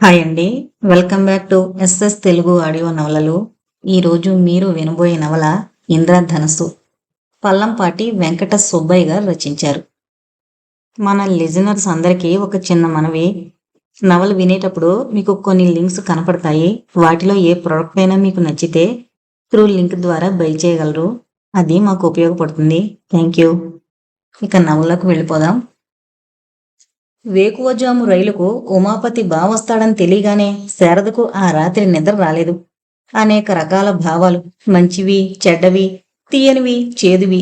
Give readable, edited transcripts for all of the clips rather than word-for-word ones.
Hi అండి. Welcome back to SS Telugu audio నవలలు. ఈరోజు మీరు వినబోయే నవల ఇంద్రధనస్సు. పల్లంపాటి వెంకట సుబ్బయ్య గారు రచించారు. మన లిజనర్స్ అందరికీ ఒక చిన్న మనవి. నవల వినేటప్పుడు మీకు కొన్ని లింక్స్ కనపడతాయి. వాటిలో ఏ ప్రోడక్ట్ అయినా మీకు నచ్చితే త్రూ లింక్ ద్వారా బై చేయగలరు. అది మాకు ఉపయోగపడుతుంది. Thank you. ఇక నవలకు వెళ్ళిపోదాం. వేకువజాము రైలుకు ఉమాపతి బావొస్తాడని తెలియగానే శారదకు ఆ రాత్రి నిద్ర రాలేదు. అనేక రకాల భావాలు, మంచివి, చెడ్డవి, తీయనివి, చేదువి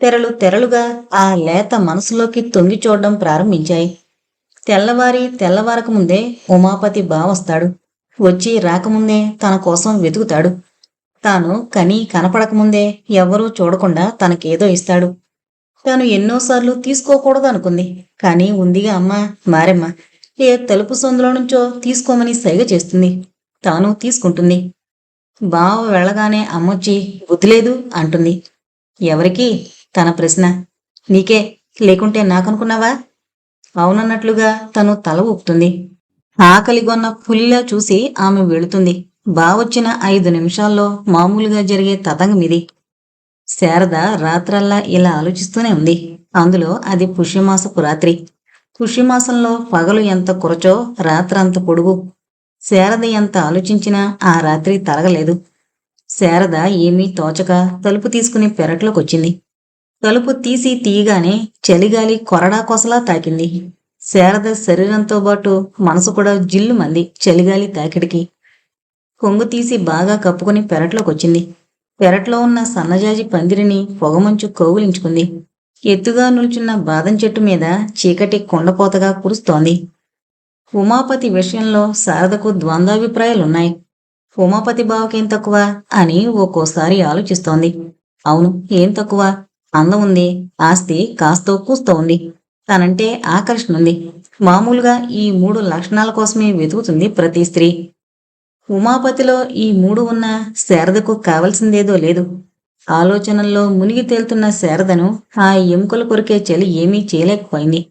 తెరలు తెరలుగా ఆ లేత మనసులోకి తొంగి చూడడం ప్రారంభించాయి. తెల్లవారక ముందే ఉమాపతి బావొస్తాడు. వచ్చి రాకముందే తన కోసం వెతుకుతాడు. తాను కనీ కనపడకముందే ఎవ్వరూ చూడకుండా తనకేదో ఇస్తాడు. తాను ఎన్నోసార్లు తీసుకోకూడదనుకుంది. కానీ ఉందిగా అమ్మ మారెమ్మ, ఏ తలుపు సందులో నుంచో తీసుకోమని సైగ చేస్తుంది. తాను తీసుకుంటుంది. బావ వెళ్ళగానే అమ్మొచ్చి బుద్ధిలేదు అంటుంది. ఎవరికి? తన ప్రశ్న. నీకే, లేకుంటే నాకనుకున్నావా? అవునన్నట్లుగా తను తల ఊపుతుంది. ఆకలిగొన్న పులిలా చూసి ఆమె వెళుతుంది. బావొచ్చిన 5 నిమిషాల్లో మామూలుగా జరిగే తతంగమిది. శారద రాత్రల్లా ఇలా ఆలోచిస్తూనే ఉంది. అందులో అది పుష్యమాసపు రాత్రి. పుష్యమాసంలో పగలు ఎంత కురచో రాత్రంత పొడుగు. శారద ఎంత ఆలోచించినా ఆ రాత్రి తరగలేదు. శారద ఏమీ తోచక తలుపు తీసుకుని పెరట్లోకొచ్చింది. తలుపు తీయగానే చలిగాలి కొరడా కొసలా తాకింది. శారద శరీరంతో పాటు మనసు కూడా జిల్లుమంది చలిగాలి తాకిడికి. కొంగు తీసి బాగా కప్పుకుని పెరట్లోకొచ్చింది. పెరట్లో ఉన్న సన్నజాజి పందిరిని పొగమంచు కౌగిలించుకుంది. ఎత్తుగా నిల్చున్న బాదం చెట్టు మీద చీకటి కొండపోతగా కురుస్తోంది. ఉమాపతి విషయంలో శారదకు ద్వంద్వాభిప్రాయాలున్నాయి. ఉమాపతి బావకేం తక్కువ అని ఒక్కోసారి ఆలోచిస్తోంది. అవును, ఏం తక్కువ? అందం ఉంది, ఆస్తి కాస్తో కూస్తో ఉంది, తనంటే ఆకర్షణ ఉంది. మామూలుగా ఈ 3 లక్షణాల కోసమే వెతుకుతుంది ప్రతి స్త్రీ. ఉమాపతిలో ఈ 3 ఉన్నా శారదకు కావలసిందేదో లేదు. ఆలోచనల్లో మునిగి తేలుతున్న శారదను ఆ ఎముకలు కొరికే చలి ఏమీ చేయలేకపోయింది.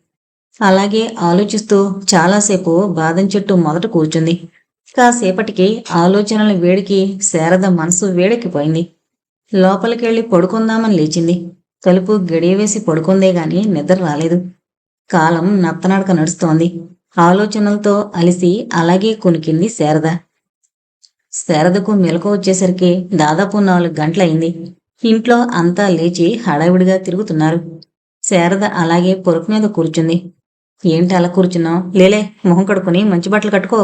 అలాగే ఆలోచిస్తూ చాలాసేపు బాదం చెట్టు మొదట కూర్చుంది. కాసేపటికి ఆలోచనల వేడికి శారద మనసు వేడెక్కిపోయింది. లోపలికెళ్ళి పడుకుందామని లేచింది. తలుపు గడియవేసి పడుకుందే గాని నిద్ర రాలేదు. కాలం నత్తనడక నడుస్తోంది. ఆలోచనలతో అలిసి అలాగే కొనికింది శారద. శారదకు మెలకువ వచ్చేసరికి దాదాపు 4 గంటలయింది. ఇంట్లో అంతా లేచి హడావిడిగా తిరుగుతున్నారు. శారద అలాగే పొరుపు మీద కూర్చుంది. ఏంటి అలా కూర్చున్నావు? లేలే, మొహం కడుక్కుని మంచి బట్టలు కట్టుకో,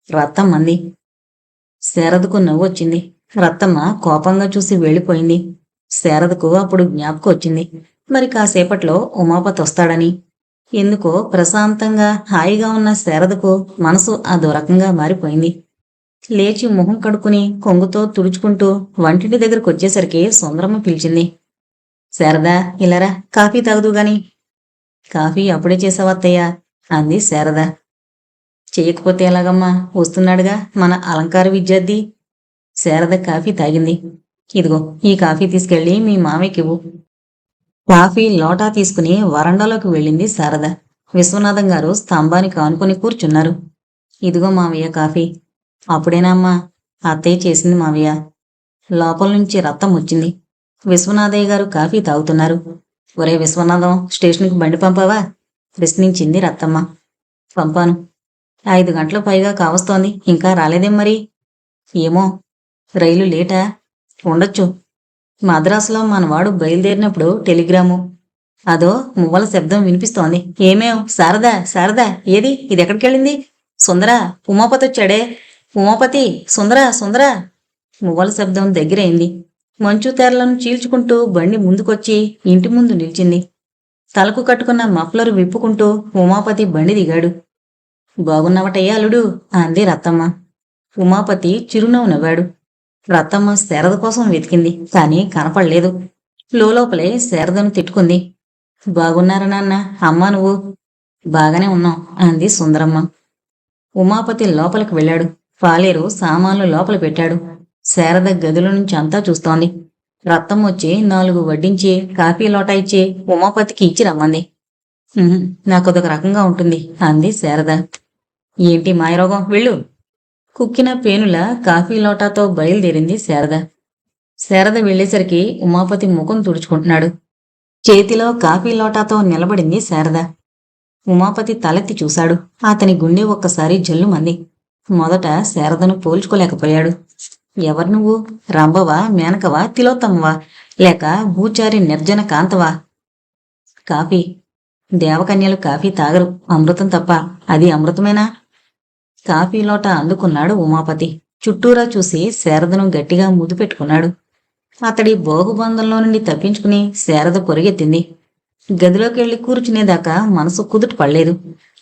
రత్తమ్మంది. శారదకు నవ్వొచ్చింది. రత్తమ్మ కోపంగా చూసి వెళ్ళిపోయింది. శారదకు అప్పుడు జ్ఞాపకం వచ్చింది, మరి కాసేపట్లో ఉమాపతి వస్తాడని. ఎందుకో ప్రశాంతంగా హాయిగా ఉన్న శారదకు మనసు అదో రకంగా మారిపోయింది. లేచి మొహం కడుక్కుని కొంగుతో తుడుచుకుంటూ వంటింటి దగ్గరకు వచ్చేసరికి సుందరమ్మ పిలిచింది. శారదా, ఇలారా, కాఫీ తాగుదు గాని. కాఫీ అప్పుడే చేసావత్తయ్యా అంది శారద. చేయకపోతే ఎలాగమ్మా, వస్తున్నాడుగా మన అలంకార విద్యార్థి. శారద కాఫీ తాగింది. ఇదిగో, ఈ కాఫీ తీసుకెళ్లి మీ మామయ్యకివ్వు. కాఫీ లోటా తీసుకుని వరండాలోకి వెళ్ళింది శారద. విశ్వనాథం గారు స్తంభానికి ఆనుకుని కూర్చున్నారు. ఇదిగో మావయ్య కాఫీ. అప్పుడేనమ్మా, అత్తయ్య చేసింది మావయ్య. లోపల నుంచి రత్తం వచ్చింది. విశ్వనాథయ్య గారు కాఫీ తాగుతున్నారు. ఒరే విశ్వనాథం, స్టేషన్కి బండి పంపావా? ప్రశ్నించింది రత్తమ్మ. పంపాను. 5 గంటల పైగా కావస్తోంది, ఇంకా రాలేదేం మరి? ఏమో, రైలు లేటా? ఉండొచ్చు. మద్రాసులో మనవాడు బయలుదేరినప్పుడు టెలిగ్రాము. అదో మువ్వల శబ్దం వినిపిస్తోంది. ఏమేవ్ శారదా, శారదా, ఏది ఇదెక్కడికెళ్ళింది? సుందరా, ఉమాపతి వచ్చాడే, ఉమాపతి, సుందరా, సుందరా. మువ్వల శబ్దం దగ్గరైంది. మంచు తెరలను చీల్చుకుంటూ బండి ముందుకొచ్చి ఇంటి ముందు నిలిచింది. తలకు కట్టుకున్న మఫ్లరు విప్పుకుంటూ ఉమాపతి బండి దిగాడు. బాగున్నావటయ్యా అల్లుడు అంది రత్తమ్మ. ఉమాపతి చిరునవ్వు నవ్వాడు. రత్తమ్మ శారద కోసం వెతికింది, కానీ కనపడలేదు. లోపలే శారదను తిట్టుకుంది. బాగున్నారా నాన్న, అమ్మా నువ్వు? బాగానే ఉన్నాం అంది సుందరమ్మ. ఉమాపతి లోపలికి వెళ్ళాడు. పాలేరు సామాన్లు లోపల పెట్టాడు. శారద గదిలో నుంచి అంతా చూస్తోంది. రత్తం వచ్చి 4 వడ్డించి కాఫీ లోటా ఇచ్చి ఉమాపతికి ఇచ్చి రమ్మంది. నాకొదొక రకంగా ఉంటుంది అంది శారద. ఏంటి మాయరోగం వెళ్ళు. కుక్కిన పేనుల కాఫీ లోటాతో బయలుదేరింది శారద. శారద వెళ్ళేసరికి ఉమాపతి ముఖం తుడుచుకుంటున్నాడు. చేతిలో కాఫీ లోటాతో నిలబడింది శారద. ఉమాపతి తలెత్తి చూశాడు. అతని గుండె ఒక్కసారి జల్లుమంది. మొదట శారదను పోల్చుకోలేకపోయాడు. ఎవరు నువ్వు? రంభవా, మేనకవా, తిలోత్తమవా, లేక భూచారి నిర్జన కాంతవా? కాఫీ. దేవకన్యలు కాఫీ తాగరు, అమృతం తప్ప. అది అమృతమేనా? కాఫీ లోట అందుకున్నాడు ఉమాపతి. చుట్టూరా చూసి శారదను గట్టిగా ముద్దు పెట్టుకున్నాడు. అతడి భోగుబంధంలో నుండి తప్పించుకుని శారద పొరుగెత్తింది. గదిలోకెళ్లి కూర్చునేదాకా మనసు కుదుట పడలేదు.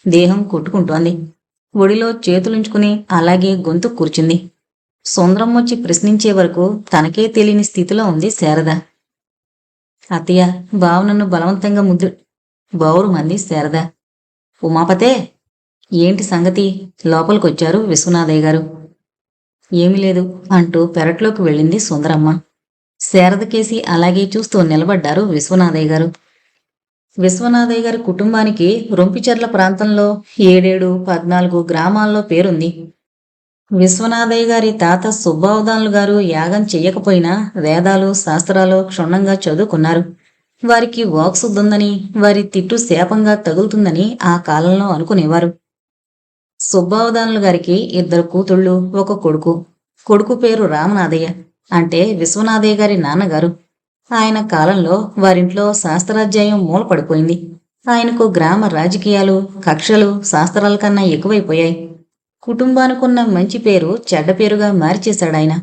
దేహం కొట్టుకుంటోంది. ఒడిలో చేతులుంచుకుని అలాగే గొంతు కూర్చుంది. సుందరం వచ్చి ప్రశ్నించే వరకు తనకే తెలియని స్థితిలో ఉంది శారద. అత్తయ్య, బావ నన్ను బలవంతంగా ముద్దు బౌరు మంది శారద. ఉమాపతే, ఏంటి సంగతి? లోపలికొచ్చారు విశ్వనాథయ్య గారు. ఏమీ లేదు అంటూ పెరట్లోకి వెళ్ళింది సుందరమ్మ. శారదకేసి అలాగే చూస్తూ నిలబడ్డారు విశ్వనాథయ్య గారు. విశ్వనాథయ్య గారి కుటుంబానికి రొంపిచెర్ల ప్రాంతంలో 7, 14 గ్రామాల్లో పేరుంది. విశ్వనాథయ్య గారి తాత సుబ్బావదానులు గారు యాగం చెయ్యకపోయినా వేదాలు శాస్త్రాలు క్షుణ్ణంగా చదువుకున్నారు. వారికి వాక్శుద్ధుందని, వారి తిట్టు శాపంగా తగులుతుందని ఆ కాలంలో అనుకునేవారు. సుబ్బావదానులు గారికి 2 కూతుళ్ళు, 1 కొడుకు. కొడుకు పేరు రామనాథయ్య, అంటే విశ్వనాథయ్య గారి నాన్నగారు. ఆయన కాలంలో వారింట్లో శాస్త్రాధ్యాయం మూలపడిపోయింది. ఆయనకు గ్రామ రాజకీయాలు, కక్షలు శాస్త్రాల కన్నా ఎక్కువైపోయాయి. కుటుంబానికున్న మంచి పేరు చెడ్డ పేరుగా మార్చేశాడాయన.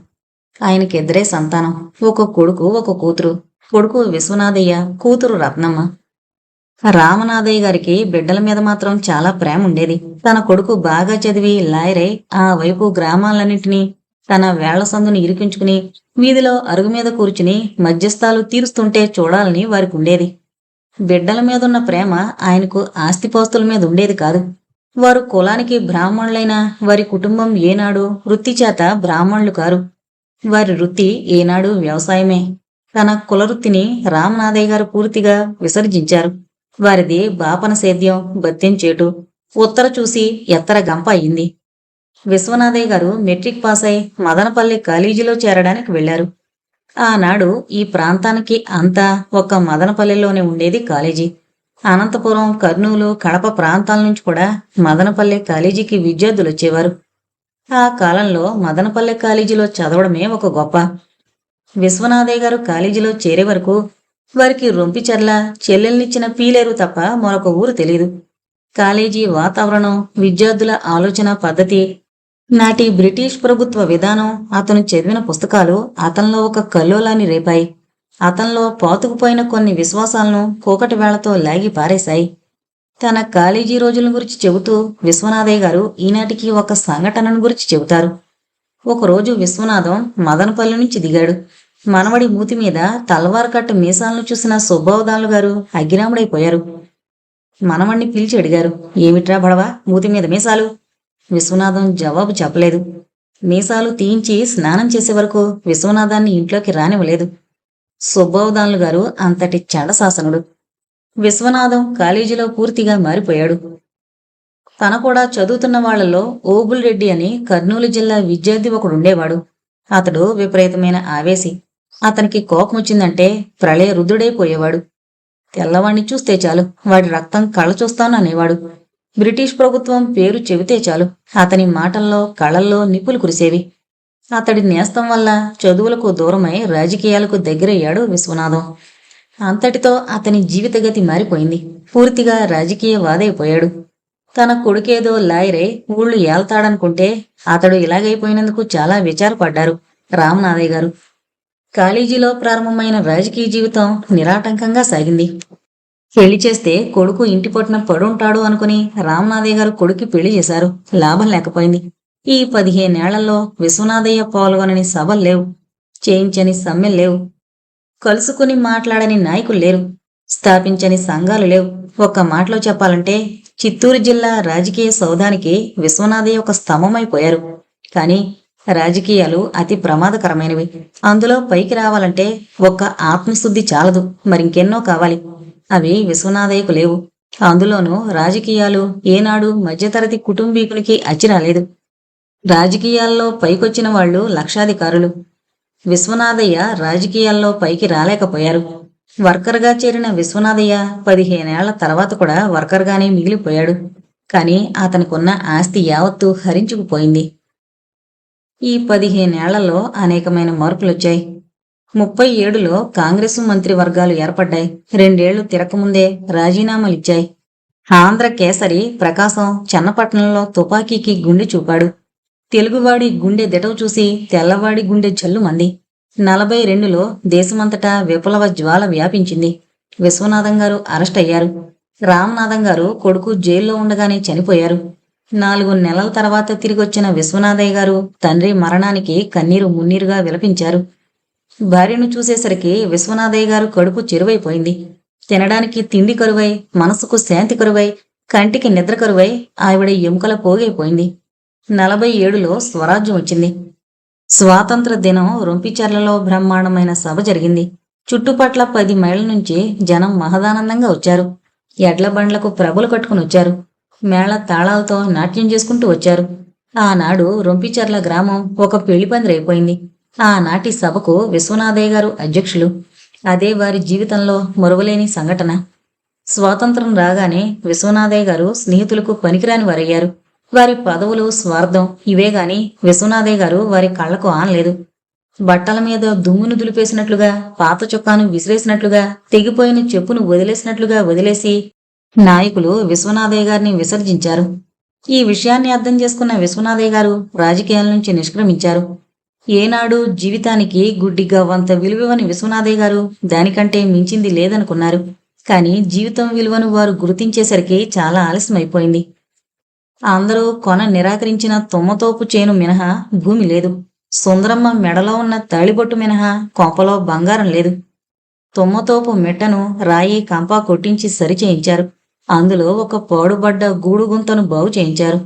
ఆయనకిద్దరే సంతానం, 1 కొడుకు, 1 కూతురు. కొడుకు విశ్వనాథయ్య, కూతురు రత్నమ్మ. రామనాథయ్య గారికి బిడ్డల మీద మాత్రం చాలా ప్రేమ ఉండేది. తన కొడుకు బాగా చదివి లాయరై ఆ వైపు గ్రామాలన్నింటినీ తన వేళ్ల సందుని ఇరికించుకుని వీధిలో అరుగు మీద కూర్చుని మధ్యస్థాలు తీరుస్తుంటే చూడాలని వారికి ఉండేది. బిడ్డల మీదున్న ప్రేమ ఆయనకు ఆస్తిపాస్తుల మీద ఉండేది కాదు. వారు కులానికి బ్రాహ్మణులైన వారి కుటుంబం ఏనాడు వృత్తి చేత బ్రాహ్మణులు కారు. వారి వృత్తి ఏనాడు వ్యవసాయమే. తన కులవృత్తిని రామనాథయ్య గారు పూర్తిగా విసర్జించారు. వారిది బాపన సేద్యం, బత్తెంచేటు. ఉత్తర చూసి ఎత్తర గంప అయింది. విశ్వనాథయ్య గారు మెట్రిక్ పాస్ అయి మదనపల్లి కాలేజీలో చేరడానికి వెళ్లారు. ఆనాడు ఈ ప్రాంతానికి అంతా ఒక్క మదనపల్లిలోనే ఉండేది కాలేజీ. అనంతపురం, కర్నూలు, కడప ప్రాంతాల నుంచి కూడా మదనపల్లె కాలేజీకి విద్యార్థులు వచ్చేవారు. ఆ కాలంలో మదనపల్లె కాలేజీలో చదవడమే ఒక గొప్ప. విశ్వనాథయ్య గారు కాలేజీలో చేరే వరకు వారికి రొంపిచెర్ల, చెల్లెల్నిచ్చిన పీలేరు తప్ప మరొక ఊరు తెలియదు. కాలేజీ వాతావరణం, విద్యార్థుల ఆలోచన పద్ధతి, నాటి బ్రిటిష్ ప్రభుత్వ విధానం, అతను చదివిన పుస్తకాలు అతనిలో ఒక కల్లోలాన్ని రేపాయి. అతనిలో పాతుకుపోయిన కొన్ని విశ్వాసాలను కూకటి వేళ్లతో లాగి పారేశాయి. తన కాలేజీ రోజుల గురించి చెబుతూ విశ్వనాథయ్య గారు ఈనాటికి ఒక సంఘటనను గురించి చెబుతారు. ఒకరోజు విశ్వనాథం మదనపల్లి నుంచి దిగాడు. మనవడి మూతి మీద తల్వార్ కట్టు మీసాలను చూసిన సుబ్బవదానులు గారు అగ్గిరాముడైపోయారు. మనవణ్ణి పిలిచి అడిగారు, ఏమిట్రా బడవా, మూతి మీద మీసాలు? విశ్వనాథం జవాబు చెప్పలేదు. మీసాలు తీయించి స్నానం చేసే వరకు విశ్వనాథాన్ని ఇంట్లోకి రానివ్వలేదు. సుబ్బవదానులు గారు అంతటి చండశాసనుడు. విశ్వనాథం కాలేజీలో పూర్తిగా మారిపోయాడు. తన కూడా చదువుతున్న వాళ్లలో ఓబుల్ రెడ్డి అని కర్నూలు జిల్లా విద్యార్థి ఒకడుండేవాడు. అతడు విపరీతమైన ఆవేశి. అతనికి కోపం వచ్చిందంటే ప్రళయ రుద్రుడైపోయేవాడు. తెల్లవాణ్ణి చూస్తే చాలు వాడి రక్తం కళ్ళ చూస్తాను అనేవాడు. బ్రిటిష్ ప్రభుత్వం పేరు చెబితే చాలు అతని మాటల్లో, కళ్ళల్లో నిప్పులు కురిసేవి. అతడి నేస్తం వల్ల చదువులకు దూరమై రాజకీయాలకు దగ్గరయ్యాడు విశ్వనాథం. అంతటితో అతని జీవితగతి మారిపోయింది. పూర్తిగా రాజకీయవాదైపోయాడు. తన కొడుకేదో లాయరే ఊళ్ళు ఏల్తాడనుకుంటే అతడు ఇలాగైపోయినందుకు చాలా విచారపడ్డారు రామనాథయ్య గారు. కాలేజీలో ప్రారంభమైన రాజకీయ జీవితం నిరాటంకంగా సాగింది. పెళ్లి చేస్తే కొడుకు ఇంటి పట్టున పడుంటాడు అనుకుని రామనాథయ్య గారు కొడుక్కి పెళ్లి చేశారు. లాభం లేకపోయింది. ఈ 15 ఏళ్లలో విశ్వనాథయ్య పాల్గొనని సభలు లేవు, చేయించని సమ్మెలు లేవు, కలుసుకుని మాట్లాడని నాయకులు లేరు, స్థాపించని సంఘాలు లేవు. ఒక్క మాటలో చెప్పాలంటే చిత్తూరు జిల్లా రాజకీయ సౌధానికి విశ్వనాథయ్య ఒక స్తంభమైపోయారు. కానీ రాజకీయాలు అతి ప్రమాదకరమైనవి. అందులో పైకి రావాలంటే ఒక్క ఆత్మశుద్ధి చాలదు, మరింకెన్నో కావాలి. అవి విశ్వనాథయ్యకు లేవు. అందులోనూ రాజకీయాలు ఏనాడు మధ్యతరగతి కుటుంబీకునికి అచ్చిరాలేదు. రాజకీయాల్లో పైకొచ్చిన వాళ్ళు లక్షాధికారులు. విశ్వనాథయ్య రాజకీయాల్లో పైకి రాలేకపోయారు. వర్కర్గా చేరిన విశ్వనాథయ్య 15 ఏళ్ల తర్వాత కూడా వర్కర్గానే మిగిలిపోయాడు. కానీ అతనికున్న ఆస్తి యావత్తూ హరించుకుపోయింది. ఈ 15 ఏళ్లలో అనేకమైన మార్పులొచ్చాయి. 37లో కాంగ్రెసు మంత్రివర్గాలు ఏర్పడ్డాయి. 2 ఏళ్లు తిరగకముందే రాజీనామాలిచ్చాయి. ఆంధ్ర కేసరి ప్రకాశం చెన్నపట్నంలో తుపాకీకి గుండె చూపాడు. తెలుగువాడి గుండె దిటవు చూసి తెల్లవాడి గుండె జల్లుమంది. 42లో దేశమంతటా విప్లవ జ్వాల వ్యాపించింది. విశ్వనాథం గారు అరెస్ట్ అయ్యారు. రామనాథం గారు కొడుకు జైల్లో ఉండగానే చనిపోయారు. 4 నెలల తర్వాత తిరిగొచ్చిన విశ్వనాథయ్య గారు తండ్రి మరణానికి కన్నీరు మున్నీరుగా విలపించారు. భార్యను చూసేసరికి విశ్వనాథయ్య గారు కడుపు చెరువైపోయింది. తినడానికి తిండి కరువై, మనసుకు శాంతి కరువై, కంటికి నిద్ర కరువై ఆవిడ ఎముకల పోగైపోయింది. 47లో స్వరాజ్యం వచ్చింది. స్వాతంత్ర దినం రొంపిచెర్లలో బ్రహ్మాండమైన సభ జరిగింది. చుట్టుపట్ల 10 మైళ్ళ నుంచి జనం మహదానందంగా వచ్చారు. ఎడ్ల బండ్లకు ప్రభలు కట్టుకుని వచ్చారు. మేళ తాళాలతో నాట్యం చేసుకుంటూ వచ్చారు. ఆనాడు రొంపిచెర్ల గ్రామం ఒక పెళ్లిపందిరైపోయింది. ఆనాటి సభకు విశ్వనాథయ్య గారు అధ్యక్షులు. అదే వారి జీవితంలో మరువలేని సంఘటన. స్వాతంత్రం రాగానే విశ్వనాథయ్య గారు స్నేహితులకు పనికిరాని వారయ్యారు. వారి పదవులు, స్వార్థం ఇవే గాని విశ్వనాథయ్య గారు వారి కళ్లకు ఆనలేదు. బట్టల మీద దుమ్మును దులిపేసినట్లుగా, పాత చొక్కాను విసిరేసినట్లుగా, తెగిపోయిన చెప్పును వదిలేసినట్లుగా వదిలేసి నాయకులు విశ్వనాథయ్య గారిని విసర్జించారు. ఈ విషయాన్ని అర్థం చేసుకున్న విశ్వనాథయ్య గారు రాజకీయాల నుంచి నిష్క్రమించారు. ఏనాడు జీవితానికి గుడ్డిగా వంత విలువని విశ్వనాథయ్య గారు దానికంటే మించింది లేదనుకున్నారు. కానీ జీవితం విలువను వారు గుర్తించేసరికి చాలా ఆలస్యమైపోయింది. అందరూ కొన నిరాకరించిన తుమ్మతోపు చేను మినహా భూమి లేదు. సుందరమ్మ మెడలో ఉన్న తాళిబొట్టు మినహా కొంపలో బంగారం లేదు. తుమ్మతోపు మెట్టను రాయి కంపా కొట్టించి సరిచేయించారు. అందులో ఒక పాడుబడ్డ గూడుగుంతను బాగు చేయించారు.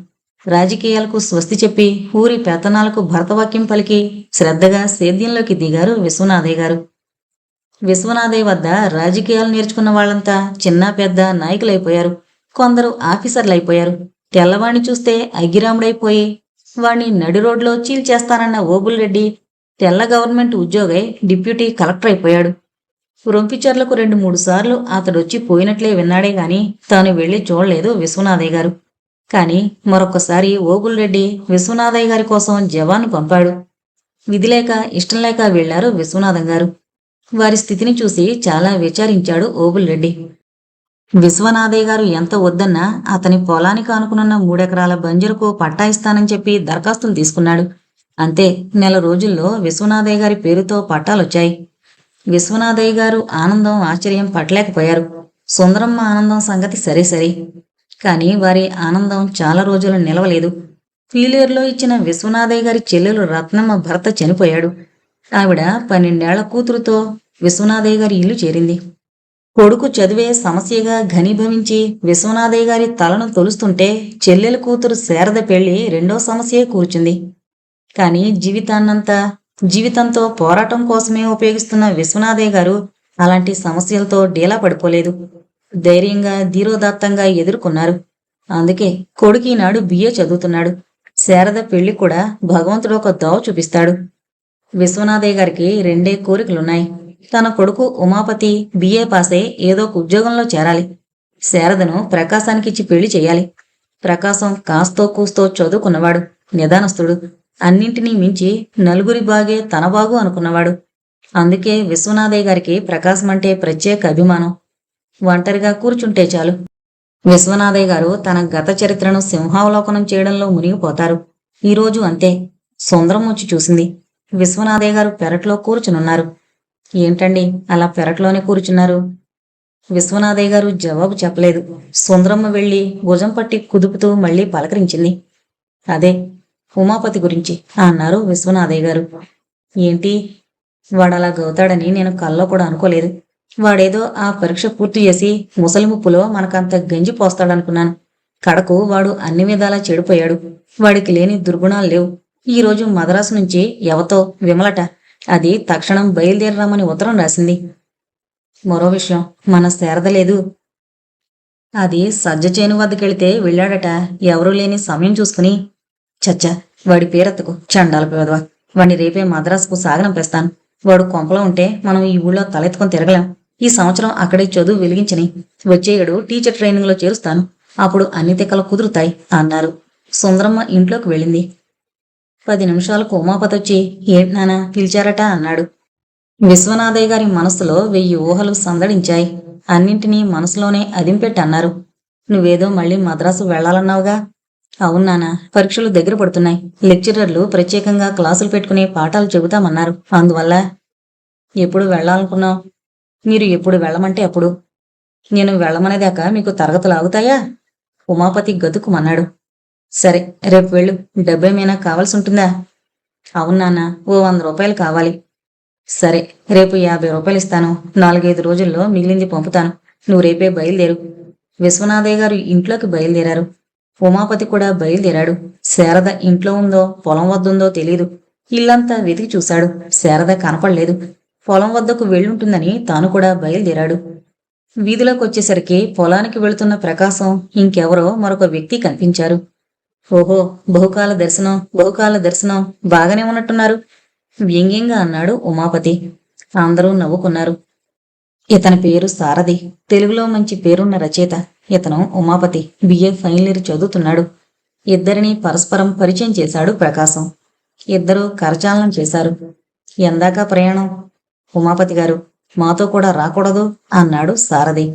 రాజకీయాలకు స్వస్తి చెప్పి ఊరి పెత్తనాలకు భరతవాక్యం పలికి శ్రద్ధగా సేద్యంలోకి దిగారు విశ్వనాథయ్య గారు. విశ్వనాథయ్య వద్ద రాజకీయాలు నేర్చుకున్న వాళ్ళంతా చిన్న పెద్ద నాయకులైపోయారు. కొందరు ఆఫీసర్లైపోయారు. తెల్లవాణ్ణి చూస్తే అగ్గిరాముడైపోయి వాణ్ణి నడి రోడ్లో చీల్చేస్తానన్న ఓబుల్రెడ్డి తెల్ల గవర్నమెంట్ ఉద్యోగై డిప్యూటీ కలెక్టర్ అయిపోయాడు. రొంపిచెర్లకు 2-3 సార్లు అతడొచ్చి పోయినట్లే విన్నాడే గాని తాను వెళ్లి చూడలేదు విశ్వనాథయ్య గారు. కాని మరొక్కసారి ఓబుల్రెడ్డి విశ్వనాథయ్య గారి కోసం జవాను పంపాడు. విధిలేక ఇష్టంలేక వెళ్లారు విశ్వనాథం గారు. వారి స్థితిని చూసి చాలా విచారించాడు ఓబుల్రెడ్డి. విశ్వనాథయ్య గారు ఎంత వద్దన్నా అతని పొలానికి ఆనుకునున్న 3 ఎకరాల బంజరుకు పట్టా ఇస్తానని చెప్పి దరఖాస్తులు తీసుకున్నాడు. అంతే, నెల రోజుల్లో విశ్వనాథయ్య గారి పేరుతో పట్టాలొచ్చాయి. విశ్వనాథయ్య గారు ఆనందం ఆశ్చర్యం పట్టలేకపోయారు. సుందరమ్మ ఆనందం సంగతి సరే సరే, కానీ వారి ఆనందం చాలా రోజులు నిలవలేదు. పీలేరులో ఇచ్చిన విశ్వనాథయ్య గారి చెల్లెలు రత్నమ్మ భర్త చనిపోయాడు. ఆవిడ 12 ఏళ్ల కూతురుతో విశ్వనాథయ్య గారి ఇల్లు చేరింది. కొడుకు చదివే సమస్యగా ఘనీభవించి విశ్వనాథయ్య గారి తలను తొలుస్తుంటే చెల్లెల కూతురు శారద పెళ్లి రెండో సమస్యే కూర్చుంది. కానీ జీవితంతో పోరాటం కోసమే ఉపయోగిస్తున్న విశ్వనాథయ్య గారు అలాంటి సమస్యలతో డీలా పడిపోలేదు. ధైర్యంగా ధీరోదాత్తంగా ఎదుర్కొన్నారు. అందుకే కొడుకు ఈనాడు బిఏ చదువుతున్నాడు. శారద పెళ్లి కూడా భగవంతుడు ఒక దోవ చూపిస్తాడు. విశ్వనాథయ్య గారికి 2 కోరికలున్నాయి. తన కొడుకు ఉమాపతి బిఏ పాసై ఏదో ఒక ఉద్యోగంలో చేరాలి. శారదను ప్రకాశానికిచ్చి పెళ్లి చేయాలి. ప్రకాశం కాస్తో కూస్తో చదువుకున్నవాడు, నిదానస్తుడు, అన్నింటినీ మించి నలుగురి బాగే తన బాగు అనుకున్నవాడు. అందుకే విశ్వనాథయ్య గారికి ప్రకాశం అంటే ప్రత్యేక అభిమానం. ఒంటరిగా కూర్చుంటే చాలు విశ్వనాథయ్య గారు తన గత చరిత్రను సింహావలోకనం చేయడంలో మునిగిపోతారు. ఈరోజు అంతే. సుందరం వచ్చి చూసింది. విశ్వనాథయ్య గారు పెరట్లో కూర్చునున్నారు. ఏంటండి అలా పెరట్లోనే కూర్చున్నారు? విశ్వనాథయ్య గారు జవాబు చెప్పలేదు. సుందరమ్మ వెళ్లి భుజం పట్టి కుదుపుతూ మళ్లీ పలకరించింది. అదే ఉమాపతి గురించి అన్నారు విశ్వనాథయ్య గారు. ఏంటి? వాడలా గవుతాడని నేను కల్లో కూడా అనుకోలేదు. వాడేదో ఆ పరీక్ష పూర్తి చేసి ముసలి ముప్పులో మనకంత గంజి పోస్తాడనుకున్నాను. కడకు వాడు అన్ని విధాలా చెడిపోయాడు. వాడికి లేని దుర్గుణాలు లేవు. ఈరోజు మద్రాసు నుంచి ఎవతో విమలట, అది తక్షణం బయలుదేరరామని ఉత్తరం రాసింది. మరో విషయం, మన శారద లేదు. అది సజ్జ చేను వద్దకెళితే వెళ్ళాడట. ఎవరూ లేని సమయం చూసుకుని. చచ్చా, వాడి పేరెత్తకు, చండాల పేదవా. వాడిని రేపే మద్రాసుకు సాగనంపేస్తాను. వాడు కొంపలో ఉంటే మనం ఈ ఊళ్ళో తలెత్తుకొని తిరగలేం. ఈ సంవత్సరం అక్కడే చదువు వెలిగించని, వచ్చేయడు టీచర్ ట్రైనింగ్లో చేరుస్తాను. అప్పుడు అన్ని తిక్కలు కుదురుతాయి అన్నారు. సుందరమ్మ ఇంట్లోకి వెళ్ళింది. 10 నిమిషాలకు ఉమాపతొచ్చి, ఏంటి నానా పిలిచారట అన్నాడు. విశ్వనాథయ్య గారి మనసులో 1000 ఊహలు సందడించాయి. అన్నింటినీ మనసులోనే అదింపెట్టన్నారు. నువ్వేదో మళ్ళీ మద్రాసు వెళ్లాలన్నావుగా? అవును నాన్న, పరీక్షలు దగ్గర పడుతున్నాయి. లెక్చరర్లు ప్రత్యేకంగా క్లాసులు పెట్టుకుని పాఠాలు చెబుతామన్నారు. అందువల్ల. ఎప్పుడు వెళ్లాలనుకున్నావు? మీరు ఎప్పుడు వెళ్ళమంటే అప్పుడు. నేను వెళ్ళమనేదాకా మీకు తరగతులు ఆగుతాయా? ఉమాపతి గతుకుమన్నాడు. సరే, రేపు వెళ్ళు. డబ్బేమైనా కావాల్సి ఉంటుందా? అవును నాన్న, ఓ 100 రూపాయలు కావాలి. సరే, రేపు 50 రూపాయలు ఇస్తాను. 4-5 రోజుల్లో మిగిలింది పంపుతాను. నువ్వు రేపే బయలుదేరు. విశ్వనాథయ్య గారు ఇంట్లోకి బయలుదేరారు. ఉమాపతి కూడా బయలుదేరాడు. శారద ఇంట్లో ఉందో పొలం వద్దుందో తెలీదు. ఇల్లంతా వెతికి చూశాడు. శారద కనపడలేదు. పొలం వద్దకు వెళ్ళుంటుందని తాను కూడా బయలుదేరాడు. వీధిలోకి వచ్చేసరికి పొలానికి వెళుతున్న ప్రకాశం ఇంకెవరో మరొక వ్యక్తి కనిపించారు. ఓహో, బహుకాల దర్శనం బాగానే ఉన్నట్టున్నారు వ్యంగ్యంగా అన్నాడు ఉమాపతి. అందరూ నవ్వుకున్నారు. ఇతని పేరు సారథి. తెలుగులో మంచి పేరున్న రచయిత. ఇతను ఉమాపతి బిఏ ఫైనల్ ఇయర్ చదువుతున్నాడు. ఇద్దరినీ పరస్పరం పరిచయం చేశాడు ప్రకాశం. ఇద్దరూ కరచాలనం చేశారు. ఎందాక ప్రయాణం? ఉమాపతి గారు, మాతో కూడా రాకూడదు అన్నాడు సారథి.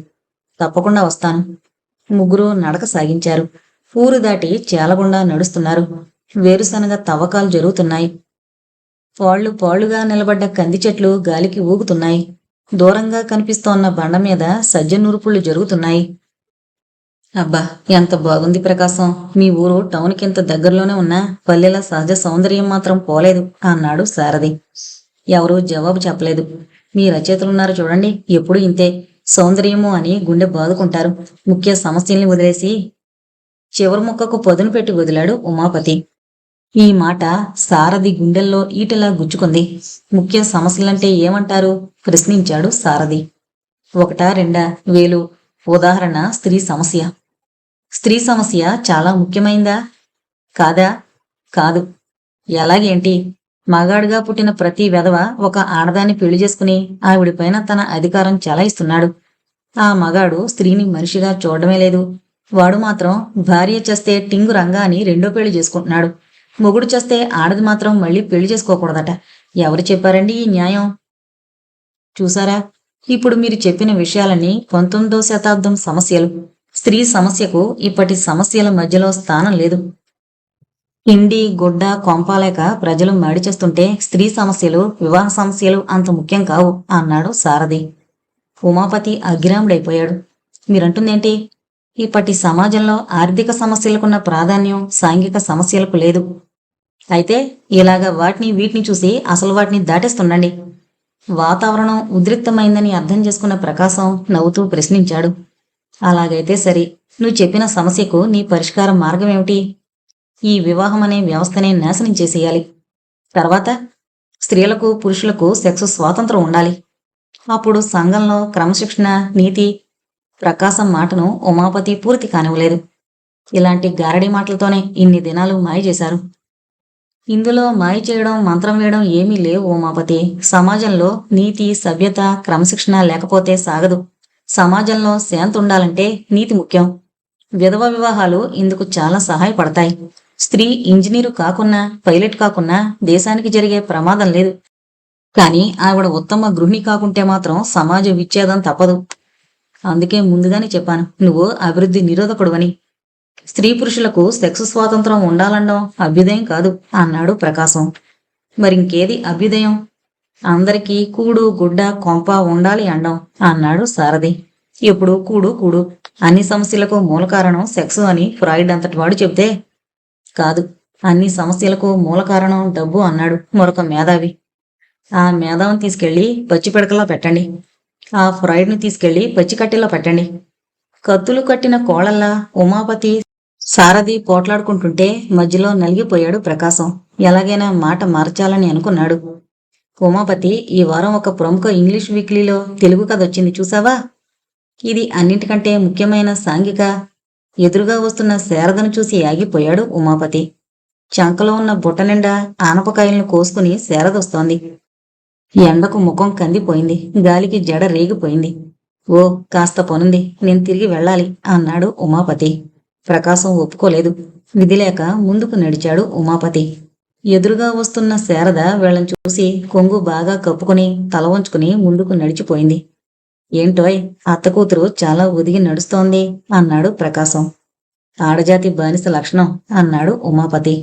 తప్పకుండా వస్తాను. ముగ్గురు నడక సాగించారు. ఊరు దాటి చేలగుండా నడుస్తున్నారు. వేరుశనగ తవ్వకాలు జరుగుతున్నాయి. పాళ్లు పాళ్లుగా నిలబడ్డ కంది చెట్లు గాలికి ఊగుతున్నాయి. దూరంగా కనిపిస్తోన్న బండ మీద సజ్జనూర్పుళ్ళు జరుగుతున్నాయి. అబ్బా, ఎంత బాగుంది ప్రకాశం. మీ ఊరు టౌన్కింత దగ్గరలోనే ఉన్నా పల్లెల సహజ సౌందర్యం మాత్రం పోలేదు అన్నాడు సారథి. ఎవరూ జవాబు చెప్పలేదు. మీ రచయితలున్నారు చూడండి, ఎప్పుడు ఇంతే. సౌందర్యము అని గుండె బాదుకుంటారు. ముఖ్య సమస్యల్ని వదిలేసి చివరి ముక్కకు పదును పెట్టి వదిలాడు ఉమాపతి. ఈ మాట సారథి గుండెల్లో ఈటలా గుచ్చుకుంది. ముఖ్య సమస్యలంటే ఏమంటారు? ప్రశ్నించాడు సారథి. 1-2 వేలు. ఉదాహరణ స్త్రీ సమస్య. స్త్రీ సమస్య చాలా ముఖ్యమైందా? కాదా? కాదు. ఎలాగేంటి? మగాడుగా పుట్టిన ప్రతి వెధవ ఒక ఆడదాన్ని పెళ్లి చేసుకుని ఆవిడిపైన తన అధికారం చెలాయిస్తున్నాడు. ఆ మగాడు స్త్రీని మనిషిగా చూడడమే లేదు. వాడు మాత్రం భార్య చేస్తే టింగు రంగా అని 2వ పెళ్లి చేసుకుంటున్నాడు. మొగుడు చేస్తే ఆడది మాత్రం మళ్ళీ పెళ్లి చేసుకోకూడదట. ఎవరు చెప్పారండి ఈ న్యాయం? చూసారా, ఇప్పుడు మీరు చెప్పిన విషయాలన్నీ 19వ శతాబ్దం సమస్యలు. స్త్రీ సమస్యకు ఇప్పటి సమస్యల మధ్యలో స్థానం లేదు. ఇండి గుడ్డ కొంపాలేక ప్రజలు మాడిచేస్తుంటే స్త్రీ సమస్యలు, వివాహ సమస్యలు అంత ముఖ్యం కావు అన్నాడు సారథి. ఉమాపతి అగ్రాముడైపోయాడు. మీరంటుందేంటి? ఇప్పటి సమాజంలో ఆర్థిక సమస్యలకున్న ప్రాధాన్యం సాంఘిక సమస్యలకు లేదు. అయితే ఇలాగా వాటిని వీటిని చూసి అసలు వాటిని దాటేస్తుండండి. వాతావరణం ఉద్రిక్తమైందని అర్థం చేసుకున్న ప్రకాశం నవ్వుతూ ప్రశ్నించాడు. అలాగైతే సరే, నువ్వు చెప్పిన సమస్యకు నీ పరిష్కార మార్గం ఏమిటి? ఈ వివాహం అనే వ్యవస్థనే నాశనం చేసేయాలి. తర్వాత స్త్రీలకు పురుషులకు సెక్స్ స్వాతంత్రం ఉండాలి. అప్పుడు సంఘంలో క్రమశిక్షణ, నీతి. ప్రకాశం మాటను ఉమాపతి పూర్తి కానివ్వలేదు. ఇలాంటి గారడీ మాటలతోనే ఇన్ని దినాలు మాయ చేశారు. ఇందులో మాయ చేయడం, మంత్రం వేయడం ఏమీ లేవు ఉమాపతి. సమాజంలో నీతి, సభ్యత, క్రమశిక్షణ లేకపోతే సాగదు. సమాజంలో శాంతి ఉండాలంటే నీతి ముఖ్యం. విధవ వివాహాలు ఇందుకు చాలా సహాయపడతాయి. స్త్రీ ఇంజనీరు కాకున్నా, పైలట్ కాకున్నా దేశానికి జరిగే ప్రమాదం లేదు. కానీ ఆవిడ ఉత్తమ గృహిణి కాకుంటే మాత్రం సమాజ విచ్ఛేదం తప్పదు. అందుకే ముందుగానే చెప్పాను, నువ్వు అభివృద్ధి నిరోధకుడువని. స్త్రీ పురుషులకు సెక్స్ స్వాతంత్రం ఉండాలనడం అభ్యుదయం కాదు అన్నాడు ప్రకాశం. మరింకేది అభ్యుదయం? అందరికీ కూడు గుడ్డ కొంప ఉండాలి అండం అన్నాడు సారథి. ఎప్పుడు కూడు కూడు. అన్ని సమస్యలకు మూల కారణం సెక్స్ అని ఫ్రాయిడ్ అంతటి వాడు చెబితే, కాదు, అన్ని సమస్యలకు మూల కారణం డబ్బు అన్నాడు మరొక మేధావి. ఆ మేధావిని తీసుకెళ్లి పచ్చిపిడకలా పెట్టండి. ఆ ఫ్రాయిడ్ని తీసుకెళ్లి పచ్చికట్టెలా పెట్టండి. కత్తులు కట్టిన కోళల్లా ఉమాపతి, సారథి పోట్లాడుకుంటుంటే మధ్యలో నలిగిపోయాడు ప్రకాశం. ఎలాగైనా మాట మార్చాలని అనుకున్నాడు. ఉమాపతి, ఈ వారం ఒక ప్రముఖ ఇంగ్లీష్ వీక్లీలో తెలుగు కథ వచ్చింది చూసావా? ఇది అన్నింటికంటే ముఖ్యమైన సాంఘిక. ఎదురుగా వస్తున్న శారదను చూసి ఆగిపోయాడు ఉమాపతి. చంకలో ఉన్న బుట్ట నిండా ఆనపకాయలను కోసుకుని శారదొస్తోంది. ఎండకు ముఖం కందిపోయింది, గాలికి జడ రేగిపోయింది. ఓ, కాస్త పనుంది, నేను తిరిగి వెళ్ళాలి అన్నాడు ఉమాపతి. ప్రకాశం ఒప్పుకోలేదు. విధిలేక ముందుకు నడిచాడు ఉమాపతి. ఎదురుగా వస్తున్న శారద వీళ్ళని చూసి కొంగు బాగా కప్పుకుని తల వంచుకుని ముందుకు నడిచిపోయింది. ఏంటోయ్, అత్త కూతురు చాలా ఒదిగి నడుస్తోంది అన్నాడు ప్రకాశం. ఆడజాతి బానిస లక్షణం అన్నాడు ఉమాపతి.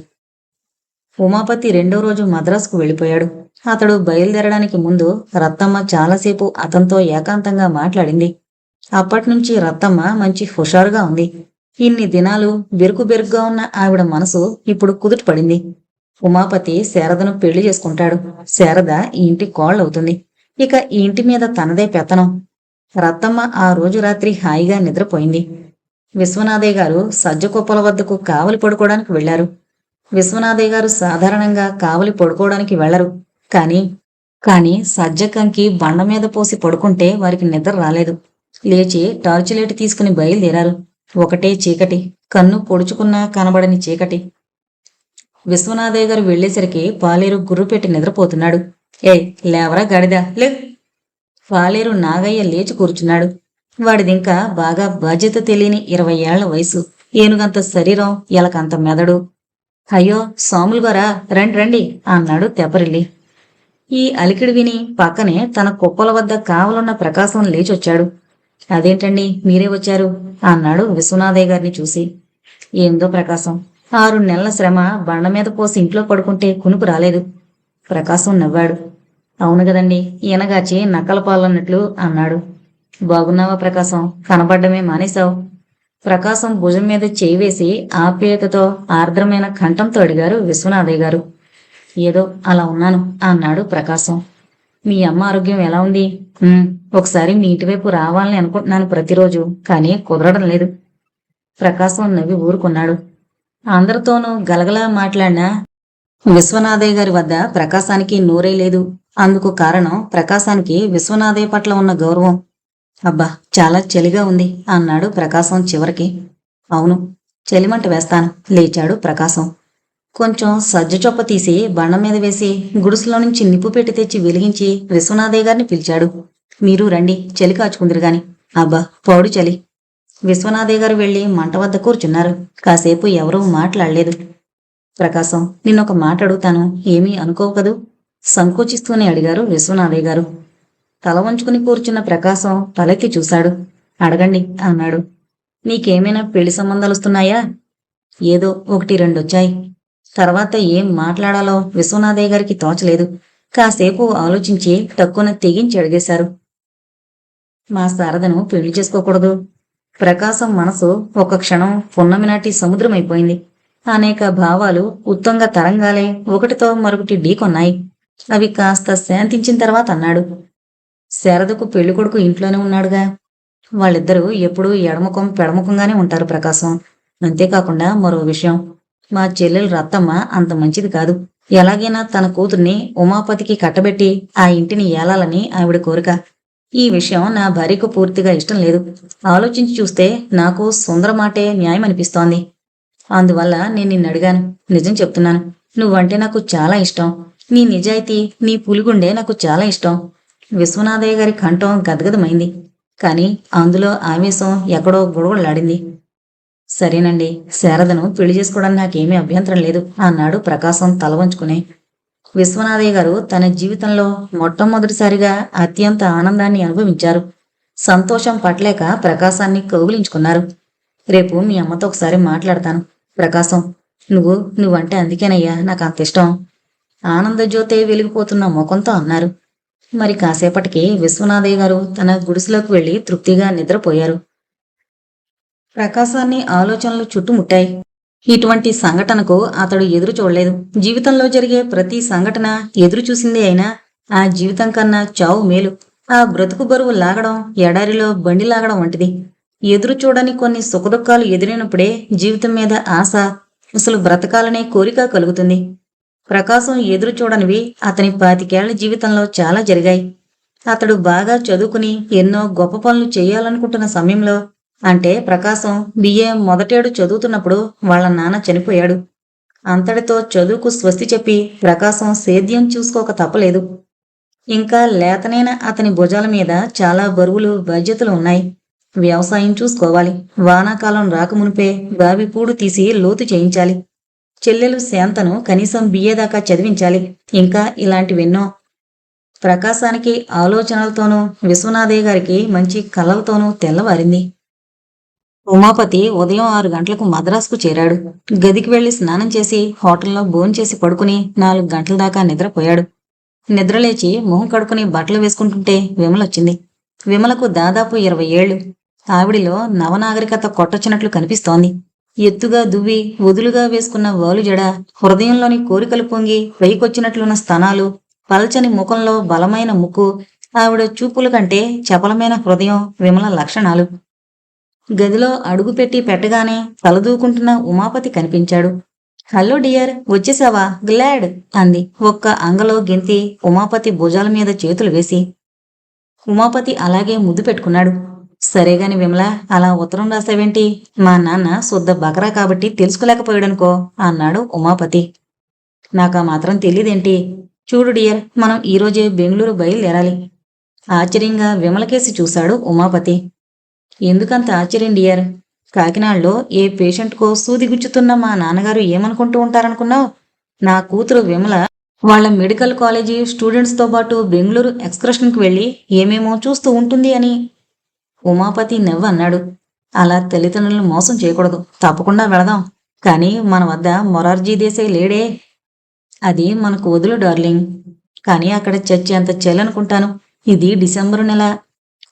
ఉమాపతి రెండో రోజు మద్రాసుకు వెళ్ళిపోయాడు. అతడు బయలుదేరడానికి ముందు రత్తమ్మ చాలాసేపు అతనితో ఏకాంతంగా మాట్లాడింది. అప్పటినుంచి రత్తమ్మ మంచి హుషారుగా ఉంది. ఇన్ని దినాలు బెరుకుగా ఉన్న ఆవిడ మనసు ఇప్పుడు కుదుట పడింది. ఉమాపతి శారదను పెళ్లి చేసుకుంటాడు. శారద ఈ ఇంటి కోళ్ళవుతుంది. ఇక ఈ ఇంటి మీద తనదే పెత్తనం. రత్తమ్మ ఆ రోజు రాత్రి హాయిగా నిద్రపోయింది. విశ్వనాథయ్య గారు సజ్జకుప్పల వద్దకు కావలి పడుకోవడానికి వెళ్లారు. విశ్వనాథయ్య గారు సాధారణంగా కావలి పడుకోవడానికి వెళ్లరు. కాని సజ్జకంకి బండ మీద పోసి పడుకుంటే వారికి నిద్ర రాలేదు. లేచి టార్చ్ లైట్ తీసుకుని బయలుదేరారు. ఒకటే చీకటి, కన్ను పొడుచుకున్నా కనబడని చీకటి. విశ్వనాథయ్య గారు వెళ్లేసరికి పాలేరు గుర్రు పెట్టి నిద్రపోతున్నాడు. ఏయ్, లేవరా గాడిదా, లే. పాలేరు నాగయ్య లేచి కూర్చున్నాడు. వాడిదింకా బాగా బాధ్యత తెలియని 20 ఏళ్ల వయసు, ఏనుగంత శరీరం, ఎలకంత మెదడు. అయ్యో సోములు గారా, రండి రండి అన్నాడు తెపరిల్లి. ఈ అలికిడి విని పక్కనే తన కుప్పల వద్ద కావలున్న ప్రకాశం లేచొచ్చాడు. అదేంటండి, మీరే వచ్చారు అన్నాడు విశ్వనాథయ్య గారిని చూసి. ఏందో ప్రకాశం, 6 నెలల శ్రమ బండ మీద పోసి ఇంట్లో పడుకుంటే కునుకు రాలేదు. ప్రకాశం నవ్వాడు. అవును కదండి, ఈయనగాచి నక్కల పాలన్నట్లు అన్నాడు. బాగున్నావా ప్రకాశం, కనబడ్డమే మానేశావు. ప్రకాశం భుజం మీద చేయి వేసి ఆప్యాయతతో ఆర్ద్రమైన కంఠంతో అడిగారు విశ్వనాథయ్య గారు. ఏదో అలా ఉన్నాను అన్నాడు ప్రకాశం. మీ అమ్మ ఆరోగ్యం ఎలా ఉంది? ఒకసారి మీ ఇంటివైపు రావాలని అనుకుంటున్నాను ప్రతిరోజు, కానీ కుదరడం లేదు. ప్రకాశం నవ్వి ఊరుకున్నాడు. అందరితోనూ గలగలా మాట్లాడిన విశ్వనాథయ్య గారి వద్ద ప్రకాశానికి నోరే లేదు. అందుకు కారణం ప్రకాశానికి విశ్వనాథయ్య పట్ల ఉన్న గౌరవం. అబ్బా, చాలా చలిగా ఉంది అన్నాడు ప్రకాశం చివరికి. అవును, చలిమంట వేస్తాను లేచాడు ప్రకాశం. కొంచెం సజ్జ చొప్ప తీసి బండ మీద వేసి గుడుసులో నుంచి నిప్పు పెట్టి తెచ్చి వెలిగించి విశ్వనాథయ్య గారిని పిలిచాడు. మీరు రండి, చలి కాచుకుందిరు గాని. అబ్బా, పౌడు చలి. విశ్వనాథయ్య గారు వెళ్లి మంట వద్ద కూర్చున్నారు. కాసేపు ఎవరూ మాట్లాడలేదు. ప్రకాశం, నిన్నొక మాట అడుగుతాను, ఏమీ అనుకోవు కదూ? సంకోచిస్తూనే అడిగారు విశ్వనాథయ్య గారు. తల వంచుకుని కూర్చున్న ప్రకాశం తలెత్తి చూశాడు. అడగండి అన్నాడు. నీకేమైనా పెళ్లి సంబంధాలొస్తున్నాయా? ఏదో 1-2 వచ్చాయి. తర్వాత ఏం మాట్లాడాలో విశ్వనాథయ్య గారికి తోచలేదు. కాసేపు ఆలోచించి టక్కున తెగించి అడిగేశారు. మా శారదను పెళ్లి చేసుకోకూడదు. ప్రకాశం మనసు ఒక క్షణం పున్నమి నాటి సముద్రమైపోయింది. అనేక భావాలు ఉత్తంగ తరంగాలే ఒకటితో మరొకటి ఢీకొన్నాయి. అవి కాస్త శాంతించిన తర్వాత అన్నాడు. శారదకు పెళ్లికొడుకు ఇంట్లోనే ఉన్నాడుగా. వాళ్ళిద్దరూ ఎప్పుడూ ఎడముఖం పెడముఖంగానే ఉంటారు ప్రకాశం. అంతేకాకుండా మరో విషయం, మా చెల్లెలు రత్తమ్మ అంత మంచిది కాదు. ఎలాగైనా తన కూతుర్ని ఉమాపతికి కట్టబెట్టి ఆ ఇంటిని ఏలాలని ఆవిడ కోరిక. ఈ విషయం నా భార్యకు పూర్తిగా ఇష్టం లేదు. ఆలోచించి చూస్తే నాకు సుందరమాటే న్యాయం అనిపిస్తోంది. అందువల్ల నేను నిన్ను అడిగాను. నిజం చెప్తున్నాను, నువ్వంటే నాకు చాలా ఇష్టం. నీ నిజాయితీ, నీ పులిగుండే నాకు చాలా ఇష్టం. విశ్వనాథయ్య గారి కంఠం గదగదమైంది. కాని అందులో ఆవేశం ఎక్కడో గొడవలాడింది. సరేనండి, శారదను పెళ్లి చేసుకోవడానికి నాకేమీ అభ్యంతరం లేదు అన్నాడు ప్రకాశం తల వంచుకుని. విశ్వనాథయ్య గారు తన జీవితంలో మొట్టమొదటిసారిగా అత్యంత ఆనందాన్ని అనుభవించారు. సంతోషం పట్లేక ప్రకాశాన్ని కౌగిలించుకున్నారు. రేపు మీ అమ్మతో ఒకసారి మాట్లాడతాను. ప్రకాశం, నువ్వంటే అందుకేనయ్యా నాకు అంత ఇష్టం. ఆనందజ్యోతే వెలిగిపోతున్న ముఖంతో అన్నారు. మరి కాసేపటికి విశ్వనాథయ్య గారు తన గుడిసెలోకి వెళ్లి తృప్తిగా నిద్రపోయారు. ప్రకాశాన్ని ఆలోచనలు చుట్టుముట్టాయి. ఇటువంటి సంఘటనకు అతడు ఎదురు చూడలేదు. జీవితంలో జరిగే ప్రతి సంఘటన ఎదురు చూసిందే అయినా ఆ జీవితం కన్నా చావు మేలు. ఆ బ్రతుకు బరువు లాగడం ఎడారిలో బండి లాగడం వంటిది. ఎదురు చూడని కొన్ని సుఖదుఖాలు ఎదురైనప్పుడే జీవితం మీద ఆశ, అసలు బ్రతకాలనే కోరిక కలుగుతుంది. ప్రకాశం ఎదురు చూడనివి అతని 25 ఏళ్ల జీవితంలో చాలా జరిగాయి. అతడు బాగా చదువుకుని ఎన్నో గొప్ప పనులు చేయాలనుకుంటున్న సమయంలో, అంటే ప్రకాశం బిఏ మొదటేడు చదువుతున్నప్పుడు వాళ్ళ నాన్న చనిపోయాడు. అంతటితో చదువుకు స్వస్తి చెప్పి ప్రకాశం సేద్యం చూసుకోక తప్పలేదు. ఇంకా లేతనైన అతని భుజాల మీద చాలా బరువులు బాధ్యతలు ఉన్నాయి. వ్యవసాయం చూసుకోవాలి. వానాకాలం రాకమునిపే బావి పూడు తీసి లోతు చేయించాలి. చెల్లెలు శాంతను కనీసం బిఏ దాకా చదివించాలి. ఇంకా ఇలాంటివెన్నో. ప్రకాశానికి ఆలోచనలతోనూ విశ్వనాథయ్య గారికి మంచి కలలతోనూ తెల్లవారింది. ఉమాపతి ఉదయం 6 గంటలకు మద్రాసుకు చేరాడు. గదికి వెళ్లి స్నానం చేసి హోటల్లో భోంచేసి పడుకుని 4 గంటల దాకా నిద్రపోయాడు. నిద్రలేచి మొహం కడుకుని బట్టలు వేసుకుంటుంటే విమలొచ్చింది. విమలకు దాదాపు 20 ఏళ్లు. ఆవిడిలో నవనాగరికత కొట్టొచ్చినట్లు కనిపిస్తోంది. ఎత్తుగా దువ్వి వదులుగా వేసుకున్న వాలుజడ, హృదయంలోని కోరికలు పొంగి పైకొచ్చినట్లున్న స్తనాలు, పల్చని ముఖంలో బలమైన ముక్కు, ఆవిడ చూపుల కంటే చపలమైన హృదయం విమల లక్షణాలు. గదిలో అడుగుపెట్టి పెట్టగానే తలదూకుంటున్న ఉమాపతి కనిపించాడు. హలో డియర్, వచ్చేసావా? గ్లాడ్ అంది ఒక్క అంగలో గెంతి ఉమాపతి భుజాల మీద చేతులు వేసి. ఉమాపతి అలాగే ముద్దు పెట్టుకున్నాడు. సరేగాని విమల, అలా ఉత్తరం రాసావేంటి? మా నాన్న శుద్ధ బకరా కాబట్టి తెలుసుకోలేకపోయాడనుకో అన్నాడు ఉమాపతి. నాకా మాత్రం తెలీదేంటి? చూడు డియర్, మనం ఈరోజే బెంగళూరు బయలుదేరాలి. ఆశ్చర్యంగా విమలకేసి చూశాడు ఉమాపతి. ఎందుకంత ఆశ్చర్యం డియర్? కాకినాడలో ఏ పేషెంట్కో సూది గుచ్చుతున్న మా నాన్నగారు ఏమనుకుంటూ ఉంటారనుకున్నావు? నా కూతురు విమల వాళ్ళ మెడికల్ కాలేజీ స్టూడెంట్స్తో పాటు బెంగళూరు ఎక్స్కర్షన్కి వెళ్ళి ఏమేమో చూస్తూ ఉంటుంది అని. ఉమాపతి నవ్వన్నాడు. అలా తల్లిదండ్రులను మోసం చేయకూడదు. తప్పకుండా వెళదాం. కానీ మన వద్ద మొరార్జీ దేశాయ్ లేడే. అది మనకు వదులు డార్లింగ్. కానీ అక్కడ చచ్చేంత చెల్లనుకుంటాను. ఇది డిసెంబరు నెల.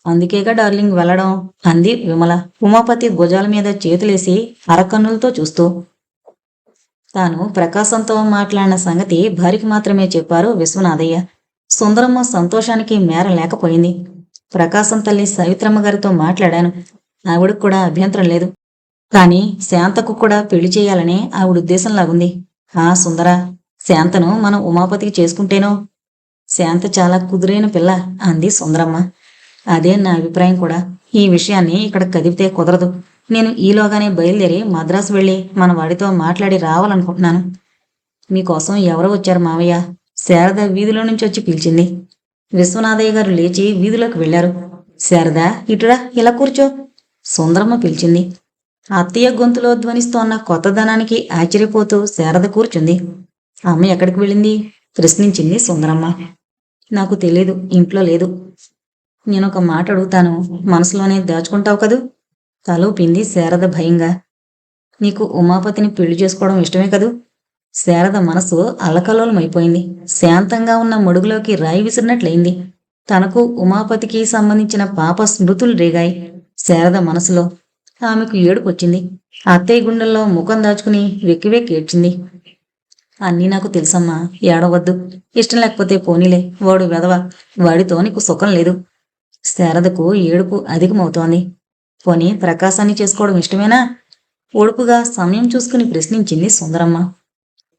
అందుకేగా డార్లింగ్ వెళ్ళడం అంది విమల ఉమాపతి భుజాల మీద చేతులేసి అరకన్నులతో చూస్తూ. తాను ప్రకాశంతో మాట్లాడిన సంగతి భార్యకి మాత్రమే చెప్పారు విశ్వనాథయ్య. సుందరమ్మ సంతోషానికి మేర లేకపోయింది. ప్రకాశం తల్లి సవిత్రమ్మ గారితో మాట్లాడాను. ఆవిడకు కూడా అభ్యంతరం లేదు. కానీ శాంతకు కూడా పెళ్లి చేయాలనే ఆవిడ ఉద్దేశంలాగుంది. ఆ సుందర, శాంతను మనం ఉమాపతికి చేసుకుంటేనో? శాంత చాలా కుదురైన పిల్ల అంది సుందరమ్మ. అదే నా అభిప్రాయం కూడా. ఈ విషయాన్ని ఇక్కడ కదిపితే కుదరదు. నేను ఈలోగానే బయలుదేరి మద్రాసు వెళ్ళి మన వాడితో మాట్లాడి రావాలనుకుంటున్నాను. మీకోసం ఎవరో వచ్చారు మావయ్య. శారద వీధిలో నుంచి వచ్చి పిలిచింది. విశ్వనాథయ్య గారు లేచి వీధిలోకి వెళ్లారు. శారద, ఇటురా, ఇలా కూర్చో సుందరమ్మ పిలిచింది. అత్తయ్య గొంతులో ధ్వనిస్తోన్న కొత్తదనానికి ఆశ్చర్యపోతూ శారద కూర్చుంది. అమ్మ ఎక్కడికి వెళ్ళింది? ప్రశ్నించింది సుందరమ్మ. నాకు తెలీదు, ఇంట్లో లేదు. నేనొక మాట అడుగుతాను, మనసులోనే దాచుకుంటావు కదూ? తలూపింది శారద భయంగా. నీకు ఉమాపతిని పెళ్లి చేసుకోవడం ఇష్టమే కదూ? శారద మనసు అల్లకల్లోలమైపోయింది. శాంతంగా ఉన్న మడుగులోకి రాయి విసిరినట్లయింది. తనకు ఉమాపతికి సంబంధించిన పాప స్మృతులు రేగాయి శారద మనసులో. ఆమెకు ఏడుపొచ్చింది. అత్తయ్య గుండెల్లో ముఖం దాచుకుని వెక్కి వెక్కి ఏడ్చింది. అన్నీ నాకు తెలుసమ్మా, ఏడవద్దు. ఇష్టం లేకపోతే పోనీలే, వాడు వెధవ. వాడితో నీకు సుఖం లేదు. శారదకు ఏడుపు అధికమవుతోంది. పోనీ ప్రకాశాన్ని చేసుకోవడం ఇష్టమేనా? ఒడుపుగా సమయం చూసుకుని ప్రశ్నించింది సుందరమ్మ.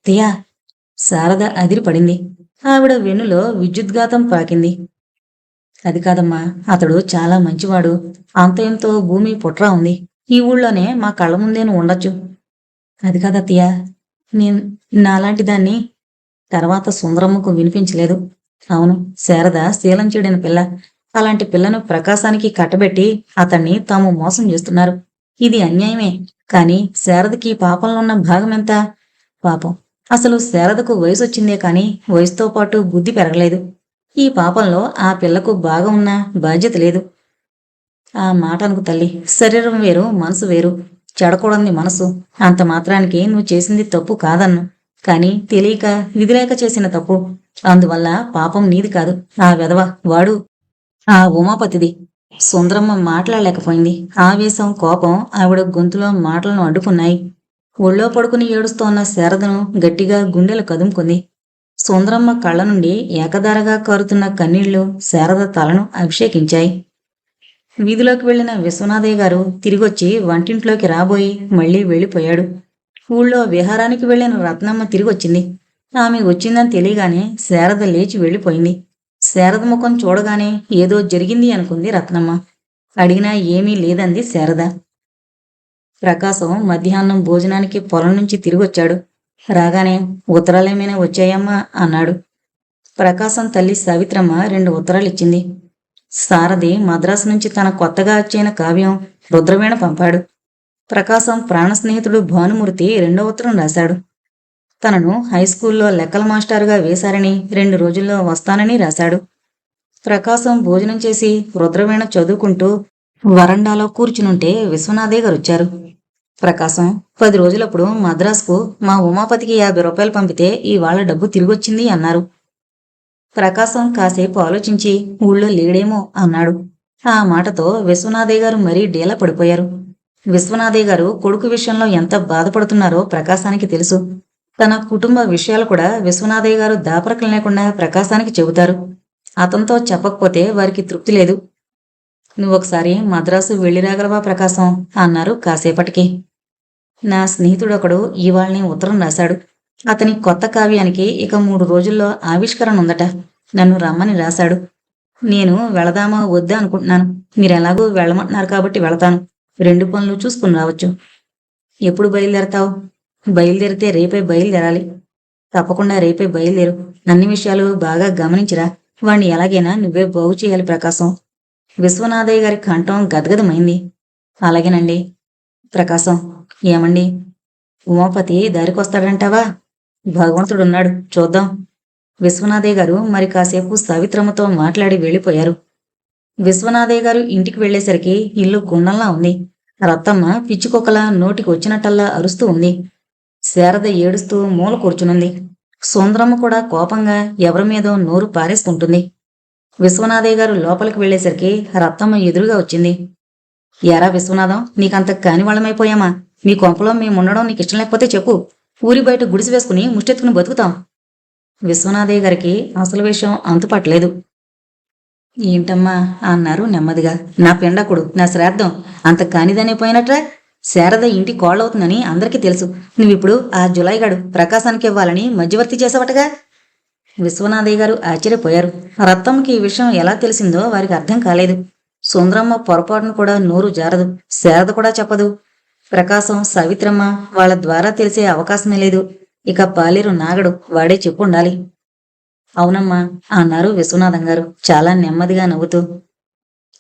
తియా, శారద అదిరిపడింది. ఆవిడ వెన్నులో విద్యుద్ఘాతం పాకింది. అది కాదమ్మా, అతడు చాలా మంచివాడు. అంత ఎంతో భూమి పుట్రా ఉంది. ఈ ఊళ్ళోనే మా కళ్ళ ముందేను ఉండొచ్చు. అది కాదత్తయ్య, నేను నాలాంటి దాన్ని. తర్వాత సుందరమ్మకు వినిపించలేదు. అవును, శారద శీలం చెడిన పిల్ల. అలాంటి పిల్లను ప్రకాశానికి కట్టబెట్టి అతన్ని తాము మోసం చేస్తున్నారు. ఇది అన్యాయమే. కాని శారదకి పాపంలో ఉన్న భాగం ఎంత? పాపం, అసలు శారదకు వయసు వచ్చిందే కాని వయసుతో పాటు బుద్ధి పెరగలేదు. ఈ పాపంలో ఆ పిల్లకు భాగం ఉన్న బాధ్యత లేదు. ఆ మాట అనుకు తల్లి. శరీరం వేరు, మనసు వేరు. చెడకూడని మనసు. అంత మాత్రానికి నువ్వు చేసింది తప్పు కాదన్ను. కాని తెలియక విధిలేక చేసిన తప్పు. అందువల్ల పాపం నీది కాదు, ఆ వెధవ వాడు ఆ ఉమాపతిది. సుందరమ్మ మాట్లాడలేకపోయింది. ఆవేశం, కోపం ఆవిడ గొంతులో మాటలను అడ్డుకున్నాయి. ఒళ్ళో పడుకుని ఏడుస్తోన్న శారదను గట్టిగా గుండెలు కదుముకుంది. సుందరమ్మ కళ్ళ నుండి ఏకధారగా కారుతున్న కన్నీళ్లు శారద తలను అభిషేకించాయి. వీధిలోకి వెళ్లిన విశ్వనాథయ్య గారు తిరిగొచ్చి వంటింట్లోకి రాబోయి మళ్లీ వెళ్లిపోయాడు. ఊళ్ళో విహారానికి వెళ్లిన రత్నమ్మ తిరిగొచ్చింది. ఆమె వచ్చిందని తెలియగానే శారద లేచి వెళ్లిపోయింది. శారద ముఖం చూడగానే ఏదో జరిగింది అనుకుంది రత్నమ్మ. అడిగినా ఏమీ లేదంది శారద. ప్రకాశం మధ్యాహ్నం భోజనానికి పొలం నుంచి తిరిగొచ్చాడు. రాగానే ఉత్తరాలేమైనా వచ్చాయమ్మా అన్నాడు. ప్రకాశం తల్లి సావిత్రమ్మ 2 ఉత్తరాలిచ్చింది. సారథి మద్రాసు నుంచి తన కొత్తగా వచ్చిన కావ్యం రుద్రవీణ పంపాడు. ప్రకాశం ప్రాణ స్నేహితుడు భానుమూర్తి 2వ ఉత్తరం రాశాడు. తనను హైస్కూల్లో లెక్కల మాస్టారుగా వేశారని 2 రోజుల్లో వస్తానని రాశాడు. ప్రకాశం భోజనం చేసి రుద్రవీణ చదువుకుంటూ వరండాలో కూర్చునుంటే విశ్వనాథయ్య గారు వచ్చారు. ప్రకాశం, 10 రోజులప్పుడు మద్రాసుకు మా ఉమాపతికి 50 రూపాయలు పంపితే ఇవాళ డబ్బు తిరిగొచ్చింది అన్నారు. ప్రకాశం కాసేపు ఆలోచించి ఊళ్ళో లేడేమో అన్నాడు. ఆ మాటతో విశ్వనాథయ్య గారు మరీ డీలా పడిపోయారు. విశ్వనాథయ్య గారు కొడుకు విషయంలో ఎంత బాధపడుతున్నారో ప్రకాశానికి తెలుసు. తన కుటుంబ విషయాలు కూడా విశ్వనాథయ్య గారు దాపరకం లేకుండా ప్రకాశానికి చెబుతారు. అతనితో చెప్పకపోతే వారికి తృప్తి లేదు. నువ్వొకసారి మద్రాసు వెళ్ళిరాగలవా ప్రకాశం అన్నారు కాసేపటికి. నా స్నేహితుడొకడు ఇవాళని ఉత్తరం రాశాడు. అతని కొత్త కావ్యానికి ఇక 3 రోజుల్లో ఆవిష్కరణ ఉందట. నన్ను రమ్మని రాశాడు. నేను వెళదామా వద్దా అనుకుంటున్నాను. మీరెలాగూ వెళ్ళమంటున్నారు కాబట్టి వెళతాను. 2 పనులు చూసుకుని రావచ్చు. ఎప్పుడు బయలుదేరతావు? బయలుదేరితే రేపే బయలుదేరాలి. తప్పకుండా రేపే బయలుదేరు. అన్ని విషయాలు బాగా గమనించిరా. వాణ్ణి ఎలాగైనా నువ్వే బాగు చేయాలి ప్రకాశం. విశ్వనాథయ్య గారి కంఠం గదగదమైంది. అలాగేనండి. ప్రకాశం, ఏమండి, ఉమాపతి దారికొస్తాడంటావా? భగవంతుడున్నాడు, చూద్దాం. విశ్వనాథయ్య గారు మరి కాసేపు సావిత్రమ్మతో మాట్లాడి వెళ్ళిపోయారు. విశ్వనాథయ్య గారు ఇంటికి వెళ్లేసరికి ఇల్లు గుండంలా ఉంది. రత్తమ్మ పిచ్చికొక్కలా నోటికి వచ్చినట్టల్లా అరుస్తూ ఉంది. శారద ఏడుస్తూ మూల కూర్చునుంది. సుందరమ్మ కూడా కోపంగా ఎవరి మీదో నోరు పారేసుకుంటుంది. విశ్వనాథయ్య గారు లోపలికి వెళ్లేసరికి రత్తమ్మ ఎదురుగా వచ్చింది. యారా విశ్వనాథం, నీకంత కానివాళ్ళమైపోయామా? మీ కొంపలో మేముండడం నీకు ఇష్టం లేకపోతే చెప్పు. ఊరి బయట గుడిసి వేసుకుని ముష్టెత్తుకుని బతుకుతాం. విశ్వనాథయ్య గారికి అసలు విషయం అంతుపట్టలేదు. ఏంటమ్మా అన్నారు నెమ్మదిగా. నా పిండకుడు, నా శ్రాద్ధం అంత కానిదనైపోయినట్రా? శారద ఇంటి కోళ్ళవుతుందని అందరికీ తెలుసు. నువ్విప్పుడు ఆ జులైగాడు ప్రకాశానికి ఇవ్వాలని మధ్యవర్తి చేసావటగా? విశ్వనాథయ్య గారు ఆశ్చర్యపోయారు. రత్తమ్మకి ఈ విషయం ఎలా తెలిసిందో వారికి అర్థం కాలేదు. సుందరమ్మ పొరపాటును కూడా నోరు జారదు. శారద కూడా చెప్పదు. ప్రకాశం, సావిత్రమ్మ వాళ్ళ ద్వారా తెలిసే అవకాశమే లేదు. ఇక పాలేరు నాగడు, వాడే చెప్పుండాలి. అవునమ్మా అన్నారు విశ్వనాథం గారు చాలా నెమ్మదిగా నవ్వుతూ.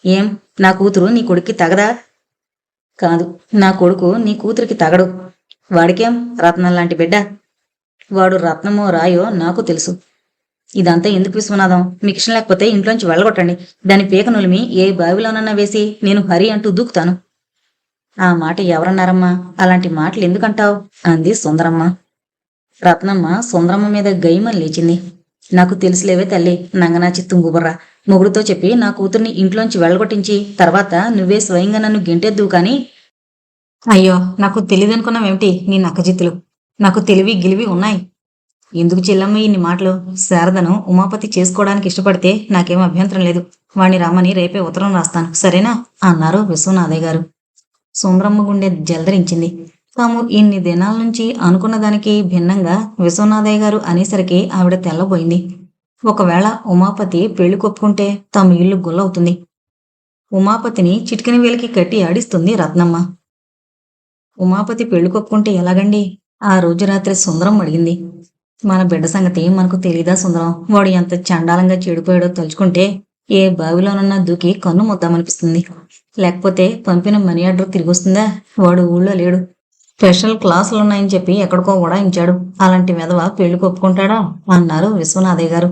ఏం, నా కూతురు నీ కొడుక్కి తగదా? కాదు, నా కొడుకు నీ కూతురికి తగడు. వాడికేం, రత్నం లాంటి బిడ్డ. వాడు రత్నమో రాయో నాకు తెలుసు. ఇదంతా ఎందుకు విశ్వనాథం? మీకు ఇష్టం లేకపోతే ఇంట్లోంచి వెళ్ళగొట్టండి. దాని పీక నులిమి ఏ బావిలోనన్నా వేసి నేను హరి అంటూ దూకుతాను. ఆ మాట ఎవరన్నారమ్మా? అలాంటి మాటలు ఎందుకంటావు? అంది సుందరమ్మ. రత్నమ్మ సుందరమ్మ మీద గైమని లేచింది. నాకు తెలుసులేవే తల్లి, నంగనాచి తుంగుబుర్ర. మొగుడుతో చెప్పి నా కూతుర్ని ఇంట్లోంచి వెళ్ళగొట్టించి తర్వాత నువ్వే స్వయంగా నన్ను గెంటెద్దువు కానీ. అయ్యో, నాకు తెలియదనుకున్నావేమిటి నీ నక్కజిత్తులు? నాకు తెలివి గిలివి ఉన్నాయి. ఎందుకు చెల్లమ్మ ఇన్ని మాటలు? శారదను ఉమాపతి చేసుకోవడానికి ఇష్టపడితే నాకేం అభ్యంతరం లేదు. వాణ్ణి రమ్మని రేపే ఉత్తరం రాస్తాను, సరేనా అన్నారు విశ్వనాథయ్య గారు. సుందరమ్మ గుండె జలధరించింది. తాము ఇన్ని దినాల నుంచి అనుకున్న దానికి భిన్నంగా విశ్వనాథయ్య గారు అనేసరికి ఆవిడ తెల్లబోయింది. ఒకవేళ ఉమాపతి పెళ్లి కొప్పుకుంటే తమ ఇల్లు గుల్లవుతుంది. ఉమాపతిని చిటికిన వేలికి కట్టి ఆడిస్తుంది రత్నమ్మ. ఉమాపతి పెళ్లి కొప్పుకుంటే ఎలాగండి? ఆ రోజు రాత్రి సుందరం అడిగింది. మన బిడ్డ సంగతి మనకు తెలీదా సుందరం? వాడు ఎంత చండాలంగా చెడిపోయాడో తలుచుకుంటే ఏ బావిలోనన్నా దూకి కన్ను ముద్దామనిపిస్తుంది. లేకపోతే పంపిన మనీ ఆర్డర్ తిరిగొస్తుందా? వాడు ఊళ్ళో లేడు. స్పెషల్ క్లాసులున్నాయని చెప్పి ఎక్కడికో ఉడాయించాడు. అలాంటి వెధవ పెళ్లి కొప్పుకుంటాడా అన్నారు విశ్వనాథయ్య గారు.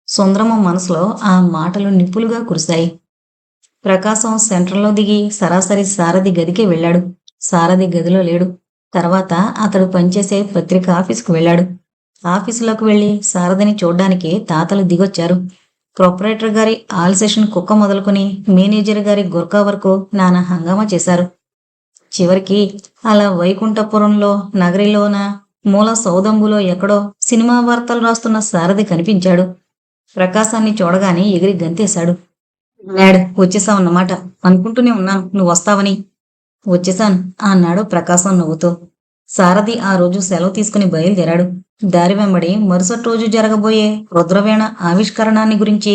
సుందరమ్మ మనసులో ఆ మాటలు నిప్పులుగా కురిశాయి. ప్రకాశం సెంటర్లో దిగి సరాసరి సారథి గదికి వెళ్ళాడు. సారథి గదిలో లేడు. తర్వాత అతడు పనిచేసే పత్రిక ఆఫీసుకు వెళ్ళాడు. ఆఫీసులోకి వెళ్లి సారథిని చూడ్డానికి తాతలు దిగొచ్చారు. ప్రొపరేటర్ గారి ఆల్ సెషన్ కుక్క మొదలుకుని మేనేజర్ గారి గుర్కా వరకు నానా హంగామా చేశారు. చివరికి అలా వైకుంఠపురంలో నగరిలోన మూల సౌదంబులో ఎక్కడో సినిమా వార్తలు రాస్తున్న సారథి కనిపించాడు. ప్రకాశాన్ని చూడగానే ఎగిరి గంతేశాడు. డాడ్, వచ్చేసావన్నమాట. అనుకుంటూనే ఉన్నాను నువ్వు వస్తావని. వచ్చేశాను అన్నాడు ప్రకాశం నవ్వుతూ. సారథి ఆ రోజు సెలవు తీసుకుని బయలుదేరాడు. దారి వెంబడి మరుసటి రోజు జరగబోయే రుద్రవీణ ఆవిష్కరణాన్ని గురించి,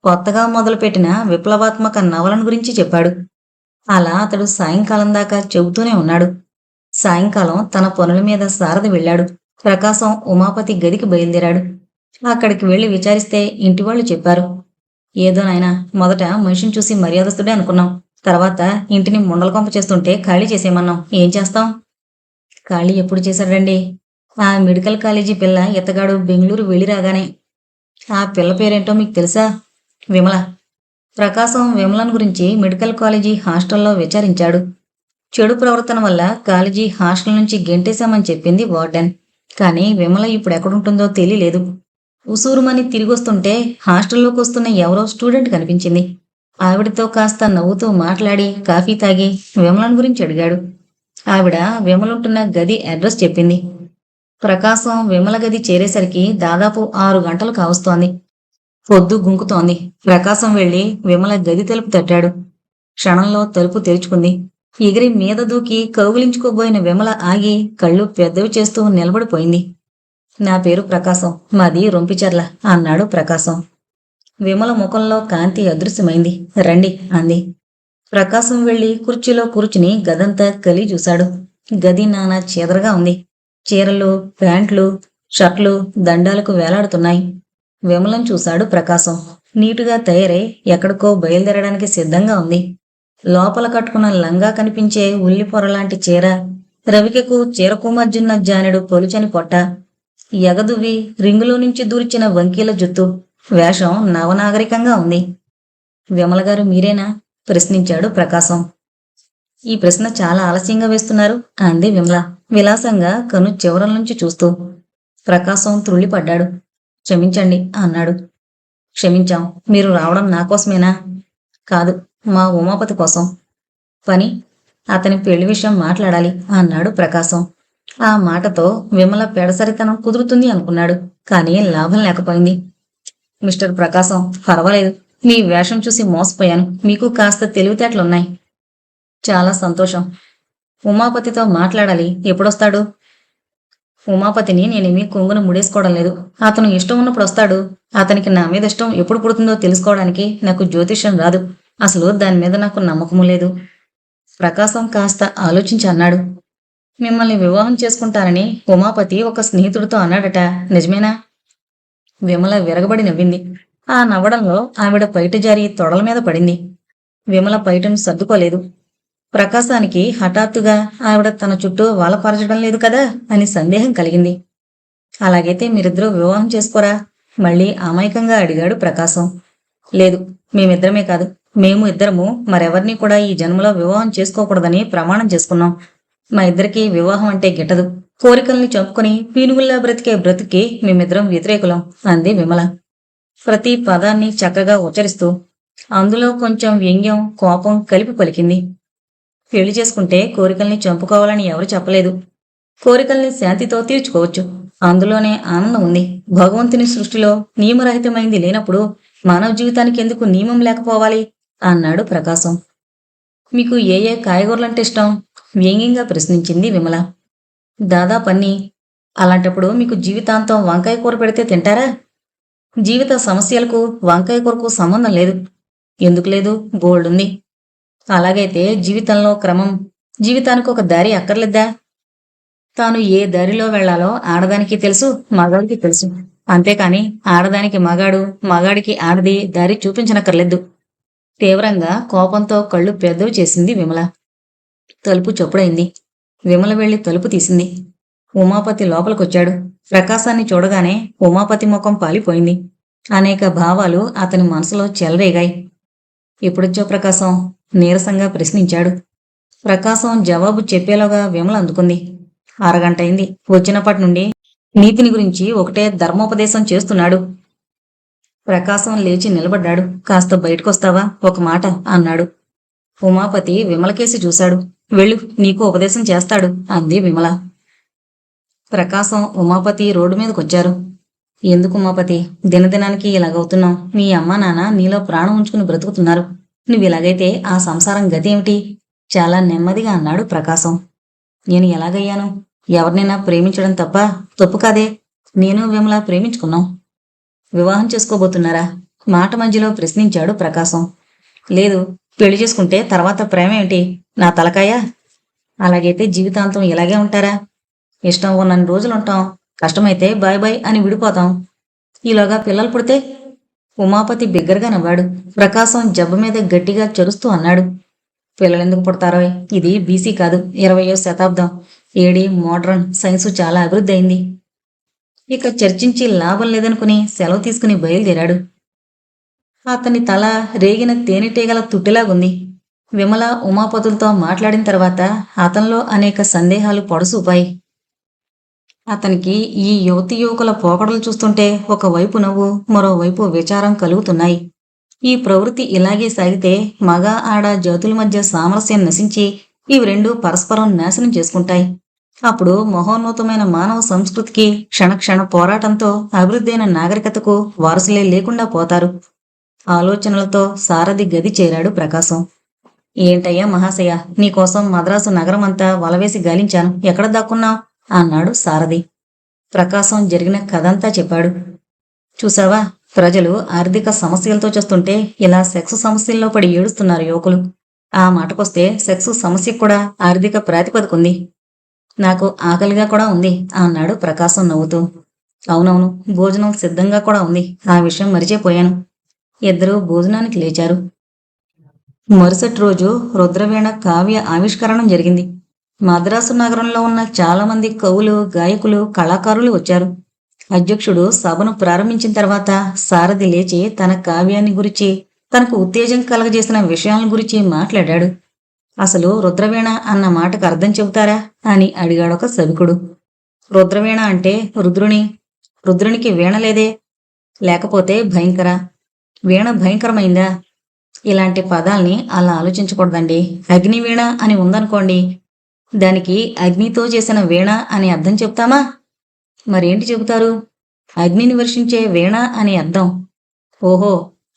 కొత్తగా మొదలుపెట్టిన విప్లవాత్మక నవలను గురించి చెప్పాడు. అలా అతడు సాయంకాలం దాకా చెబుతూనే ఉన్నాడు. సాయంకాలం తన పనుల మీద సారథి వెళ్ళాడు. ప్రకాశం ఉమాపతి గదికి బయలుదేరాడు. అక్కడికి వెళ్లి విచారిస్తే ఇంటివాళ్లు చెప్పారు. ఏదో నాయనా, మొదట మనిషిని చూసి మర్యాదస్తుడే అనుకున్నాం. తర్వాత ఇంటిని ముండలకొంప చేస్తుంటే ఖాళీ చేసేయమన్నాం. ఏం చేస్తాం? ఖాళీ ఎప్పుడు చేశాడండి? ఆ మెడికల్ కాలేజీ పిల్ల ఎత్తగాడు బెంగళూరు వెళ్ళి రాగానే. ఆ పిల్ల పేరేంటో మీకు తెలుసా? విమల. ప్రకాశం విమలన్ గురించి మెడికల్ కాలేజీ హాస్టల్లో విచారించాడు. చెడు ప్రవర్తన వల్ల కాలేజీ హాస్టల్ నుంచి గెంటేశామని చెప్పింది వార్డెన్. కానీ విమల ఇప్పుడు ఎక్కడుంటుందో తెలియలేదు. ఉసూరుమని తిరిగొస్తుంటే హాస్టల్లోకి వస్తున్న ఎవరో స్టూడెంట్ కనిపించింది. ఆవిడతో కాస్త నవ్వుతూ మాట్లాడి కాఫీ తాగి విమలన్ గురించి అడిగాడు. ఆవిడ విమలుంటున్న గది అడ్రస్ చెప్పింది. ప్రకాశం విమల గది చేరేసరికి దాదాపు 6 గంటలు కావస్తోంది. పొద్దు గుంకుతోంది. ప్రకాశం వెళ్లి విమల గది తలుపు తట్టాడు. క్షణంలో తలుపు తెరుచుకుంది. ఎగిరి మీద దూకి కౌగిలించుకోబోయిన విమల ఆగి కళ్ళు పెద్దవి చేస్తూ నిలబడిపోయింది. నా పేరు ప్రకాశం, మాది రొంపిచెర్ల అన్నాడు ప్రకాశం. విమల ముఖంలో కాంతి అదృశ్యమైంది. రండి అంది. ప్రకాశం వెళ్లి కుర్చీలో కూర్చుని గదంతా కలి చూశాడు. గది నానా చీదరగా ఉంది. చీరలు, ప్యాంట్లు, షర్ట్లు దండాలకు వేలాడుతున్నాయి. విమలను చూశాడు ప్రకాశం. నీటుగా తయారై ఎక్కడికో బయలుదేరడానికి సిద్ధంగా ఉంది. లోపల కట్టుకున్న లంగా కనిపించే ఉల్లి పొరలాంటి చీర, రవికెకు చీరకు మధ్యున్న జానెడు పొలుచని పొట్ట, ఎగదువి రింగులో నుంచి దూర్చిన వంకీల జుత్తు. వేషం నవనాగరికంగా ఉంది. విమల గారు మీరేనా? ప్రశ్నించాడు ప్రకాశం. ఈ ప్రశ్న చాలా ఆలస్యంగా వేస్తున్నారు అంది విమల విలాసంగా కను చివరల నుంచి చూస్తూ. ప్రకాశం త్రుళ్ళిపడ్డాడు. క్షమించండి అన్నాడు. క్షమించాం. మీరు రావడం నా కోసమేనా? కాదు, మా ఉమాపతి కోసం. పని? అతని పెళ్లి విషయం మాట్లాడాలి అన్నాడు ప్రకాశం. ఆ మాటతో విమల పెడసరితనం కుదురుతుంది అనుకున్నాడు. కానీ లాభం లేకపోయింది. మిస్టర్ ప్రకాశం, పర్వాలేదు. మీ వేషం చూసి మోసపోయాను. మీకు కాస్త తెలివితేటలున్నాయి. చాలా సంతోషం. ఉమాపతితో మాట్లాడాలి. ఎప్పుడొస్తాడు? ఉమాపతిని నేనేమీ కొంగును ముడేసుకోవడం లేదు. అతను ఇష్టం ఉన్నప్పుడు వస్తాడు. అతనికి నా మీద ఇష్టం ఎప్పుడు పుడుతుందో తెలుసుకోవడానికి నాకు జ్యోతిష్యం రాదు. అసలు దాని మీద నాకు నమ్మకము లేదు. ప్రకాశం కాస్త ఆలోచించి అన్నాడు. మిమ్మల్ని వివాహం చేసుకుంటానని ఉమాపతి ఒక స్నేహితుడితో అన్నాడట, నిజమేనా? విమల విరగబడి నవ్వింది. ఆ నవ్వడంలో ఆవిడ పైట జారి తొడల మీద పడింది. విమల పైటను సర్దుకోలేదు. ప్రకాశానికి హఠాత్తుగా ఆవిడ తన చుట్టూ వాలపరచడం లేదు కదా అని సందేహం కలిగింది. అలాగైతే మీరిద్దరూ వివాహం చేసుకోరా? మళ్ళీ అమాయకంగా అడిగాడు ప్రకాశం. లేదు, మేమిద్దరమే కాదు, మేము ఇద్దరము మరెవరినీ కూడా ఈ జన్మలో వివాహం చేసుకోకూడదని ప్రమాణం చేసుకున్నాం. మా ఇద్దరికీ వివాహం అంటే గిట్టదు. కోరికల్ని చంపుకొని పీనుగుల్లా బ్రతికే బ్రతికి మేమిద్దరం వ్యతిరేకులం అంది విమల. ప్రతి పదాన్ని చక్కగా ఉచ్చరిస్తూ, అందులో కొంచెం వ్యంగ్యం, కోపం కలిపి పలికింది. పెళ్లి చేసుకుంటే కోరికల్ని చంపుకోవాలని ఎవరు చెప్పలేదు. కోరికల్ని శాంతితో తీర్చుకోవచ్చు. అందులోనే ఆనందం ఉంది. భగవంతుని సృష్టిలో నియమరహితమైంది లేనప్పుడు మానవ జీవితానికి ఎందుకు నియమం లేకపోవాలి అన్నాడు ప్రకాశం. మీకు ఏ ఏ కాయగూరలంటే ఇష్టం? వ్యంగ్యంగా ప్రశ్నించింది విమల. దాదాపన్నీ. అలాంటప్పుడు మీకు జీవితాంతం వంకాయ కూర పెడితే తింటారా? జీవిత సమస్యలకు వంకాయ కూరకు సంబంధం లేదు. ఎందుకు లేదు? బోల్డుంది. అలాగైతే జీవితంలో క్రమం, జీవితానికి ఒక దారి అక్కర్లేద్దా? తాను ఏ దారిలో వెళ్లాలో ఆడదానికి తెలుసు, మగాడికి తెలుసు. అంతేకాని ఆడదానికి మగాడు, మగాడికి ఆడది దారి చూపించనక్కర్లేదు. తీవ్రంగా కోపంతో కళ్ళు పెద్దవి చేసింది విమల. తలుపు చొప్పుడైంది. విమల వెళ్లి తలుపు తీసింది. ఉమాపతి లోపలికొచ్చాడు. ప్రకాశాన్ని చూడగానే ఉమాపతి ముఖం పాలిపోయింది. అనేక భావాలు అతని మనసులో చెలరేగాయి. ఎప్పుడొచ్చో ప్రకాశం? నీరసంగా ప్రశ్నించాడు. ప్రకాశం జవాబు చెప్పేలోగా విమల అందుకుంది. అరగంటైంది. వచ్చినప్పటి నుండి నీతిని గురించి ఒకటే ధర్మోపదేశం చేస్తున్నాడు. ప్రకాశం లేచి నిలబడ్డాడు. కాస్త బయటకొస్తావా? ఒక మాట అన్నాడు. ఉమాపతి విమలకేసి చూశాడు. వెళ్ళు, నీకు ఉపదేశం చేస్తాడు అంది విమల. ప్రకాశం, ఉమాపతి రోడ్డు మీదకొచ్చారు. ఎందుకు ఉమాపతి, దినదినానికి ఇలాగవుతున్నావు? మీ అమ్మా నాన్న నీలో ప్రాణం ఉంచుకుని బ్రతుకుతున్నారు. నువ్వు ఇలాగైతే ఆ సంసారం గతి ఏమిటి? చాలా నెమ్మదిగా అన్నాడు ప్రకాశం. నేను ఎలాగయ్యాను? ఎవరినైనా ప్రేమించడం తప్ప తప్పు కాదే. నేను విమల ప్రేమించుకున్నాం. వివాహం చేసుకోబోతున్నారా? మాట మధ్యలో ప్రశ్నించాడు ప్రకాశం. లేదు. పెళ్లి చేసుకుంటే తర్వాత ప్రేమేమిటి? నా తలకాయ. అలాగైతే జీవితాంతం ఇలాగే ఉంటారా? ఇష్టం ఉన్నన్ని రోజులుంటాం. కష్టమైతే బాయ్ బాయ్ అని విడిపోతాం. ఈలోగా పిల్లలు పుడితే? ఉమాపతి బిగ్గరగా నవ్వాడు. ప్రకాశం జబ్బ మీద గట్టిగా చరుస్తూ అన్నాడు. పిల్లలెందుకు పుడతారో? ఇది బీసీ కాదు, 20వ శతాబ్దం. ఏడి మోడ్రన్ సైన్సు చాలా అభివృద్ధి అయింది. ఇక చర్చించి లాభం లేదనుకుని సెలవు తీసుకుని బయలుదేరాడు. అతని తల రేగిన తేనెటీగల తుట్టిలాగుంది. విమల ఉమాపతులతో మాట్లాడిన తర్వాత అతనిలో అనేక సందేహాలు పొడసూపాయి. అతనికి ఈ యువతి యువకుల పోకడలు చూస్తుంటే ఒకవైపు నవ్వు, మరోవైపు విచారం కలుగుతున్నాయి. ఈ ప్రవృత్తి ఇలాగే సాగితే మగ ఆడ జాతుల మధ్య సామరస్యం నశించి ఇవి రెండూ పరస్పరం నాశనం చేసుకుంటాయి. అప్పుడు మహోన్నతమైన మానవ సంస్కృతికి క్షణక్షణ పోరాటంతో అభివృద్ధి అయిన నాగరికతకు వారసులే లేకుండా పోతారు. ఆలోచనలతో సారథి గది చేరాడు ప్రకాశం. ఏంటయ్యా మహాశయ, నీకోసం మద్రాసు నగరమంతా వలవేసి గాలించాను. ఎక్కడ దాక్కున్నావు? అన్నాడు సారథి. ప్రకాశం జరిగిన కథంతా చెప్పాడు. చూసావా, ప్రజలు ఆర్థిక సమస్యలతో చేస్తుంటే ఇలా సెక్స్ సమస్యల్లో పడి ఏడుస్తున్నారు యువకులు. ఆ మాటకొస్తే సెక్స్ సమస్యకు కూడా ఆర్థిక ప్రాతిపదికుంది. నాకు ఆకలిగా కూడా ఉంది అన్నాడు ప్రకాశం నవ్వుతూ. అవునవును, భోజనం సిద్ధంగా కూడా ఉంది. ఆ విషయం మరిచిపోయాను. ఇద్దరూ భోజనానికి లేచారు. మరుసటి రోజు రుద్రవీణ కావ్య ఆవిష్కరణం జరిగింది. మద్రాసు నగరంలో ఉన్న చాలా మంది కవులు, గాయకులు, కళాకారులు వచ్చారు. అధ్యక్షుడు సభను ప్రారంభించిన తర్వాత సారథి లేచి తన కావ్యాన్ని గురించి, తనకు ఉత్తేజం కలగజేసిన విషయాల గురించి మాట్లాడాడు. అసలు రుద్రవీణ అన్న మాటకు అర్థం చెబుతారా అని అడిగాడొక సభికుడు. రుద్రవీణ అంటే రుద్రునికి వీణ లేదే? లేకపోతే భయంకర. వీణ భయంకరమైందా? ఇలాంటి పదాల్ని అలా ఆలోచించకూడదండి. అగ్నివీణ అని ఉందనుకోండి, దానికి అగ్నితో చేసిన వీణ అని అర్థం చెప్తామా? మరేంటి చెబుతారు? అగ్నిని వర్షించే వీణ అని అర్థం. ఓహో,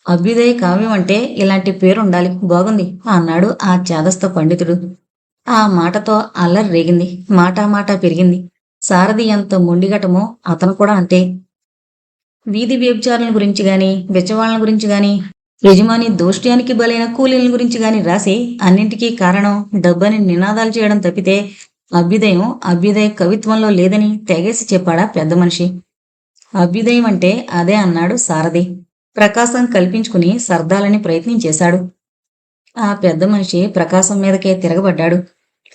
అభ్యుదయ కావ్యం అంటే ఇలాంటి పేరుండాలి. బాగుంది అన్నాడు ఆ చాదస్త పండితుడు. ఆ మాటతో అల్లరి రేగింది. మాటా పెరిగింది. సారథి ఎంత మొండిగటమో అతను కూడా అంతే. వీధి వ్యభిచారుల గురించి గాని, బిచ్చవాళ్ల గురించి గాని, యజమాని దోష్ట్యానికి బలైన కూలీల గురించి గాని రాసి అన్నింటికీ కారణం డబ్బని నినాదాలు చేయడం తప్పితే అభ్యుదయ కవిత్వంలో లేదని తెగేసి చెప్పాడా పెద్ద మనిషి. అభ్యుదయం అంటే అదే అన్నాడు సారథి. ప్రకాశం కల్పించుకుని సర్దాలని ప్రయత్నం చేశాడు. ఆ పెద్ద మనిషి ప్రకాశం మీదకే తిరగబడ్డాడు.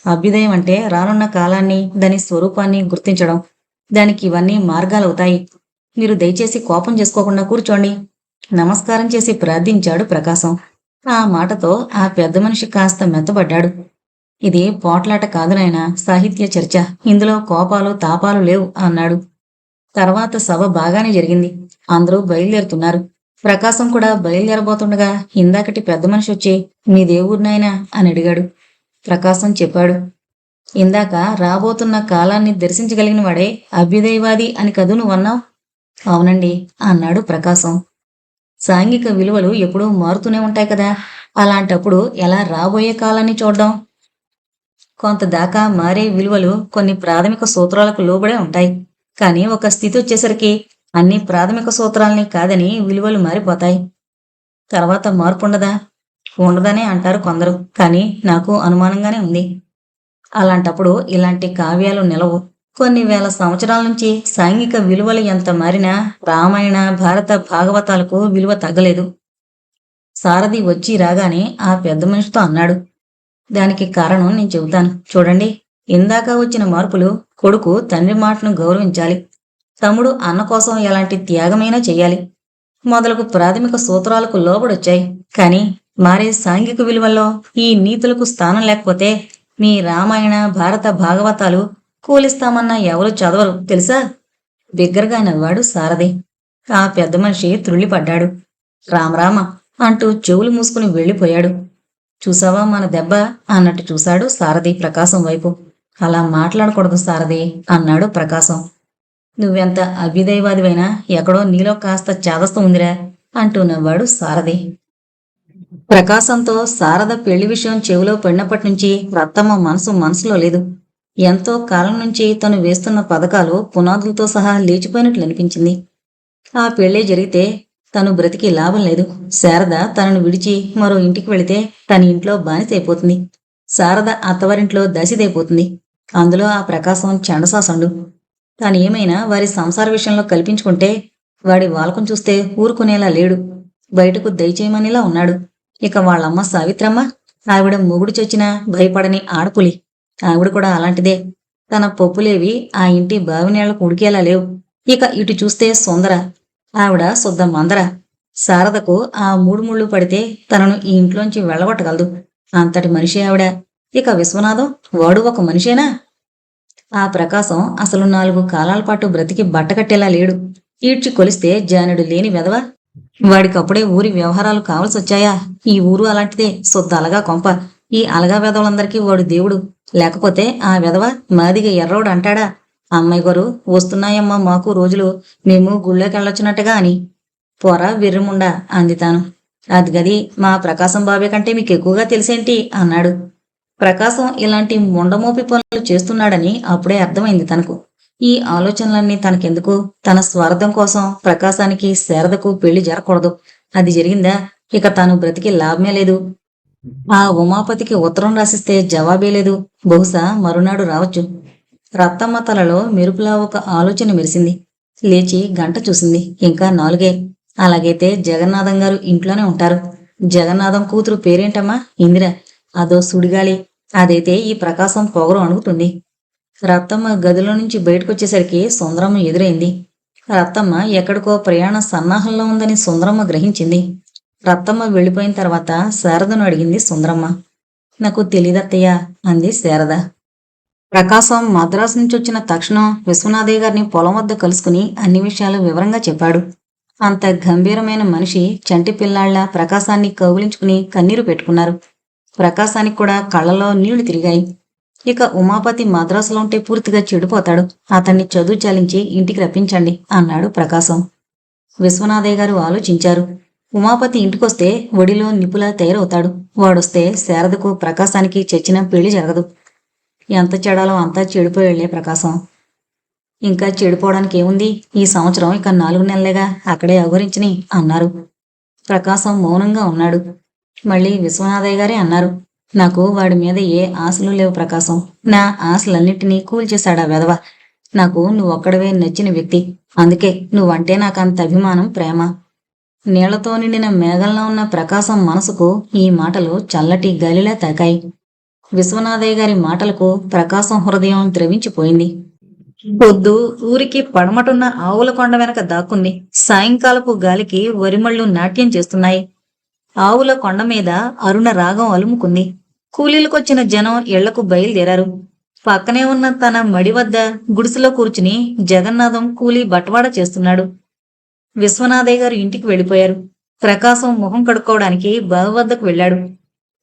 అభ్యుదయం అంటే రానున్న కాలాన్ని, దాని స్వరూపాన్ని గుర్తించడం. దానికి ఇవన్నీ మార్గాలవుతాయి. మీరు దయచేసి కోపం చేసుకోకుండా కూర్చోండి. నమస్కారం చేసి ప్రార్థించాడు ప్రకాశం. ఆ మాటతో ఆ పెద్ద మనిషి కాస్త మెత్తబడ్డాడు. ఇది పోట్లాట కాదు నాయనా, సాహిత్య చర్చ. ఇందులో కోపాలు తాపాలు లేవు అన్నాడు. తర్వాత సభ బాగానే జరిగింది. అందరూ బయలుదేరుతున్నారు. ప్రకాశం కూడా బయలుదేరబోతుండగా ఇందాకటి పెద్ద మనిషి వచ్చి, మీ దేవుడు నాయనా అని అడిగాడు. ప్రకాశం చెప్పాడు. ఇందాక రాబోతున్న కాలాన్ని దర్శించగలిగిన వాడే అభ్యుదయవాది అని కదూ నువ్వన్నావు? అవునండి అన్నాడు ప్రకాశం. సాంఘిక విలువలు ఎప్పుడూ మారుతూనే ఉంటాయి కదా, అలాంటప్పుడు ఎలా రాబోయే కాలాన్ని చూడడం? కొంతదాకా మారే విలువలు కొన్ని ప్రాథమిక సూత్రాలకు లోబడే ఉంటాయి. కానీ ఒక స్థితి వచ్చేసరికి అన్ని ప్రాథమిక సూత్రాలని కాదని విలువలు మారిపోతాయి. తర్వాత మార్పు ఉండదా? ఉండదనే అంటారు కొందరు, కానీ నాకు అనుమానంగానే ఉంది. అలాంటప్పుడు ఇలాంటి కావ్యాలు నిలవు. కొన్ని వేల సంవత్సరాల నుంచి సాంఘిక విలువలు ఎంత మారినా రామాయణ, భారత, భాగవతాలకు విలువ తగ్గలేదు. సారథి వచ్చి రాగానే ఆ పెద్ద మనిషితో అన్నాడు. దానికి కారణం నేను చెబుతాను. చూడండి, ఇందాక వచ్చిన మార్పులు కొడుకు తండ్రి మాటను గౌరవించాలి, తమ్ముడు అన్న కోసం ఎలాంటి త్యాగమైనా చెయ్యాలి మొదలగు ప్రాథమిక సూత్రాలకు లోబడొచ్చాయి. కానీ మారే సాంఘిక విలువల్లో ఈ నీతులకు స్థానం లేకపోతే మీ రామాయణ, భారత, భాగవతాలు కూలిస్తామన్నా ఎవరు చదవరు తెలుసా? బిగ్గరగా నవ్వాడు సారథి. ఆ పెద్ద మనిషి త్రుళ్ళిపడ్డాడు. రామరామ అంటూ చెవులు మూసుకుని వెళ్ళిపోయాడు. చూసావా మన దెబ్బ అన్నట్టు చూశాడు సారథి ప్రకాశం వైపు. అలా మాట్లాడకూడదు సారథి అన్నాడు ప్రకాశం. నువ్వెంత అభ్యుదయవాదివైనా ఎక్కడో నీలో కాస్త చాదస్తం ఉందిరా అంటూ నవ్వాడు సారథి. ప్రకాశంతో శారద పెళ్లి విషయం చెవిలో పడినప్పటి నుంచి రత్తమ్మ మనసులో లేదు. ఎంతో కాలం నుంచి తను వేస్తున్న పథకాలు పునాదులతో సహా లేచిపోయినట్లు అనిపించింది. ఆ పెళ్ళే జరిగితే తను బ్రతికి లాభం లేదు. శారద తనను విడిచి మరో ఇంటికి వెళితే తన ఇంట్లో బానిసైపోతుంది. శారద అత్తవారింట్లో దశిదైపోతుంది. అందులో ఆ ప్రకాశం చండశాసనుడు. తానేమైనా వారి సంసార విషయంలో కల్పించుకుంటే వాడి వాలకం చూస్తే ఊరుకునేలా లేడు. బయటకు దయచేయమనిలా ఉన్నాడు. ఇక వాళ్ళమ్మ సావిత్రమ్మ, ఆవిడ మొగుడు చచ్చినా భయపడని ఆడపులి. ఆవిడ కూడా అలాంటిదే. తన పప్పులేవి ఆ ఇంటి బావినీళ్లకు ఉడికేలా లేవు. ఇక ఇటు చూస్తే సుందర, ఆవిడ శుద్ధ మందర. శారదకు ఆ మూడు ముళ్ళు పడితే తనను ఈ ఇంట్లోంచి వెళ్ళగొట్టగలదు. అంతటి మనిషి ఆవిడ. ఇక విశ్వనాథం, వాడు ఒక మనిషేనా? ఆ ప్రకాశం అసలు 4 కాలాల పాటు బ్రతికి బట్టకట్టేలా లేడు. ఈడ్చి కొలిస్తే జానుడు లేని వెధవ. వాడికప్పుడే ఊరి వ్యవహారాలు కావలసొచ్చాయా? ఈ ఊరు అలాంటిదే, శుద్ధ అలగా కొంప. ఈ అలగా వెధవలందరికీ వాడు దేవుడు. లేకపోతే ఆ వెధవ మాదిగ ఎర్రోడు అంటాడా? అమ్మాయి గారు, వస్తున్నాయమ్మా మాకు రోజులు, మేము గుళ్ళోకెళ్ళొచ్చినట్టుగా అని. పొర వెర్రిముండా అంది తాను. అది గది, మా ప్రకాశం బాబే కంటే మీకు ఎక్కువగా తెలిసేంటి అన్నాడు. ప్రకాశం ఇలాంటి ముండమోపి పనులు చేస్తున్నాడని అప్పుడే అర్థమైంది తనకు. ఈ ఆలోచనలన్నీ తనకెందుకు? తన స్వార్థం కోసం ప్రకాశానికి శారదకు పెళ్లి జరగకూడదు. అది జరిగిందా ఇక తాను బ్రతికి లాభమే లేదు. ఆ ఉమాపతికి ఉత్తరం రాసిస్తే జవాబే లేదు. బహుశా మరునాడు రావచ్చు. రత్తమ్మ తలలో మెరుపులా ఒక ఆలోచన మెరిసింది. లేచి గంట చూసింది. ఇంకా 4. అలాగైతే జగన్నాథం గారు ఇంట్లోనే ఉంటారు. జగన్నాథం కూతురు పేరేంటమ్మా? ఇందిర. అదో సుడిగాలి. అదైతే ఈ ప్రకాశం పొగరు అణుగుతుంది. రత్తమ్మ గదిలో నుంచి బయటకొచ్చేసరికి సుందరమ్మ ఎదురైంది. రత్తమ్మ ఎక్కడికో ప్రయాణ సన్నాహంలో ఉందని సుందరమ్మ గ్రహించింది. రత్తమ్మ వెళ్ళిపోయిన తర్వాత శారదను అడిగింది సుందరమ్మ. నాకు తెలీదత్తయ్యా అంది శారద. ప్రకాశం మద్రాసు నుంచి వచ్చిన తక్షణం విశ్వనాథయ్య గారిని పొలం వద్ద కలుసుకుని అన్ని విషయాలు వివరంగా చెప్పాడు. అంత గంభీరమైన మనిషి చంటి పిల్లాళ్ల ప్రకాశాన్ని కౌగిలించుకుని కన్నీరు పెట్టుకున్నారు. ప్రకాశానికి కూడా కళ్ళలో నీళ్లు తిరిగాయి. ఇక ఉమాపతి మద్రాసులో ఉంటే పూర్తిగా చెడిపోతాడు. అతన్ని చదువు చాలించి ఇంటికి రప్పించండి అన్నాడు ప్రకాశం. విశ్వనాథయ్య గారు ఆలోచించారు. ఉమాపతి ఇంటికొస్తే ఒడిలో నిపులా తయారవుతాడు. వాడొస్తే శారదకు ప్రకాశానికి చచ్చిన పెళ్లి జరగదు. ఎంత చెడాలో అంతా చెడిపోయేళ్లే ప్రకాశం. ఇంకా చెడిపోవడానికి ఏముంది? ఈ సంవత్సరం ఇక 4 నెలలేగా, అక్కడే అవహరించిని అన్నారు. ప్రకాశం మౌనంగా ఉన్నాడు. మళ్ళీ విశ్వనాథయ్య గారే అన్నారు. నాకు వాడి మీద ఏ ఆశలు లేవు ప్రకాశం. నా ఆశలన్నింటినీ కూల్చేశాడా వెధవ. నాకు నువ్వొక్కడవే నచ్చిన వ్యక్తి. అందుకే నువ్వంటే నాకంత అభిమానం, ప్రేమ. నీళ్లతో నిండిన మేఘంలో ఉన్న ప్రకాశం మనసుకు ఈ మాటలు చల్లటి గాలిలా తాకాయి. విశ్వనాథయ్య గారి మాటలకు ప్రకాశం హృదయం ద్రవించిపోయింది. పొద్దు ఊరికి పడమటున్న ఆవుల కొండ వెనక దాక్కుంది. సాయంకాలపు గాలికి వరిమళ్ళు నాట్యం చేస్తున్నాయి. ఆవుల కొండ మీద అరుణ రాగం అలుముకుంది. కూలీలకొచ్చిన జనం ఇళ్లకు బయలుదేరారు. పక్కనే ఉన్న తన మడి వద్ద గుడిసెలో కూర్చుని జగన్నాథం కూలీ బట్వాడా చేస్తున్నాడు. విశ్వనాథయ్య గారు ఇంటికి వెళ్ళిపోయారు. ప్రకాశం మొహం కడుక్కోవడానికి బావి వద్దకు వెళ్ళాడు.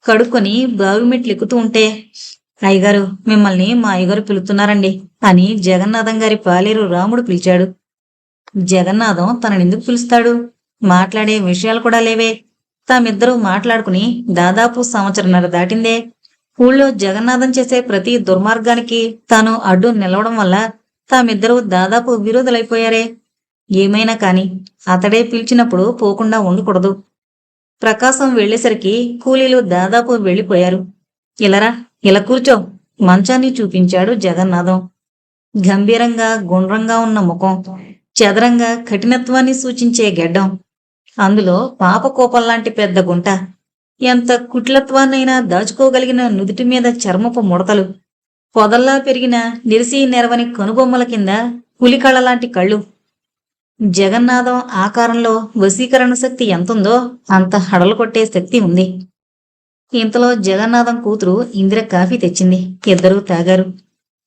కడుక్కొని బావి మెట్లు ఎక్కుతూ ఉంటే, అయ్యగారు, మిమ్మల్ని మా అయ్యగారు పిలుస్తున్నారండి అని జగన్నాథం గారి పాలేరు రాముడు పిలిచాడు. జగన్నాథం తననెందుకు పిలుస్తాడు? మాట్లాడే విషయాలు కూడా లేవే. తామిద్దరూ మాట్లాడుకుని దాదాపు సంవత్సరన్నర దాటిందే. ఊళ్ళో జగన్నాథం చేసే ప్రతి దుర్మార్గానికి తాను అడ్డు నిలవడం వల్ల తామిద్దరూ దాదాపు విరోధులైపోయారే. ఏమైనా కాని అతడే పిలిచినప్పుడు పోకుండా ఉండకూడదు. ప్రకాశం వెళ్లేసరికి కూలీలు దాదాపు వెళ్లిపోయారు. ఇలరా, ఇలా కూర్చో మంచాన్ని చూపించాడు జగన్నాథం. గంభీరంగా గుండ్రంగా ఉన్న ముఖం, చదరంగా కఠినత్వాన్ని సూచించే గెడ్డం, అందులో పాపకోపంలాంటి పెద్ద గుంట, ఎంత కుటిలత్వాన్నైనా దాచుకోగలిగిన నుదుటి మీద చర్మపు ముడతలు, పొదల్లా పెరిగిన నిరిసి నెరవని కనుబొమ్మల కింద పులికళ్ళలాంటి కళ్ళు. జగన్నాథం ఆకారంలో వశీకరణ శక్తి ఎంతుందో అంత హడలు కొట్టే శక్తి ఉంది. ఇంతలో జగన్నాథం కూతురు ఇందిర కాఫీ తెచ్చింది. ఇద్దరూ తాగారు.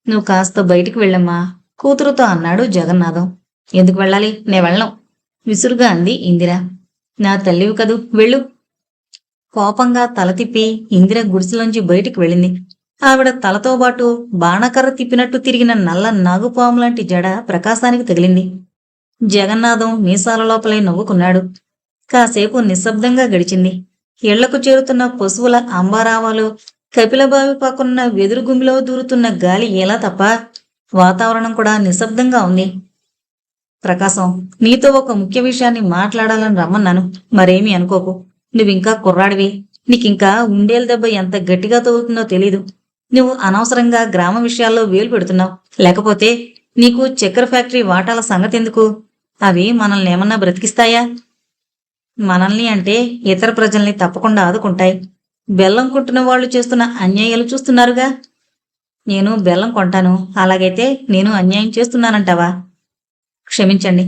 నువ్వు కాస్త బయటికి వెళ్ళమ్మా కూతురుతో అన్నాడు జగన్నాథం. ఎందుకు వెళ్ళాలి? నే వెళ్ళను విసురుగా అంది ఇందిర. నా తల్లివి కదూ, వెళ్ళు. కోపంగా తల తిప్పి ఇందిర గుడిసెలోంచి బయటికి వెళ్ళింది. ఆవిడ తలతో పాటు బాణకర్ర తిప్పినట్టు తిరిగిన నల్ల నాగుపాము లాంటి జడ ప్రకాశానికి తగిలింది. జగన్నాథం మీసాల లోపలే నవ్వుకున్నాడు. కాసేపు నిశ్శబ్దంగా గడిచింది. ఇళ్లకు చేరుతున్న పశువుల అంబారావాలు, కపిలబావి పక్కనున్న వెదురు గుమిలో దూరుతున్న గాలి ఎలా తప్ప వాతావరణం కూడా నిశ్శబ్దంగా ఉంది. ప్రకాశం, నీతో ఒక ముఖ్య విషయాన్ని మాట్లాడాలని రమ్మన్నాను. మరేమీ అనుకోకు. నువ్వింకా కుర్రాడివి. నీకింకా ఉండేల దెబ్బ ఎంత గట్టిగా తగులుతుందో తెలీదు. నువ్వు అనవసరంగా గ్రామ విషయాల్లో వేలు పెడుతున్నావు. లేకపోతే నీకు చక్కెర ఫ్యాక్టరీ వాటాల సంగతెందుకు? అవి మనల్ని ఏమన్నా బ్రతికిస్తాయా? మనల్ని అంటే ఇతర ప్రజల్ని తప్పకుండా ఆదుకుంటాయి. బెల్లం కొంటున్న వాళ్ళు చేస్తున్న అన్యాయాలు చూస్తున్నారుగా. నేను బెల్లం కొంటాను, అలాగైతే నేను అన్యాయం చేస్తున్నానంటావా? క్షమించండి.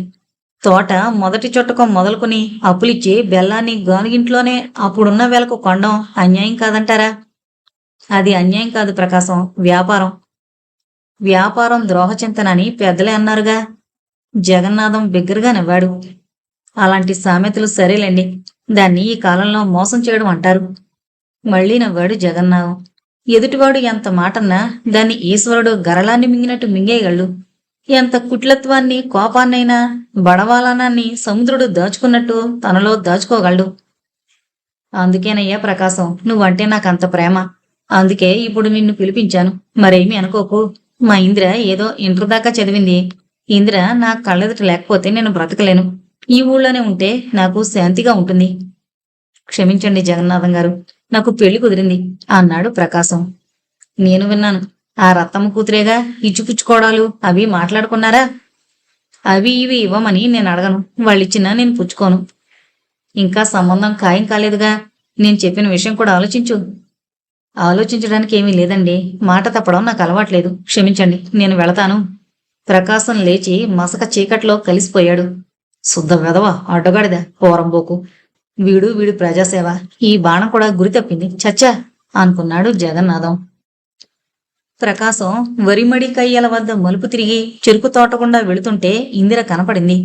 తోట మొదటి చుట్టకం మొదలుకొని అప్పులిచ్చి బెల్లాన్ని గానుగింట్లోనే అప్పుడున్న వేలకు కొనడం అన్యాయం కాదంటారా? అది అన్యాయం కాదు ప్రకాశం, వ్యాపారం. వ్యాపారం ద్రోహచింతనని పెద్దలే అన్నారుగా. జగన్నాథం బిగ్గరగా నవ్వాడు. అలాంటి సామెతలు సరేలేండి, దాన్ని ఈ కాలంలో మోసం చేయడం అంటారు. మళ్లీ నవ్వాడు జగన్నాథం. ఎదుటివాడు ఎంత మాటన్నా దాన్ని ఈశ్వరుడు గరళాన్ని మింగినట్టు మింగేయగలడు. ఎంత కుట్లత్వాన్ని, కోపాన్నైనా, బడవాలనాన్ని సముద్రుడు దాచుకున్నట్టు తనలో దాచుకోగలడు. అందుకేనయ్యా ప్రకాశం, నువ్వంటే నాకంత ప్రేమ. అందుకే ఇప్పుడు నిన్ను పిలిపించాను. మరేమీ అనుకోకు. మా ఇందిర ఏదో ఇంటర్ దాకా చదివింది. ఇందిర నా కళ్ళెదుట లేకపోతే నేను బ్రతకలేను. ఈ ఊళ్ళోనే ఉంటే నాకు శాంతిగా ఉంటుంది. క్షమించండి జగన్నాథం గారు, నాకు పెళ్లి కుదిరింది అన్నాడు ప్రకాశం. నేను విన్నాను. ఆ రత్తమ్మ కూతురేగా ఇచ్చిపుచ్చుకోవడాలు అవి మాట్లాడుకున్నారా? అవి ఇవి ఇవ్వమని నేను అడగను. వాళ్ళిచ్చినా నేను పుచ్చుకోను. ఇంకా సంబంధం ఖాయం కాలేదుగా. నేను చెప్పిన విషయం కూడా ఆలోచించు. ఆలోచించడానికి ఏమీ లేదండి. మాట తప్పడం నాకు అలవాట్లేదు. క్షమించండి, నేను వెళతాను. ప్రకాశం లేచి మసక చీకట్లో కలిసిపోయాడు. శుద్ధ వెధవ, అడ్డగాడిద, పోరంబోకు. వీడి ప్రజాసేవ. ఈ బాణం కూడా గురి తప్పింది. చచ్చా అనుకున్నాడు జగన్నాథం. ప్రకాశం వరిమడి కయ్యల వద్ద మలుపు తిరిగి చెరుకు తోటకుండా వెళుతుంటే ఇందిర కనపడింది.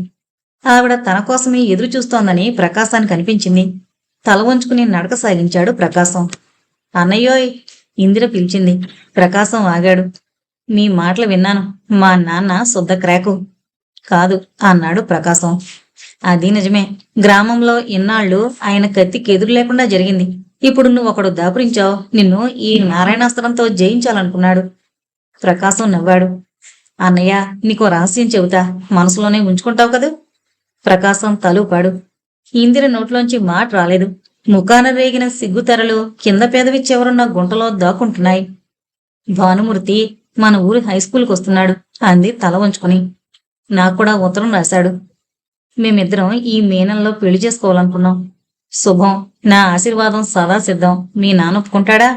ఆవిడ తన కోసమే ఎదురు చూస్తోందని ప్రకాశానికి అనిపించింది. తల వంచుకుని నడక సాగించాడు ప్రకాశం. అన్నయ్యోయ్, ఇందిర పిలిచింది. ప్రకాశం ఆగాడు. మీ మాటలు విన్నాను. మా నాన్న శుద్ధ క్రాకు కాదు అన్నాడు ప్రకాశం. అది నిజమే. గ్రామంలో ఇన్నాళ్ళు ఆయన కత్తికి ఎదురు లేకుండా జరిగింది. ఇప్పుడు నువ్వు ఒకడు దాపురించావు. నిన్ను ఈ నారాయణాస్త్రంతో జయించాలనుకున్నాడు. ప్రకాశం నవ్వాడు. అన్నయ్య, నీకో రహస్యం చెబుతా, మనసులోనే ఉంచుకుంటావు కదూ? ప్రకాశం తలూపాడు. ఇందిర నోట్లోంచి మాట రాలేదు. ముఖాన రేగిన సిగ్గుతెరలు కింద పెదవి చివరున్న గుంటలో దాక్కుంటున్నాయి. భానుమూర్తి మన ఊరి హైస్కూల్కి వస్తున్నాడు అంది తల వంచుకుని. నాకు కూడా ఉత్తరం రాశాడు. మేమిద్దరం ఈ మేనంలో పెళ్లి చేసుకోవాలనుకున్నాం. శుభం. నా ఆశీర్వాదం సదా సిద్ధం. మీ నాన్న ఒప్పుకుంటాడా?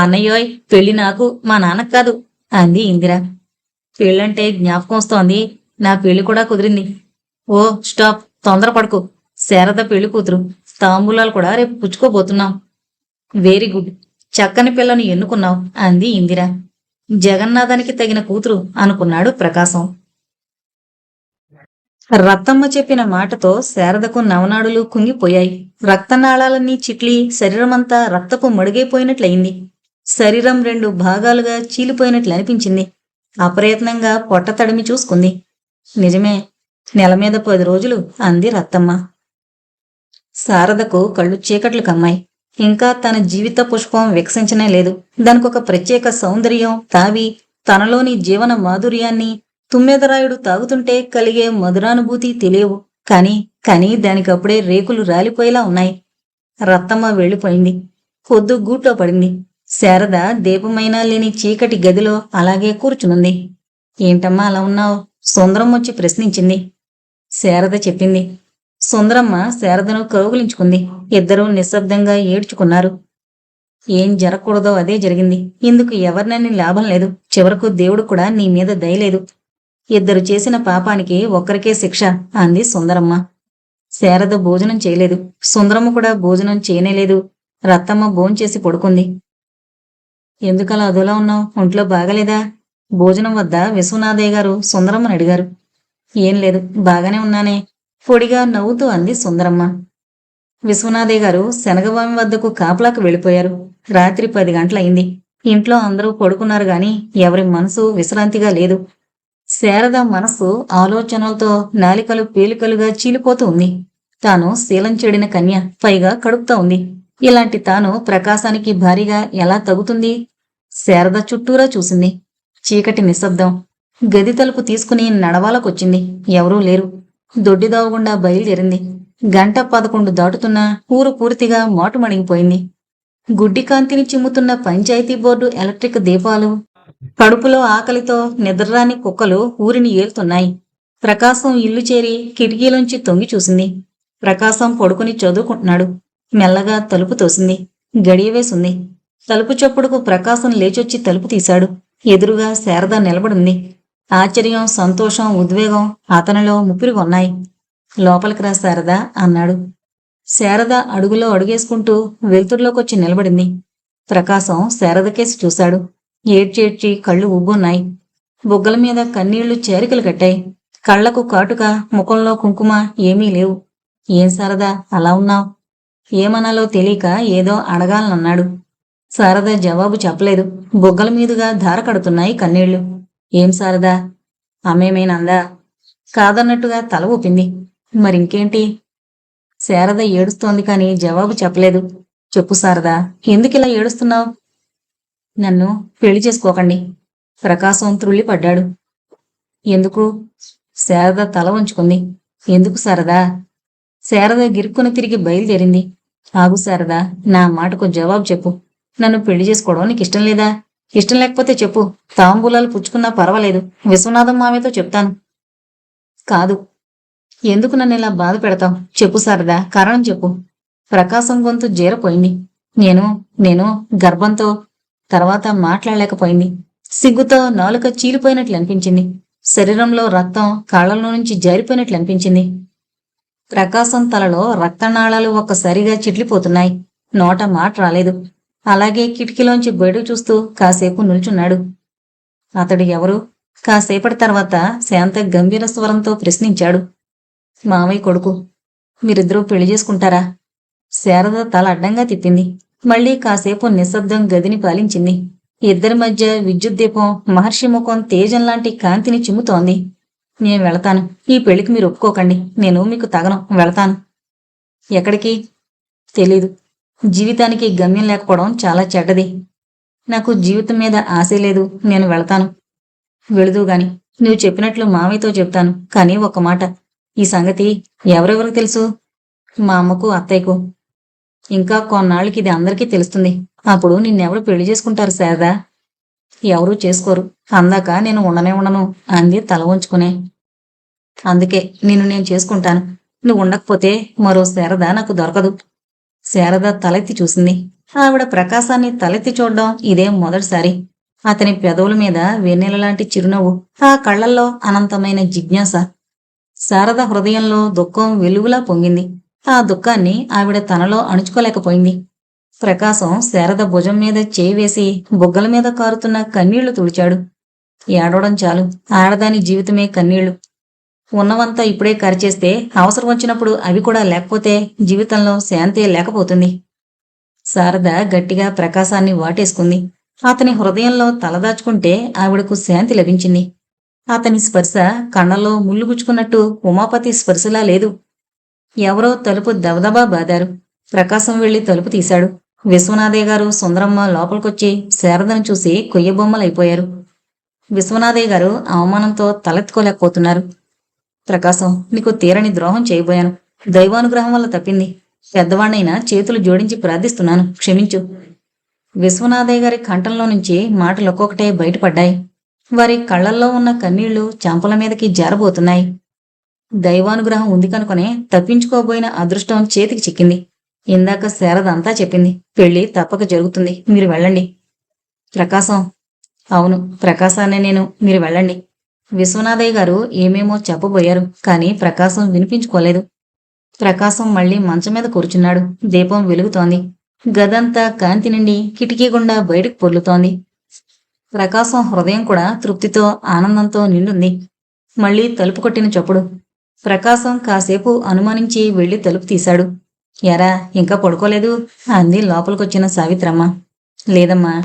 అన్నయ్యోయ్, పెళ్లి నాకు, మా నాన్నకు కాదు అంది ఇందిర. పెళ్ళంటే జ్ఞాపకం వస్తోంది. నా పెళ్లి కూడా కుదిరింది. ఓ స్టాప్, తొందరపడుకు. శారద పెళ్లి కూతురు. తాంబూలాలు కూడా రేపు పుచ్చుకోబోతున్నాం. వెరీ గుడ్, చక్కని పిల్లను ఎన్నుకున్నావు అంది ఇందిర. జగన్నాథానికి తగిన కూతురు అనుకున్నాడు ప్రకాశం. రత్తమ్మ చెప్పిన మాటతో శారదకు నవనాడులు కుంగిపోయాయి. రక్తనాళాలన్నీ చిట్లి శరీరమంతా రక్తపు మడుగైపోయినట్లయింది. శరీరం 2 భాగాలుగా చీలిపోయినట్లు అనిపించింది. అప్రయత్నంగా పొట్ట తడిమి చూసుకుంది. నిజమే, నెల మీద 10 రోజులు అంది రత్తమ్మ. శారదకు కళ్ళు చీకట్లు కమ్మాయి. ఇంకా తన జీవిత పుష్పం వికసించనే లేదు. దానికొక ప్రత్యేక సౌందర్యం తావి తనలోని జీవన మాధుర్యాన్ని తుమ్మెదరాయుడు తాగుతుంటే కలిగే మధురానుభూతి తెలియవు. కాని దానికప్పుడే రేకులు రాలిపోయేలా ఉన్నాయి. రత్తమ్మ వెళ్ళిపోయింది. పొద్దు గూట్లో పడింది. శారద దీపమైనా లేని చీకటి గదిలో అలాగే కూర్చునుంది. ఏంటమ్మా అలా ఉన్నావు? సుందరం వచ్చి ప్రశ్నించింది. శారద చెప్పింది. సుందరమ్మ శారదను కౌగిలించుకుంది. ఇద్దరూ నిశ్శబ్దంగా ఏడ్చుకున్నారు. ఏం జరగకూడదో అదే జరిగింది. ఇందుకు ఎవరినని లాభం లేదు. చివరకు దేవుడు కూడా నీ మీద దయలేదు. ఇద్దరు చేసిన పాపానికి ఒక్కరికే శిక్ష అంది సుందరమ్మ. శారద భోజనం చేయలేదు. సుందరమ్మ కూడా భోజనం చేయనేలేదు. రత్తమ్మ భోంచేసి పడుకుంది. ఎందుకలా అదోలా ఉన్నావు? ఒంట్లో బాగలేదా? భోజనం వద్ద విశ్వనాథయ్య గారు సుందరమ్మని అడిగారు. ఏం లేదు, బాగానే ఉన్నానే పొడిగా నవ్వుతూ అంది సుందరమ్మ. విశ్వనాథయ్య గారు శనగవామి వద్దకు కాపలాకు వెళ్ళిపోయారు. రాత్రి 10 గంటలయింది. ఇంట్లో అందరూ పడుకున్నారు గాని ఎవరి మనసు విశ్రాంతిగా లేదు. శారద మనసు ఆలోచనలతో నాలికలు పేలికలుగా చీలిపోతూ ఉంది. తాను శీలం చెడిన కన్య, పైగా కడుపుతా ఉంది. ఇలాంటి తాను ప్రకాశానికి భారీగా ఎలా తగుతుంది? శారద చుట్టూరా చూసింది. చీకటి నిశ్శబ్దం. గది తలుపు తీసుకుని నడవాలకొచ్చింది. ఎవరూ లేరు. దొడ్డిదావగుండా బయలుదేరింది. 11 దాటుతున్నా ఊరు పూర్తిగా మోటుమణిగిపోయింది. గుడ్డి కాంతిని చిమ్ముతున్న పంచాయతీ బోర్డు ఎలక్ట్రిక్ దీపాలు, కడుపులో ఆకలితో నిద్రరాని కుక్కలు ఊరిని ఏలుతున్నాయి. ప్రకాశం ఇల్లు చేరి కిటికీలోంచి తొంగి చూసింది. ప్రకాశం పడుకుని చదువుకుంటున్నాడు. మెల్లగా తలుపు తోసింది. గడియవేసుంది. తలుపు చప్పుడుకు ప్రకాశం లేచొచ్చి తలుపు తీశాడు. ఎదురుగా శారద నిలబడింది. ఆశ్చర్యం, సంతోషం, ఉద్వేగం అతనిలో ముప్పిరిగొన్నాయి. లోపలికి రా శారద అన్నాడు. శారద అడుగులో అడుగేసుకుంటూ వెలుతురులోకొచ్చి నిలబడింది. ప్రకాశం శారదకేసి చూశాడు. ఏడ్చేడ్చి కళ్ళు ఉబ్బున్నాయి. బుగ్గల మీద కన్నీళ్లు చేరికలు కట్టాయి. కళ్లకు కాటుక, ముఖంలో కుంకుమ ఏమీ లేవు. ఏం శారదా అలా ఉన్నావ్? ఏమనాలో తెలియక ఏదో అడగాలనన్నాడు. శారద జవాబు చెప్పలేదు. బుగ్గల మీదుగా ధార కడుతున్నాయి కన్నీళ్లు. ఏం శారదా? అమ్మేమేనందా? కాదన్నట్టుగా తల ఊపింది. మరింకేంటి? శారద ఏడుస్తోంది కాని జవాబు చెప్పలేదు. చెప్పు శారదా, ఎందుకిలా ఏడుస్తున్నావు? నన్ను పెళ్లి చేసుకోకండి. ప్రకాశం త్రుళ్ళిపడ్డాడు. ఎందుకు? శారద తల వంచుకుంది. ఎందుకు శారదా? శారద గిరుక్కున తిరిగి బయలుదేరింది. ఆగు శారదా, నా మాటకు జవాబు చెప్పు. నన్ను పెళ్లి చేసుకోవడం నీకు ఇష్టం లేదా? ఇష్టం లేకపోతే చెప్పు. తాంబూలాలు పుచ్చుకున్నా పర్వాలేదు. విశ్వనాథం మామయ్యతో చెప్తాను. కాదు. ఎందుకు నన్ను ఇలా బాధ పెడతావు? చెప్పు శారదా, కారణం చెప్పు. ప్రకాశం గొంతు జీరపోయింది. నేను గర్భంతో. తర్వాత మాట్లాడలేకపోయింది. సిగ్గుతో నాలుక చీలిపోయినట్లు అనిపించింది. శరీరంలో రక్తం కాళ్లలో నుంచి జారిపోయినట్లు అనిపించింది. ప్రకాశం తలలో రక్తనాళాలు ఒక్కసారిగా చిట్లిపోతున్నాయి. నోట మాట రాలేదు. అలాగే కిటికీలోంచి బయటకు చూస్తూ కాసేపు నిల్చున్నాడు. అతడు ఎవరు? కాసేపటి తర్వాత శాంత గంభీర స్వరంతో ప్రశ్నించాడు. మామయ్య కొడుకు. మీరిద్దరూ పెళ్లి చేసుకుంటారా? శారద తల అడ్డంగా తిప్పింది. మళ్లీ కాసేపు నిశ్శబ్దం గదిని పాలించింది. ఇద్దరి మధ్య విద్యుత్ దీపం మహర్షి ముఖం తేజంలాంటి కాంతిని చిమ్ముతోంది. నేను వెళతాను. ఈ పెళ్లికి మీరు ఒప్పుకోకండి. నేను మీకు తగను. వెళతాను. ఎక్కడికి? తెలీదు. జీవితానికి గమ్యం లేకపోవడం చాలా చెడ్డది. నాకు జీవితం మీద ఆశ లేదు. నేను వెళతాను. వెళుదుగాని నువ్వు చెప్పినట్లు మామయ్యతో చెప్తాను. కానీ ఒక్క మాట, ఈ సంగతి ఎవరెవరికి తెలుసు? మా అమ్మకు, అత్తయ్యకు. ఇంకా కొన్నాళ్ళకి ఇది అందరికీ తెలుస్తుంది. అప్పుడు నిన్నెవరు పెళ్లి చేసుకుంటారు శారదా? ఎవరూ చేసుకోరు. అందాక నేను ఉండను అంది తల వంచుకునే. అందుకే నేను చేసుకుంటాను. నువ్వు ఉండకపోతే మరో శారద నాకు దొరకదు. శారద తలెత్తి చూసింది. ఆవిడ ప్రకాశాన్ని తలెత్తి చూడడం ఇదే మొదటిసారి. అతని పెదవుల మీద వెన్నెలలాంటి చిరునవ్వు, ఆ కళ్లల్లో అనంతమైన జిజ్ఞాస. శారద హృదయంలో దుఃఖం వెలుగులా పొంగింది. ఆ దుఃఖాన్ని ఆవిడ తనలో అణుచుకోలేకపోయింది. ప్రకాశం శారద భుజం మీద చేయి వేసి బుగ్గల మీద కారుతున్న కన్నీళ్లు తుడిచాడు. ఏడవడం చాలు. ఆడదాని జీవితమే కన్నీళ్లు. ఉన్నవంతా ఇప్పుడే కరిచేస్తే అవసరం వచ్చినప్పుడు అవి కూడా లేకపోతే జీవితంలో శాంతే లేకపోతుంది. శారద గట్టిగా ప్రకాశాన్ని వాటేసుకుంది. అతని హృదయంలో తలదాచుకుంటే ఆవిడకు శాంతి లభించింది. అతని స్పర్శ కళ్ళలో ముళ్ళుగుచ్చుకున్నట్టు ఉమాపతి స్పర్శలా లేదు. ఎవరో తలుపు దబదబా బాదారు. ప్రకాశం వెళ్లి తలుపు తీశాడు. విశ్వనాథయ్య గారు, సుందరమ్మ లోపలికొచ్చి శారదను చూసి కొయ్యబొమ్మలైపోయారు. విశ్వనాథయ్య గారు అవమానంతో తలెత్తుకోలేకపోతున్నారు. ప్రకాశం, నీకు తీరని ద్రోహం చేయబోయాను. దైవానుగ్రహం వల్ల తప్పింది. పెద్దవాణ్ణైనా చేతులు జోడించి ప్రార్థిస్తున్నాను, క్షమించు. విశ్వనాథయ్య గారి కంఠంలో నుంచి మాటలు ఒక్కొక్కటే బయటపడ్డాయి. వారి కళ్లల్లో ఉన్న కన్నీళ్లు చెంపల మీదకి జారబోతున్నాయి. దైవానుగ్రహం ఉంది కనుకొనే తప్పించుకోబోయిన అదృష్టం చేతికి చిక్కింది. ఇందాక శారద అంతా చెప్పింది. పెళ్లి తప్పక జరుగుతుంది. మీరు వెళ్ళండి. ప్రకాశం. అవును, ప్రకాశాన్నే నేను. మీరు వెళ్ళండి. విశ్వనాథయ్య గారు ఏమేమో చెప్పబోయారు. కాని ప్రకాశం వినిపించుకోలేదు. ప్రకాశం మళ్లీ మంచం మీద కూర్చున్నాడు. దీపం వెలుగుతోంది. గదంతా కాంతి నిండి కిటికీ గుండా బయటకు పొర్లుతోంది. ప్రకాశం హృదయం కూడా తృప్తితో, ఆనందంతో నిండుంది. మళ్లీ తలుపు కొట్టిన చప్పుడు. ప్రకాశం కాసేపు అనుమానించి వెళ్లి తలుపు తీశాడు. ఎరా, ఇంకా పడుకోలేదు? అంది లోపలికొచ్చిన సావిత్రమ్మ. లేదమ్మా.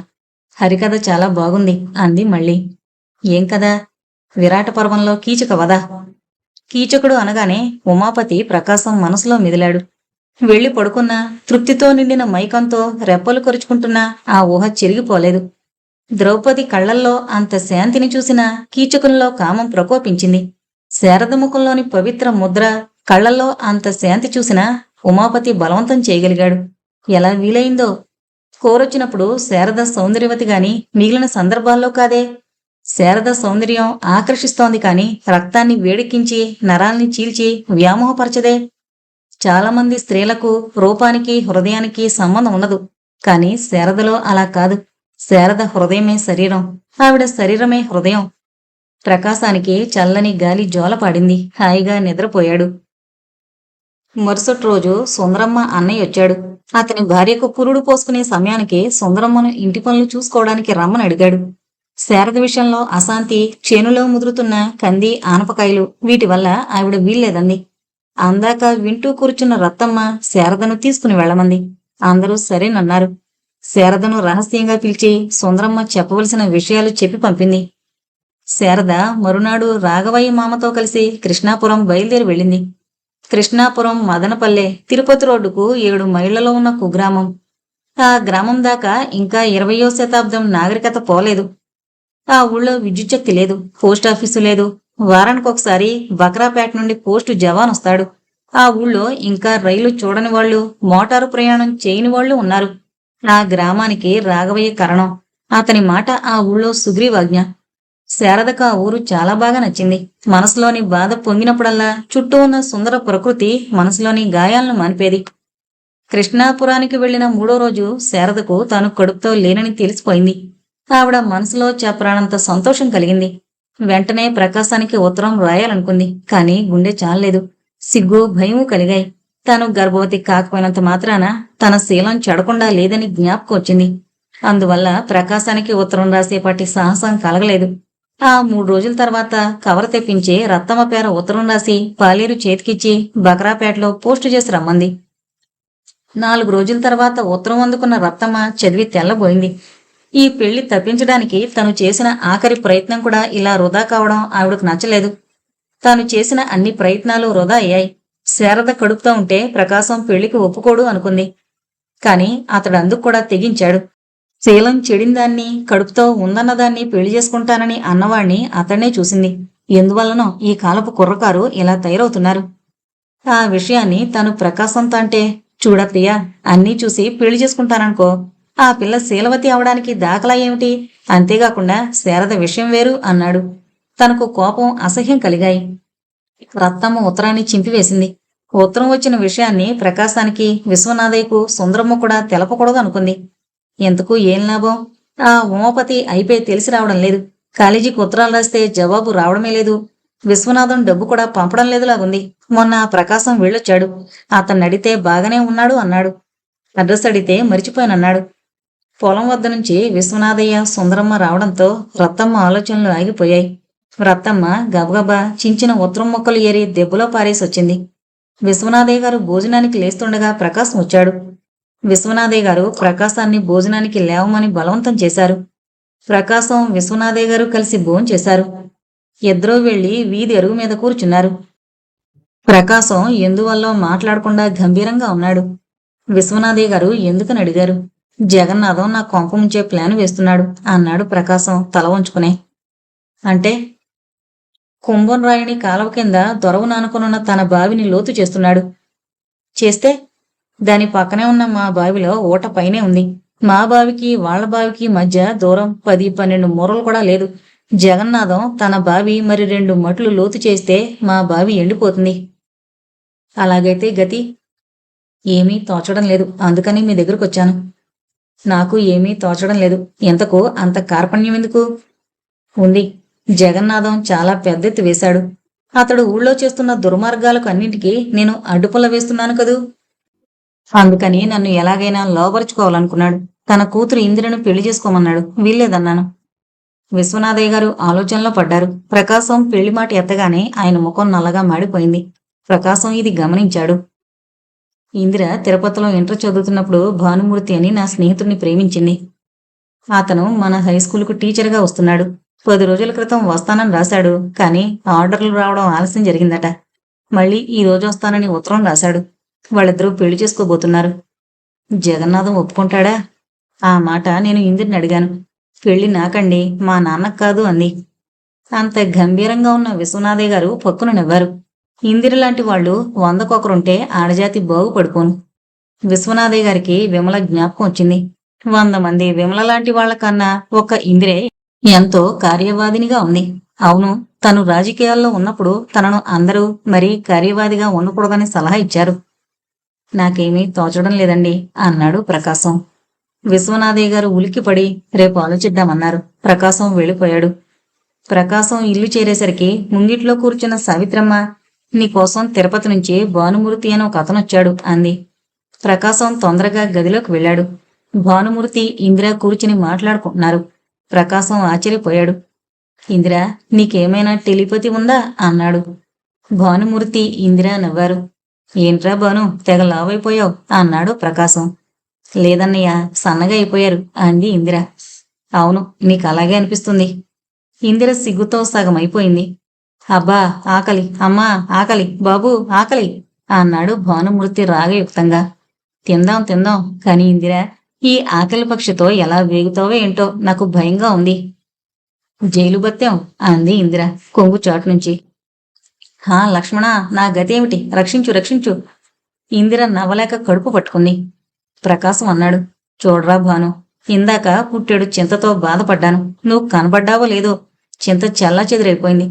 హరికథ చాలా బాగుంది అంది మళ్ళీ. ఏం కదా? విరాట పర్వంలో కీచక వధ. కీచకుడు అనగానే ఉమాపతి ప్రకాశం మనసులో మెదిలాడు. వెళ్లి పడుకున్నా తృప్తితో నిండిన మైకంతో రెప్పలు కొరుచుకుంటున్నా ఆ ఊహ చెరిగిపోలేదు. ద్రౌపది కళ్లల్లో అంత శాంతిని చూసిన కీచకునిలో కామం ప్రకోపించింది. శారద ముఖంలోని పవిత్ర ముద్ర, కళ్లల్లో అంత శాంతి చూసినా ఉమాపతి బలవంతం చేయగలిగాడు. ఎలా వీలైందో? కోరొచ్చినప్పుడు శారద సౌందర్యవతి గాని మిగిలిన సందర్భాల్లో కాదే. శారద సౌందర్యం ఆకర్షిస్తోంది కాని రక్తాన్ని వేడెక్కించి నరాల్ని చీల్చి వ్యామోహపరచదే. చాలామంది స్త్రీలకు రూపానికి హృదయానికి సంబంధం ఉండదు. కాని శారదలో అలా కాదు. శారద హృదయమే శరీరం, ఆవిడ శరీరమే హృదయం. ప్రకాశానికి చల్లని గాలి జోలపాడింది. హాయిగా నిద్రపోయాడు. మరుసటి రోజు సుందరమ్మ అన్నయ్య వచ్చాడు. అతని భార్యకు పురుడు పోసుకునే సమయానికి సుందరమ్మను ఇంటి పనులు చూసుకోవడానికి రమ్మని అడిగాడు. శారద విషయంలో అశాంతి, చేనులో ముదురుతున్న కంది ఆనపకాయలు, వీటి వల్ల ఆవిడ వీల్లేదంది. అందాక వింటూ కూర్చున్న రత్తమ్మ శారదను తీసుకుని వెళ్లమంది. అందరూ సరేనన్నారు. శారదను రహస్యంగా పిలిచి సుందరమ్మ చెప్పవలసిన విషయాలు చెప్పి పంపింది. శారద మరునాడు రాఘవయ్య మామతో కలిసి కృష్ణాపురం బయలుదేరి వెళ్ళింది. కృష్ణాపురం మదనపల్లె తిరుపతి రోడ్డుకు 7 మైళ్లలో ఉన్న కుగ్రామం. ఆ గ్రామం దాకా ఇంకా 20వ శతాబ్దం నాగరికత పోలేదు. ఆ ఊళ్ళో విద్యుచ్ఛక్తి లేదు, పోస్టాఫీసు లేదు. వారానికొకసారి బక్రాపేట నుండి పోస్టు జవాన్ వస్తాడు. ఆ ఊళ్ళో ఇంకా రైలు చూడని వాళ్ళు, మోటారు ప్రయాణం చేయని వాళ్ళు ఉన్నారు. ఆ గ్రామానికి రాఘవయ్య కరణం. అతని మాట ఆ ఊళ్ళో సుగ్రీవాజ్ఞ. శారదకు ఆ ఊరు చాలా బాగా నచ్చింది. మనసులోని బాధ పొంగినప్పుడల్లా చుట్టూ ఉన్న సుందర ప్రకృతి మనసులోని గాయాలను మాన్పేది. కృష్ణాపురానికి వెళ్లిన 3వ రోజు శారదకు తాను కడుపుతో లేనని తెలిసిపోయింది. ఆవిడ మనసులో చెప్పరానంత సంతోషం కలిగింది. వెంటనే ప్రకాశానికి ఉత్తరం రాయాలనుకుంది. కాని గుండె చాలలేదు. సిగ్గు, భయమూ కలిగాయి. తాను గర్భవతి కాకపోయినంత మాత్రాన తన శీలం చెడకుండా లేదని జ్ఞాపకం వచ్చింది. అందువల్ల ప్రకాశానికి ఉత్తరం రాసేపాటి సాహసం కలగలేదు. ఆ 3 రోజుల తర్వాత కవర్ తెప్పించి రత్తమ్మ పేర ఉత్తరం రాసి పాలేరు చేతికిచ్చి బక్రాపేటలో పోస్టు చేసి రమ్మంది. 4 రోజుల తర్వాత ఉత్తరం అందుకున్న రత్తమ్మ చదివి తెల్లబోయింది. ఈ పెళ్లి తప్పించడానికి తను చేసిన ఆఖరి ప్రయత్నం కూడా ఇలా వృధా కావడం ఆవిడకు నచ్చలేదు. తాను చేసిన అన్ని ప్రయత్నాలు వృధా అయ్యాయి. శారద కడుపుతో ఉంటే ప్రకాశం పెళ్లికి ఒప్పుకోడు అనుకుంది. కాని అతడు అందుకు కూడా తెగించాడు. శీలం చెడిందాన్ని, కడుపుతో ఉందన్నదాన్ని పెళ్లి చేసుకుంటానని అన్నవాణ్ణి అతన్నే చూసింది. ఎందువల్లనో ఈ కాలపు కుర్రకారు ఇలా తయారవుతున్నారు. ఆ విషయాన్ని తను ప్రకాశంతో అంటే, చూడ ప్రియా, అన్నీ చూసి పెళ్లి చేసుకుంటాననుకో, ఆ పిల్ల శీలవతి అవడానికి దాఖలా ఏమిటి? అంతేకాకుండా శారద విషయం వేరు అన్నాడు. తనకు కోపం, అసహ్యం కలిగాయి. రత్తమ్మ ఉత్తరాన్ని చింపివేసింది. ఉత్తరం వచ్చిన విషయాన్ని ప్రకాశానికి, విశ్వనాథయ్యకు, సుందరమ్మ కూడా తెలపకూడదు అనుకుంది. ఎందుకు ఏం లాభం? ఆ ఉమాపతి అయిపోయి తెలిసి రావడం లేదు. కాలేజీకి ఉత్తరాలు రాస్తే జవాబు రావడమే లేదు. విశ్వనాథం డబ్బు కూడా పంపడం లేదులాగుంది. మొన్న ప్రకాశం వెళ్ళొచ్చాడు. అతన్ని అడిగితే బాగానే ఉన్నాడు అన్నాడు. అడ్రస్ అడిగితే మరిచిపోయానన్నాడు. పొలం వద్ద నుంచి విశ్వనాథయ్య, సుందరమ్మ రావడంతో రత్తమ్మ ఆలోచనలు ఆగిపోయాయి. రత్తమ్మ గబగబా చించిన ఉత్తరం మొక్కలు ఏరి దెబ్బలో పారేసి వచ్చింది. విశ్వనాథయ్య గారు భోజనానికి లేస్తుండగా ప్రకాశం వచ్చాడు. విశ్వనాథయ్య గారు ప్రకాశాన్ని భోజనానికి లేవమని బలవంతం చేశారు. ప్రకాశం, విశ్వనాథయ్య గారు కలిసి భోంచేశారు. ఇద్దరూ వెళ్లి వీధి అరుగు మీద కూర్చున్నారు. ప్రకాశం ఎందువల్ల మాట్లాడకుండా గంభీరంగా ఉన్నాడు. విశ్వనాథయ్య గారు ఎందుకని అడిగారు. జగన్నాథం నా కొంప ముంచే ప్లాన్ వేస్తున్నాడు అన్నాడు ప్రకాశం తల వంచుకునే. అంటే? కుంభం రాయిని కాలవ కింద దొరవ నానుకునున్న తన బావిని లోతు చేస్తున్నాడు. చేస్తే దాని పక్కనే ఉన్న మా బావిలో ఊట పైనే ఉంది. మా బావికి వాళ్ల బావికి మధ్య దూరం 10-12 మూరలు కూడా లేదు. జగన్నాథం తన బావి మరి 2 మట్లు లోతు చేస్తే మా బావి ఎండిపోతుంది. అలాగైతే గతి? ఏమీ తోచడం లేదు, అందుకని మీ దగ్గరకు వచ్చాను. నాకు ఏమీ తోచడం లేదు. ఎంతకు అంత కార్పణ్యం ఎందుకు? ఉంది. జగన్నాథం చాలా పెద్దెత్తు వేశాడు. అతడు ఊళ్ళో చేస్తున్న దుర్మార్గాలకు అన్నింటికీ నేను అడ్డుపుల్ల వేస్తున్నాను కదూ. అందుకని నన్ను ఎలాగైనా లోపరుచుకోవాలనుకున్నాడు. తన కూతురు ఇందిరను పెళ్లి చేసుకోమన్నాడు. వీల్లేదన్నాను. విశ్వనాథయ్య గారు ఆలోచనలో పడ్డారు. ప్రకాశం పెళ్లి మాట ఎత్తగానే ఆయన ముఖం నల్లగా మాడిపోయింది. ప్రకాశం ఇది గమనించాడు. ఇందిర తిరుపతిలో ఇంటర్ చదువుతున్నప్పుడు భానుమూర్తి అని నా స్నేహితుడిని ప్రేమించింది. అతను మన హైస్కూల్కు టీచర్గా వస్తున్నాడు. 10 రోజుల క్రితం వస్తానని రాశాడు. కానీ ఆర్డర్లు రావడం ఆలస్యం జరిగిందట. మళ్ళీ ఈ రోజు వస్తానని ఉత్తరం రాశాడు. వాళ్ళిద్దరూ పెళ్లి చేసుకోబోతున్నారు. జగన్నాథం ఒప్పుకుంటాడా? ఆ మాట నేను ఇందిరిని అడిగాను. పెళ్లి నాకండి, మా నాన్నకు కాదు అంది. అంత గంభీరంగా ఉన్న విశ్వనాథయ్య గారు పక్కున నవ్వారు. ఇందిరలాంటి వాళ్ళు 100కొకరుంటే ఆడజాతి బాగుపడుకోను. విశ్వనాథయ్య గారికి విమల జ్ఞాపకం వచ్చింది. 100 మంది విమల లాంటి వాళ్లకన్నా ఒక్క ఇందిరే ఎంతో కార్యవాదినిగా ఉంది. అవును, తను రాజకీయాల్లో ఉన్నప్పుడు తనను అందరూ మరీ కార్యవాదిగా ఉండకూడదని సలహా ఇచ్చారు. నాకేమీ తోచడం లేదండి అన్నాడు ప్రకాశం. విశ్వనాథయ్య గారు ఉలిక్కిపడి రేపు ఆలోచిద్దామన్నారు. ప్రకాశం వెళ్ళిపోయాడు. ప్రకాశం ఇల్లు చేరేసరికి ముంగిట్లో కూర్చున్న సావిత్రమ్మ, నీకోసం తిరుపతి నుంచి భానుమూర్తి అని ఒక అతనొచ్చాడు అంది. ప్రకాశం తొందరగా గదిలోకి వెళ్ళాడు. భానుమూర్తి ఇందిరా కూర్చుని మాట్లాడుకుంటున్నారు. ప్రకాశం ఆశ్చర్యపోయాడు. ఇందిరా, నీకేమైనా టెలిపతి ఉందా అన్నాడు. భానుమూర్తి, ఇందిరా నవ్వారు. ఏంట్రా భాను, తెగ లావైపోయావు అన్నాడు ప్రకాశం. లేదన్నయ్య, సన్నగా అయిపోయారు అంది ఇందిర. అవును, నీకు అలాగే అనిపిస్తుంది. ఇందిర సిగ్గుతో సగం అయిపోయింది. అబ్బా ఆకలి, అమ్మా ఆకలి, బాబూ ఆకలి అన్నాడు భానుమూర్తి రాగయుక్తంగా. తిందాం తిందాం, కాని ఇందిరా, ఈ ఆకలి పక్షితో ఎలా వేగుతావో ఏంటో నాకు భయంగా ఉంది. జైలు బత్తాం అంది ఇందిర కొంగు చాటు నుంచి. హా లక్ష్మణ, నా గతేమిటి, రక్షించు రక్షించు. ఇందిర నవ్వలేక కడుపు పట్టుకుంది. ప్రకాశం అన్నాడు, చూడరా భాను, ఇందాక పుట్టెడు చింతతో బాధపడ్డాను. నువ్వు కనబడ్డావో లేదో చింత చెల్లా చెదిరైపోయింది.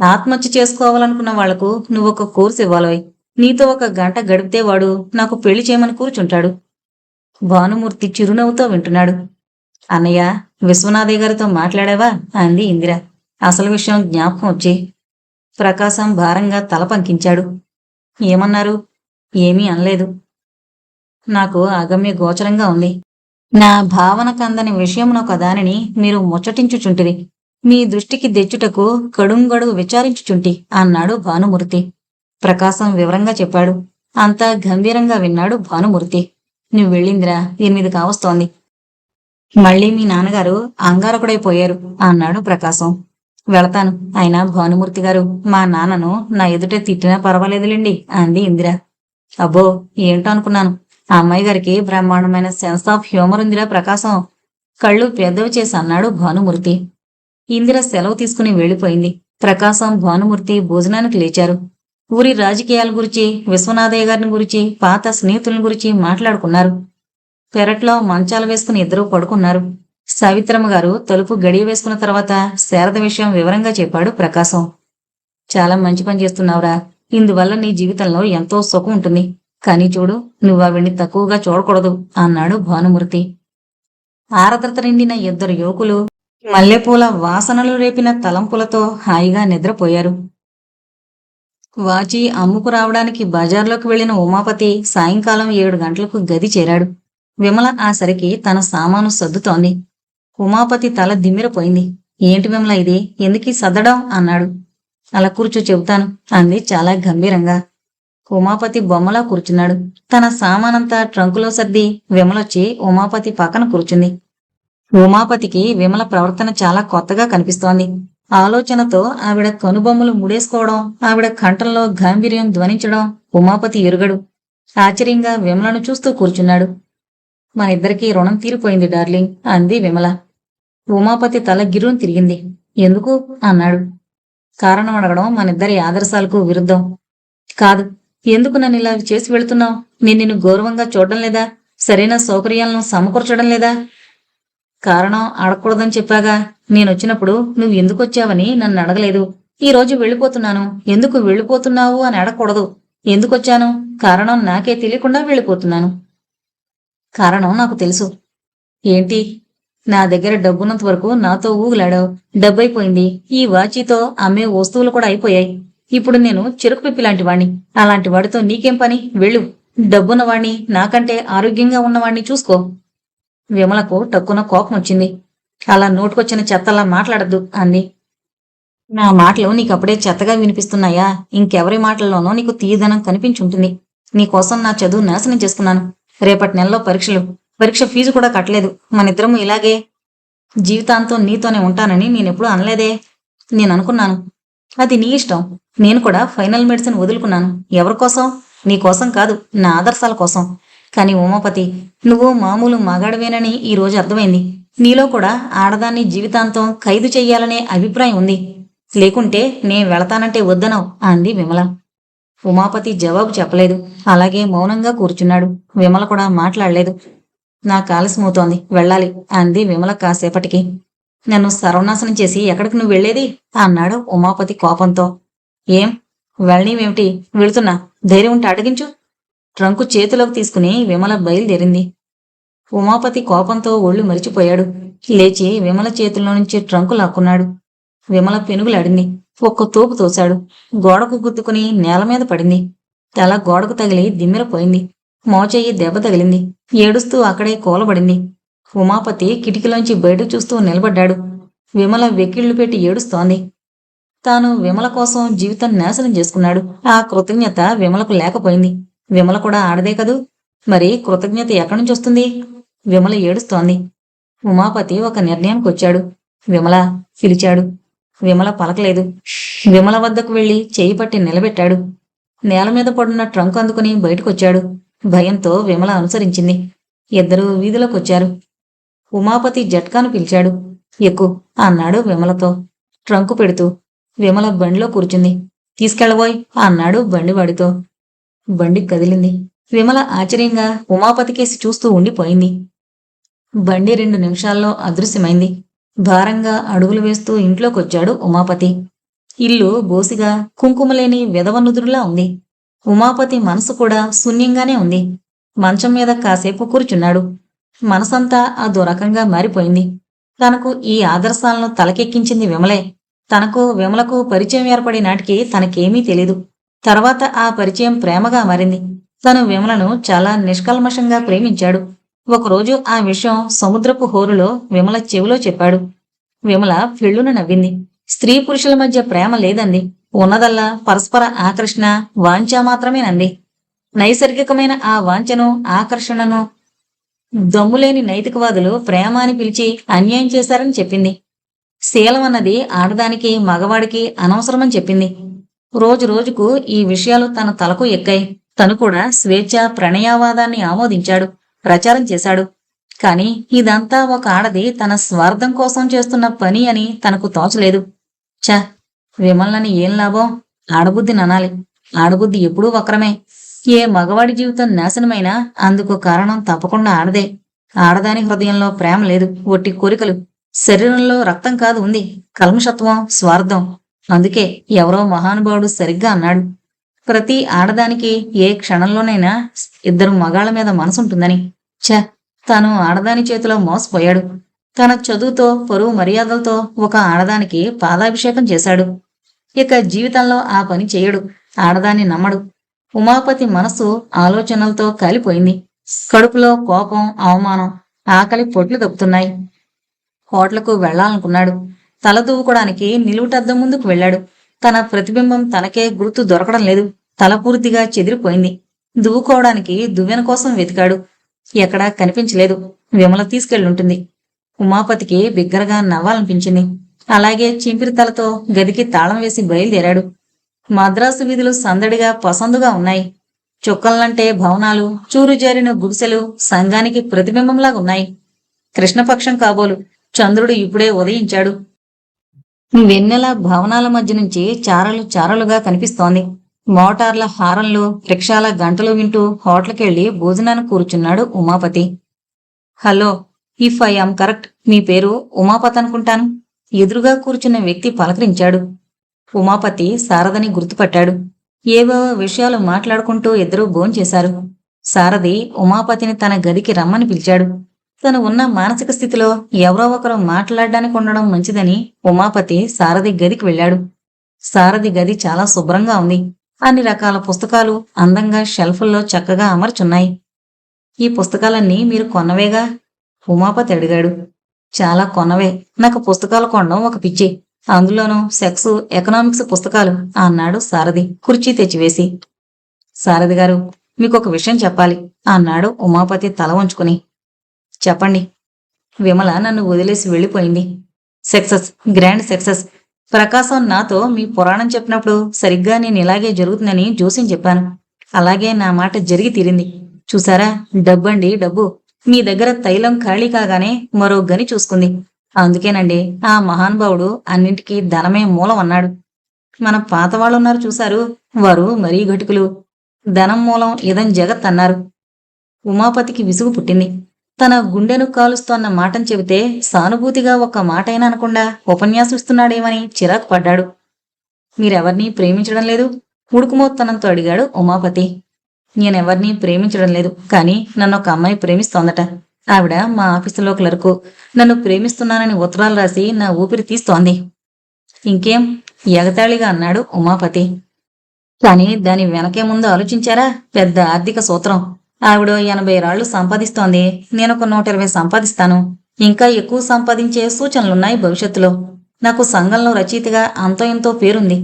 ఆత్మహత్య చేసుకోవాలనుకున్న వాళ్లకు నువ్వొక కోర్సు ఇవ్వాలోయ్. నీతో 1 గంట గడిపితే వాడు నాకు పెళ్లి చేయమని కూర్చుంటాడు. భానుమూర్తి చిరునవ్వుతో వింటున్నాడు. అన్నయ్య, విశ్వనాథయ్య గారితో మాట్లాడావా అంది ఇందిర అసలు విషయం జ్ఞాపకం వచ్చి. ప్రకాశం భారంగా తల పంకించాడు. ఏమన్నారు? ఏమీ అనలేదు. నాకు అగమ్య గోచరంగా ఉంది. నా భావన కందని విషయమునొక దానిని మీరు ముచ్చటించుచుంటిరి. మీ దృష్టికి తెచ్చుటకు కడుంగడుగు విచారించుచుంటి అన్నాడు భానుమూర్తి. ప్రకాశం వివరంగా చెప్పాడు. అంతా గంభీరంగా విన్నాడు భానుమూర్తి. నువ్వు వెళ్ళిందిరా, 8 కావస్తోంది. మళ్ళీ మీ నాన్నగారు అంగారకుడైపోయారు అన్నాడు ప్రకాశం. వెళతాను. అయినా భానుమూర్తి గారు, మా నాన్నను నా ఎదుట తిట్టినా పర్వాలేదులేండి అంది ఇందిర. అబ్బో, ఏంటో అనుకున్నాను. ఆ అమ్మాయి గారికి బ్రహ్మాండమైన సెన్స్ ఆఫ్ హ్యూమర్ ఉందిరా ప్రకాశం, కళ్ళు పెద్దవి చేసి అన్నాడు భానుమూర్తి. ఇందిర సెలవు తీసుకుని వెళ్ళిపోయింది. ప్రకాశం, భానుమూర్తి భోజనానికి లేచారు. ఊరి రాజకీయాల గురించి, విశ్వనాథయ్య గారిని గురించి, పాత స్నేహితులను గురించి మాట్లాడుకున్నారు. పెరట్లో మంచాలు వేసుకుని ఇద్దరూ పడుకున్నారు. సావిత్రమ్మ గారు తలుపు గడియ వేసుకున్న తర్వాత శారద విషయం వివరంగా చెప్పాడు ప్రకాశం. చాలా మంచి పని చేస్తున్నావురా. ఇందువల్ల నీ జీవితంలో ఎంతో సుఖం ఉంటుంది. కానీ చూడు, నువ్వు ఆవిడ్ని తక్కువగా చూడకూడదు అన్నాడు భానుమూర్తి. ఆరద్రత నిండిన 2 యువకులు మల్లెపూల వాసనలు రేపిన తలంపులతో హాయిగా నిద్రపోయారు. వాచి అమ్ముకు రావడానికి బజార్లోకి వెళ్లిన ఉమాపతి సాయంకాలం 7 గంటలకు గది చేరాడు. విమల ఆ సరికి తన సామాను సర్దుతోంది. ఉమాపతి తల దిమ్మిరపోయింది. ఏంటి విమల ఇది, ఎందుకీ సర్దడం అన్నాడు. అలా కూర్చో చెబుతాను అంది చాలా గంభీరంగా. ఉమాపతి బొమ్మలా కూర్చున్నాడు. తన సామానంతా ట్రంకులో సర్ది విమలొచ్చి ఉమాపతి పక్కన కూర్చుంది. ఉమాపతికి విమల ప్రవర్తన చాలా కొత్తగా కనిపిస్తోంది. ఆలోచనతో ఆవిడ కనుబొమ్మలు ముడేసుకోవడం, ఆవిడ కంఠంలో గాంభీర్యం ధ్వనించడం ఉమాపతి ఎరుగడు. ఆశ్చర్యంగా విమలను చూస్తూ కూర్చున్నాడు. మన ఇద్దరికీ రుణం తీరిపోయింది డార్లింగ్ అంది విమల. ఉమాపతి తల గిర్రును తిరిగింది. ఎందుకు అన్నాడు. కారణం అడగడం మనిద్దరి ఆదర్శాలకు విరుద్ధం. కాదు, ఎందుకు నన్ను ఇలా చేసి వెళుతున్నావు? నేను నిన్ను గౌరవంగా చూడడం లేదా? సరైన సౌకర్యాలను సమకూర్చడం లేదా? కారణం అడగకూడదని చెప్పాగా. నేనొచ్చినప్పుడు నువ్వు ఎందుకొచ్చావని నన్ను అడగలేదు. ఈ రోజు వెళ్ళిపోతున్నాను, ఎందుకు వెళ్ళిపోతున్నావు అని అడగకూడదు. ఎందుకొచ్చాను? కారణం నాకే తెలియకుండా వెళ్ళిపోతున్నాను. కారణం నాకు తెలుసు. ఏంటి? నా దగ్గర డబ్బున్నంత వరకు నాతో ఊగులాడావు. డబ్బైపోయింది. ఈ వాచీతో అమ్మే వస్తువులు కూడా అయిపోయాయి. ఇప్పుడు నేను చెరుకు పిప్పి లాంటి వాణ్ణి. అలాంటి వాడితో నీకేం పని? వెళ్ళు. డబ్బున్నవాణ్ణి, నాకంటే ఆరోగ్యంగా ఉన్నవాణ్ణి చూసుకో. విమలకు టక్కున కోపం వచ్చింది. అలా నోటుకొచ్చిన చెత్తలా మాట్లాడద్దు అంది. నా మాటలు నీకప్పుడే చెత్తగా వినిపిస్తున్నాయా? ఇంకెవరి మాటల్లోనో నీకు తీయదనం కనిపించుంటుంది. నీకోసం నా చదువు నాశనం చేసుకున్నాను. రేపటి నెలలో పరీక్షలు. పరీక్ష ఫీజు కూడా కట్టలేదు. మనిద్దరము ఇలాగే జీవితాంతం నీతోనే ఉంటానని నేనెప్పుడూ అనలేదే. నేననుకున్నాను. అది నీ ఇష్టం. నేను కూడా ఫైనల్ మెడిసిన్ వదులుకున్నాను. ఎవరికోసం? నీకోసం కాదు, నా ఆదర్శాల కోసం. కాని ఉమాపతి, నువ్వు మామూలు మగాడివేనని ఈరోజు అర్థమైంది. నీలో కూడా ఆడదాన్ని జీవితాంతం ఖైదు చెయ్యాలనే అభిప్రాయం ఉంది. లేకుంటే నేను వెళతానంటే వద్దనవు అంది విమల. ఉమాపతి జవాబు చెప్పలేదు. అలాగే మౌనంగా కూర్చున్నాడు. విమల కూడా మాట్లాడలేదు. నాకు ఆలస్యమవుతోంది, వెళ్ళాలి అంది విమల కాసేపటికి. నన్ను సర్వనాశనం చేసి ఎక్కడికి నువ్వు వెళ్ళేది అన్నాడు ఉమాపతి కోపంతో. ఏం వెళ్ళనీవేమిటి? వెళుతున్నా, ధైర్యం ఉంటే అడిగించు. ట్రంకు చేతిలోకి తీసుకుని విమల బయలుదేరింది. ఉమాపతి కోపంతో ఒళ్ళు మరిచిపోయాడు. లేచి విమల చేతుల్లో నుంచి ట్రంకు లాక్కున్నాడు. విమల పెనుగులాడింది. ఒక్క తోపు తోశాడు. గోడకు గుద్దుకుని నేల మీద పడింది. తల గోడకు తగిలి దిమ్మెరపోయింది. మోచెయ్యి దెబ్బ తగిలింది. ఏడుస్తూ అక్కడే కూలబడింది. ఉమాపతి కిటికీలోంచి బయటకు చూస్తూ నిలబడ్డాడు. విమల వెక్కిళ్లు పెట్టి ఏడుస్తోంది. తాను విమల కోసం జీవితం నాశనం చేసుకున్నాడు. ఆ కృతజ్ఞత విమలకు లేకపోయింది. విమల కూడా ఆడదే కదూ, మరి కృతజ్ఞత ఎక్కడి నుంచి వస్తుంది? విమల ఏడుస్తోంది. ఉమాపతి ఒక నిర్ణయానికి వచ్చాడు. విమల పిలిచాడు. విమల పలకలేదు. విమల వద్దకు వెళ్లి చేయి పట్టి నిలబెట్టాడు. నేల మీద పడున్న ట్రంక్ అందుకుని బయటకొచ్చాడు. భయంతో విమల అనుసరించింది. ఇద్దరూ వీధిలోకొచ్చారు. ఉమాపతి జట్కాను పిలిచాడు. ఎక్కు అన్నాడు విమలతో ట్రంకు పెడుతూ. విమల బండిలో కూర్చుంది. తీసుకెళ్ళబోయ్ అన్నాడు బండివాడితో. బండి కదిలింది. విమల ఆశ్చర్యంగా ఉమాపతికేసి చూస్తూ ఉండిపోయింది. బండి 2 నిమిషాల్లో అదృశ్యమైంది. భారంగా అడుగులు వేస్తూ ఇంట్లోకొచ్చాడు ఉమాపతి. ఇల్లు బోసిగా కుంకుమలేని విధవనుదురులా ఉంది. ఉమాపతి మనసు కూడా శూన్యంగానే ఉంది. మంచం మీద కాసేపు కూర్చున్నాడు. మనసంతా అదో రకంగా మారిపోయింది. తనకు ఈ ఆదర్శాలను తలకెక్కించింది విమలే. తనకు విమలకు పరిచయం ఏర్పడి నాటికి తనకేమీ తెలీదు. తర్వాత ఆ పరిచయం ప్రేమగా మారింది. తను విమలను చాలా నిష్కల్మషంగా ప్రేమించాడు. ఒకరోజు ఆ విషయం సముద్రపు హోరులో విమల చెవిలో చెప్పాడు. విమల ఫెళ్ళున నవ్వింది. స్త్రీ పురుషుల మధ్య ప్రేమ లేదంది. ఉన్నదల్లా పరస్పర ఆకర్షణ, వాంఛ మాత్రమేనంది. నైసర్గికమైన ఆ వాంఛను, ఆకర్షణను దమ్ములేని నైతికవాదులు ప్రేమ అని పిలిచి అన్యాయం చేశారని చెప్పింది. శీలం అన్నది ఆడదానికి, మగవాడికి అనవసరమని చెప్పింది. రోజు రోజుకు ఈ విషయాలు తన తలకు ఎక్కాయి. తను కూడా స్వేచ్ఛ ప్రణయవాదాన్ని ఆమోదించాడు, ప్రచారం చేశాడు. కాని ఇదంతా ఒక ఆడది తన స్వార్థం కోసం చేస్తున్న పని అని తనకు తోచలేదు. ఛ, విమలని ఏం లాభం? ఆడబుద్ధి ననాలి. ఆడబుద్ధి ఎప్పుడూ వక్రమే. ఏ మగవాడి జీవితం నాశనమైనా అందుకు కారణం తప్పకుండా ఆడదే. ఆడదాని హృదయంలో ప్రేమ లేదు, ఒట్టి కోరికలు. శరీరంలో రక్తం కాదు ఉంది, కల్మషత్వం, స్వార్థం. అందుకే ఎవరో మహానుభావుడు సరిగ్గా అన్నాడు, ప్రతి ఆడదానికి ఏ క్షణంలోనైనా 2 మగాళ్ల మీద మనసుంటుందని. ఛ, తాను ఆడదాని చేతిలో మోసపోయాడు. తన చదువుతో, పరువు మర్యాదలతో ఒక ఆడదానికి పాదాభిషేకం చేశాడు. ఇక జీవితంలో ఆ పని చేయడు. ఆడదాన్ని నమ్మడు. ఉమాపతి మనసు ఆలోచనలతో కాలిపోయింది. కడుపులో కోపం, అవమానం, ఆకలి పొట్లు దొక్కుతున్నాయి. హోటల్కు వెళ్లాలనుకున్నాడు. తల దూవుకోవడానికి నిలువుటద్దం ముందుకు వెళ్ళాడు. తన ప్రతిబింబం తనకే గుర్తు దొరకడం లేదు. తల పూర్తిగా చెదిరిపోయింది. దువ్వుకోవడానికి దువ్వెన కోసం వెతికాడు. ఎక్కడా కనిపించలేదు. విమల తీసుకెళ్ళుంటుంది. ఉమాపతికి బిగ్గరగా నవ్వాలనిపించింది. అలాగే చింపిరి తలతో గదికి తాళం వేసి బయలుదేరాడు. మద్రాసు వీధులు సందడిగా పసందుగా ఉన్నాయి. చుక్కల్లంటే భవనాలు, చూరుజారిన గుడిసెలు సంఘానికి ప్రతిబింబంలాగా ఉన్నాయి. కృష్ణపక్షం కాబోలు చంద్రుడు ఇప్పుడే ఉదయించాడు. వెన్నెల భవనాల మధ్య నుంచి చారలు చారలుగా కనిపిస్తోంది. మోటార్ల హారన్లు, రిక్షాల గంటలు వింటూ హోటల్కెళ్లి భోజనానికి కూర్చున్నాడు Umapathi. Hello, if I am correct, మీ పేరు ఉమాపతి అనుకుంటాను. ఎదురుగా కూర్చున్న వ్యక్తి పలకరించాడు. ఉమాపతి శారదని గుర్తుపట్టాడు. ఏవో విషయాలు మాట్లాడుకుంటూ ఇద్దరూ భోంచేశారు. శారది ఉమాపతిని తన గదికి రమ్మని పిలిచాడు. తను ఉన్న మానసిక స్థితిలో ఎవరో ఒకరు మాట్లాడడానికి ఉండడం మంచిదని ఉమాపతి శారది గదికి వెళ్ళాడు. శారది గది చాలా శుభ్రంగా ఉంది. అన్ని రకాల పుస్తకాలు అందంగా షెల్ఫుల్లో చక్కగా అమర్చున్నాయి. ఈ పుస్తకాలన్నీ మీరు కొన్నవేగా? ఉమాపతి అడిగాడు. చాలా కొన్నవే. నాకు పుస్తకాలు కొనడం ఒక పిచ్చి, అందులోనూ సెక్స్, ఎకనామిక్స్ పుస్తకాలు అన్నాడు శారది కుర్చీ తెచ్చివేసి. శారది గారు, మీకొక విషయం చెప్పాలి అన్నాడు ఉమాపతి తల వంచుకుని. చెప్పండి. విమల నన్ను వదిలేసి వెళ్ళిపోయింది. Success, grand success. ప్రకాశం నాతో మీ పురాణం చెప్పినప్పుడు సరిగ్గా నేను ఇలాగే జరుగుతుందని జోస్యం చెప్పాను. అలాగే నా మాట జరిగి తీరింది. చూసారా, డబ్బండి డబ్బు. మీ దగ్గర తైలం ఖాళీ కాగానే మరో గని చూసుకుంది. అందుకేనండి ఆ మహానుభావుడు అన్నింటికీ ధనమే మూలం అన్నాడు. మన పాత వాళ్ళున్నారు చూశారు, వారు మరీ ఘటికులు. ధనం మూలం ఇదం జగత్ అన్నారు. ఉమాపతికి విసుగు పుట్టింది. తన గుండెను కాలుస్తోన్న మాటను చెబితే సానుభూతిగా ఒక్క మాటైనా అనకుండా ఉపన్యాసిస్తున్నాడేమని చిరాకు పడ్డాడు. మీరెవర్నీ ప్రేమించడం లేదు? ఉడుకుమోత్తనంతో అడిగాడు ఉమాపతి. నేనెవర్నీ ప్రేమించడం లేదు, కానీ నన్ను ఒక అమ్మాయి ప్రేమిస్తోందట. ఆవిడ మా ఆఫీసులో క్లర్కు. నన్ను ప్రేమిస్తున్నానని ఉత్తరాలు రాసి నా ఊపిరి తీస్తోంది. ఇంకేం? ఎగతాళిగా అన్నాడు ఉమాపతి. కానీ దాని వెనకే ముందు ఆలోచించారా? పెద్ద ఆర్థిక సూత్రం. ఆవిడ 80 రాళ్లు సంపాదిస్తోంది, నేనొక 120 సంపాదిస్తాను. ఇంకా ఎక్కువ సంపాదించే సూచనలున్నాయి భవిష్యత్తులో. నాకు సంఘంలో రచయితగా అంతో ఎంతో పేరుంది.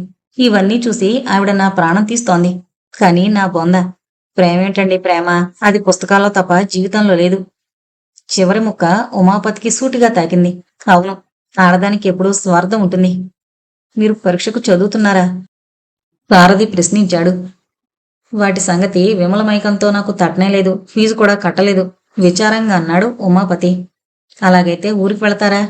ఇవన్నీ చూసి ఆవిడ నా ప్రాణం తీస్తోంది. కానీ నా బొంద ప్రేమేంటండి ప్రేమ? అది పుస్తకాల్లో తప్ప జీవితంలో లేదు. చివరి ముక్క ఉమాపతికి సూటిగా తాకింది. అవును, ఆడదానికి ఎప్పుడూ స్వార్థం ఉంటుంది. మీరు పరీక్షకు చదువుతున్నారా? సారథి ప్రశ్నించాడు. వాటి సంగతి విమలమైకంతో నాకు తట్టనేలేదు, ఫీజు కూడా కట్టలేదు విచారంగా అన్నాడు ఉమాపతి. అలాగైతే ఊరికి వెళతారా?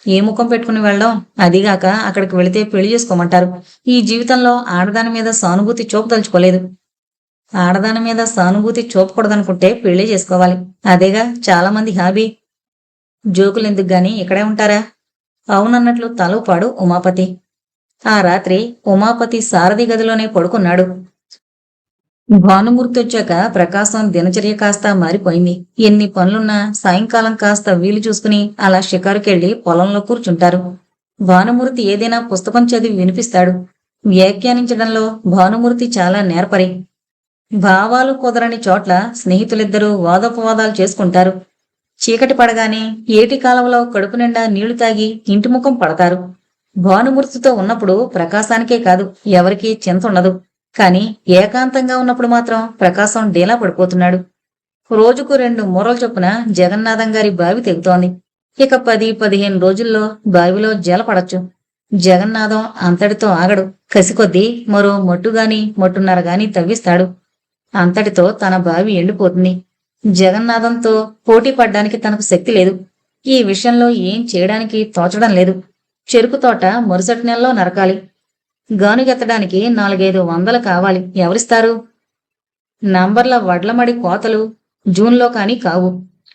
ఏ ముఖం పెట్టుకుని వెళ్ళడం? అదిగాక అక్కడికి వెళితే పెళ్లి చేసుకోమంటారు. ఈ జీవితంలో ఆడదాని మీద సానుభూతి చూపదలుచుకోలేదు. ఆడదాని మీద సానుభూతి చూపకూడదనుకుంటే పెళ్లి చేసుకోవాలి. అదేగా చాలా మంది హాబీ. జోకులెందుకు గాని ఇక్కడే ఉంటారా? అవునన్నట్లు తలూపాడు ఉమాపతి. ఆ రాత్రి ఉమాపతి సారథి గదిలోనే పడుకున్నాడు. భానుమూర్తి వచ్చాక ప్రకాశం దినచర్య కాస్త మారిపోయింది. ఎన్ని పనులున్నా సాయంకాలం కాస్త వీలు చూసుకుని అలా షికారుకెళ్లి పొలంలో కూర్చుంటారు. భానుమూర్తి ఏదైనా పుస్తకం చదివి వినిపిస్తాడు. వ్యాఖ్యానించడంలో భానుమూర్తి చాలా నేర్పరి. భావాలు కుదరని చోట్ల స్నేహితులిద్దరూ వాదోపవాదాలు చేసుకుంటారు. చీకటి పడగానే ఏటి కాలవలో కడుపు నిండా నీళ్లు తాగి ఇంటి ముఖం పడతారు. భానుమూర్తితో ఉన్నప్పుడు ప్రకాశానికే కాదు, ఎవరికీ చింత ఉండదు. కాని ఏకాంతంగా ఉన్నప్పుడు మాత్రం ప్రకాశం డీలా పడిపోతున్నాడు. రోజుకు 2 మూరల చొప్పున జగన్నాథం గారి బావి తెగుతోంది. ఇక 10-15 రోజుల్లో బావిలో జలపడచ్చు. జగన్నాథం అంతటితో ఆగడు. కసికొద్దీ మరో మట్టుగాని మట్టున్నర గాని తవ్విస్తాడు. అంతటితో తన బావి ఎండిపోతుంది. జగన్నాథంతో పోటీ పడ్డానికి తనకు శక్తి లేదు. ఈ విషయంలో ఏం చేయడానికి తోచడం లేదు. చెరుకు తోట మరుసటి నెలలో నరకాలి. గానుగెత్తడానికి 4-5 వందలు కావాలి. ఎవరిస్తారు? నంబర్ల వడ్లమడి కోతలు జూన్లో కాని కావు.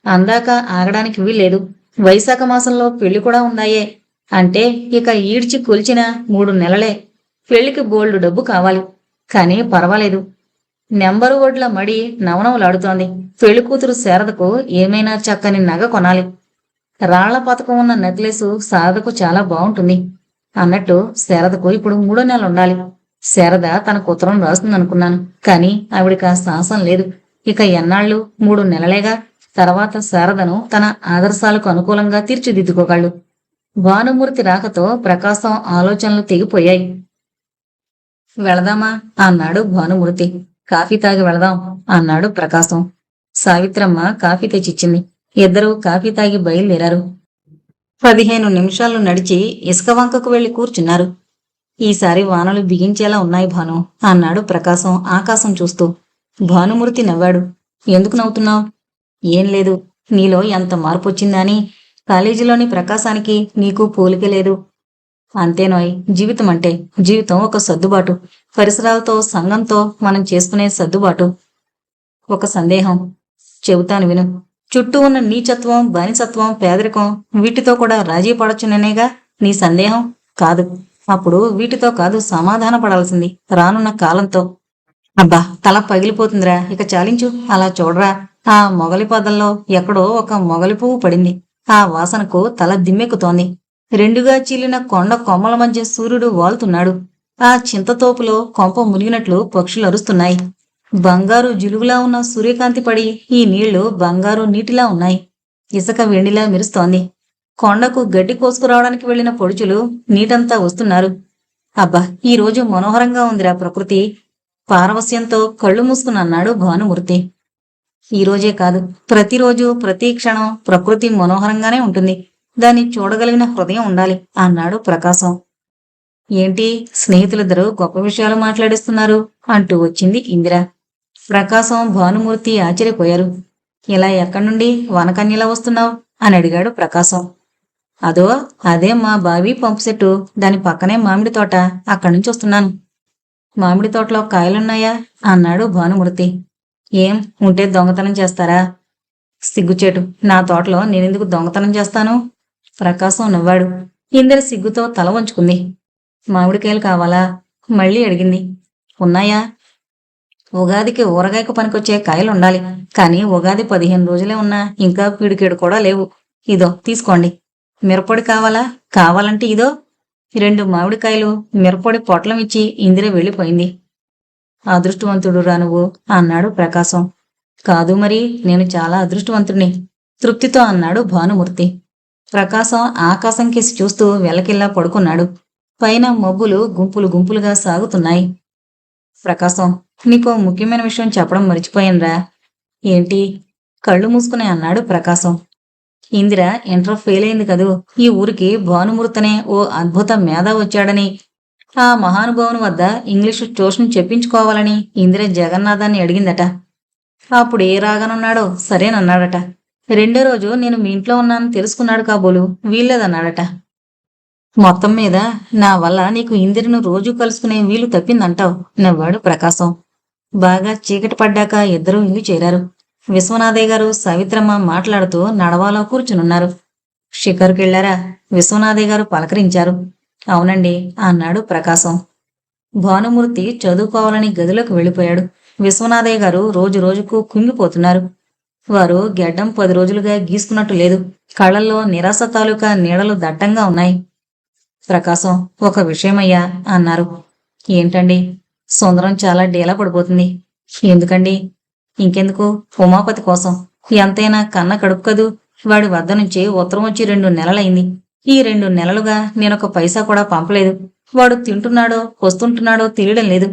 అందాక ఆగడానికి వీల్లేదు. వైశాఖ మాసంలో పెళ్లి కూడా ఉందాయే. అంటే ఇక ఈడ్చి కొలిచిన 3 నెలలే. పెళ్లికి బోల్డు డబ్బు కావాలి. కాని పర్వాలేదు. నెంబరు వడ్ల మడి నవనవలాడుతోంది. పెళ్లి కూతురు శారదకు ఏమైనా చక్కని నగ కొనాలి. రాళ్ల పథకం ఉన్న నెక్లెసు శారదకు చాలా బాగుంటుంది. అన్నట్టు శారదకు ఇప్పుడు 3 నెలలు ఉండాలి. శారద తనకు ఉత్తరం రాస్తుందనుకున్నాను, కానీ ఆవిడికి ఆ సాహసం లేదు. ఇక ఎన్నాళ్ళు? 3 నెలలేగా. తర్వాత శారదను తన ఆదర్శాలకు అనుకూలంగా తీర్చిదిద్దుకోగలడు. భానుమూర్తి రాకతో ప్రకాశం ఆలోచనలు తెగిపోయాయి. వెళదామా అన్నాడు భానుమూర్తి. కాఫీ తాగి వెళదాం అన్నాడు ప్రకాశం. సావిత్రమ్మ కాఫీ తెచ్చిచ్చింది. ఇద్దరూ కాఫీ తాగి బయలుదేరారు. 15 నిమిషాలు నడిచి ఇసుక వంకకు వెళ్లి కూర్చున్నారు. ఈసారి వానలు బిగించేలా ఉన్నాయి భాను అన్నాడు ప్రకాశం ఆకాశం చూస్తూ. భానుమూర్తి నవ్వాడు. ఎందుకు నవ్వుతున్నావు? ఏం లేదు, నీలో ఎంత మార్పు వచ్చిందా అని. కాలేజీలోని ప్రకాశానికి నీకు పోలిక లేదు. అంతేనోయ్, జీవితం అంటే. జీవితం ఒక సర్దుబాటు. పరిసరాలతో సంఘంతో మనం చేసుకునే సర్దుబాటు. ఒక సందేహం చెబుతాను విను. చుట్టూ ఉన్న నీచత్వం, బానిసత్వం, పేదరికం వీటితో కూడా రాజీ పడొచ్చుననేగా నీ సందేహం? కాదు. అప్పుడు వీటితో కాదు సమాధాన పడాల్సింది రానున్న కాలంతో. అబ్బా, తల పగిలిపోతుందిరా, ఇక చాలించు. అలా చూడరా, ఆ మొగలి పదల్లో ఎక్కడో ఒక మొగలి పువ్వు పడింది. ఆ వాసనకు తల దిమ్మెక్కుతోంది. 2గా చీలిన కొండ కొమ్మల మధ్య సూర్యుడు వాలుతున్నాడు. ఆ చింతతోపులో కొంప మునిగినట్లు పక్షులు అరుస్తున్నాయి. బంగారు జిలుగులా ఉన్న సూర్యకాంతి పడి ఈ నీళ్లు బంగారు నీటిలా ఉన్నాయి. ఇసుక వెండిలా మెరుస్తోంది. కొండకు గడ్డి కోసుకురావడానికి వెళ్లిన పొడుచులు నీటంతా వస్తున్నారు. అబ్బా, ఈ రోజు మనోహరంగా ఉందిరా ప్రకృతి. పారవస్యంతో కళ్ళు మూసుకుని అన్నాడు భానుమూర్తి. ఈ రోజే కాదు, ప్రతిరోజు ప్రతి క్షణం ప్రకృతి మనోహరంగానే ఉంటుంది. దాన్ని చూడగలిగిన హృదయం ఉండాలి అన్నాడు ప్రకాశం. ఏంటి, స్నేహితులిద్దరూ గొప్ప విషయాలు మాట్లాడిస్తున్నారు అంటూ వచ్చింది ఇందిర. ప్రకాశం, భానుమూర్తి ఆశ్చర్యపోయారు. ఇలా ఎక్కడి నుండి వనకన్యలా వస్తున్నావు అని అడిగాడు ప్రకాశం. అదో అదే మా బావి పంపు సెట్టు, దాని పక్కనే మామిడి తోట, అక్కడి నుంచి వస్తున్నాను. మామిడి తోటలో కాయలున్నాయా అన్నాడు భానుమూర్తి. ఏం ఉంటే దొంగతనం చేస్తారా? సిగ్గుచేటు, నా తోటలో నేనెందుకు దొంగతనం చేస్తాను? ప్రకాశం నవ్వాడు. ఇందిర సిగ్గుతో తల వంచుకుంది. మామిడికాయలు కావాలా? మళ్ళీ అడిగింది. ఉన్నాయా? ఉగాదికి ఊరగాయకు పనికొచ్చే కాయలుండాలి, కానీ ఉగాది 15 రోజులే ఉన్నా ఇంకా పిడికేడు కూడా లేవు. ఇదో తీసుకోండి. మిరపొడి కావాలా? కావాలంటే ఇదో. 2 మామిడికాయలు, మిరపొడి పొట్లం ఇచ్చి ఇందిర వెళ్ళిపోయింది. అదృష్టవంతుడు రా నువ్వు అన్నాడు ప్రకాశం. కాదు మరి, నేను చాలా అదృష్టవంతుడిని తృప్తితో అన్నాడు భానుమూర్తి. ప్రకాశం ఆకాశం కేసి చూస్తూ వెలకిల్లా పడుకున్నాడు. పైన మబ్బులు గుంపులు గుంపులుగా సాగుతున్నాయి. ప్రకాశం, నీకో ముఖ్యమైన విషయం చెప్పడం మర్చిపోయానురా. ఏంటి? కళ్ళు మూసుకుని అన్నాడు ప్రకాశం. ఇందిర ఇంటర్ ఫెయిల్ అయింది కదూ. ఈ ఊరికి భానుమూర్తనే ఓ అద్భుత మేధ వచ్చాడని, ఆ మహానుభావుని వద్ద ఇంగ్లీషు ట్యూషన్ చెప్పించుకోవాలని ఇందిర జగన్నాథాన్ని అడిగిందట. అప్పుడు ఏ రాగానున్నాడో సరేనన్నాడట. రెండో రోజు నేను మీ ఇంట్లో ఉన్నానని తెలుసుకున్నాడు కాబోలు, వీల్లేదన్నాడట. మొత్తం మీద నా వల్ల నీకు ఇందిరను రోజూ కలుసుకునే వీలు తప్పిందంటావు నవ్వాడు ప్రకాశం. బాగా చీకటి పడ్డాక ఇద్దరూ ఇల్లు చేరారు. విశ్వనాథయ్య గారు, సవిత్రమ్మ మాట్లాడుతూ నడవాలో కూర్చునున్నారు. షికారుకెళ్లారా? విశ్వనాథయ్య గారు పలకరించారు. అవునండి అన్నాడు ప్రకాశం. భానుమూర్తి చదువుకోవాలని గదిలోకి వెళ్ళిపోయాడు. విశ్వనాథయ్య గారు రోజు రోజుకు కుంగిపోతున్నారు. వారు గెడ్డం 10 రోజులుగా గీసుకున్నట్టు లేదు. కళ్ళల్లో నిరాశ తాలూకా నీడలు దట్టంగా ఉన్నాయి. ప్రకాశం, ఒక విషయమయ్యా అన్నారు. ఏంటండి? సుందరం చాలా డీలా పడిపోతుంది. ఎందుకండి? ఇంకెందుకు, ఉమాపతి కోసం. ఎంతైనా కన్న కడుపు కదూ. వాడి వద్ద నుంచి ఉత్తరం వచ్చి 2 నెలలైంది. ఈ 2 నెలలుగా నేనొక పైసా కూడా పంపలేదు. వాడు తింటున్నాడో వస్తుంటున్నాడో తెలియడం లేదు.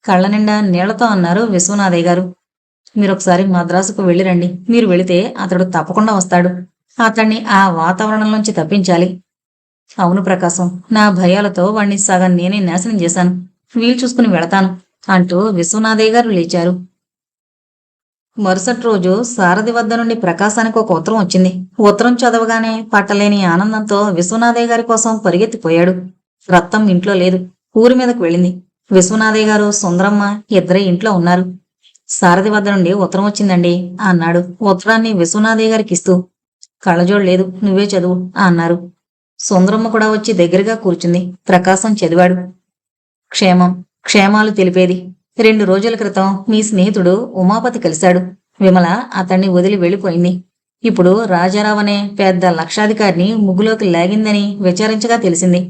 కళ్ళ నిండా నీళ్లతో అన్నారు విశ్వనాథయ్య గారు. మీరొకసారి మద్రాసుకు వెళ్ళిరండి. మీరు వెళితే అతడు తప్పకుండా వస్తాడు. అతన్ని ఆ వాతావరణంలోంచి తప్పించాలి. అవును ప్రకాశం, నా భయాలతో వాణ్ణి సగం నేనే నాశనం చేశాను. వీలు చూసుకుని వెళతాను అంటూ విశ్వనాథయ్య గారు లేచారు. మరుసటి రోజు సారథి వద్ద నుండి ప్రకాశానికి ఒక ఉత్తరం వచ్చింది. ఉత్తరం చదవగానే పట్టలేని ఆనందంతో విశ్వనాథయ్య గారి కోసం పరిగెత్తిపోయాడు. రత్తం ఇంట్లో లేదు, ఊరి మీదకు వెళ్ళింది. విశ్వనాథయ్య గారు, సుందరమ్మ ఇద్దరే ఇంట్లో ఉన్నారు. సారథి వద్ద నుండి ఉత్తరం వచ్చిందండి అన్నాడు ఉత్తరాన్ని విశ్వనాథయ్య గారికి ఇస్తూ. కళ్ళజోడు లేదు, నువ్వే చదువు అన్నారు. సుందరమ్మ కూడా వచ్చి దగ్గరగా కూర్చుంది. ప్రకాశం చదివాడు. క్షేమం, క్షేమాలు తెలిపేది. 2 రోజుల క్రితం మీ స్నేహితుడు ఉమాపతి కలిశాడు. విమల అతన్ని వదిలి వెళ్ళిపోయింది. ఇప్పుడు రాజారావు అనే పెద్ద లక్షాధికారిని ముగ్గులోకి లాగిందని విచారించగా తెలిసింది.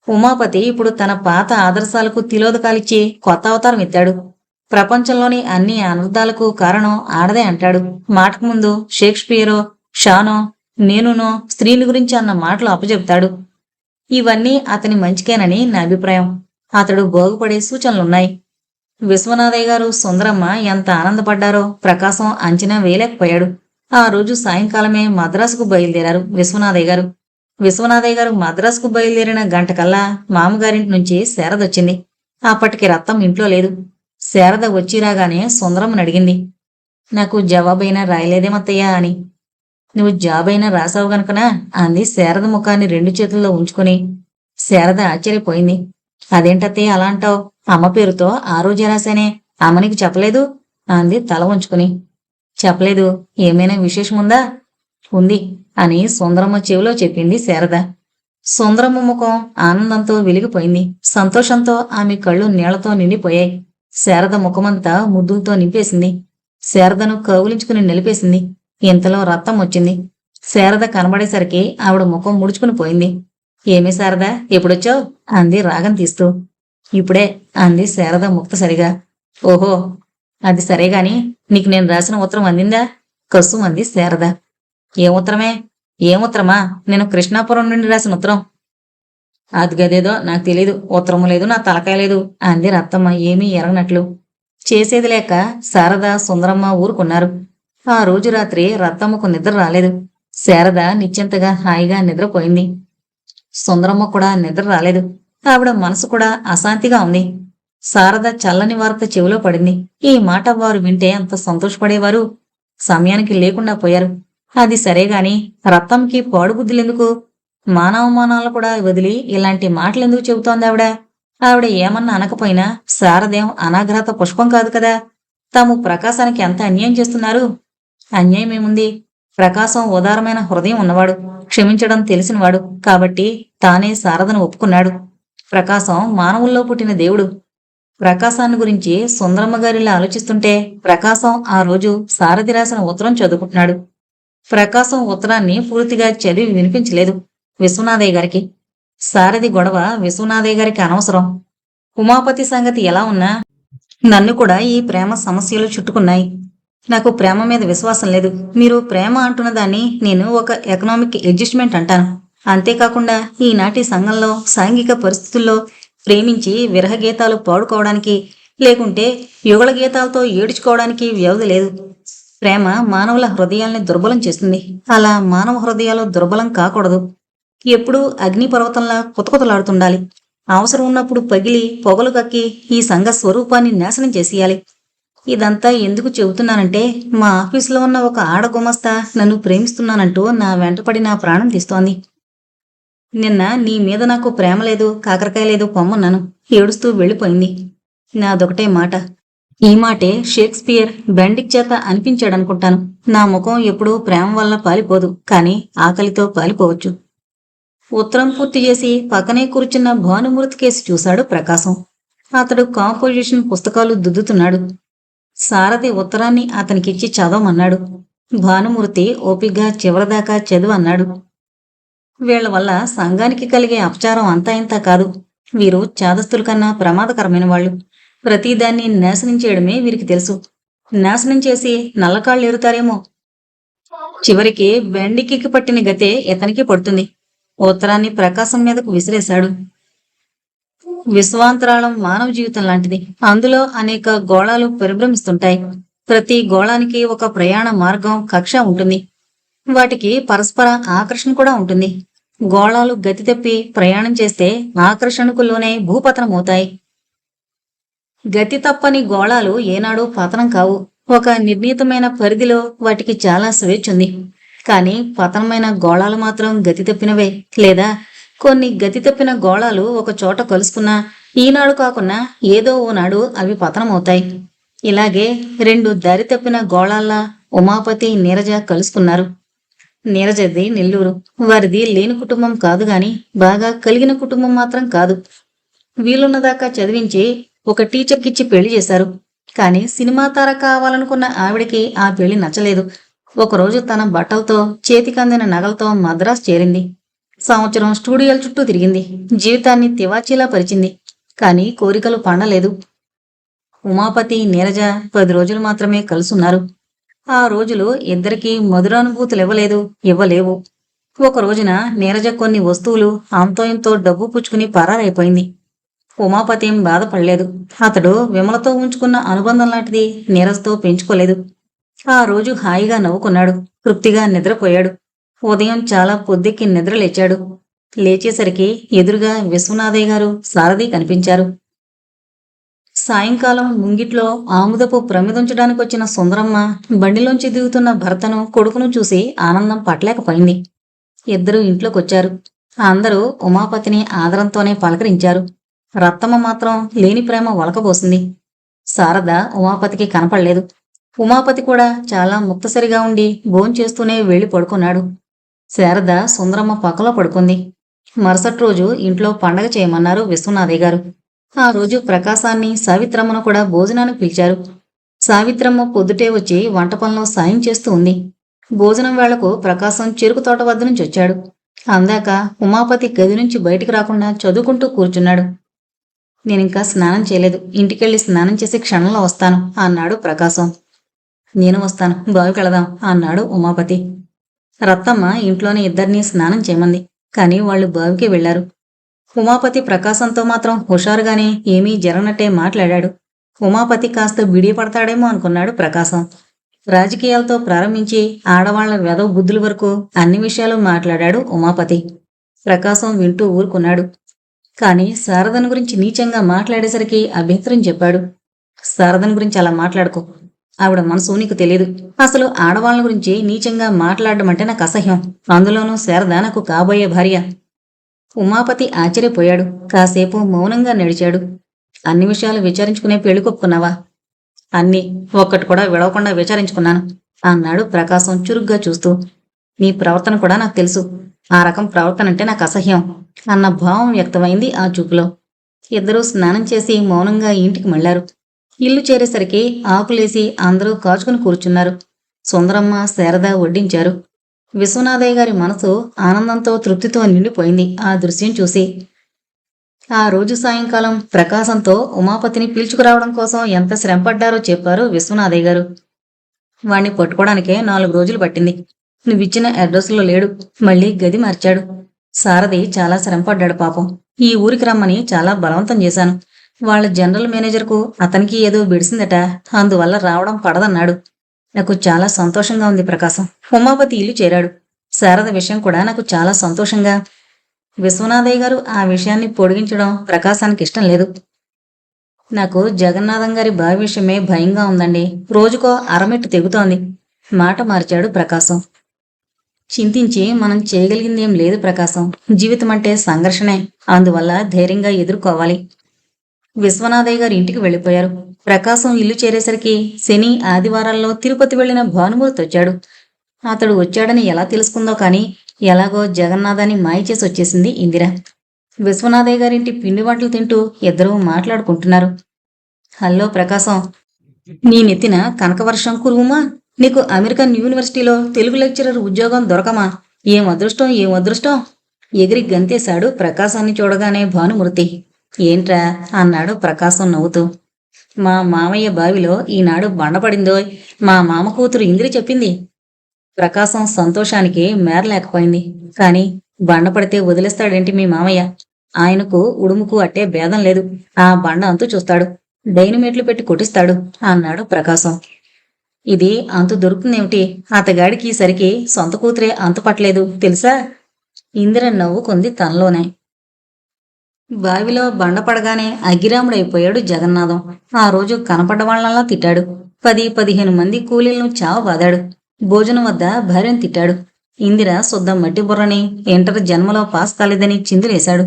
ఉమాపతి ఇప్పుడు తన పాత ఆదర్శాలకు తిలోదకాలిచ్చి కొత్త అవతారం ఎత్తాడు. ప్రపంచంలోని అన్ని అనర్థాలకు కారణం ఆడదే అంటాడు. మాటకు ముందు షేక్స్పియరో, షానో, నేనునో స్త్రీని గురించి అన్న మాటలు అప్పచెప్తాడు. ఇవన్నీ అతని మంచికేనని నా అభిప్రాయం. అతడు బాగుపడే సూచనలున్నాయి. విశ్వనాథయ్య గారు, సుందరమ్మ ఎంత ఆనందపడ్డారో ప్రకాశం అంచనా వేయలేకపోయాడు. ఆ రోజు సాయంకాలమే మద్రాసుకు బయలుదేరారు విశ్వనాథయ్య గారు. విశ్వనాథయ్య గారు మద్రాసుకు బయలుదేరిన గంటకల్లా మామగారింటి నుంచి శారదొచ్చింది. అప్పటికి రత్తం ఇంట్లో లేదు. శారద వచ్చి రాగానే సుందరమ్మని అడిగింది. నాకు జవాబైనా రాయలేదేమత్తయ్యా అని. నువ్వు జాబైనా రాసావు గనుకనా అంది శారద ముఖాన్ని 2 చేతుల్లో ఉంచుకుని. శారద ఆశ్చర్యపోయింది. అదేంటత్తయ్య అలా అంటావు? అమ్మ పేరుతో ఆ రోజే రాశానే, అమ్మనికి చెప్పలేదు అంది తల ఉంచుకుని. చెప్పలేదు. ఏమైనా విశేషముందా? ఉంది అని సుందరమ్మ చెవిలో చెప్పింది శారద. సుందరమ్మ ముఖం ఆనందంతో వెలిగిపోయింది. సంతోషంతో ఆమె కళ్ళు నీళ్లతో నిండిపోయాయి. శారద ముఖమంతా ముద్దులతో నింపేసింది. శారదను కౌలించుకుని నిలిపేసింది. ఇంతలో రత్తం వచ్చింది. శారద కనబడేసరికి ఆవిడ ముఖం ముడుచుకుని పోయింది. ఏమి శారద, ఎప్పుడొచ్చావు అంది రాగం తీస్తూ. ఇప్పుడే అంది శారద ముక్తసరిగా. ఓహో, అది సరేగాని నీకు నేను రాసిన ఉత్తరం అందిందా? కస్సు అంది శారద. ఏముత్తరమే? ఏముత్తరమా? నేను కృష్ణాపురం నుండి రాసిన ఉత్తరం. అది గదేదో నాకు తెలీదు. ఉత్తరము లేదు, నా తలకాయ లేదు అంది రత్తమ్మ ఏమీ ఎరగనట్లు. చేసేది లేక శారద, సుందరమ్మ ఊరుకున్నారు. ఆ రోజు రాత్రి రత్తమ్మకు నిద్ర రాలేదు. శారద నిశ్చింతగా హాయిగా నిద్రపోయింది. సుందరమ్మ కూడా నిద్ర రాలేదు. ఆవిడ మనసు కూడా అశాంతిగా ఉంది. శారద చల్లని వార్త చెవిలో పడింది. ఈ మాట వారు వింటే అంత సంతోషపడేవారు. సమయానికి లేకుండా పోయారు. అది సరేగాని రత్తంకి పాడుబుద్ధులెందుకు? మానవమానాలు కూడా వదిలి ఇలాంటి మాటలెందుకు చెబుతోంది ఆవిడ? ఆవిడ ఏమన్నా అనకపోయినా శారదేం అనాఘ్రత పుష్పం కాదు కదా. తాము ప్రకాశానికి ఎంత అన్యాయం చేస్తున్నారు? అన్యాయమేముంది? ప్రకాశం ఉదారమైన హృదయం ఉన్నవాడు, క్షమించడం తెలిసినవాడు కాబట్టి తానే శారదను ఒప్పుకున్నాడు. ప్రకాశం మానవుల్లో పుట్టిన దేవుడు. ప్రకాశాన్ని గురించి సుందరమ్మ గారిలా ఆలోచిస్తుంటే ప్రకాశం ఆ రోజు సారథి రాసిన ఉత్తరం చదువుకుంటున్నాడు. ప్రకాశం ఉత్తరాన్ని పూర్తిగా చదివి వినిపించలేదు విశ్వనాథయ్య గారికి. సారథి గొడవ విశ్వనాథయ్య గారికి అనవసరం. ఉమాపతి సంగతి ఎలా ఉన్నా నన్ను కూడా ఈ ప్రేమ సమస్యలు చుట్టుకున్నాయి. నాకు ప్రేమ మీద విశ్వాసం లేదు. మీరు ప్రేమ అంటున్న దాన్ని నేను ఒక ఎకనామిక్ అడ్జస్ట్మెంట్ అంటాను. అంతేకాకుండా ఈనాటి సంఘంలో సాంఘిక పరిస్థితుల్లో ప్రేమించి విరహగీతాలు పాడుకోవడానికి, లేకుంటే యుగళ గీతాలతో ఏడ్చుకోవడానికి వ్యవధి లేదు. ప్రేమ మానవుల హృదయాల్ని దుర్బలం చేస్తుంది. అలా మానవ హృదయాలు దుర్బలం కాకూడదు. ఎప్పుడూ అగ్నిపర్వతంలా కుతకుతలాడుతుండాలి. అవసరం ఉన్నప్పుడు పగిలి పొగలు కక్కి ఈ సంఘ స్వరూపాన్ని నాశనం చేసేయాలి. ఇదంతా ఎందుకు చెబుతున్నానంటే మా ఆఫీసులో ఉన్న ఒక ఆడ గుమస్తా నన్ను ప్రేమిస్తున్నానంటూ నా వెంటపడి నా ప్రాణం తీస్తోంది. నిన్న నీ మీద నాకు ప్రేమ లేదు, కాకరకాయ లేదు పొమ్మన్నాను. ఏడుస్తూ వెళ్ళిపోయింది. నాదొకటే మాట. ఈ మాటే షేక్స్పియర్ బెండిక్ చేత అనిపించాడనుకుంటాను. నా ముఖం ఎప్పుడూ ప్రేమ వల్ల పాలిపోదు, కానీ ఆకలితో పాలిపోవచ్చు. ఉత్తరం పూర్తి చేసి పక్కనే కూర్చున్న భానుమూర్తి కేసి చూశాడు ప్రకాశం. అతడు కాంపోజిషన్ పుస్తకాలు దుద్దుతున్నాడు. సారథి ఉత్తరాన్ని అతనికిచ్చి చదవమన్నాడు. భానుమూర్తి ఓపిగ్గా చివరిదాకా చదువన్నాడు. వీళ్ల వల్ల సంఘానికి కలిగే అపచారం అంతా ఇంతా కాదు. వీరు చాదస్తుల కన్నా ప్రమాదకరమైన వాళ్ళు. ప్రతిదాన్ని నాశనం చేయడమే వీరికి తెలుసు. నాశనం చేసి నల్లకాళ్ళు ఎరుతారేమో. చివరికి బెండికి పట్టిన గతే ఇతనికి పడుతుంది. ఉత్తరాన్ని ప్రకాశం మీదకు విసిరేశాడు. విశ్వాంతరాళం మానవ జీవితం లాంటిది. అందులో అనేక గోళాలు పరిభ్రమిస్తుంటాయి. ప్రతి గోళానికి ఒక ప్రయాణ మార్గం, కక్ష ఉంటుంది. వాటికి పరస్పర ఆకర్షణ కూడా ఉంటుంది. గోళాలు గతి తప్పి ప్రయాణం చేస్తే ఆకర్షణకు లోనే భూపతనమవుతాయి. గతి తప్పని గోళాలు ఏనాడు పతనం కావు. ఒక నిర్ణీతమైన పరిధిలో వాటికి చాలా స్వేచ్ఛ ఉంది. కానీ పతనమైన గోళాలు మాత్రం గతి తప్పినవే. లేదా కొన్ని గతి తప్పిన గోళాలు ఒక చోట కలుసుకున్నా ఈనాడు కాకున్నా ఏదో ఓనాడు అవి పతనమవుతాయి. ఇలాగే రెండు దారి తప్పిన గోళాల్లా ఉమాపతి, నీరజ కలుసుకున్నారు. నీరజది నెల్లూరు. వారిది లేని కుటుంబం కాదు గాని బాగా కలిగిన కుటుంబం మాత్రం కాదు. వీలున్నదాకా చదివించి ఒక టీచర్కిచ్చి పెళ్లి చేశారు. కానీ సినిమా తార కావాలనుకున్న ఆవిడికి ఆ పెళ్లి నచ్చలేదు. ఒకరోజు తన బట్టలతో, చేతికందిన నగలతో మద్రాసు చేరింది. సంవత్సరం స్టూడియోల చుట్టూ తిరిగింది. జీవితాన్ని తివాచీలా పరిచింది. కానీ కోరికలు పండలేదు. ఉమాపతి, నీరజ 10 రోజులు మాత్రమే కలుసున్నారు. ఆ రోజులు ఇద్దరికీ మధురానుభూతులు ఇవ్వలేవు. ఒక రోజున నీరజ కొన్ని వస్తువులు అంతో ఇంతో డబ్బు పుచ్చుకుని పరారైపోయింది. ఉమాపతి ఏం బాధపడలేదు. అతడు విమలతో ఉంచుకున్న అనుబంధం లాంటిది నీరజతో పెంచుకోలేదు. ఆ రోజు హాయిగా నవ్వుకున్నాడు. తృప్తిగా నిద్రపోయాడు. ఉదయం చాలా పొద్దెక్కి నిద్రలేచాడు. లేచేసరికి ఎదురుగా విశ్వనాథయ్య గారు, సారథి కనిపించారు. సాయంకాలం ముంగిట్లో ఆముదపు ప్రమిదుంచడానికి వచ్చిన సుందరమ్మ బండిలోంచి దిగుతున్న భర్తను, కొడుకును చూసి ఆనందం పట్టలేకపోయింది. ఇద్దరూ ఇంట్లోకొచ్చారు. అందరూ ఉమాపతిని ఆదరంతోనే పలకరించారు. రత్తమ్మ మాత్రం లేని ప్రేమ ఒలకబోసింది. శారద ఉమాపతికి కనపడలేదు. ఉమాపతి కూడా చాలా ముక్తసరిగా ఉండి భోంచేస్తూనే వెళ్లి పడుకున్నాడు. శారద సుందరమ్మ పక్కలో పడుకుంది. మరుసటి రోజు ఇంట్లో పండగ చేయమన్నారు విశ్వనాథయ్య గారు. ఆ రోజు ప్రకాశాన్ని, సావిత్రమ్మను కూడా భోజనానికి పిలిచారు. సావిత్రమ్మ పొద్దుటే వచ్చి వంట పనిలో సాయం చేస్తూ ఉంది. భోజనం వేళకు ప్రకాశం చెరుకు తోట వద్ద నుంచి వచ్చాడు. అందాక ఉమాపతి గది నుంచి బయటికి రాకుండా చదువుకుంటూ కూర్చున్నాడు. నేనింకా స్నానం చేయలేదు. ఇంటికెళ్ళి స్నానం చేసి క్షణంలో వస్తాను అన్నాడు ప్రకాశం. నేను వస్తాను, బావికి వెళదాం అన్నాడు ఉమాపతి. రత్తమ్మ ఇంట్లోనే ఇద్దరినీ స్నానం చేయమంది. కానీ వాళ్ళు బావికి వెళ్లారు. ఉమాపతి ప్రకాశంతో మాత్రం హుషారుగానే ఏమీ జరగనట్టే మాట్లాడాడు. ఉమాపతి కాస్త బిడియపడతాడేమో అనుకున్నాడు ప్రకాశం. రాజకీయాలతో ప్రారంభించి ఆడవాళ్ల వెధవ బుద్ధుల వరకు అన్ని విషయాలు మాట్లాడాడు ఉమాపతి. ప్రకాశం వింటూ ఊరుకున్నాడు. కానీ శారదను గురించి నీచంగా మాట్లాడేసరికి అభ్యంతరం చెప్పాడు. శారదను గురించి అలా మాట్లాడుకో. ఆవిడ మనసు నీకు తెలియదు. అసలు ఆడవాళ్ళ గురించి నీచంగా మాట్లాడడం అంటే నాకు అసహ్యం. అందులోనూ శారద నాకు కాబోయే భార్య. ఉమాపతి ఆశ్చర్యపోయాడు. కాసేపు మౌనంగా నడిచాడు. అన్ని విషయాలు విచారించుకునే పెళ్లి కొప్పుకున్నావా? అన్నీ, ఒక్కటి కూడా విడవకుండా విచారించుకున్నాను అన్నాడు ప్రకాశం చురుగ్గా చూస్తూ. నీ ప్రవర్తన కూడా నాకు తెలుసు. ఆ రకం ప్రవర్తన అంటే నాకు అసహ్యం అన్న భావం వ్యక్తమైంది ఆ చూపులో. ఇద్దరూ స్నానం చేసి మౌనంగా ఇంటికి మళ్లారు. ఇల్లు చేరేసరికి ఆకులేసి అందరూ కాచుకుని కూర్చున్నారు. సుందరమ్మ, శారద వడ్డించారు. విశ్వనాథయ్య గారి మనసు ఆనందంతో తృప్తితో నిండిపోయింది ఆ దృశ్యం చూసి. ఆ రోజు సాయంకాలం ప్రకాశంతో ఉమాపతిని పిలుచుకురావడం కోసం ఎంత శ్రమపడ్డారో చెప్పారు విశ్వనాథయ్య గారు. వాణ్ణి పట్టుకోవడానికే 4 రోజులు పట్టింది. నువ్విచ్చిన అడ్రస్లో లేడు. మళ్ళీ గది మార్చాడు. సారథి చాలా శ్రమపడ్డాడు పాపం. ఈ ఊరికి రమ్మని చాలా బలవంతం చేశాను. వాళ్ళ జనరల్ మేనేజర్కు అతనికి ఏదో బిడిసిందట. అందువల్ల రావడం పడదన్నాడు. నాకు చాలా సంతోషంగా ఉంది ప్రకాశం. ఉమాపతి ఇల్లు చేరాడు. శారద విషయం కూడా నాకు చాలా సంతోషంగా. విశ్వనాథయ్య గారు ఆ విషయాన్ని పొడిగించడం ప్రకాశానికి ఇష్టం లేదు. నాకు జగన్నాథం గారి బావి విషయమే భయంగా ఉందండి. రోజుకో అరమెట్టు తెగుతోంది. మాట మార్చాడు ప్రకాశం. చింతించి మనం చేయగలిగిందేం లేదు ప్రకాశం. జీవితం అంటే సంఘర్షణే. అందువల్ల ధైర్యంగా ఎదుర్కోవాలి. విశ్వనాథయ్య గారు ఇంటికి వెళ్ళిపోయారు. ప్రకాశం ఇల్లు చేరేసరికి శని, ఆదివారాల్లో తిరుపతి వెళ్లిన భానుమూర్తి వచ్చాడు. అతడు వచ్చాడని ఎలా తెలుసుకుందో కానీ ఎలాగో జగన్నాథాన్ని మాయ చేసి వచ్చేసింది ఇందిర. విశ్వనాథయ్య గారింటి పిండి వంటలు తింటూ ఇద్దరూ మాట్లాడుకుంటున్నారు. హలో ప్రకాశం, నీ నెత్తిన కనకవర్షం కురువుమా? నీకు అమెరికన్ యూనివర్సిటీలో తెలుగు లెక్చరర్ ఉద్యోగం దొరకమా? ఏం అదృష్టం, ఏం అదృష్టం! ఎగిరి గంతేశాడు ప్రకాశాన్ని చూడగానే భానుమూర్తి. ఏంట్రా అన్నాడు ప్రకాశం నవ్వుతూ. మా మామయ్య బావిలో ఈనాడు బండపడిందోయ్. మా మామ కూతురు ఇందిరి చెప్పింది. ప్రకాశం సంతోషానికి మేరలేకపోయింది. కాని బండ పడితే వదిలేస్తాడేంటి మీ మామయ్య? ఆయనకు ఉడుముకు అట్టే భేదం లేదు. ఆ బండ అంతు చూస్తాడు. డైనమేట్లు పెట్టి కొట్టిస్తాడు అన్నాడు ప్రకాశం. ఇది అంతు దొరుకుతుందేమిటి? అతగాడికి సరికి సొంత కూతురే అంతు పట్టలేదు తెలుసా? ఇందిర నవ్వుకుంది తనలోనే. బావిలో బండ పడగానే అగ్గిరాముడైపోయాడు జగన్నాథం. ఆ రోజు కనపడ్డ వాళ్ళలా తిట్టాడు. 10-15 మంది కూలీలను చావబాదాడు. భోజనం వద్ద భార్యను తిట్టాడు. ఇందిర శుద్ధ మట్టి బుర్రని, ఇంటర్ జన్మలో పాస్ కాలేదని చిందులేశాడు.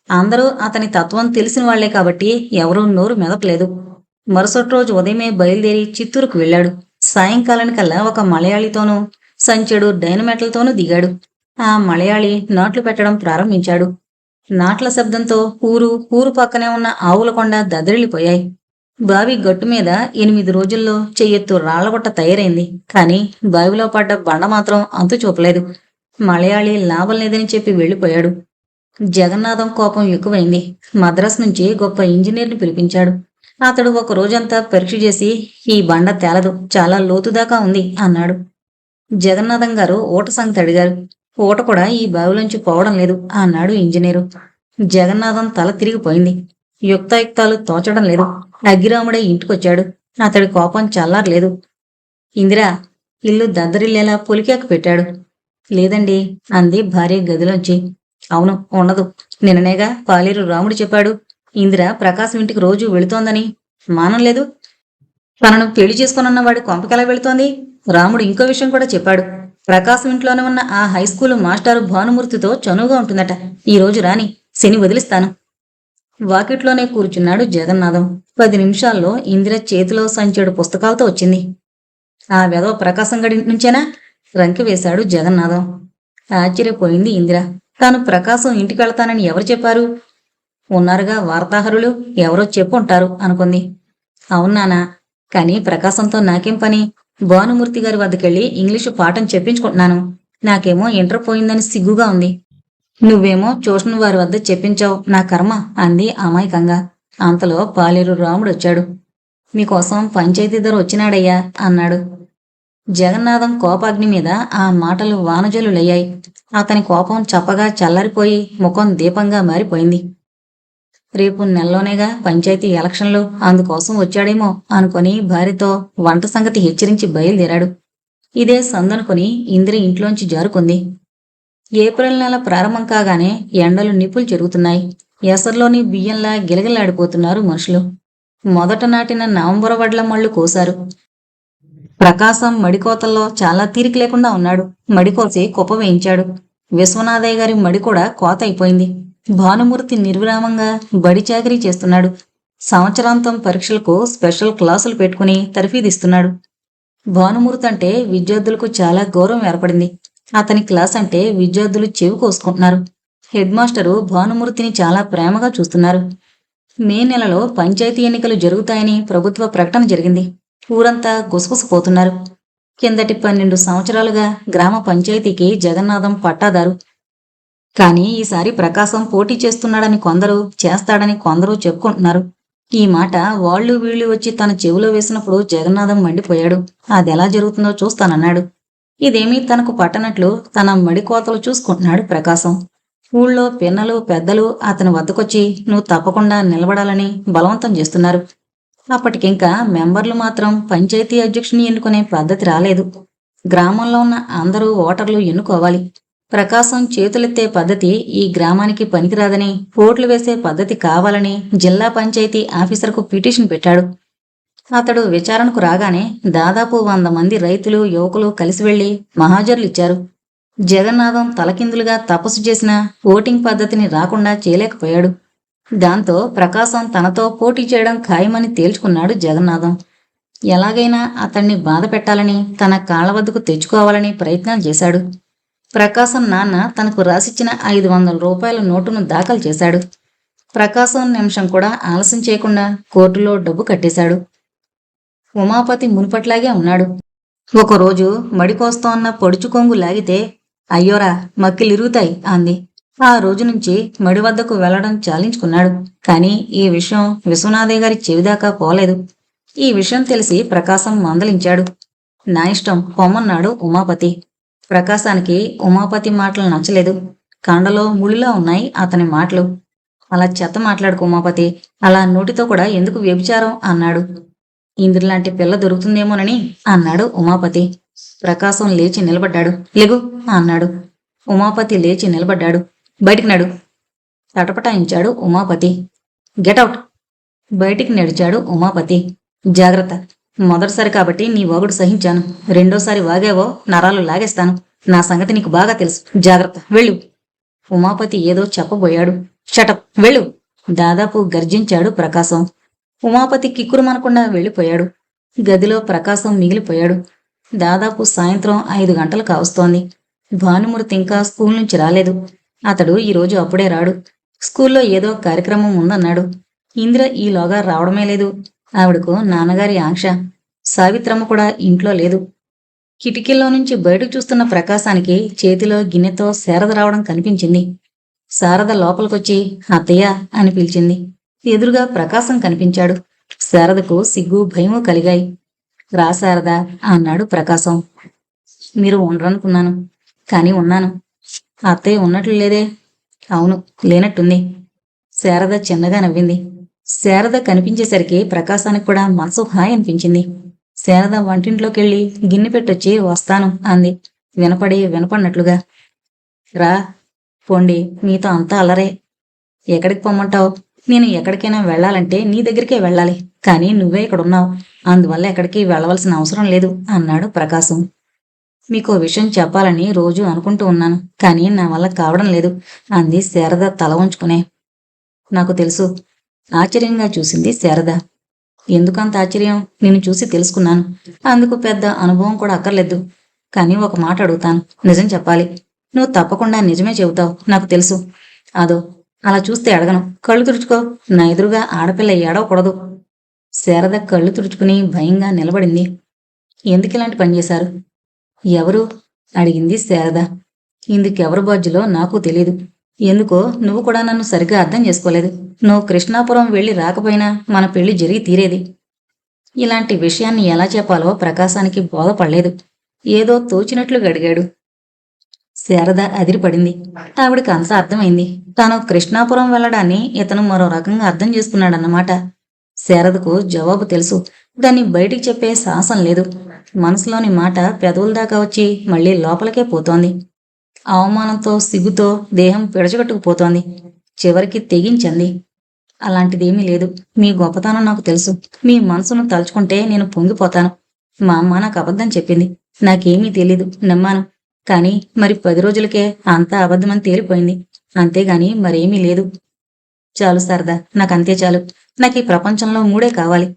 అందరూ అతని తత్వం తెలిసిన వాళ్లే కాబట్టి ఎవరూ నోరు మెదపలేదు. మరుసటి రోజు ఉదయమే బయలుదేరి చిత్తూరుకు వెళ్ళాడు. సాయంకాలానికల్లా ఒక మలయాళీతోనూ సంచెడు డైనమెట్లతోనూ దిగాడు. ఆ మలయాళీ నాట్లు పెట్టడం ప్రారంభించాడు. నాట్ల శబ్దంతో ఊరు పక్కనే ఉన్న ఆవుల కొండ దద్దరిల్లిపోయాయి. బావి గట్టు మీద 8 రోజుల్లో చెయ్యెత్తు రాళ్లగొట్ట తయారైంది. కాని బావిలో పడ్డ బండ మాత్రం అంతు చూపలేదు. మలయాళీ లాభం లేదని చెప్పి వెళ్ళిపోయాడు. జగన్నాథం కోపం ఎక్కువైంది. మద్రాసు నుంచి గొప్ప ఇంజనీర్ని పిలిపించాడు. అతడు ఒక రోజంతా పరీక్ష చేసి ఈ బండ తేలదు, చాలా లోతుదాకా ఉంది అన్నాడు. జగన్నాథం గారు ఊట సంగతి అడిగారు. ఊట కూడా ఈ బావిలోంచి పోవడం లేదు అన్నాడు ఇంజనీరు. జగన్నాథం తల తిరిగిపోయింది. యుక్తాయుక్తాలు తోచడం లేదు. అగ్గిరాముడే ఇంటికొచ్చాడు. అతడి కోపం చల్లారలేదు. ఇందిరా, ఇల్లు దద్దరిల్లేలా పొలికేక పెట్టాడు. లేదండి అంది భార్య గదిలోంచి. అవును, ఉండదు. నిన్ననేగా పాలేరు రాముడు చెప్పాడు. ఇందిర ప్రకాశం ఇంటికి రోజు వెళుతోందని. మానం లేదు. తనను పెళ్లి చేసుకున్న వాడి కొంపకెలా వెళుతోంది? రాముడు ఇంకో విషయం కూడా చెప్పాడు. ప్రకాశం ఇంట్లోనే ఉన్న ఆ హైస్కూలు మాస్టారు భానుమూర్తితో చనువుగా ఉంటుందట. ఈ రోజు రాని, శని వదిలిస్తాను. వాకిట్లోనే కూర్చున్నాడు జగన్నాథం. 10 నిమిషాల్లో ఇందిర చేతిలో సంచెడు పుస్తకాలతో వచ్చింది. ఆ వెధవ ప్రకాశం గడి నుంచేనా? రంకి వేశాడు జగన్నాథం. ఆశ్చర్యపోయింది ఇందిర. తాను ప్రకాశం ఇంటికి వెళతానని ఎవరు చెప్పారు? ఉన్నారుగా వార్తాహరులు, ఎవరో చెప్పుంటారు అనుకుంది. అవునానా, కానీ ప్రకాశంతో నాకేం పని? భానుమూర్తి గారి వద్దకెళ్ళి ఇంగ్లీషు పాఠం చెప్పించుకుంటున్నాను. నాకేమో ఇంటర్ పోయిందని సిగ్గుగా ఉంది. నువ్వేమో ట్యూషన్ వారి వద్ద చెప్పించావు. నా కర్మ అంది అమాయకంగా. అంతలో పాలేరు రాముడొచ్చాడు. మీకోసం పంచాయతీదారు వచ్చినాడయ్యా అన్నాడు. జగన్నాథం కోపాగ్ని మీద ఆ మాటలు వానజలులయ్యాయి. అతని కోపం చప్పగా చల్లారిపోయి ముఖం దీపంగా మారిపోయింది. రేపు నెలలోనేగా పంచాయతీ ఎలక్షన్లు, అందుకోసం వచ్చాడేమో అనుకుని భార్యతో వంట సంగతి హెచ్చరించి బయలుదేరాడు. ఇదే సందనుకుని ఇందిర ఇంట్లోంచి జారుకుంది. ఏప్రిల్ నెల ప్రారంభం కాగానే ఎండలు నిప్పులు చెరుగుతున్నాయి. ఎసర్లోని బియ్యంలా గిలగిలాడిపోతున్నారు మనుషులు. మొదట నాటిన నవంబర్ వడ్ల మళ్ళు కోశారు. ప్రకాశం మడికోతల్లో చాలా తీరిక లేకుండా ఉన్నాడు. మడికోసి కుప్ప వేయించాడు. విశ్వనాథయ్య గారి మడి కూడా కోత అయిపోయింది. భానుమూర్తి నిర్విరామంగా బడి చాకరీ చేస్తున్నాడు. సంవత్సరాంతం పరీక్షలకు స్పెషల్ క్లాసులు పెట్టుకుని తర్ఫీదిస్తున్నాడు. భానుమూర్తి అంటే విద్యార్థులకు చాలా గౌరవం ఏర్పడింది. అతని క్లాస్ అంటే విద్యార్థులు చెవి కోసుకుంటున్నారు. హెడ్ మాస్టరు భానుమూర్తిని చాలా ప్రేమగా చూస్తున్నారు. మే నెలలో పంచాయతీ ఎన్నికలు జరుగుతాయని ప్రభుత్వ ప్రకటన జరిగింది. ఊరంతా గుసగుసపోతున్నారు. కిందటి 12 సంవత్సరాలుగా గ్రామ పంచాయతీకి జగన్నాథం పట్టాదారు. కానీ ఈసారి ప్రకాశం పోటీ చేస్తున్నాడని కొందరు, చేస్తాడని కొందరు చెప్పుకుంటున్నారు. ఈ మాట వాళ్ళు వీళ్ళు వచ్చి తన చెవిలో వేసినప్పుడు జగన్నాథం మండిపోయాడు. అదెలా జరుగుతుందో చూస్తానన్నాడు. ఇదేమీ తనకు పట్టనట్లు తన మడికోతలు చూసుకుంటున్నాడు ప్రకాశం. ఊళ్ళో పిన్నలు పెద్దలు అతని వద్దకొచ్చి నువ్వు తప్పకుండా నిలబడాలని బలవంతం చేస్తున్నారు. అప్పటికింకా మెంబర్లు మాత్రం పంచాయతీ అధ్యక్షుని ఎన్నుకునే పద్ధతి రాలేదు. గ్రామంలో ఉన్న అందరూ ఓటర్లు ఎన్నుకోవాలి. ప్రకాశం చేతులెత్తే పద్ధతి ఈ గ్రామానికి పనికిరాదని, ఓట్లు వేసే పద్ధతి కావాలని జిల్లా పంచాయతీ ఆఫీసర్కు పిటిషన్ పెట్టాడు. అతడు విచారణకు రాగానే దాదాపు 100 మంది రైతులు, యువకులు కలిసి వెళ్లి మహాజర్లిచ్చారు. జగన్నాథం తలకిందులుగా తపస్సు చేసిన ఓటింగ్ పద్ధతిని రాకుండా చేయలేకపోయాడు. దాంతో ప్రకాశం తనతో పోటీ చేయడం ఖాయమని తేల్చుకున్నాడు జగన్నాథం. ఎలాగైనా అతన్ని బాధ పెట్టాలని, తన కాళ్ల వద్దకు తెచ్చుకోవాలని ప్రయత్నాలు చేశాడు. ప్రకాశం నాన్న తనకు రాసిచ్చిన 500 రూపాయల నోటును దాఖలు చేశాడు. ప్రకాశం నిమిషం కూడా ఆలస్యం చేయకుండా కోర్టులో డబ్బు కట్టేశాడు. ఉమాపతి మునుపట్లాగే ఉన్నాడు. ఒకరోజు మడికోస్తోన్న పొడుచు కొంగు లాగితే అయ్యోరా మక్కిలిరుగుతాయి అంది. ఆ రోజు నుంచి మడి వద్దకు వెళ్లడం చాలించుకున్నాడు. కానీ ఈ విషయం విశ్వనాథయ్య గారి చెవిదాకా పోలేదు. ఈ విషయం తెలిసి ప్రకాశం మందలించాడు. నా ఇష్టం పొమ్మన్నాడు ఉమాపతి. ప్రకాశానికి ఉమాపతి మాటలు నచ్చలేదు. కండలో ముళ్ళులా ఉన్నాయి అతని మాటలు. అలా చెత్త మాట్లాడుకు ఉమాపతి, అలా నోటితో కూడా ఎందుకు వ్యభిచారం అన్నాడు. ఇంద్రులాంటి పిల్ల దొరుకుతుందేమోనని అన్నాడు ఉమాపతి. ప్రకాశం లేచి నిలబడ్డాడు. లెగు అన్నాడు. ఉమాపతి లేచి నిలబడ్డాడు. బయటికి నడు తటపటాయించాడు ఉమాపతి. గెటౌట్ బయటికి నడిచాడు ఉమాపతి. జాగ్రత్త, మొదటిసారి కాబట్టి నీ వాగుడు సహించాను. రెండోసారి వాగావో నరాలు లాగేస్తాను. నా సంగతి నీకు బాగా తెలుసు. జాగ్రత్త, వెళ్ళు. ఉమాపతి ఏదో చెప్పబోయాడు. షటప్, వెళ్ళు దాదాపు గర్జించాడు ప్రకాశం. ఉమాపతి కిక్కురుమనకుండా వెళ్ళిపోయాడు. గదిలో ప్రకాశం మిగిలిపోయాడు. దాదాపు సాయంత్రం 5 గంటలు కావస్తోంది. భానుమూర్తి ఇంకా స్కూల్ నుంచి రాలేదు. అతడు ఈరోజు అప్పుడే రాడు. స్కూల్లో ఏదో కార్యక్రమం ఉందన్నాడు. ఇందిర ఈలోగా రావడమే లేదు. ఆవిడకు నాన్నగారి ఆంక్ష. సావిత్రమ్మ కూడా ఇంట్లో లేదు. కిటికీల్లో నుంచి బయటకు చూస్తున్న ప్రకాశానికి చేతిలో గిన్నెతో శారద రావడం కనిపించింది. శారద లోపలికొచ్చి అత్తయ్య అని పిలిచింది. ఎదురుగా ప్రకాశం కనిపించాడు. శారదకు సిగ్గు భయము కలిగాయి. రా శారద అన్నాడు ప్రకాశం. మీరు ఉండరనుకున్నాను, కానీ ఉన్నాను. అత్తయ్య ఉన్నట్లు లేదే. అవును, లేనట్టుంది. శారద చిన్నగా నవ్వింది. శారద కనిపించేసరికి ప్రకాశానికి కూడా మనసు హాయ్ అనిపించింది. శారద వంటింట్లోకెళ్ళి గిన్నె పెట్టొచ్చి వస్తాను అంది, వినపడినట్లుగా. రా పోండి, మీతో అంతా అల్లరే. ఎక్కడికి పొమ్మంటావు? నేను ఎక్కడికైనా వెళ్లాలంటే నీ దగ్గరికే వెళ్ళాలి, కానీ నువ్వే ఇక్కడున్నావు. అందువల్ల ఎక్కడికి వెళ్ళవలసిన అవసరం లేదు అన్నాడు ప్రకాశం. మీకో విషయం చెప్పాలని రోజు అనుకుంటూ ఉన్నాను, కానీ నా వల్ల కావడం లేదు అంది శారద తల వంచుకునే. నాకు తెలుసు. ఆశ్చర్యంగా చూసింది శారద. ఎందుకంత ఆశ్చర్యం? నిన్ను చూసి తెలుసుకున్నాను. అందుకు పెద్ద అనుభవం కూడా అక్కర్లేదు. కానీ ఒక మాట అడుగుతాను, నిజం చెప్పాలి. నువ్వు తప్పకుండా నిజమే చెబుతావు, నాకు తెలుసు. అదో అలా చూస్తే అడగను. కళ్ళు తుడుచుకో. నా ఎదురుగా ఆడపిల్ల ఏడవకూడదు. శారద కళ్ళు తుడుచుకుని భయంగా నిలబడింది. ఎందుకు ఇలాంటి పని చేశారు? ఎవరు అడిగింది శారద. ఇందుకెవరు బాధ్యులో నాకు తెలీదు. ఎందుకో నువ్వు కూడా నన్ను సరిగ్గా అర్థం చేసుకోలేదు. నువ్వు కృష్ణాపురం వెళ్ళి రాకపోయినా మన పెళ్లి జరిగి తీరేది. ఇలాంటి విషయాన్ని ఎలా చెప్పాలో ప్రకాశానికి బోధపడలేదు. ఏదో తోచినట్లు గడిగాడు. శారద అదిరిపడింది. ఆవిడికి అంతా అర్థమైంది. తాను కృష్ణాపురం వెళ్లడాన్ని ఇతను మరో రకంగా అర్థం చేసుకున్నాడన్నమాట. శారదకు జవాబు తెలుసు. దాన్ని బయటికి చెప్పే సాహసం లేదు. మనసులోని మాట పెదవుల దాకా వచ్చి మళ్లీ లోపలికే పోతోంది. అవమానంతో, సిగ్గుతో దేహం పిడచగట్టుకుపోతోంది. చివరికి తెగించంది. అలాంటిదేమీ లేదు. మీ గొప్పతనం నాకు తెలుసు. మీ మనసును తలుచుకుంటే నేను పొంగిపోతాను. మా అమ్మ నాకు అబద్ధం చెప్పింది. నాకేమీ తెలీదు, నమ్మాను. కానీ మరి 10 రోజులకే అంతా అబద్ధమని తేలిపోయింది. అంతేగాని మరేమీ లేదు. చాలు శారదా, నాకంతే చాలు. నాకు ఈ ప్రపంచంలో 3 కావాలి.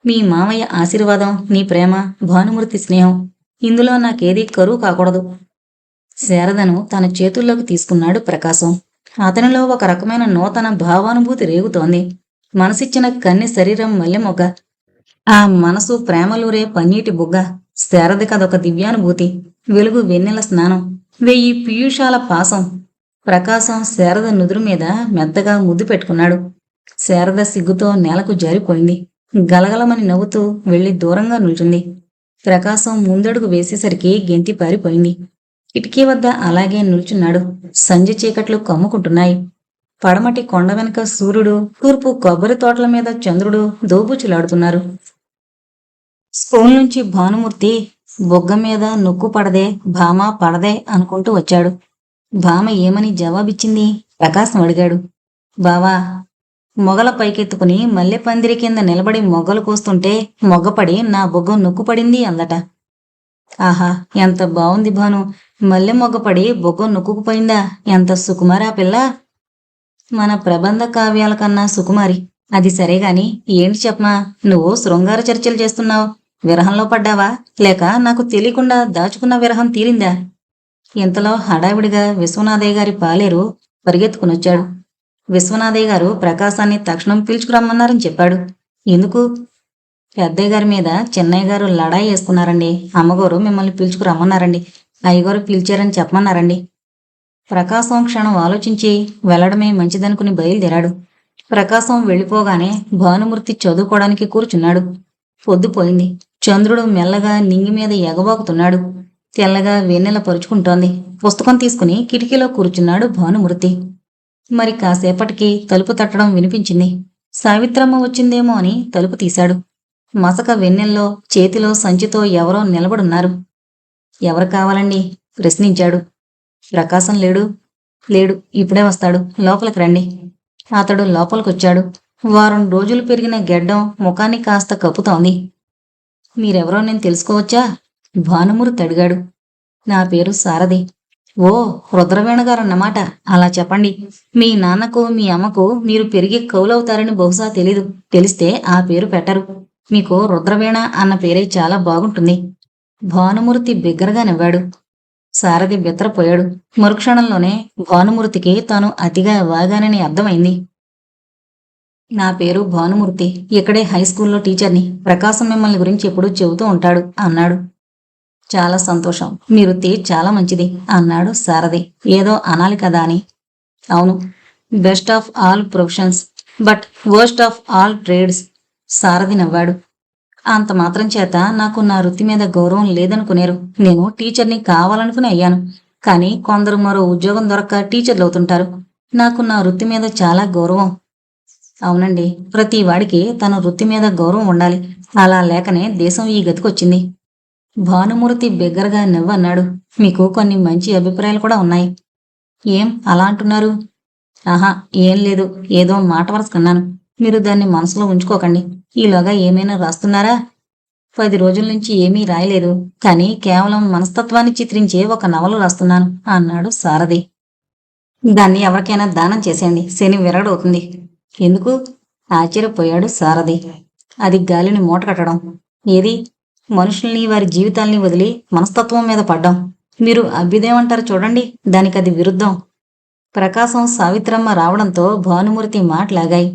మీ మామయ్య ఆశీర్వాదం, నీ ప్రేమ, భానుమూర్తి స్నేహం. ఇందులో నాకేదీ కరువు కాకూడదు. శారదను తన చేతుల్లోకి తీసుకున్నాడు ప్రకాశం. అతనిలో ఒక రకమైన నూతన భావానుభూతి రేగుతోంది. మనసిచ్చిన కన్ని శరీరం మల్లెమొగ్గ. ఆ మనసు ప్రేమలూరే పన్నీటి బుగ్గ. శారదకదొక దివ్యానుభూతి. వెలుగు వెన్నెల స్నానం. 1000 పీయూషాల పాసం. ప్రకాశం శారద నుదురు మీద మెత్తగా ముద్దు పెట్టుకున్నాడు. శారద సిగ్గుతో నేలకు జారిపోయింది. గలగలమని నవ్వుతూ వెళ్లి దూరంగా నిల్చుంది. ప్రకాశం ముందడుగు వేసేసరికి గెంతి పారిపోయింది. కిటికీ వద్ద అలాగే నిల్చున్నాడు. సంజె చీకట్లు కమ్ముకుంటున్నాయి. పడమటి కొండ వెనుక సూర్యుడు, తూర్పు కొబ్బరి తోటల మీద చంద్రుడు దోబుచులాడుతున్నారు. స్కూల్ నుంచి భానుమూర్తి బొగ్గ మీద నొక్కు పడదే, భామ పడదే అనుకుంటూ వచ్చాడు. భామ ఏమని జవాబిచ్చింది? ప్రకాశం అడిగాడు. బావా, మొగల పైకెత్తుకుని మల్లె పందిరి కింద నిలబడి మొగ్గలు కోస్తుంటే మొగ్గపడి నా బొగ్గ నొక్కుపడింది అందట. ఆహా, ఎంత బావుంది భాను. మల్లె మొగ్గపడి బొగ్గ నొక్కుకుపోయిందా? ఎంత సుకుమారా పిల్ల. మన ప్రబంధ కావ్యాల కన్నా సుకుమారి. అది సరేగాని ఏంటి చెప్పమా, నువ్వు శృంగార చర్చలు చేస్తున్నావు. విరహంలో పడ్డావా, లేక నాకు తెలియకుండా దాచుకున్న విరహం తీరిందా? ఇంతలో హడావిడిగా విశ్వనాథయ్య గారి పాలేరు పరిగెత్తుకునొచ్చాడు. విశ్వనాథయ్య గారు ప్రకాశాన్ని తక్షణం పిలుచుకురమ్మన్నారని చెప్పాడు. ఎందుకు? పెద్దయ్య గారి మీద చిన్నయ్య గారు లడాయి వేసుకున్నారండి. అమ్మగారు మిమ్మల్ని పిలుచుకురమ్మన్నారండి. అయ్యగారు పిలిచారని చెప్పమన్నారండి. ప్రకాశం క్షణం ఆలోచించి వెళ్లడమే మంచిదనుకుని బయలుదేరాడు. ప్రకాశం వెళ్ళిపోగానే భానుమూర్తి చదువుకోవడానికి కూర్చున్నాడు. పొద్దుపోయింది. చంద్రుడు మెల్లగా నింగి మీద ఎగబాకుతున్నాడు. తెల్లగా వెన్నెల పరుచుకుంటోంది. పుస్తకం తీసుకుని కిటికీలో కూర్చున్నాడు భానుమూర్తి. మరి కాసేపటికి తలుపు తట్టడం వినిపించింది. సావిత్రమ్మ వచ్చిందేమో అని తలుపు తీశాడు. మసక వెన్నెల్లో చేతిలో సంచితో ఎవరో నిలబడున్నారు. ఎవరు కావాలండి? ప్రశ్నించాడు. ప్రకాశం లేడు. లేడు, ఇప్పుడే వస్తాడు. లోపలికి రండి. అతడు లోపలికొచ్చాడు. వారం రోజులు పెరిగిన గెడ్డం ముఖాన్ని కాస్త కప్పుతోంది. మీరెవరో నేను తెలుసుకోవచ్చా? భానుమూర్తి అడిగాడు. నా పేరు సారథి. ఓ, రుద్రవీణ గారన్నమాట. అలా చెప్పండి. మీ నాన్నకు మీ అమ్మకు మీరు పెరిగి కౌలవుతారని బహుశా తెలీదు. తెలిస్తే ఆ పేరు పెట్టరు. మీకు రుద్రవీణ అన్న పేరే చాలా బాగుంటుంది. భానుమూర్తి బిగ్గరగా నవ్వాడు. సారథి బెత్తరపోయాడు. మరుక్షణంలోనే భానుమూర్తికి తాను అతిగా వాగానని అర్థమైంది. నా పేరు భానుమూర్తి. ఇక్కడే హైస్కూల్లో టీచర్ని. ప్రకాశం మిమ్మల్ని గురించి ఎప్పుడూ చెబుతూ ఉంటాడు అన్నాడు. చాలా సంతోషం. మీ వృత్తి చాలా మంచిది అన్నాడు సారథి. ఏదో అనాలి కదా అని. అవును, best of all professions but worst of all trades. Sarathi నవ్వాడు. అంత మాత్రం చేత నాకు నా వృత్తి మీద గౌరవం లేదనుకునేరు. నేను టీచర్ని కావాలనుకుని అయ్యాను. కానీ కొందరు మరో ఉద్యోగం దొరక్క టీచర్లు అవుతుంటారు. నాకు నా వృత్తి మీద చాలా గౌరవం. అవునండి, ప్రతి వాడికి తన వృత్తి మీద గౌరవం ఉండాలి. అలా లేకనే దేశం ఈ గతికొచ్చింది. భానుమూర్తి బిగ్గరగా నవ్వన్నాడు. మీకు కొన్ని మంచి అభిప్రాయాలు కూడా ఉన్నాయి. ఏం అలా అంటున్నారు? ఆహా, ఏం లేదు. ఏదో మాట వరసకన్నాను. మీరు దాన్ని మనసులో ఉంచుకోకండి. ఈలోగా ఏమైనా రాస్తున్నారా? 10 రోజుల నుంచి ఏమీ రాయలేదు. కానీ కేవలం మనస్తత్వాన్ని చిత్రించే ఒక నవల రాస్తున్నాను అన్నాడు సారథి. దాన్ని ఎవరికైనా దానం చేసేయండి. శని విరగడవుతుంది. ఎందుకు? ఆశ్చర్యపోయాడు సారథి. అది గాలిని మూట కట్టడం. ఏది? మనుషుల్ని వారి జీవితాల్ని వదిలి మనస్తత్వం మీద పడ్డం. మీరు అభ్యుదయమంటారు చూడండి, దానికది విరుద్ధం. ప్రకాశం సావిత్రమ్మ రావడంతో భానుమూర్తి మాటలాగాయి.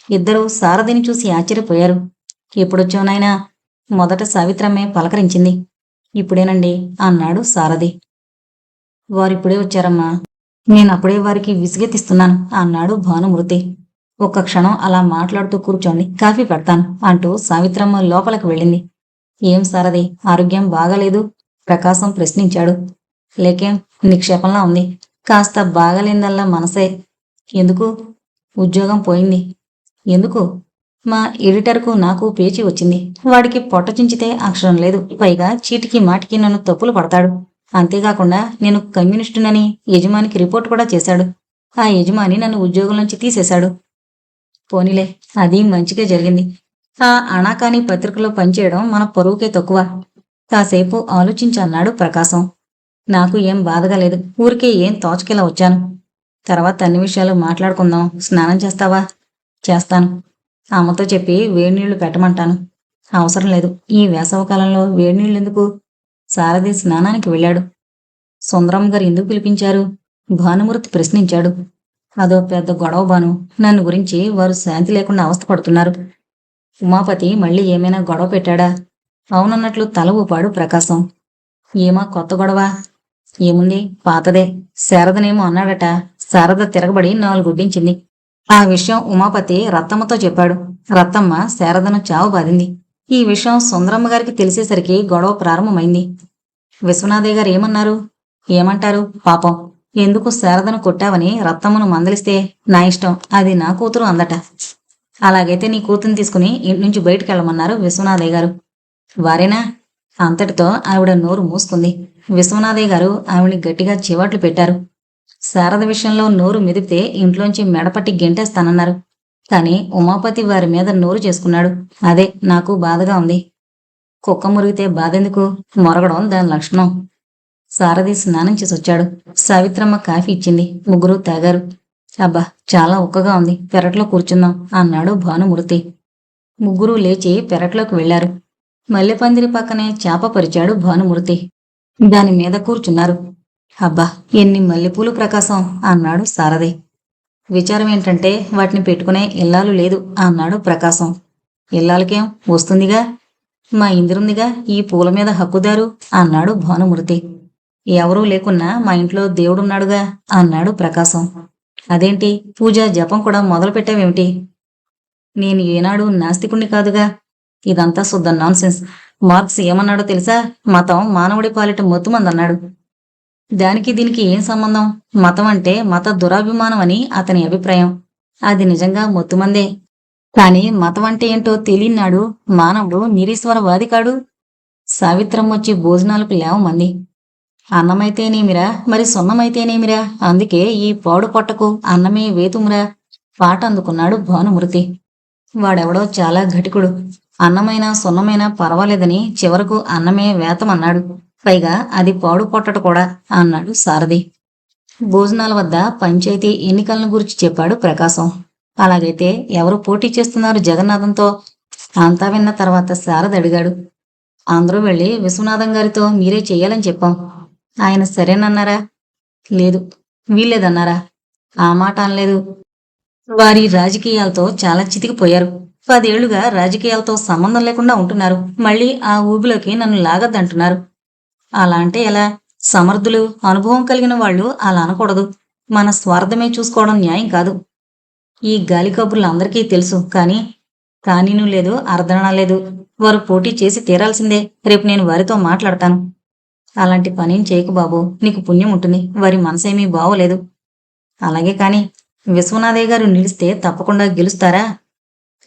ఇద్దరూ సారథిని చూసి ఆశ్చర్యపోయారు. ఎప్పుడొచ్చావు నాయనా? మొదట సావిత్రమ్మే పలకరించింది. ఇప్పుడేనండి అన్నాడు సారథి. వారిప్పుడే వచ్చారమ్మా. నేనప్పుడే వారికి విసిగెత్తిస్తున్నాను అన్నాడు భానుమూర్తి. ఒక్క క్షణం అలా మాట్లాడుతూ కూర్చోండి, కాఫీ పెడతాను అంటూ సావిత్రమ్మ లోపలికి వెళ్ళింది. ఏం సారథి, ఆరోగ్యం బాగాలేదు? ప్రకాశం ప్రశ్నించాడు. లేకేం, నిక్షేపంలా ఉంది. కాస్త బాగలేందల్లా మనసే. ఎందుకు? ఉద్యోగం పోయింది. ఎందుకు? మా ఎడిటర్కు నాకు పేచీ వచ్చింది. వాడికి పొట్ట చించితే అక్షరం లేదు. పైగా చీటికి మాటికి నన్ను తప్పులు పడతాడు. అంతేకాకుండా నేను కమ్యూనిస్టునని యజమానికి రిపోర్ట్ కూడా చేశాడు. ఆ యజమాని నన్ను ఉద్యోగం నుంచి తీసేశాడు. పోనీలే, అది మంచిగా జరిగింది. ఆ అనాకాని పత్రికలో పనిచేయడం మన పరువుకే తక్కువ. కాసేపు ఆలోచించి అన్నాడు ప్రకాశం. నాకు ఏం బాధగా లేదు. ఊరికే ఏం తోచకేలా వచ్చాను. తర్వాత అన్ని విషయాలు మాట్లాడుకుందాం. స్నానం చేస్తావా? చేస్తాను. అమ్మతో చెప్పి వేడినీళ్లు పెట్టమంటాను. అవసరం లేదు. ఈ వేసవకాలంలో వేడినీళ్ళు ఎందుకు? సారథి స్నానానికి వెళ్ళాడు. సుందరమ్మ గారు ఎందుకు పిలిపించారు? భానుమూర్తి ప్రశ్నించాడు. అదో పెద్ద గొడవ బాను. నన్ను గురించి వారు శాంతి లేకుండా అవస్థపడుతున్నారు. ఉమాపతి మళ్ళీ ఏమైనా గొడవ పెట్టాడా? అవునన్నట్లు తల ఊపాడు ప్రకాశం. ఏమా కొత్త గొడవ? ఏముంది, పాతదే. శారదనేమో అన్నాడట. శారద తిరగబడి నాలుగొడ్డించింది. ఆ విషయం ఉమాపతి రత్తమ్మతో చెప్పాడు. రత్తమ్మ శారదను చావబాదింది. ఈ విషయం సుందరమ్మ గారికి తెలిసేసరికి గొడవ ప్రారంభమైంది. విశ్వనాథయ్య గారు ఏమన్నారు? ఏమంటారు పాపం. ఎందుకు శారదను కొట్టావని రత్తమ్మను మందలిస్తే నా ఇష్టం, అది నా కూతురు అందట. అలాగైతే నీ కూతురుని తీసుకుని ఇంటి నుంచి బయటకెళ్ళమన్నారు విశ్వనాథయ్య గారు. వారేనా? అంతటితో ఆవిడ నోరు మూసుకుంది. విశ్వనాథయ్య గారు ఆవిడ్ని గట్టిగా చివాట్లు పెట్టారు. శారద విషయంలో నోరు మెదిపితే ఇంట్లోంచి మెడపట్టి గెంటేస్తానన్నారు. కాని ఉమాపతి వారి మీద నోరు చేసుకున్నాడు. అదే నాకు బాధగా ఉంది. కుక్క మురిగితే బాధెందుకు? మొరగడం దాని లక్షణం. సారథి స్నానం చేసొచ్చాడు. సావిత్రమ్మ కాఫీ ఇచ్చింది. ముగ్గురు తాగారు. అబ్బా, చాలా ఉక్కగా ఉంది. పెరట్లో కూర్చుందాం అన్నాడు భానుమూర్తి. ముగ్గురు లేచి పెరట్లోకి వెళ్లారు. మల్లెపందిరి పక్కనే చాప పరిచాడు భానుమూర్తి. దాని మీద కూర్చున్నారు. అబ్బా, ఎన్ని మల్లెపూలు ప్రకాశం అన్నాడు సారథి. విచారం ఏంటంటే వాటిని పెట్టుకునే ఇల్లాలు లేదు అన్నాడు ప్రకాశం. ఇల్లాలకేం వస్తుందిగా, మా ఇందిరుందిగా ఈ పూల మీద హక్కుదారు అన్నాడు భానుమూర్తి. ఎవరూ లేకున్నా మా ఇంట్లో దేవుడున్నాడుగా అన్నాడు ప్రకాశం. అదేంటి, పూజ జపం కూడా మొదలు పెట్టావేమిటి? నేను ఏనాడు నాస్తికుణ్ణి కాదుగా. ఇదంతా శుద్ధ నాన్సెన్స్. మార్క్స్ ఏమన్నాడో తెలుసా? మతం మానవుడి పాలిట మొత్తుమందన్నాడు. దానికి దీనికి ఏం సంబంధం? మతం అంటే మత దురాభిమానం అని అతని అభిప్రాయం. అది నిజంగా మొత్తుమందే. కాని మతం అంటే ఏంటో తెలియనాడు మానవుడు నిరీశ్వరవాది కాడు. సావిత్రమ్మొచ్చి భోజనాలకు లేవమంది. అన్నమైతేనేమిరా, మరి సున్నమైతేనేమిరా, అందుకే ఈ పాడు పొట్టకు అన్నమే వేతుమురా పాట అందుకున్నాడు భానుమూర్తి. వాడెవడో చాలా ఘటికుడు. అన్నమైనా సున్నమైనా పర్వాలేదని చివరకు అన్నమే వేతమన్నాడు. పైగా అది పాడు పొట్టట కూడా అన్నాడు సారథి. భోజనాల వద్ద పంచాయతీ ఎన్నికలను గురించి చెప్పాడు ప్రకాశం. అలాగైతే ఎవరు పోటీ చేస్తున్నారు జగన్నాథంతో? అంతా విన్న తర్వాత శారద అడిగాడు. అందరూ వెళ్ళి విశ్వనాథం గారితో మీరే చెయ్యాలని చెప్పాం. ఆయన సరేనన్నారా? లేదు. వీల్లేదన్నారా? ఆ మాట అనలేదు. వారి రాజకీయాలతో చాలా చితికిపోయారు. 10 ఏళ్లుగా రాజకీయాలతో సంబంధం లేకుండా ఉంటున్నారు. మళ్ళీ ఆ ఊబిలోకి నన్ను లాగద్దంటున్నారు. అలా అంటే ఎలా? సమర్థులు, అనుభవం కలిగిన వాళ్ళు అలా అనకూడదు. మన స్వార్థమే చూసుకోవడం న్యాయం కాదు. ఈ గాలి కబుర్లు అందరికీ తెలుసు. కానీనూ లేదు, అర్ధనా లేదు. వారు పోటీ చేసి తీరాల్సిందే. రేపు నేను వారితో మాట్లాడతాను. అలాంటి పనేం చేయకు బాబు, నీకు పుణ్యం ఉంటుంది. వారి మనసేమీ బావలేదు. అలాగే కాని విశ్వనాథయ్య గారు నిలిస్తే తప్పకుండా గెలుస్తారా?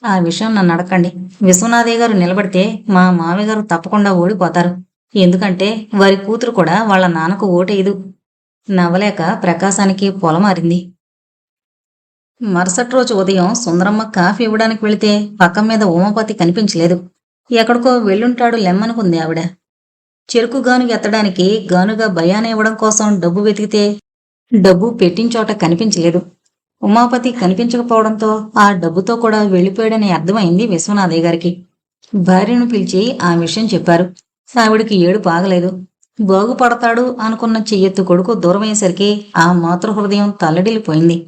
ఆ విషయం నన్ను అడగండి. విశ్వనాథయ్య గారు నిలబడితే మా మామయ్య గారు తప్పకుండా ఓడిపోతారు. ఎందుకంటే వారి కూతురు కూడా వాళ్ళ నాన్నకు ఓటేయదు. నవ్వలేక ప్రకాశానికి పొలమారింది. మరుసటి రోజు ఉదయం సుందరమ్మ కాఫీ ఇవ్వడానికి వెళితే పక్కం మీద ఉమాపతి కనిపించలేదు. ఎక్కడికో వెళ్ళుంటాడు లెమ్మనుకుంది ఆవిడ. చెరుకు గానుగ ఎత్తడానికి గానుగా భయాన ఇవ్వడం కోసం డబ్బు వెతికితే డబ్బు పెట్టించోట కనిపించలేదు. ఉమాపతి కనిపించకపోవడంతో ఆ డబ్బుతో కూడా వెళ్ళిపోయాడని అర్థమైంది విశ్వనాథయ్య గారికి. భార్యను పిలిచి ఆ విషయం చెప్పారు. ఆవిడికి ఏడుపు ఆగలేదు. బాగుపడతాడు అనుకున్న చెయ్యెత్తు కొడుకు దూరమయ్యేసరికి ఆ మాతృహృదయం తల్లడిల్లిపోయింది.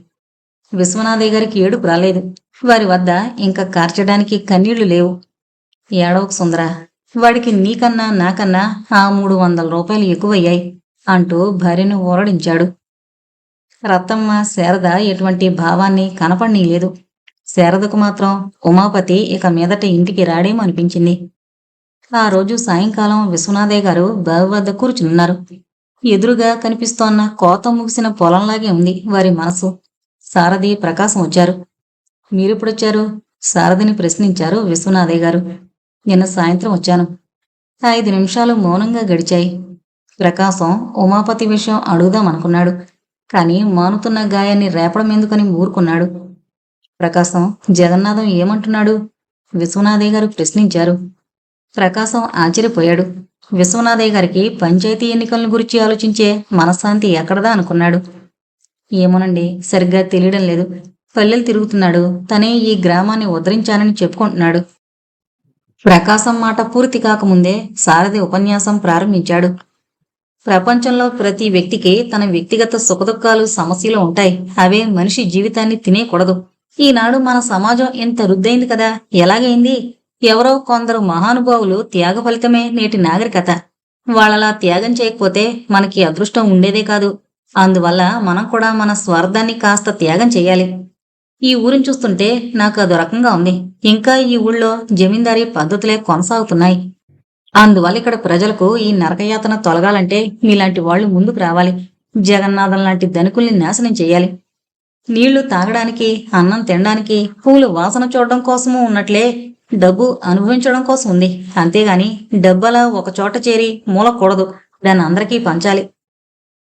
విశ్వనాథయ్య గారికి ఏడుపు రాలేదు. వారి వద్ద ఇంకా కార్చడానికి కన్నీళ్లు లేవు. ఏడవకు సుందరా, వాడికి నీకన్నా నాకన్నా ఆ 300 రూపాయలు ఎక్కువయ్యాయి అంటూ భార్యను ఊరడించాడు. రత్తమ్మ, శారద ఎటువంటి భావాన్ని కనపడనీలేదు. శారదకు మాత్రం ఉమాపతి ఇక మీదట ఇంటికి రాడేమో అనిపించింది. ఆ రోజు సాయంకాలం విశ్వనాథయ్య గారు బావి వద్ద కూర్చున్నారు. ఎదురుగా కనిపిస్తోన్న కోత ముగిసిన పొలంలాగే ఉంది వారి మనసు. సారథి, ప్రకాశం వచ్చారు. మీరెప్పుడొచ్చారు? సారథిని ప్రశ్నించారు విశ్వనాథయ్య గారు. నిన్న సాయంత్రం వచ్చాను. 5 నిమిషాలు మౌనంగా గడిచాయి. ప్రకాశం ఉమాపతి విషయం అడుగుదామనుకున్నాడు. కానీ మానుతున్న గాయాన్ని రేపడం ఎందుకని ఊరుకున్నాడు. ప్రకాశం, జగన్నాథం ఏమంటున్నాడు? విశ్వనాథయ్య గారు ప్రశ్నించారు. ప్రకాశం ఆశ్చర్యపోయాడు. విశ్వనాథయ్య గారికి పంచాయతీ ఎన్నికలను గురించి ఆలోచించే మనశ్శాంతి ఎక్కడదా అనుకున్నాడు. ఏమోనండి, సరిగ్గా తెలియడం లేదు. పల్లెలు తిరుగుతున్నాడు. తనే ఈ గ్రామాన్ని ఉద్ధరించానని చెప్పుకుంటున్నాడు. ప్రకాశం మాట పూర్తి కాకముందే సారథి ఉపన్యాసం ప్రారంభించాడు. ప్రపంచంలో ప్రతి వ్యక్తికి తన వ్యక్తిగత సుఖదుఖాలు, సమస్యలు ఉంటాయి. అవే మనిషి జీవితాన్ని తినేయకూడదు. ఈనాడు మన సమాజం ఎంత రుద్దయింది కదా. ఎలాగైంది? ఎవరో కొందరు మహానుభావులు త్యాగ ఫలితమే నేటి నాగరికత. వాళ్ళలా త్యాగం చేయకపోతే మనకి అదృష్టం ఉండేదే కాదు. అందువల్ల మనం కూడా మన స్వార్థాన్ని కాస్త త్యాగం చేయాలి. ఈ ఊరిని చూస్తుంటే నాకు అదో రకంగా ఉంది. ఇంకా ఈ ఊళ్ళో జమీందారీ పద్ధతులే కొనసాగుతున్నాయి. అందువల్ల ఇక్కడ ప్రజలకు ఈ నరకయాతన తొలగాలంటే మీలాంటి వాళ్ళు ముందుకు రావాలి. జగన్నాథం లాంటి ధనికుల్ని నాశనం చేయాలి. నీళ్లు తాగడానికి, అన్నం తినడానికి, పూలు వాసన చూడడం కోసము ఉన్నట్లే డబ్బు అనుభవించడం కోసం ఉంది. అంతేగాని డబ్బలా ఒకచోట చేరి మూలకూడదు. దాన్ని అందరికీ పంచాలి.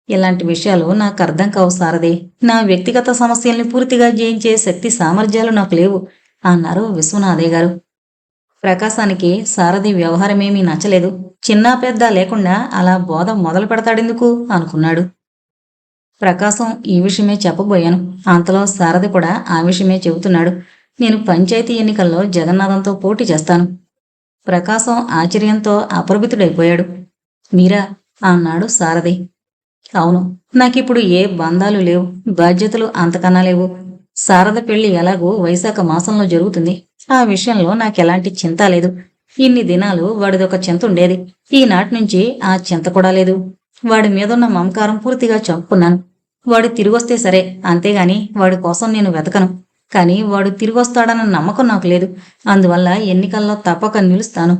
ఇలాంటి విషయాలు నాకు అర్థం కావు సారథి. నా వ్యక్తిగత సమస్యల్ని పూర్తిగా జయించే శక్తి సామర్థ్యాలు నాకు లేవు అన్నారు విశ్వనాథయ్య గారు. ప్రకాశానికి సారథి వ్యవహారమేమీ నచ్చలేదు. చిన్న పెద్ద లేకుండా అలా బోధ మొదలు పెడతాడెందుకు అనుకున్నాడు. ప్రకాశం ఈ విషయమే చెప్పబోయాను. అంతలో సారథి కూడా ఆ విషయమే చెబుతున్నాడు. నేను పంచాయతీ ఎన్నికల్లో జగన్నాథంతో పోటీ చేస్తాను. ప్రకాశం ఆశ్చర్యంతో అప్రభితుడైపోయాడు. మీరా అన్నాడు సారథి. అవును, నాకిప్పుడు ఏ బంధాలు లేవు, బాధ్యతలు అంతకన్నా లేవు. శారద పెళ్లి ఎలాగూ వైశాఖ మాసంలో జరుగుతుంది. ఆ విషయంలో నాకెలాంటి చింత లేదు. ఇన్ని దినాలు వాడిదొక చింత ఉండేది. ఈనాటి నుంచి ఆ చింత కూడా లేదు. వాడి మీదున్న మమకారం పూర్తిగా చంపుకున్నాను. వాడు తిరిగొస్తే సరే, అంతేగాని వాడి కోసం నేను వెతకను. కానీ వాడు తిరిగొస్తాడన్న నమ్మకం నాకు లేదు. అందువల్ల ఎన్నికల్లో తప్పక నిలుస్తాను.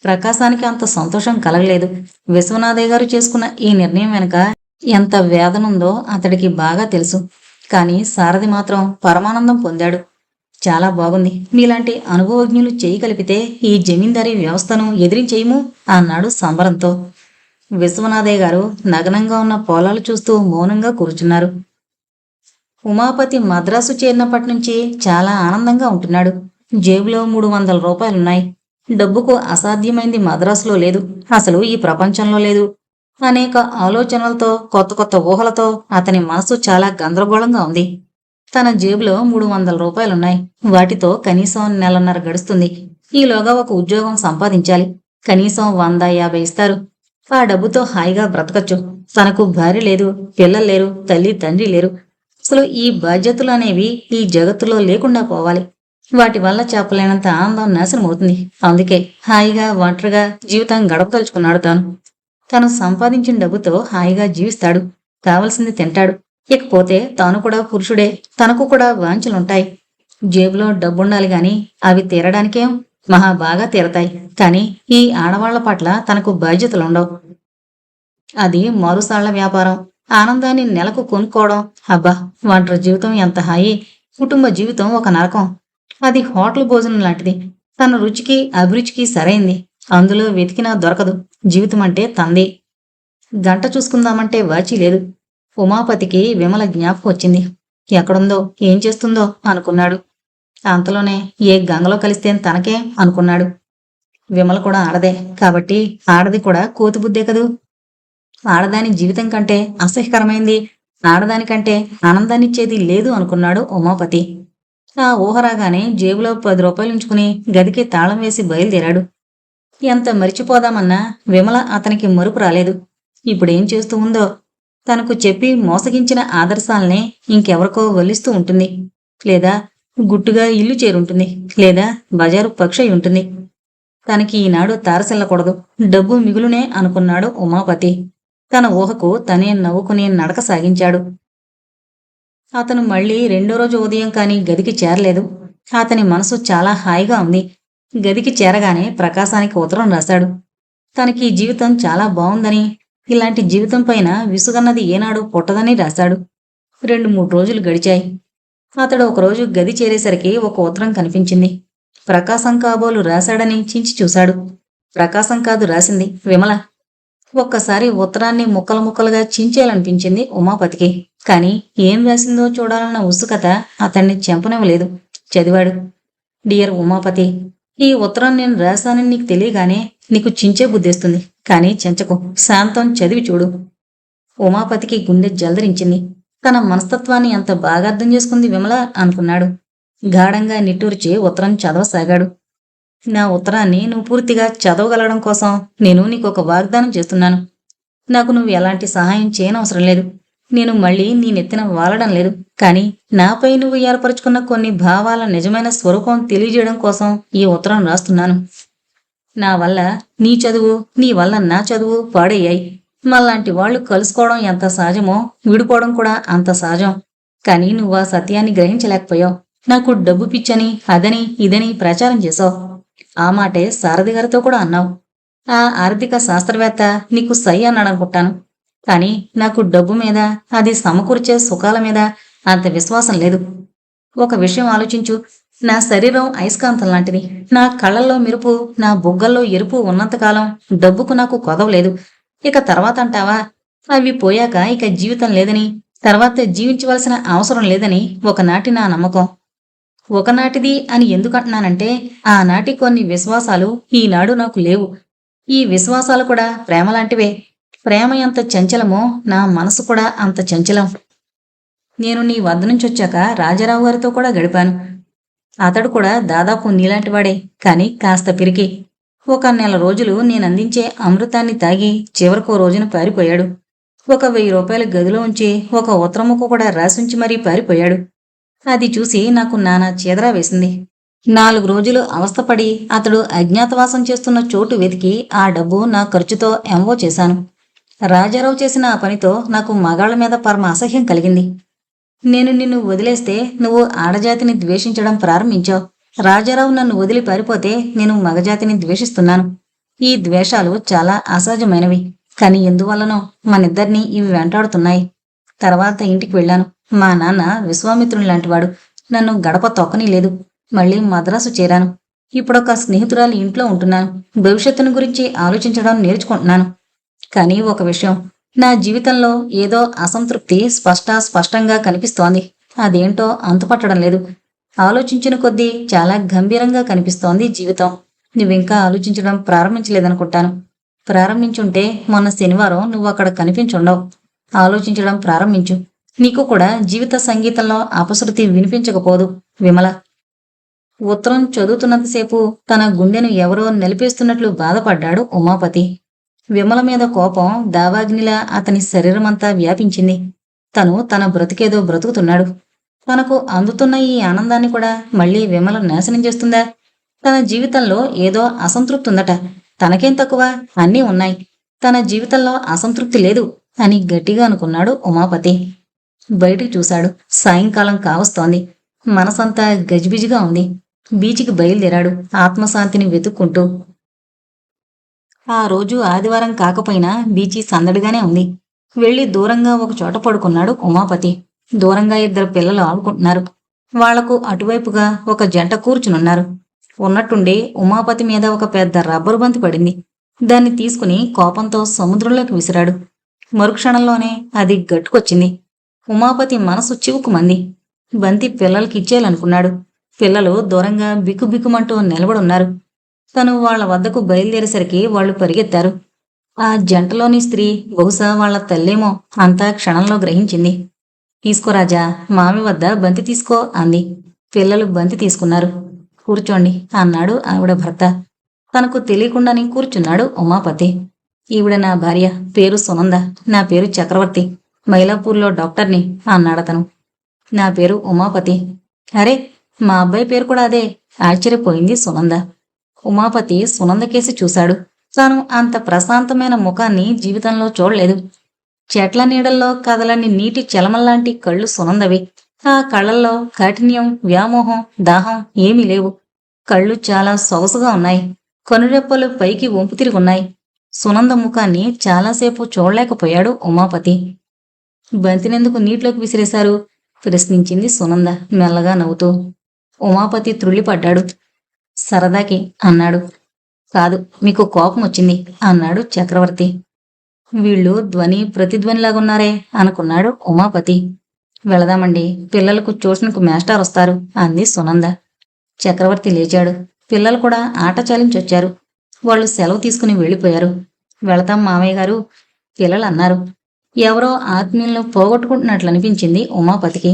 ప్రకాశానికి అంత సంతోషం కలగలేదు. విశ్వనాథయ్య గారు చేసుకున్న ఈ నిర్ణయం వెనుక ఎంత వేదనుందో అతడికి బాగా తెలుసు. కానీ సారథి మాత్రం పరమానందం పొందాడు. చాలా బాగుంది. మీలాంటి అనుభవజ్ఞులు చేయి కలిపితే ఈ జమీందారీ వ్యవస్థను ఎదిరించేయము అన్నాడు సంబరంతో. విశ్వనాథయ్య గారు నగ్నంగా ఉన్న పొలాలు చూస్తూ మౌనంగా కూర్చున్నారు. ఉమాపతి మద్రాసు చేరినప్పటి నుంచి చాలా ఆనందంగా ఉంటున్నాడు. జేబులో 300 రూపాయలున్నాయి. డబ్బుకు అసాధ్యమైంది మద్రాసులో లేదు, అసలు ఈ ప్రపంచంలో లేదు. అనేక ఆలోచనలతో, కొత్త కొత్త ఊహలతో అతని మనసు చాలా గందరగోళంగా ఉంది. తన జేబులో 300 రూపాయలున్నాయి. వాటితో కనీసం నెలన్నర గడుస్తుంది. ఈలోగా ఒక ఉద్యోగం సంపాదించాలి. కనీసం 150 ఇస్తారు. ఆ డబ్బుతో హాయిగా బ్రతకచ్చు. తనకు భార్య లేదు, పిల్లలు లేరు, తల్లి తండ్రి లేరు. అసలు ఈ బాధ్యతలు అనేవి ఈ జగత్తులో లేకుండా పోవాలి. వాటి వల్ల చెప్పలేనంత ఆనందం నాశనం అవుతుంది. అందుకే హాయిగా ఒంటరిగా జీవితం గడపదలుచుకున్నాడు తాను. తను సంపాదించిన డబ్బుతో హాయిగా జీవిస్తాడు. కావలసింది తింటాడు. ఇకపోతే తాను కూడా పురుషుడే, తనకు కూడా వాంఛలుంటాయి. జేబులో డబ్బుండాలి గాని అవి తీరడానికేం మహా బాగా తీరతాయి. కానీ ఈ ఆడవాళ్ల పట్ల తనకు బాధ్యతలుండవు. అది మరుసాళ్ల వ్యాపారం. ఆనందాన్ని నెలకు కొనుక్కోవడం. అబ్బా, ఒంటరి జీవితం ఎంత హాయి. కుటుంబ జీవితం ఒక నరకం. అది హోటల్ భోజనం లాంటిది. తన రుచికి అభిరుచికి సరైంది. అందులో వెతికినా దొరకదు. జీవితం అంటే తంది. గంట చూసుకుందామంటే వాచి లేదు. ఉమాపతికి విమల జ్ఞాపకం వచ్చింది. ఎక్కడుందో, ఏం చేస్తుందో అనుకున్నాడు. అంతలోనే ఏ గంగలో కలిస్తే తనకే అనుకున్నాడు. విమల కూడా ఆడదే కాబట్టి ఆడది కూడా కోతిబుద్దే కదూ. ఆడదాని జీవితం కంటే అసహ్యకరమైంది, ఆడదానికంటే ఆనందాన్నిచ్చేది లేదు అనుకున్నాడు ఉమాపతి. ఆ ఊహ రాగానే జేబులో 10 రూపాయలు ఉంచుకుని గదికి తాళం వేసి బయలుదేరాడు. ఎంత మరిచిపోదామన్నా విమల అతనికి మరుపు రాలేదు. ఇప్పుడేం చేస్తూ ఉందో. తనకు చెప్పి మోసగించిన ఆదర్శాలనే ఇంకెవరికో వల్లిస్తూ ఉంటుంది. లేదా గుట్టుగా ఇల్లు చేరుంటుంది. లేదా బజారు పక్షి అయి ఉంటుంది. తనకి ఈనాడు తారసిల్లకూడదు. డబ్బు మిగులునే అనుకున్నాడు ఉమాపతి. తన ఊహకు తనే నవ్వుకుని నడక సాగించాడు. అతను మళ్లీ 2వ రోజు ఉదయం కాని గదికి చేరలేదు. అతని మనసు చాలా హాయిగా ఉంది. గదికి చేరగానే ప్రకాశానికి ఉత్తరం రాశాడు. తనకి ఈ జీవితం చాలా బాగుందని, ఇలాంటి జీవితం పైన విసుగన్నది ఏనాడు పుట్టదని రాశాడు. 2-3 రోజులు గడిచాయి. అతడు ఒకరోజు గది చేరేసరికి ఒక ఉత్తరం కనిపించింది. ప్రకాశం కాబోలు రాశాడని చించి చూశాడు. ప్రకాశం కాదు రాసింది, విమల. ఒక్కసారి ఉత్తరాన్ని ముక్కలు ముక్కలుగా చించేయాలనిపించింది ఉమాపతికి. కాని ఏం రాసిందో చూడాలన్న ఉత్సుకత అతన్ని చెంపనివ్వలేదు. చదివాడు. డియర్ ఉమాపతి, ఈ ఉత్తరం నేను రాశానని నీకు తెలియగానే నీకు చించే బుద్ధేస్తుంది. కాని చెంచకు, శాంతం చదివి చూడు. ఉమాపతికి గుండె జలదరించింది. తన మనస్తత్వాన్ని ఎంత బాగా అర్థం చేసుకుంది విమల అనుకున్నాడు. గాఢంగా నిట్టూర్చి ఉత్తరం చదవసాగాడు. నా ఉత్తరాన్ని నువ్వు పూర్తిగా చదవగలగడం కోసం నేను నీకొక వాగ్దానం చేస్తున్నాను. నాకు నువ్వు ఎలాంటి సహాయం చేయనవసరం లేదు. నేను మళ్ళీ నీ నెత్తిన వాలడం లేదు. కాని నాపై నువ్వు ఏర్పరచుకున్న కొన్ని భావాల నిజమైన స్వరూపం తెలియజేయడం కోసం ఈ ఉత్తరం రాస్తున్నాను. నా వల్ల నీ చదువు, నీ వల్ల నా చదువు పాడయ్యాయి. మళ్ళాంటి వాళ్ళు కలుసుకోవడం ఎంత సహజమో విడిపోవడం కూడా అంత సహజం. కాని నువ్వు ఆ సత్యాన్ని గ్రహించలేకపోయావు. నాకు డబ్బు పిచ్చని, అదని ఇదని ప్రచారం చేశావు. ఆ మాటే సారథి గారితో కూడా అన్నావు. ఆ ఆర్థిక శాస్త్రవేత్త నీకు సై అన్నాడనుకుంటాను. కాని నాకు డబ్బు మీద, అది సమకూర్చే సుఖాల మీద అంత విశ్వాసం లేదు. ఒక విషయం ఆలోచించు. నా శరీరం అయస్కాంతం లాంటిది. నా కళ్ళల్లో మెరుపు, నా బుగ్గల్లో ఎరుపు ఉన్నంతకాలం డబ్బుకు నాకు కొదవలేదు. ఇక తర్వాత అంటావా? అవి పోయాక ఇక జీవితం లేదని, తర్వాత జీవించవలసిన అవసరం లేదని ఒకనాటి నా నమ్మకం. ఒకనాటిది అని ఎందుకంటున్నానంటే, ఆనాటి కొన్ని విశ్వాసాలు ఈనాడు నాకు లేవు. ఈ విశ్వాసాలు కూడా ప్రేమలాంటివే. ప్రేమ ఎంత చంచలమో నా మనసు కూడా అంత చంచలం. నేను నీ వద్ద నుంచొచ్చాక రాజారావు గారితో కూడా గడిపాను. అతడు కూడా దాదాపు నీలాంటివాడే, కాని కాస్త పిరికి. ఒక నెల రోజులు నేనందించే అమృతాన్ని తాగి చివరికో రోజున పారిపోయాడు. ఒక 1000 రూపాయల గదిలో ఉంచి ఒక ఉత్తరముకు కూడా రాసుంచి మరీ పారిపోయాడు. అది చూసి నాకు నానా చీదరా వేసింది. 4 రోజులు అవస్థపడి అతడు అజ్ఞాతవాసం చేస్తున్న చోటు వెతికి ఆ డబ్బు నా ఖర్చుతో ఎంవో చేశాను. రాజారావు చేసిన ఆ పనితో నాకు మగాళ్ల మీద పరమ అసహ్యం కలిగింది. నేను నిన్ను వదిలేస్తే నువ్వు ఆడజాతిని ద్వేషించడం ప్రారంభించావు. రాజారావు నన్ను వదిలి పారిపోతే నేను మగజాతిని ద్వేషిస్తున్నాను. ఈ ద్వేషాలు చాలా అసహజమైనవి. కాని ఎందువల్లనో మనిద్దరినీ ఇవి వెంటాడుతున్నాయి. తర్వాత ఇంటికి వెళ్ళాను. మా నాన్న విశ్వామిత్రుని లాంటివాడు. నన్ను గడప తొక్కని లేదు. మళ్ళీ మద్రాసు చేరాను. ఇప్పుడొక స్నేహితురాలి ఇంట్లో ఉంటున్నాను. భవిష్యత్తును గురించి ఆలోచించడం నేర్చుకుంటున్నాను. కానీ ఒక విషయం, నా జీవితంలో ఏదో అసంతృప్తి స్పష్టంగా కనిపిస్తోంది. అదేంటో అంతుపట్టడం లేదు. ఆలోచించిన కొద్దీ చాలా గంభీరంగా కనిపిస్తోంది జీవితం. నువ్వింకా ఆలోచించడం ప్రారంభించలేదనుకుంటాను. ప్రారంభించుంటే మొన్న శనివారం నువ్వు అక్కడ కనిపించుండవు. ఆలోచించడం ప్రారంభించు. నీకు కూడా జీవిత సంగీతంలో అపశృతి వినిపించకపోదు. విమల. ఉత్తరం చదువుతున్నంతసేపు తన గుండెను ఎవరో నలిపేస్తున్నట్లు బాధపడ్డాడు ఉమాపతి. విమల మీద కోపం దావాగ్నిలా అతని శరీరమంతా వ్యాపించింది. తను తన బ్రతికేదో బ్రతుకుతున్నాడు. తనకు అందుతున్న ఈ ఆనందాన్ని కూడా మళ్లీ విమల నాశనం చేస్తుందా? తన జీవితంలో ఏదో అసంతృప్తి ఉందట. తనకేం తక్కువ? అన్నీ ఉన్నాయి. తన జీవితంలో అసంతృప్తి లేదు అని గట్టిగా అనుకున్నాడు ఉమాపతి. బయటికి చూశాడు. సాయంకాలం కావస్తోంది. మనసంతా గజిబిజిగా ఉంది. బీచికి బయలుదేరాడు ఆత్మశాంతిని వెతుక్కుంటూ. ఆ రోజు ఆదివారం కాకపోయినా బీచి సందడిగానే ఉంది. వెళ్లి దూరంగా ఒక చోట పడుకున్నాడు ఉమాపతి. దూరంగా 2 పిల్లలు ఆడుకుంటున్నారు. వాళ్లకు అటువైపుగా ఒక జంట కూర్చునున్నారు. ఉన్నట్టుండి ఉమాపతి మీద ఒక పెద్ద రబ్బరు బంతి పడింది. దాన్ని తీసుకుని కోపంతో సముద్రంలోకి విసిరాడు. మరుక్షణంలోనే అది గట్టుకొచ్చింది. ఉమాపతి మనసు చివుకుమంది. బంతి పిల్లలకిచ్చేయాలనుకున్నాడు. పిల్లలు దూరంగా బిక్కుబిక్కుమంటూ నిలబడున్నారు. తను వాళ్ల వద్దకు బయలుదేరేసరికి వాళ్లు పరిగెత్తారు. ఆ జంటలోని స్త్రీ బహుశా వాళ్ల తల్లేమో అంతా క్షణంలో గ్రహించింది. తీసుకోరాజా, మామి వద్ద బంతి తీసుకో అంది. పిల్లలు బంతి తీసుకున్నారు. కూర్చోండి అన్నాడు ఆవిడ భర్త. తనకు తెలియకుండానే కూర్చున్నాడు ఉమాపతి. ఈవిడ నా భార్య, పేరు సునంద. నా పేరు చక్రవర్తి. మైలాపూర్లో డాక్టర్ని అన్నాడతను. నా పేరు ఉమాపతి. అరే, మా అబ్బాయి పేరు కూడా అదే ఆశ్చర్యపోయింది సునంద. ఉమాపతి సునందకేసి చూశాడు. తాను అంత ప్రశాంతమైన ముఖాన్ని జీవితంలో చూడలేదు. చెట్ల నీడల్లో కదలని నీటి చలమల్లాంటి కళ్ళు సునందవి. ఆ కళ్ళల్లో కాఠిన్యం, వ్యామోహం, దాహం ఏమీ లేవు. కళ్ళు చాలా సొగసుగా ఉన్నాయి. కనురెప్పలు పైకి వంపు తిరుగున్నాయి. సునంద ముఖాన్ని చాలాసేపు చూడలేకపోయాడు ఉమాపతి. బంతినెందుకు నీటిలోకి విసిరేశారు? ప్రశ్నించింది సునంద మెల్లగా నవ్వుతూ. ఉమాపతి త్రుళ్ళిపడ్డాడు. సరదాకి అన్నాడు. కాదు, మీకు కోపం వచ్చింది అన్నాడు చక్రవర్తి. వీళ్ళు ధ్వని ప్రతిధ్వనిలాగున్నారే అనుకున్నాడు ఉమాపతి. వెళదామండి, పిల్లలకు ట్యూషన్కు మేస్టార్ వస్తారు అంది సునంద. చక్రవర్తి లేచాడు. పిల్లలు కూడా ఆట చాలించొచ్చారు. వాళ్ళు సెలవు తీసుకుని వెళ్ళిపోయారు. వెళతాం మామయ్య గారు పిల్లలు అన్నారు. ఎవరో ఆత్మీయులను పోగొట్టుకుంటున్నట్లనిపించింది ఉమాపతికి.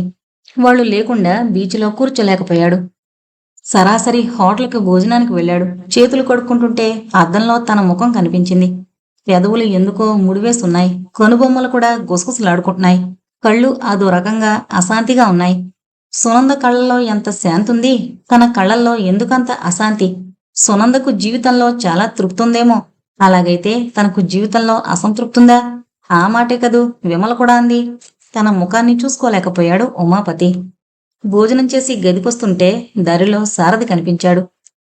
వాళ్ళు లేకుండా బీచ్లో కూర్చోలేకపోయాడు. సరాసరి హోటల్కి భోజనానికి వెళ్ళాడు. చేతులు కడుక్కుంటుంటే అద్దంలో తన ముఖం కనిపించింది. పెదవులు ఎందుకో ముడివేసున్నాయి. కనుబొమ్మలు కూడా గుసగుసలాడుకుంటున్నాయి. కళ్ళు అదో రకంగా అశాంతిగా ఉన్నాయి. సునంద కళ్ళల్లో ఎంత శాంతుంది, తన కళ్ళల్లో ఎందుకంత అశాంతి? సునందకు జీవితంలో చాలా తృప్తుందేమో. అలాగైతే తనకు జీవితంలో అసంతృప్తుందా? ఆ మాటే కదూ విమల కూడా అంది. తన ముఖాన్ని చూసుకోలేకపోయాడు ఉమాపతి. భోజనం చేసి గదికొస్తుంటే దారిలో సారథి కనిపించాడు.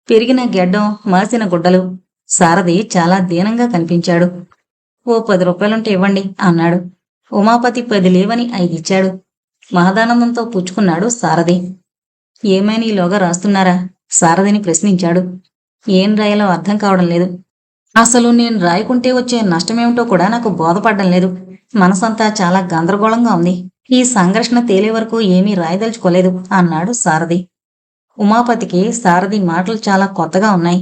పెరిగిన గెడ్డం, మాసిన గుడ్డలు. సారథి చాలా దీనంగా కనిపించాడు. ఓ 10 రూపాయలుంటే ఇవ్వండి అన్నాడు. ఉమాపతి 10 లేవని 5 ఇచ్చాడు. మహదానందంతో పుచ్చుకున్నాడు సారథి. ఏమైనా ఈలోగా రాస్తున్నారా? సారథిని ప్రశ్నించాడు. ఏం రాయాలో అర్థం కావడం లేదు. అసలు నేను రాయకుంటే వచ్చే నష్టమేమిటో కూడా నాకు బోధపడ్డం లేదు. మనసంతా చాలా గందరగోళంగా ఉంది. ఈ సంఘర్షణ తేలే వరకు ఏమీ రాయదలుచుకోలేదు అన్నాడు సారథి. ఉమాపతికి సారథి మాటలు చాలా కొత్తగా ఉన్నాయి.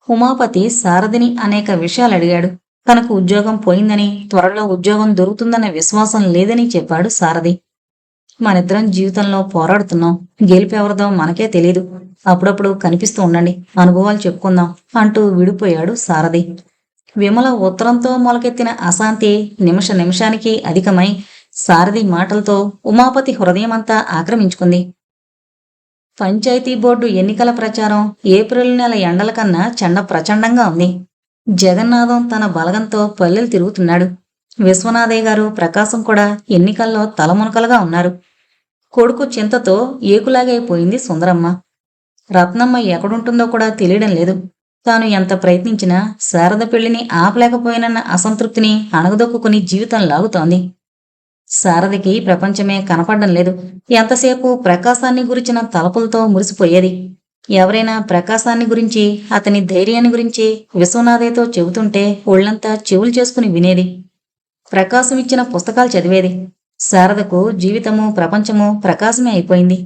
ఉమాపతి సారథిని అనేక విషయాలు అడిగాడు. తనకు ఉద్యోగం పోయిందని, త్వరలో ఉద్యోగం దొరుకుతుందన్న విశ్వాసం లేదని చెప్పాడు సారథి. మనిద్దరం జీవితంలో పోరాడుతున్నాం. గెలిపెవరదో మనకే తెలీదు. అప్పుడప్పుడు కనిపిస్తూ ఉండండి, అనుభవాలు చెప్పుకుందాం అంటూ విడిపోయాడు సారథి. విమల ఉత్తరంతో మొలకెత్తిన అశాంతి నిమిష నిమిషానికి అధికమై సారథి మాటలతో ఉమాపతి హృదయమంతా ఆక్రమించుకుంది. పంచాయతీ బోర్డు ఎన్నికల ప్రచారం ఏప్రిల్ నెల ఎండల కన్నా చండ ప్రచండంగా ఉంది. జగన్నాథం తన బలగంతో పల్లెలు తిరుగుతున్నాడు. విశ్వనాథయ్య గారు, ప్రకాశం కూడా ఎన్నికల్లో తలమునకలుగా ఉన్నారు. కొడుకు చింతతో ఏకులాగైపోయింది సుందరమ్మ. రత్నమ్మ ఎక్కడుంటుందో కూడా తెలియడం లేదు. తాను ఎంత ప్రయత్నించినా శారద పెళ్లిని ఆపలేకపోయినన్న అసంతృప్తిని అణగదొక్కుని జీవితం లాగుతోంది. శారదకి ప్రపంచమే కనపడడం లేదు. ఎంతసేపు ప్రకాశాన్ని గురించిన తలపులతో మురిసిపోయేది. ఎవరైనా ప్రకాశాన్ని గురించి, అతని ధైర్యాన్ని గురించి విశ్వనాథయ్యతో చెబుతుంటే ఒళ్లంతా చెవులు చేసుకుని వినేది. ప్రకాశం ఇచ్చిన పుస్తకాలు చదివేది. శారదకు జీవితము, ప్రపంచము ప్రకాశమే అయిపోయింది.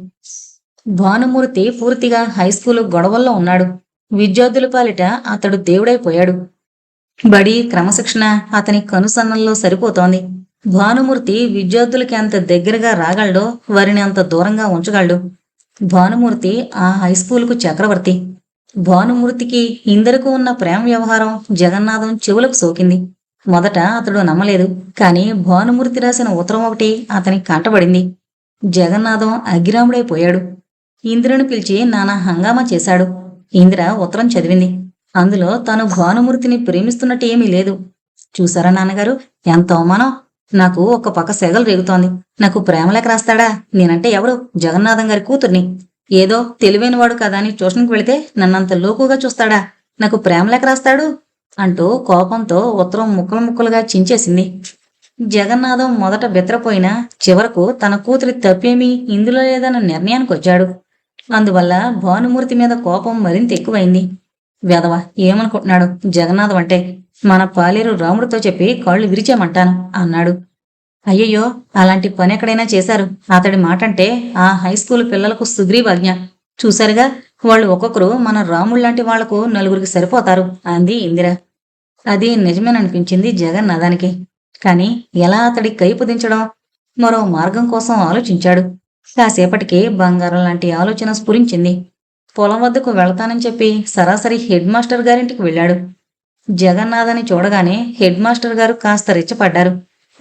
భానుమూర్తి పూర్తిగా హైస్కూలు గొడవల్లో ఉన్నాడు. విద్యార్థుల పాలిట అతడు దేవుడైపోయాడు. బడి, క్రమశిక్షణ అతని కనుసన్నల్లో సరిపోతోంది. భానుమూర్తి విద్యార్థులకి అంత దగ్గరగా రాగలడో, వారిని అంత దూరంగా ఉంచగలడు. భానుమూర్తి ఆ హైస్కూలుకు చక్రవర్తి. భానుమూర్తికి ఇందరకు ఉన్న ప్రేమ వ్యవహారం జగన్నాథం చెవులకు సోకింది. మొదట అతడు నమ్మలేదు. కాని భానుమూర్తి రాసిన ఉత్తరం ఒకటి అతని కంటబడింది. జగన్నాథం అగ్గిరాముడైపోయాడు. ఇందిరను పిలిచి నానా హంగామా చేశాడు. ఇందిర ఉత్తరం చదివింది. అందులో తను భానుమూర్తిని ప్రేమిస్తున్నట్టు ఏమీ లేదు. చూసారా నాన్నగారు, ఎంత అవమానం! నాకు ఒక పక్క సెగలు రేగుతోంది. నాకు ప్రేమలేక రాస్తాడా? నేనంటే ఎవరు? జగన్నాథం గారి కూతుర్ని. ఏదో తెలివైనవాడు కదా అని ట్యూషన్కి వెళితే నన్నంత లోకుగా చూస్తాడా? నాకు ప్రేమలేక రాస్తాడు అంటూ కోపంతో ఉత్తరం ముక్కలు ముక్కలుగా చించేసింది. జగన్నాథం మొదట బెత్తరపోయినా చివరకు తన కూతురి తప్పేమీ ఇందులో లేదన్న నిర్ణయానికి వచ్చాడు. అందువల్ల భానుమూర్తి మీద కోపం మరింత ఎక్కువైంది. వెధవ ఏమనుకుంటున్నాడు జగన్నాథం అంటే? మన పాలేరు రాముడితో చెప్పి కాళ్ళు విరిచేమంటాను అన్నాడు. అయ్యయ్యో, అలాంటి పని ఎక్కడైనా చేశారు? అతడి మాటంటే ఆ హైస్కూల్ పిల్లలకు సుగ్రీవాజ్ఞ. చూశారుగా, వాళ్ళు ఒక్కొక్కరు మన రాముళ్లాంటి వాళ్లకు 4గురికి సరిపోతారు అంది ఇందిర. అది నిజమేననిపించింది జగన్నాథానికి. కాని ఎలా అతడి కైపు దించడం? మరో మార్గం కోసం ఆలోచించాడు. కాసేపటికి బంగారం లాంటి ఆలోచన స్ఫురించింది. పొలం వద్దకు వెళతానని చెప్పి సరాసరి హెడ్ మాస్టర్ గారింటికి వెళ్ళాడు. జగన్నాథాన్ని చూడగానే హెడ్ మాస్టర్ గారు కాస్త రెచ్చపడ్డారు.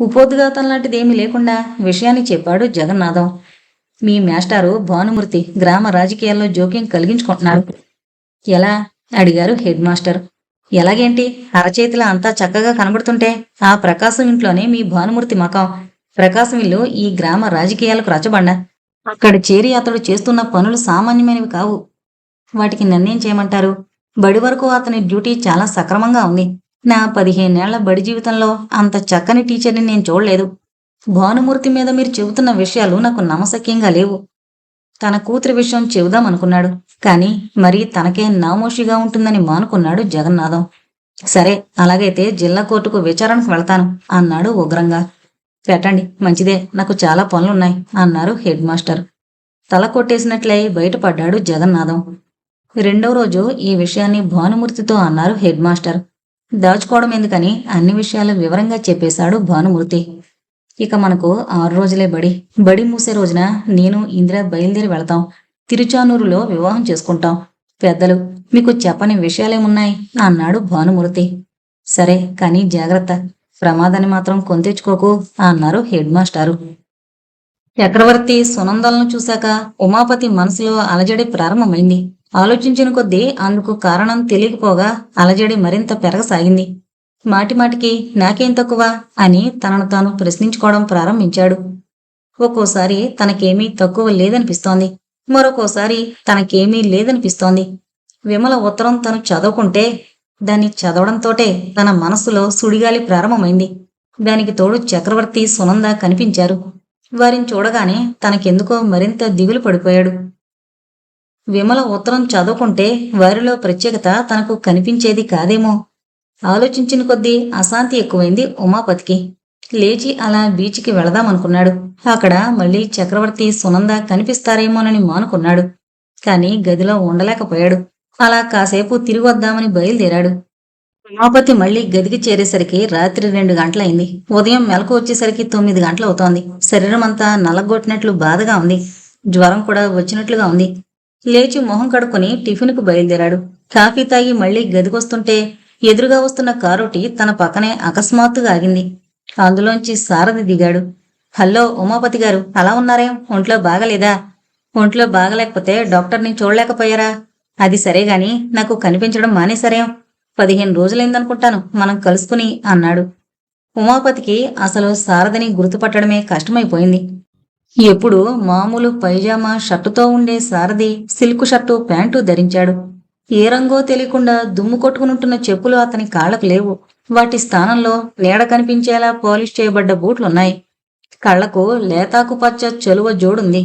ఉపోద్ఘాతం లాంటిదేమీ లేకుండా విషయాన్ని చెప్పాడు జగన్నాథం. మీ మేస్టారు భానుమూర్తి గ్రామ రాజకీయాల్లో జోక్యం కలిగించుకుంటున్నారు. ఎలా అడిగారు హెడ్ మాస్టర్. ఎలాగేంటి? అరచేతిలో అంతా చక్కగా కనబడుతుంటే ఆ ప్రకాశం ఇంట్లోనే మీ భానుమూర్తి మకం. ప్రకాశం ఇల్లు ఈ గ్రామ రాజకీయాలకు రచ్చబండ. అక్కడ చేరి అతడు చేస్తున్న పనులు సామాన్యమైనవి కావు. వాటికి నన్నేం చేయమంటారు? బడి వరకు అతని డ్యూటీ చాలా సక్రమంగా ఉంది. నా 15 ఏళ్ల బడి జీవితంలో అంత చక్కని టీచర్ని నేను చూడలేదు. భానుమూర్తి మీద మీరు చెబుతున్న విషయాలు నాకు నమ్మశక్యంగా లేవు. తన కూతురి విషయం చెబుదామనుకున్నాడు. కాని మరీ తనకే నామోషిగా ఉంటుందని మానుకున్నాడు జగన్నాథం. సరే, అలాగైతే జిల్లా కోర్టుకు విచారణకు వెళ్తాను అన్నాడు ఉగ్రంగా. పెట్టండి, మంచిదే, నాకు చాలా పనులున్నాయి అన్నారు హెడ్ మాస్టర్. తల కొట్టేసినట్లయి బయటపడ్డాడు జగన్నాథం. రెండో రోజు ఈ విషయాన్ని భానుమూర్తితో అన్నారు హెడ్ మాస్టర్. దాచుకోవడం ఎందుకని అన్ని విషయాలు వివరంగా చెప్పేశాడు భానుమూర్తి. ఇక మనకు 6 రోజులే బడి. బడి మూసే రోజున నేను ఇందిర బయలుదేరి వెళతాం. తిరుచానూరులో వివాహం చేసుకుంటాం. పెద్దలు, మీకు చెప్పని విషయాలేమున్నాయి అన్నాడు భానుమూర్తి. సరే, కానీ జాగ్రత్త, ప్రమాదాన్ని మాత్రం కొంతెచ్చుకోకు అన్నారు హెడ్ మాస్టారు. చక్రవర్తి సునందలను చూశాక ఉమాపతి మనసులో అలజడి ప్రారంభమైంది. ఆలోచించిన కొద్దీ అందుకు కారణం తెలియకపోగా అలజడి మరింత పెరగసాగింది. మాటిమాటికి నాకేం తక్కువ అని తనను తాను ప్రశ్నించుకోవడం ప్రారంభించాడు. ఒక్కోసారి తనకేమీ తక్కువ లేదనిపిస్తోంది, మరొకోసారి తనకేమీ లేదనిపిస్తోంది. విమల ఉత్తరం తను చదువుకుంటే దాన్ని చదవడంతోటే తన మనస్సులో సుడిగాలి ప్రారంభమైంది. దానికి తోడు చక్రవర్తి సునంద కనిపించారు. వారిని చూడగానే తనకెందుకో మరింత దిగులు పడిపోయాడు. విమల ఉత్తరం చదువుకుంటే వారిలో ప్రత్యేకత తనకు కనిపించేది కాదేమో. ఆలోచించిన కొద్దీ అశాంతి ఎక్కువైంది ఉమాపతికి. లేచి అలా బీచ్కి వెళదామనుకున్నాడు. అక్కడ మళ్ళీ చక్రవర్తి సునంద కనిపిస్తారేమోనని మానుకున్నాడు. కాని గదిలో ఉండలేకపోయాడు. అలా కాసేపు తిరిగి వద్దామని బయలుదేరాడు. ఉమాపతి మళ్లీ గదికి చేరేసరికి రాత్రి 2 గంటలైంది. ఉదయం మెలకు వచ్చేసరికి 9 గంటలవుతోంది. శరీరం అంతా నల్లగొట్టినట్లు బాధగా ఉంది. జ్వరం కూడా వచ్చినట్లుగా ఉంది. లేచి మొహం కడుక్కొని టిఫిన్కు బయలుదేరాడు. కాఫీ తాగి మళ్లీ గదికొస్తుంటే ఎదురుగా వస్తున్న కారోటి తన పక్కనే అకస్మాత్తుగా ఆగింది. అందులోంచి సారథి దిగాడు. హలో ఉమాపతి గారు, అలా ఉన్నారేం? ఒంట్లో బాగలేదా? ఒంట్లో బాగలేకపోతే డాక్టర్ని చూడలేకపోయారా? అది సరేగాని నాకు కనిపించడం మానేసరేం? 15 రోజులైందనుకుంటాను మనం కలుసుకుని అన్నాడు. ఉమాపతికి అసలు సారథిని గుర్తుపట్టడమే కష్టమైపోయింది. ఎప్పుడు మామూలు పైజామా షర్టుతో ఉండే సారథి సిల్కు షర్టు ప్యాంటు ధరించాడు. ఏ రంగో తెలియకుండా దుమ్ము కొట్టుకునుంటున్న చెప్పులు అతని కాళ్లకు లేవు. వాటి స్థానంలో నీడ కనిపించేలా పాలిష్ చేయబడ్డ బూట్లున్నాయి. కళ్లకు లేతాకు పచ్చ చెలువ జోడుంది.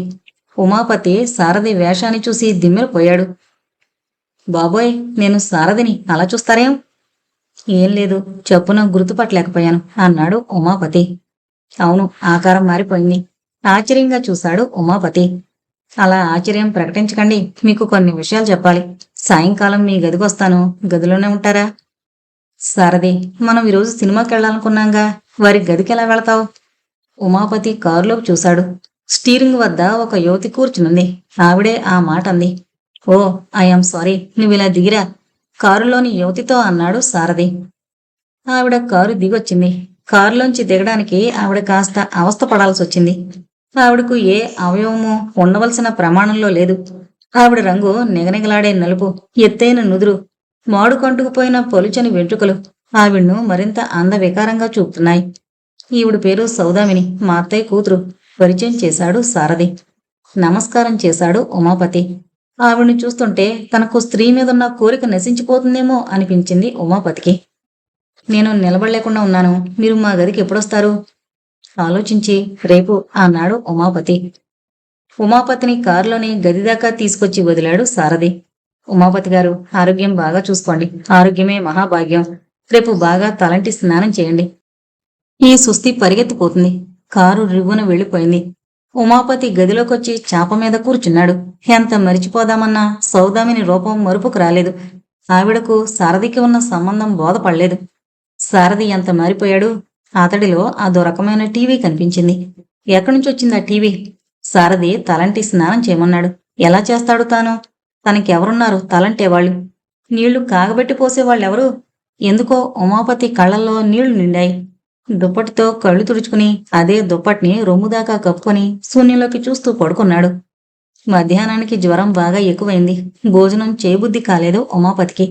ఉమాపతి సారథి వేషాన్ని చూసి దిమ్మెరపోయాడు. బాబోయ్, నేను సారథిని, అలా చూస్తారేం? ఏం లేదు, చెప్పున గుర్తుపట్టలేకపోయాను అన్నాడు ఉమాపతి. అవును, ఆకారం మారిపోయింది. ఆశ్చర్యంగా చూశాడు ఉమాపతి. అలా ఆశ్చర్యం ప్రకటించకండి, మీకు కొన్ని విషయాలు చెప్పాలి. సాయంకాలం మీ గదికొస్తాను, గదిలోనే ఉంటారా? సారథి, మనం ఈరోజు సినిమాకి వెళ్ళాలనుకున్నాంగా, వారి గదికి ఎలా వెళతావు? ఉమాపతి కారులోకి చూశాడు. స్టీరింగ్ వద్ద ఒక యువతి కూర్చునుంది. ఆవిడే ఆ మాట అంది. ఓ, ఐఎమ్ సారీ, నువ్విలా దిగిరా, కారులోని యువతితో అన్నాడు సారథి. ఆవిడ కారు దిగొచ్చింది. కారులోంచి దిగడానికి ఆవిడ కాస్త అవస్థ పడాల్సొచ్చింది. ఆవిడకు ఏ అవయవమూ ఉండవలసిన ప్రమాణంలో లేదు. ఆవిడ రంగు నిగనిగలాడే నలుపు, ఎత్తైన నుదురు, మాడు కంటుకుపోయిన పొలుచని వెంట్రుకలు ఆవిడ్ను మరింత అందవికారంగా చూపుతున్నాయి. ఈవిడ పేరు సౌదామిని, మా అత్తయ్య కూతురు, పరిచయం చేశాడు సారథి. నమస్కారం చేశాడు ఉమాపతి. ఆవిడ్ని చూస్తుంటే తనకు స్త్రీ మీదున్న కోరిక నశించిపోతుందేమో అనిపించింది ఉమాపతికి. నేను నిలబడలేకుండా ఉన్నాను, మీరు మా గదికి ఎప్పుడొస్తారు? ఆలోచించి రేపు అన్నాడు ఉమాపతి. ఉమాపతిని కారులోని గదిదాకా తీసుకొచ్చి వదిలాడు సారథి. ఉమాపతి గారు, ఆరోగ్యం బాగా చూసుకోండి, ఆరోగ్యమే మహాభాగ్యం. రేపు బాగా తలంటి స్నానం చేయండి. ఈ సుస్థి పరిగెత్తిపోతుంది. కారు రివ్వున వెళ్ళిపోయింది. ఉమాపతి గదిలోకొచ్చి చాప మీద కూర్చున్నాడు. ఎంత మరిచిపోదామన్నా సౌదామిని రూపం మరుపుకు రాలేదు. ఆవిడకు సారథికి ఉన్న సంబంధం బోధపడలేదు. సారథి ఎంత మారిపోయాడు. అతడిలో అదో రకమైన టీవీ కనిపించింది. ఎక్కడి వచ్చింది ఆ టీవీ? సారథి తలంటి స్నానం చేయమన్నాడు. ఎలా చేస్తాడు తాను? తనకెవరున్నారు తలంటేవాళ్ళు? నీళ్లు కాగబెట్టి పోసేవాళ్ళెవరు? ఎందుకో ఉమాపతి కళ్లల్లో నీళ్లు నిండాయి. దుప్పటితో కళ్ళు తుడుచుకుని అదే దుప్పటిని రొమ్ముదాకా కప్పుకొని శూన్యంలోకి చూస్తూ పడుకున్నాడు. మధ్యాహ్నానికి జ్వరం బాగా ఎక్కువైంది. భోజనం చేయబుద్ధి కాలేదు ఉమాపతికి.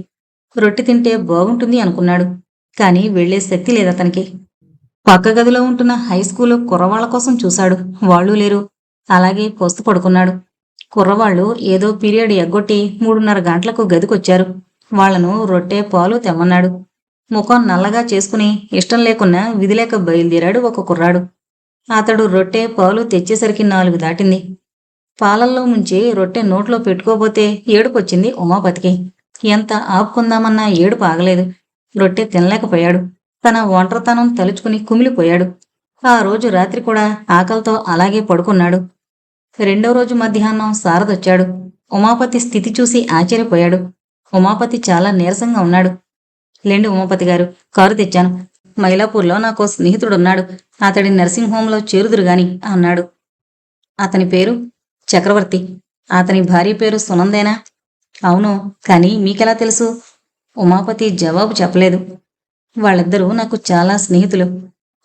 రొట్టె తింటే బాగుంటుంది అనుకున్నాడు. కాని వెళ్లే శక్తి లేదతనికి. పక్క గదిలో ఉంటున్న హైస్కూలు కుర్రవాళ్ల కోసం చూశాడు. వాళ్లూ లేరు. అలాగే పొస్తు పడుకున్నాడు. కుర్రవాళ్లు ఏదో పీరియడ్ ఎగ్గొట్టి 3:30 గంటలకు గదికొచ్చారు. వాళ్లను రొట్టె పాలు తెమ్మన్నాడు. ముఖం నల్లగా చేసుకుని ఇష్టం లేకున్నా విధిలేక బయలుదేరాడు ఒక కుర్రాడు. అతడు రొట్టె పాలు తెచ్చేసరికి 4 దాటింది. పాలల్లో ముంచి రొట్టె నోట్లో పెట్టుకోబోతే ఏడుపొచ్చింది ఉమాపతికి. ఎంత ఆపుకుందామన్నా ఏడుపు ఆగలేదు. రొట్టె తినలేకపోయాడు. తన ఒంటరితనం తలుచుకుని కుమిలిపోయాడు. ఆ రోజు రాత్రి కూడా ఆకలితో అలాగే పడుకున్నాడు. రెండో రోజు మధ్యాహ్నం శారదొచ్చాడు. ఉమాపతి స్థితి చూసి ఆశ్చర్యపోయాడు. ఉమాపతి చాలా నీరసంగా ఉన్నాడు. లేండి ఉమాపతి గారు, కారు తెచ్చాను. మైలాపూర్లో నాకో స్నేహితుడున్నాడు. అతడి నర్సింగ్ హోంలో చేరుదురుగాని అన్నాడు. అతని పేరు చక్రవర్తి. అతని భార్య పేరు సునందేనా? అవును, కానీ మీకెలా తెలుసు? ఉమాపతి జవాబు చెప్పలేదు. వాళ్ళిద్దరూ నాకు చాలా స్నేహితులు.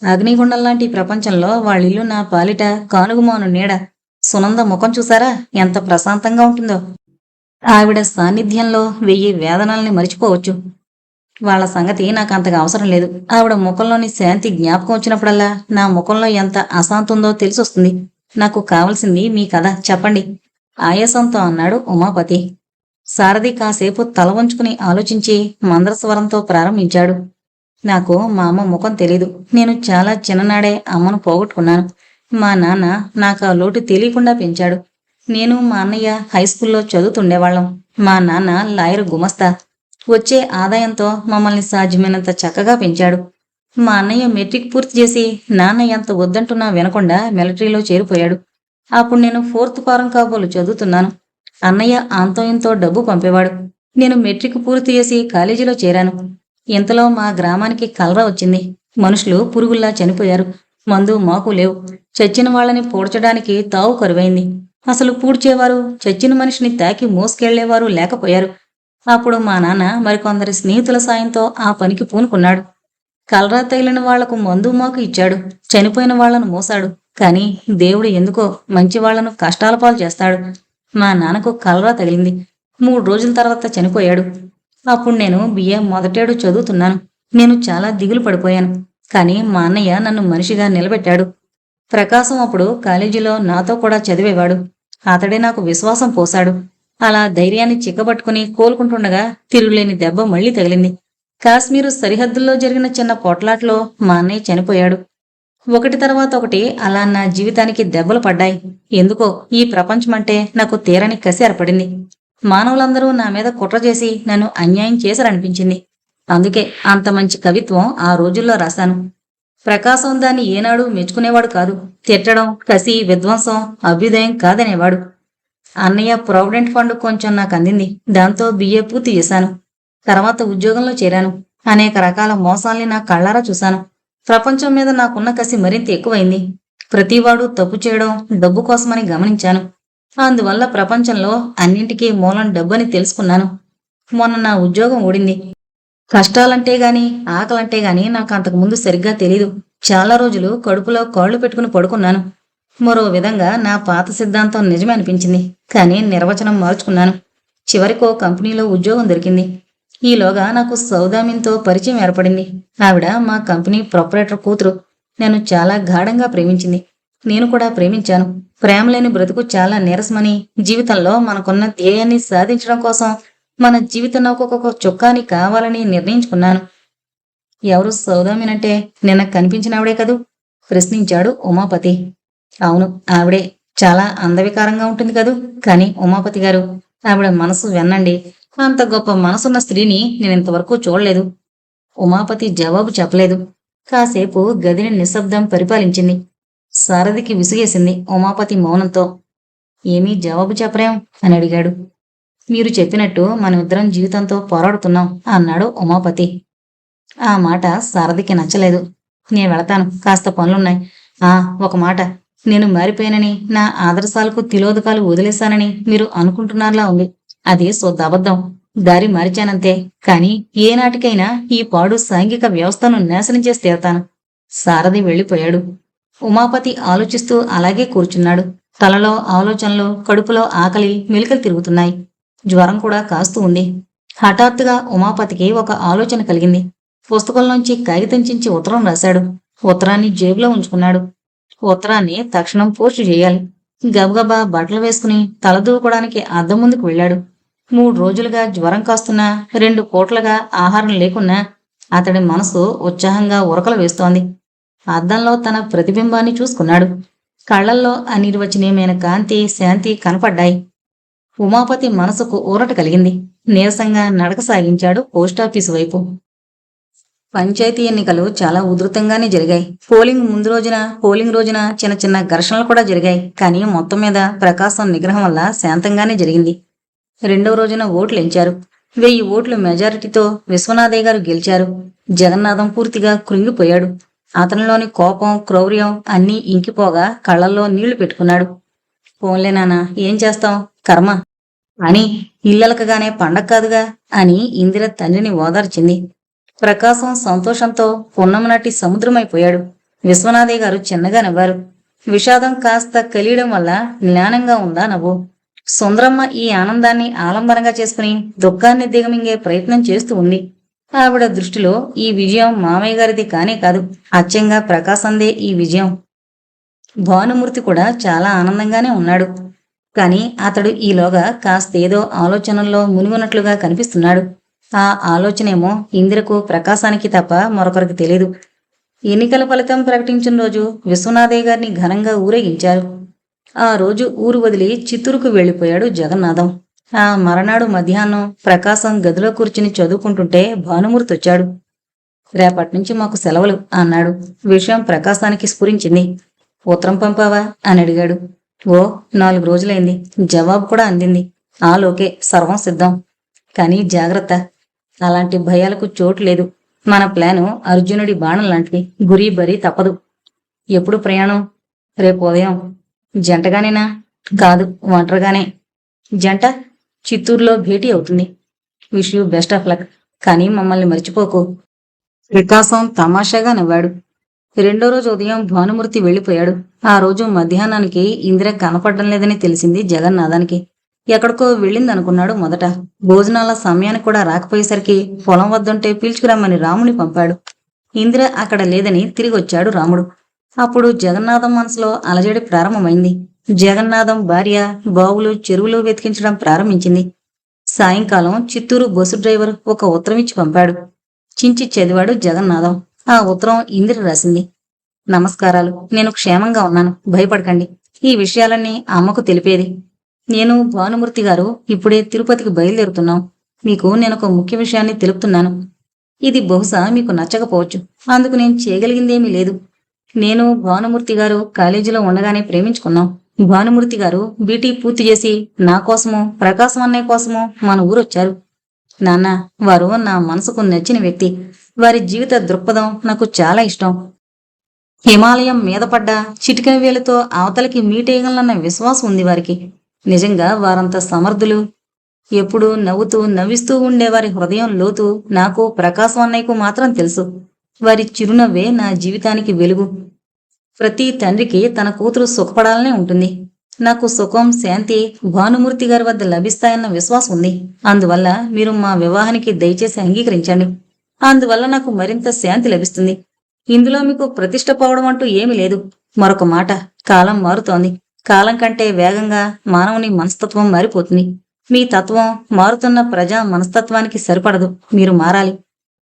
అగ్నిగుండంలాంటి ప్రపంచంలో వాళ్ళిల్లు నా పాలిట కానుగుమాను నీడ. సునంద ముఖం చూసారా ఎంత ప్రశాంతంగా ఉంటుందో. ఆవిడ సాన్నిధ్యంలో 1000 వేదనల్ని మరిచిపోవచ్చు. వాళ్ళ సంగతి నాకు అంతగా అవసరం లేదు. ఆవిడ ముఖంలోని శాంతి జ్ఞాపకం వచ్చినప్పుడల్లా నా ముఖంలో ఎంత అశాంతి ఉందో తెలిసొస్తుంది. నాకు కావలసింది మీ కథ చెప్పండి ఆయాసంతో అన్నాడు ఉమాపతి. సారథి కాసేపు తల వంచుకుని ఆలోచించి మందరస్వరంతో ప్రారంభించాడు. నాకు మా అమ్మ ముఖం తెలీదు. నేను చాలా చిన్ననాడే అమ్మను పోగొట్టుకున్నాను. మా నాన్న నాకు ఆ లోటు తెలియకుండా పెంచాడు. నేను మా అన్నయ్య హైస్కూల్లో చదువుతుండేవాళ్ళం. మా నాన్న లాయరు గుమస్తా. వచ్చే ఆదాయంతో మమ్మల్ని సాధ్యమైనంత చక్కగా పెంచాడు. మా అన్నయ్య మెట్రిక్ పూర్తి చేసి నాన్న ఎంత వద్దంటున్నా వినకుండా మిలిటరీలో చేరిపోయాడు. అప్పుడు నేను 4th ఫారం కాబోలు చదువుతున్నాను. అన్నయ్య అంతో ఇంతో డబ్బు పంపేవాడు. నేను మెట్రిక్ పూర్తి చేసి కాలేజీలో చేరాను. ఇంతలో మా గ్రామానికి కలరా వచ్చింది. మనుషులు పురుగుల్లా చనిపోయారు. మందు మాకు లేవు. చచ్చిన వాళ్ళని పూడ్చడానికి తావు కరువైంది. అసలు పూడ్చేవారు, చచ్చిన మనిషిని తాకి మోసుకెళ్లేవారు లేకపోయారు. అప్పుడు మా నాన్న మరికొందరి స్నేహితుల సాయంతో ఆ పనికి పూనుకున్నాడు. కలరా తగిలిన వాళ్లకు మందు మాకు ఇచ్చాడు. చనిపోయిన వాళ్లను మోసాడు. కాని దేవుడు ఎందుకో మంచి వాళ్లను కష్టాల పాలు చేస్తాడు. మా నాన్నకు కలరా తగిలింది. 3 రోజుల తర్వాత చనిపోయాడు. అప్పుడు నేను బిఏ మొదటేడు చదువుతున్నాను. నేను చాలా దిగులు పడిపోయాను. కానీ మా అన్నయ్య నన్ను మనిషిగా నిలబెట్టాడు. ప్రకాశం అప్పుడు కాలేజీలో నాతో కూడా చదివేవాడు. అతడే నాకు విశ్వాసం పోశాడు. అలా ధైర్యాన్ని చిక్కబట్టుకుని కోలుకుంటుండగా తిరుగులేని దెబ్బ మళ్లీ తగిలింది. కాశ్మీరు సరిహద్దుల్లో జరిగిన చిన్న పోట్లాట్లో మా అన్నయ్య చనిపోయాడు. ఒకటి తర్వాత ఒకటి అలా నా జీవితానికి దెబ్బలు పడ్డాయి. ఎందుకో ఈ ప్రపంచమంటే నాకు తీరని కసి ఏర్పడింది. మానవులందరూ నా మీద కుట్ర చేసి నన్ను అన్యాయం చేశారనిపించింది. అందుకే అంత మంచి కవిత్వం ఆ రోజుల్లో రాశాను. ప్రకాశం దాన్ని ఏనాడు మెచ్చుకునేవాడు కాదు. తిట్టడం, కసి, విధ్వంసం, అభ్యుదయం కాదనేవాడు. అన్నయ్య ప్రావిడెంట్ ఫండ్ కొంచెం నాకు అందింది. దాంతో బిఏ పూర్తి చేశాను. తర్వాత ఉద్యోగంలో చేరాను. అనేక రకాల మోసాల్ని నా కళ్ళారా చూశాను. ప్రపంచం మీద నాకున్న కసి మరింత ఎక్కువైంది. ప్రతివాడు తప్పు చేయడం డబ్బు కోసమని గమనించాను. అందువల్ల ప్రపంచంలో అన్నింటికీ మూలం డబ్బని తెలుసుకున్నాను. మొన్న నా ఉద్యోగం ఊడింది. కష్టాలంటే గాని ఆకలంటే గాని నాకు అంతకుముందు సరిగ్గా తెలీదు. చాలా రోజులు కడుపులో కాళ్లు పెట్టుకుని పడుకున్నాను. మరో విధంగా నా పాత సిద్ధాంతం నిజమే అనిపించింది. కానీ నిర్వచనం మార్చుకున్నాను. చివరికో కంపెనీలో ఉద్యోగం దొరికింది. ఈలోగా నాకు సౌదామిన్తో పరిచయం ఏర్పడింది. ఆవిడ మా కంపెనీ ప్రొపరేటర్ కూతురు. నేను చాలా గాఢంగా ప్రేమించింది. నేను కూడా ప్రేమించాను. ప్రేమలేని బ్రతుకు చాలా నీరసమని, జీవితంలో మనకున్న ధ్యేయాన్ని సాధించడం కోసం మన జీవిత నౌకొక చుక్కాని కావాలని నిర్ణయించుకున్నాను. ఎవరు సౌదామినంటే నిన్న కనిపించినావిడే కదూ? ప్రశ్నించాడు ఉమాపతి. అవును, ఆవిడే. చాలా అందవికారంగా ఉంటుంది కదూ. కానీ ఉమాపతి గారు, ఆవిడ మనసు వెన్నండి. అంత గొప్ప మనసున్న స్త్రీని నేనింతవరకు చూడలేదు. ఉమాపతి జవాబు చెప్పలేదు. కాసేపు గదిని నిశ్శబ్దం పరిపాలించింది. సారథికి విసిగేసింది ఉమాపతి మౌనంతో. ఏమీ జవాబు చెప్పరేం అని అడిగాడు. మీరు చెప్పినట్టు మనమిద్దరం జీవితంతో పోరాడుతున్నాం అన్నాడు ఉమాపతి. ఆ మాట సారథికి నచ్చలేదు. నేను వెళతాను, కాస్త పనులున్నాయి. ఒక మాట, నేను మారిపోయానని, నా ఆదర్శాలకు తిలోదకాలు వదిలేశానని మీరు అనుకుంటున్నారులా ఉంది. అది శుద్ధ అబద్ధం. దారి మార్చానంతే. కానీ ఏనాటికైనా ఈ పాడు సాంఘిక వ్యవస్థను నాశనం చేసి తీరతాను. సారథి వెళ్ళిపోయాడు. ఉమాపతి ఆలోచిస్తూ అలాగే కూర్చున్నాడు. తలలో ఆలోచనలు, కడుపులో ఆకలి మెలికలు తిరుగుతున్నాయి. జ్వరం కూడా కాస్తూ ఉంది. హఠాత్తుగా ఉమాపతికి ఒక ఆలోచన కలిగింది. పుస్తకంలోంచి కాగితం చించి ఉత్తరం రాశాడు. ఉత్తరాన్ని జేబులో ఉంచుకున్నాడు. ఉత్తరాన్ని తక్షణం పోస్టు చేయాలి. గబగబా బట్టలు వేసుకుని తలదూకోవడానికి అద్దం ముందుకు వెళ్ళాడు. 3 రోజులుగా జ్వరం కాస్తున్నా, 2 పూట్లుగా ఆహారం లేకున్నా అతడి మనసు ఉత్సాహంగా ఉరకలు వేస్తోంది. అద్దంలో తన ప్రతిబింబాన్ని చూసుకున్నాడు. కళ్లల్లో అనిర్వచనీయమైన కాంతి, శాంతి కనపడ్డాయి. ఉమాపతి మనసుకు ఊరట కలిగింది. నీరసంగా నడక సాగించాడు పోస్టాఫీసు వైపు. పంచాయతీ ఎన్నికలు చాలా ఉధృతంగానే జరిగాయి. పోలింగ్ రోజున చిన్న చిన్న ఘర్షణలు కూడా జరిగాయి. కానీ మొత్తం మీద ప్రకాశం నిగ్రహం వల్ల శాంతంగానే జరిగింది. రెండో రోజున ఓట్లు ఎంచారు. 1000 ఓట్ల మెజారిటీతో విశ్వనాథయ్య గారు గెలిచారు. జగన్నాథం పూర్తిగా కృంగిపోయాడు. అతనిలోని కోపం, క్రౌర్యం అన్నీ ఇంకిపోగా కళ్ళల్లో నీళ్లు పెట్టుకున్నాడు. పోన్లే నాన్న, ఏం చేస్తాం, కర్మ అని ఇల్లలకగానే పండగ కాదుగా అని ఇందిర తండ్రిని ఓదార్చింది. ప్రకాశం సంతోషంతో పున్నమనటి సముద్రమైపోయాడు. విశ్వనాథయ్య గారు చిన్నగా నవ్వారు. విషాదం కాస్త కలియడం వల్ల జ్ఞానంగా ఉందా నవ్వు? సుందరమ్మ ఈ ఆనందాన్ని ఆలంబనంగా చేసుకుని దుఃఖాన్ని దిగమింగే ప్రయత్నం చేస్తూ ఉంది. ఆవిడ దృష్టిలో ఈ విజయం మామయ్య గారిది కానే కాదు, అచ్చంగా ప్రకాశందే ఈ విజయం. భానుమూర్తి కూడా చాలా ఆనందంగానే ఉన్నాడు. కాని అతడు ఈలోగా కాస్తేదో ఆలోచనల్లో మునిగునట్లుగా కనిపిస్తున్నాడు. ఆ ఆలోచనేమో ఇందిరకు, ప్రకాశానికి తప్ప మరొకరికి తెలీదు. ఎన్నికల ఫలితం ప్రకటించిన రోజు విశ్వనాథయ్య గారిని ఘనంగా ఊరేగించారు. ఆ రోజు ఊరు వదిలి చిత్తూరుకు వెళ్లిపోయాడు జగన్నాథం. ఆ మరనాడు మధ్యాహ్నం ప్రకాశం గదిలో కూర్చుని చదువుకుంటుంటే భానుమూర్తి వచ్చాడు. రేపట్నుంచి మాకు సెలవులు అన్నాడు. విషయం ప్రకాశానికి స్ఫురించింది. ఉత్తరం పంపావా అని అడిగాడు. ఓ 4 రోజులైంది. జవాబు కూడా అందింది. ఆలోకే, సర్వం సిద్ధం. కానీ జాగ్రత్త, అలాంటి భయాలకు చోటు లేదు. మన ప్లాను అర్జునుడి బాణం లాంటిది, గురి బరి తప్పదు. ఎప్పుడు ప్రయాణం? రేపు ఉదయం. జంటగానేనా? కాదు, ఒంటరిగానే. జంట చిత్తూరులో భేటీ అవుతుంది. Wish you best of luck. కానీ మమ్మల్ని మర్చిపోకు. వికాసం తమాషాగా నవ్వాడు. రెండో రోజు ఉదయం భానుమూర్తి వెళ్లిపోయాడు. ఆ రోజు మధ్యాహ్నానికి ఇందిర కనపడడం లేదని తెలిసింది జగన్నాథానికి. ఎక్కడికో వెళ్ళిందనుకున్నాడు మొదట. భోజనాల సమయానికి కూడా రాకపోయేసరికి పొలం వద్దుంటే పీల్చుకురమ్మని రాముని పంపాడు. ఇందిర అక్కడ లేదని తిరిగి వచ్చాడు రాముడు. అప్పుడు జగన్నాథం మనసులో అలజడి ప్రారంభమైంది. జగన్నాథం భార్య బావులు, చెరువులు వెతికించడం ప్రారంభించింది. సాయంకాలం చిత్తూరు బస్సు డ్రైవర్ ఒక ఉత్తరం ఇచ్చి పంపాడు. చించి చదివాడు జగన్నాథం. ఆ ఉత్తరం ఇందిర రాసింది. నమస్కారాలు, నేను క్షేమంగా ఉన్నాను, భయపడకండి. ఈ విషయాలన్నీ అమ్మకు తెలిపేది. నేను, భానుమూర్తి గారు ఇప్పుడే తిరుపతికి బయలుదేరుతున్నాం. మీకు నేనొక ముఖ్య విషయాన్ని తెలుపుతున్నాను. ఇది బహుశా మీకు నచ్చకపోవచ్చు. అందుకు నేను చేయగలిగిందేమీ లేదు. నేను, భానుమూర్తి గారు కాలేజీలో ఉండగానే ప్రేమించుకున్నాం. భానుమూర్తి గారు బీటీ పూర్తి చేసి నా కోసమో, ప్రకాశం అన్నయ్య కోసమో మన ఊరొచ్చారు. నాన్న, వారు నా మనసుకు నచ్చిన వ్యక్తి. వారి జీవిత దృక్పథం నాకు చాలా ఇష్టం. హిమాలయం మీద పడ్డ చిటికెన వేలుతో అవతలికి మీటేయగలనన్న విశ్వాసం ఉంది వారికి. నిజంగా వారంత సమర్థులు. ఎప్పుడూ నవ్వుతూ నవ్విస్తూ ఉండేవారి హృదయం లోతు నాకు, ప్రకాశం అన్నయ్యకు మాత్రం తెలుసు. వారి చిరునవ్వే నా జీవితానికి వెలుగు. ప్రతి తండ్రికి తన కూతురు సుఖపడాలనే ఉంటుంది. నాకు సుఖం, శాంతి భానుమూర్తి గారి వద్ద లభిస్తాయన్న విశ్వాసం ఉంది. అందువల్ల మీరు మా వివాహానికి దయచేసి అంగీకరించండి. అందువల్ల నాకు మరింత శాంతి లభిస్తుంది. ఇందులో మీకు ప్రతిష్ట పోవడం అంటూ ఏమీ లేదు. మరొక మాట, కాలం మారుతోంది. కాలం కంటే వేగంగా మానవుని మనస్తత్వం మారిపోతుంది. మీ తత్వం మారుతున్న ప్రజా మనస్తత్వానికి సరిపడదు. మీరు మారాలి.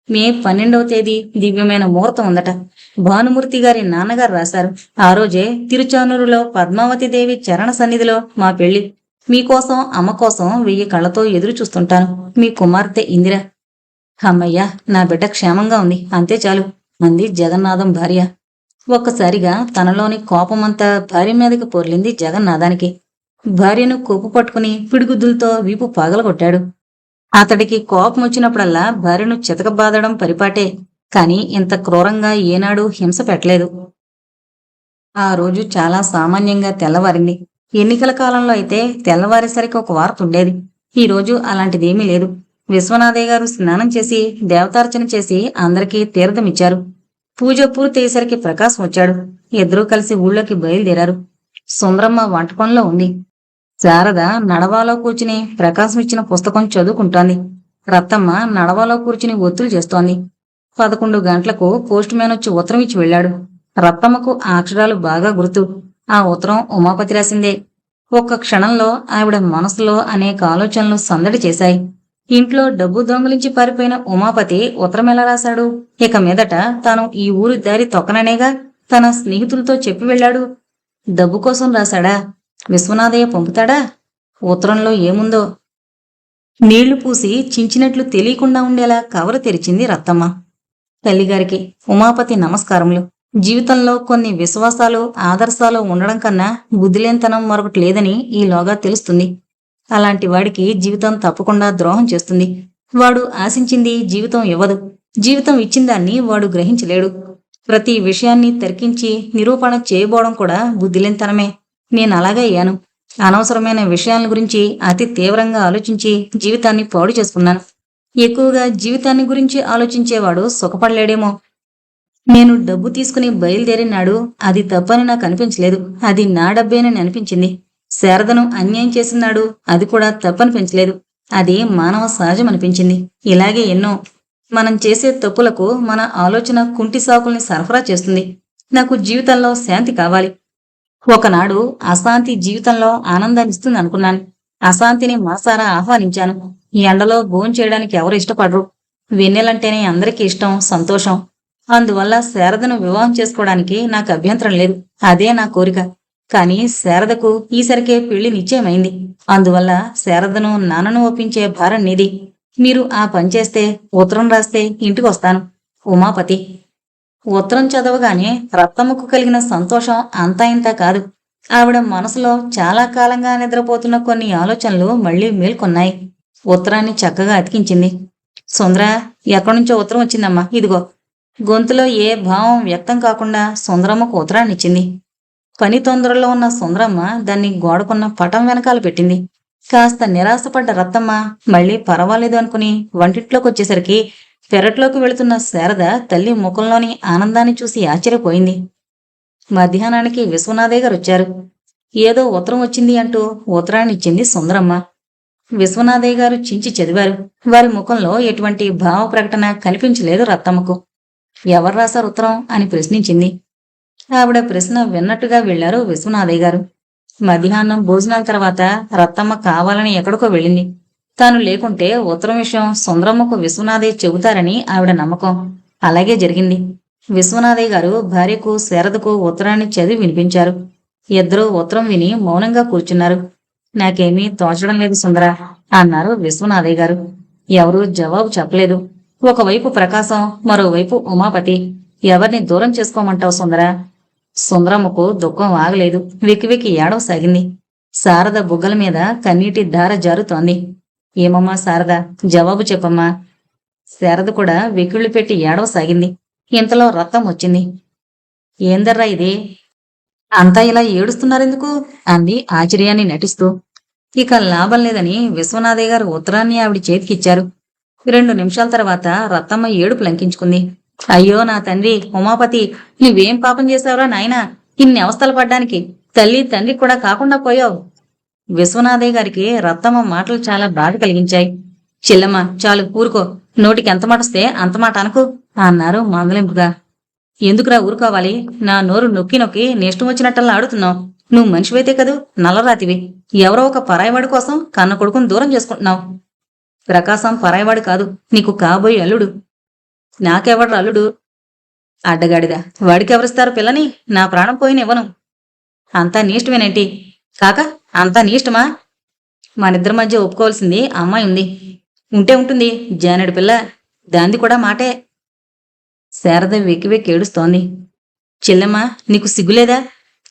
మే 12వ తేదీ దివ్యమైన ముహూర్తం ఉందట. భానుమూర్తి గారి నాన్నగారు రాశారు. ఆ రోజే తిరుచానూరులో పద్మావతిదేవి చరణ సన్నిధిలో మా పెళ్లి. మీకోసం, అమ్మ కోసం 1000 కళ్ళతో ఎదురు చూస్తుంటాను. మీ కుమార్తె ఇందిర. అమ్మయ్యా, నా బిడ్డ క్షేమంగా ఉంది, అంతే చాలు అంది జగన్నాథం భార్య. ఒక్కసారిగా తనలోని కోపమంతా భార్య మీదకి పొర్లింది జగన్నాథానికి. భార్యను కొప్పు పట్టుకుని పిడిగుద్దులతో వీపు పగలగొట్టాడు. అతడికి కోపం వచ్చినప్పుడల్లా భార్యను చితకబాదడం పరిపాటే. కాని ఇంత క్రూరంగా ఏనాడూ హింస పెట్టలేదు. ఆ రోజు చాలా సామాన్యంగా తెల్లవారింది. ఎన్నికల కాలంలో అయితే తెల్లవారేసరికి ఒక వార్త ఉండేది. ఈ రోజు అలాంటిదేమీ లేదు. విశ్వనాథయ్య గారు స్నానం చేసి దేవతార్చన చేసి అందరికీ తీర్థమిచ్చారు. పూజ పూర్తయ్యేసరికి ప్రకాశం వచ్చాడు. ఇద్దరూ కలిసి ఊళ్ళోకి బయలుదేరారు. సుందరమ్మ వంట పనిలో ఉంది. శారద నడవాలో కూర్చుని ప్రకాశం ఇచ్చిన పుస్తకం చదువుకుంటోంది. రత్తమ్మ నడవాలో కూర్చుని ఒత్తులు చేస్తోంది. 11 గంటలకు పోస్ట్ మ్యాన్ వచ్చి ఉత్తరం ఇచ్చి వెళ్ళాడు. రత్తమ్మకు ఆ అక్షరాలు బాగా గుర్తు. ఆ ఉత్తరం ఉమాపతి రాసిందే. ఒక్క క్షణంలో ఆవిడ మనసులో అనేక ఆలోచనలు సందడి చేశాయి. ఇంట్లో డబ్బు దొంగిలించి పారిపోయిన ఉమాపతి ఉత్తరం ఎలా రాశాడు? ఇక మీదట తాను ఈ ఊరి దారి తొక్కననేగా తన స్నేహితులతో చెప్పి వెళ్ళాడు. డబ్బు కోసం రాశాడా? విశ్వనాథయ్య పంపుతాడా? ఉత్తరంలో ఏముందో? నీళ్లు పూసి చించినట్లు తెలియకుండా ఉండేలా కవరు తెరిచింది రత్తమ్మ. తల్లిగారికి ఉమాపతి నమస్కారములు. జీవితంలో కొన్ని విశ్వాసాలు, ఆదర్శాలు ఉండడం కన్నా బుద్ధిలేనితనం మరొకటి లేదని ఈలోగా తెలుస్తుంది. అలాంటి వాడికి జీవితం తప్పకుండా ద్రోహం చేస్తుంది. వాడు ఆశించింది జీవితం ఇవ్వదు. జీవితం ఇచ్చిందాన్ని వాడు గ్రహించలేడు. ప్రతి విషయాన్ని తర్కించి నిరూపణ చేయబోవడం కూడా బుద్ధిలేనితనమే. నేనలాగే అయ్యాను. అనవసరమైన విషయాల గురించి అతి తీవ్రంగా ఆలోచించి జీవితాన్ని పాడు చేసుకున్నాను. ఎక్కువగా జీవితాన్ని గురించి ఆలోచించేవాడు సుఖపడలేడేమో. నేను డబ్బు తీసుకుని బయలుదేరినాడు అది తప్పని నాకు అనిపించలేదు. అది నా డబ్బేనని అనిపించింది. శారదను అన్యాయం చేసినాడు అది కూడా తప్పనిపించలేదు. అది మానవ సహజం అనిపించింది. ఇలాగే ఎన్నో. మనం చేసే తప్పులకు మన ఆలోచన కుంటి సాకుల్ని సరఫరా చేస్తుంది. నాకు జీవితంలో శాంతి కావాలి. ఒకనాడు అశాంతి జీవితంలో ఆనందాన్నిస్తుంది అనుకున్నాను. అశాంతిని మనసారా ఆహ్వానించాను. ఈ ఎండలో భోంచేయడానికి ఎవరు ఇష్టపడరు. వెన్నెలంటేనే అందరికీ ఇష్టం, సంతోషం. అందువల్ల శారదను వివాహం చేసుకోవడానికి నాకు అభ్యంతరం లేదు. అదే నా కోరిక. కానీ శారదకు ఈసరికే పెళ్లి నిశ్చయమైంది. అందువల్ల శారదను నాన్నను ఒప్పించే భారం నీది. మీరు ఆ పని చేస్తే, ఉత్తరం రాస్తే ఇంటికొస్తాను. ఉమాపతి. ఉత్తరం చదవగానే రత్తమ్మకు కలిగిన సంతోషం అంతా ఇంతా కాదు. ఆవిడ మనసులో చాలా కాలంగా నిద్రపోతున్న కొన్ని ఆలోచనలు మళ్లీ మేల్కొన్నాయి. ఉత్తరాన్ని చక్కగా అతికించింది. సుందర, ఎక్కడ్నుంచో ఉత్తరం వచ్చిందమ్మా, ఇదిగో. గొంతులో ఏ భావం వ్యక్తం కాకుండా సుందరమ్మకు ఉత్తరాన్నిచ్చింది. పని తొందరలో ఉన్న సుందరమ్మ దాన్ని గోడకున్న పటం వెనకాల పెట్టింది. కాస్త నిరాశపడ్డ రత్తమ్మ మళ్లీ పర్వాలేదు అనుకుని వంటింట్లోకి వచ్చేసరికి పెరట్లోకి వెళుతున్న శారద తల్లి ముఖంలోని ఆనందాన్ని చూసి ఆశ్చర్యపోయింది. మధ్యాహ్నానికి విశ్వనాథయ్య గారు వచ్చారు. ఏదో ఉత్తరం వచ్చింది అంటూ ఉత్తరాన్నిచ్చింది సుందరమ్మ. విశ్వనాథయ్య గారు చించి చదివారు. వారి ముఖంలో ఎటువంటి భావ ప్రకటన కనిపించలేదు రత్తమ్మకు. ఎవరు రాశారు ఉత్తరం అని ప్రశ్నించింది. ఆవిడ ప్రశ్న విన్నట్టుగా వెళ్లారు విశ్వనాథయ్య గారు. మధ్యాహ్నం భోజనాల తర్వాత రత్తమ్మ కావాలని ఎక్కడికో వెళ్ళింది. తాను లేకుంటే ఉత్తరం విషయం సుందరమ్మకు విశ్వనాథయ్య చెబుతారని ఆవిడ నమ్మకం. అలాగే జరిగింది. విశ్వనాథయ్య గారు భార్యకు శారదకు ఉత్తరాన్ని చదివి వినిపించారు. ఇద్దరూ ఉత్తరం విని మౌనంగా కూర్చున్నారు. నాకేమీ తోచడం లేదు సుందర అన్నారు విశ్వనాథయ్య గారు. ఎవరూ జవాబు చెప్పలేదు. ఒకవైపు ప్రకాశం, మరోవైపు ఉమాపతి. ఎవరిని దూరం చేసుకోమంటావు సుందర? సుందరమ్మకు దుఃఖం ఆగలేదు. వెక్కి ఏడవసాగింది. శారద బుగ్గల మీద కన్నీటి ధార జారుతోంది. ఏమమ్మా శారద, జవాబు చెప్పమ్మా. శారద కూడా వెకిళ్లు పెట్టి ఏడవసాగింది. ఇంతలో రక్తం వచ్చింది. ఏందర్రా ఇది? అంతా ఇలా ఏడుస్తున్నారెందుకు? అంది ఆశ్చర్యాన్ని నటిస్తూ. ఇక లాభం లేదని విశ్వనాథయ్య గారు ఉత్తరాన్ని ఆవిడ చేతికిచ్చారు. 2 నిమిషాల తర్వాత రత్తమ్మ ఏడుపు లంకించుకుంది. అయ్యో నా తండ్రి ఉమాపతి, నువ్వేం పాపం చేశావురా నాయనా, ఇన్ని అవస్థలు పడ్డానికి? తల్లి తండ్రి కూడా కాకుండా పోయావు. విశ్వనాథయ్య గారికి రత్తమ్మ మాటలు చాలా బాధ కలిగించాయి. చెల్లమ్మ, చాలు ఊరుకో. నోటికి ఎంత మాటొస్తే అంత మాట అనకు అన్నారు మందలింపుగా. ఎందుకురా ఊరుకోవాలి? నా నోరు నొక్కి నొక్కి నిష్టం వచ్చినట్టల్లా ఆడుతున్నావు. నువ్వు మనిషివైతే కదూ, నల్లరాతివి. ఎవరో ఒక పరాయివాడి కోసం కన్న కొడుకుని దూరం చేసుకుంటున్నావు. ప్రకాశం పరాయివాడు కాదు, నీకు కాబోయే అల్లుడు. నాకెవడ్రు అల్లుడు? అడ్డగాడిదా, వాడికెవరిస్తారు పిల్లని? నా ప్రాణం పోయిన ఇవ్వను. అంతా నీష్టమేనేంటి? కాక అంతా నీష్టమా? మనిద్దరి మధ్య ఒప్పుకోవాల్సింది అమ్మాయి ఉంది. ఉంటే ఉంటుంది, జానడి పిల్ల. దాంది కూడా మాటే. శారద వెక్కి ఏడుస్తోంది. చెల్లెమ్మ, నీకు సిగ్గులేదా?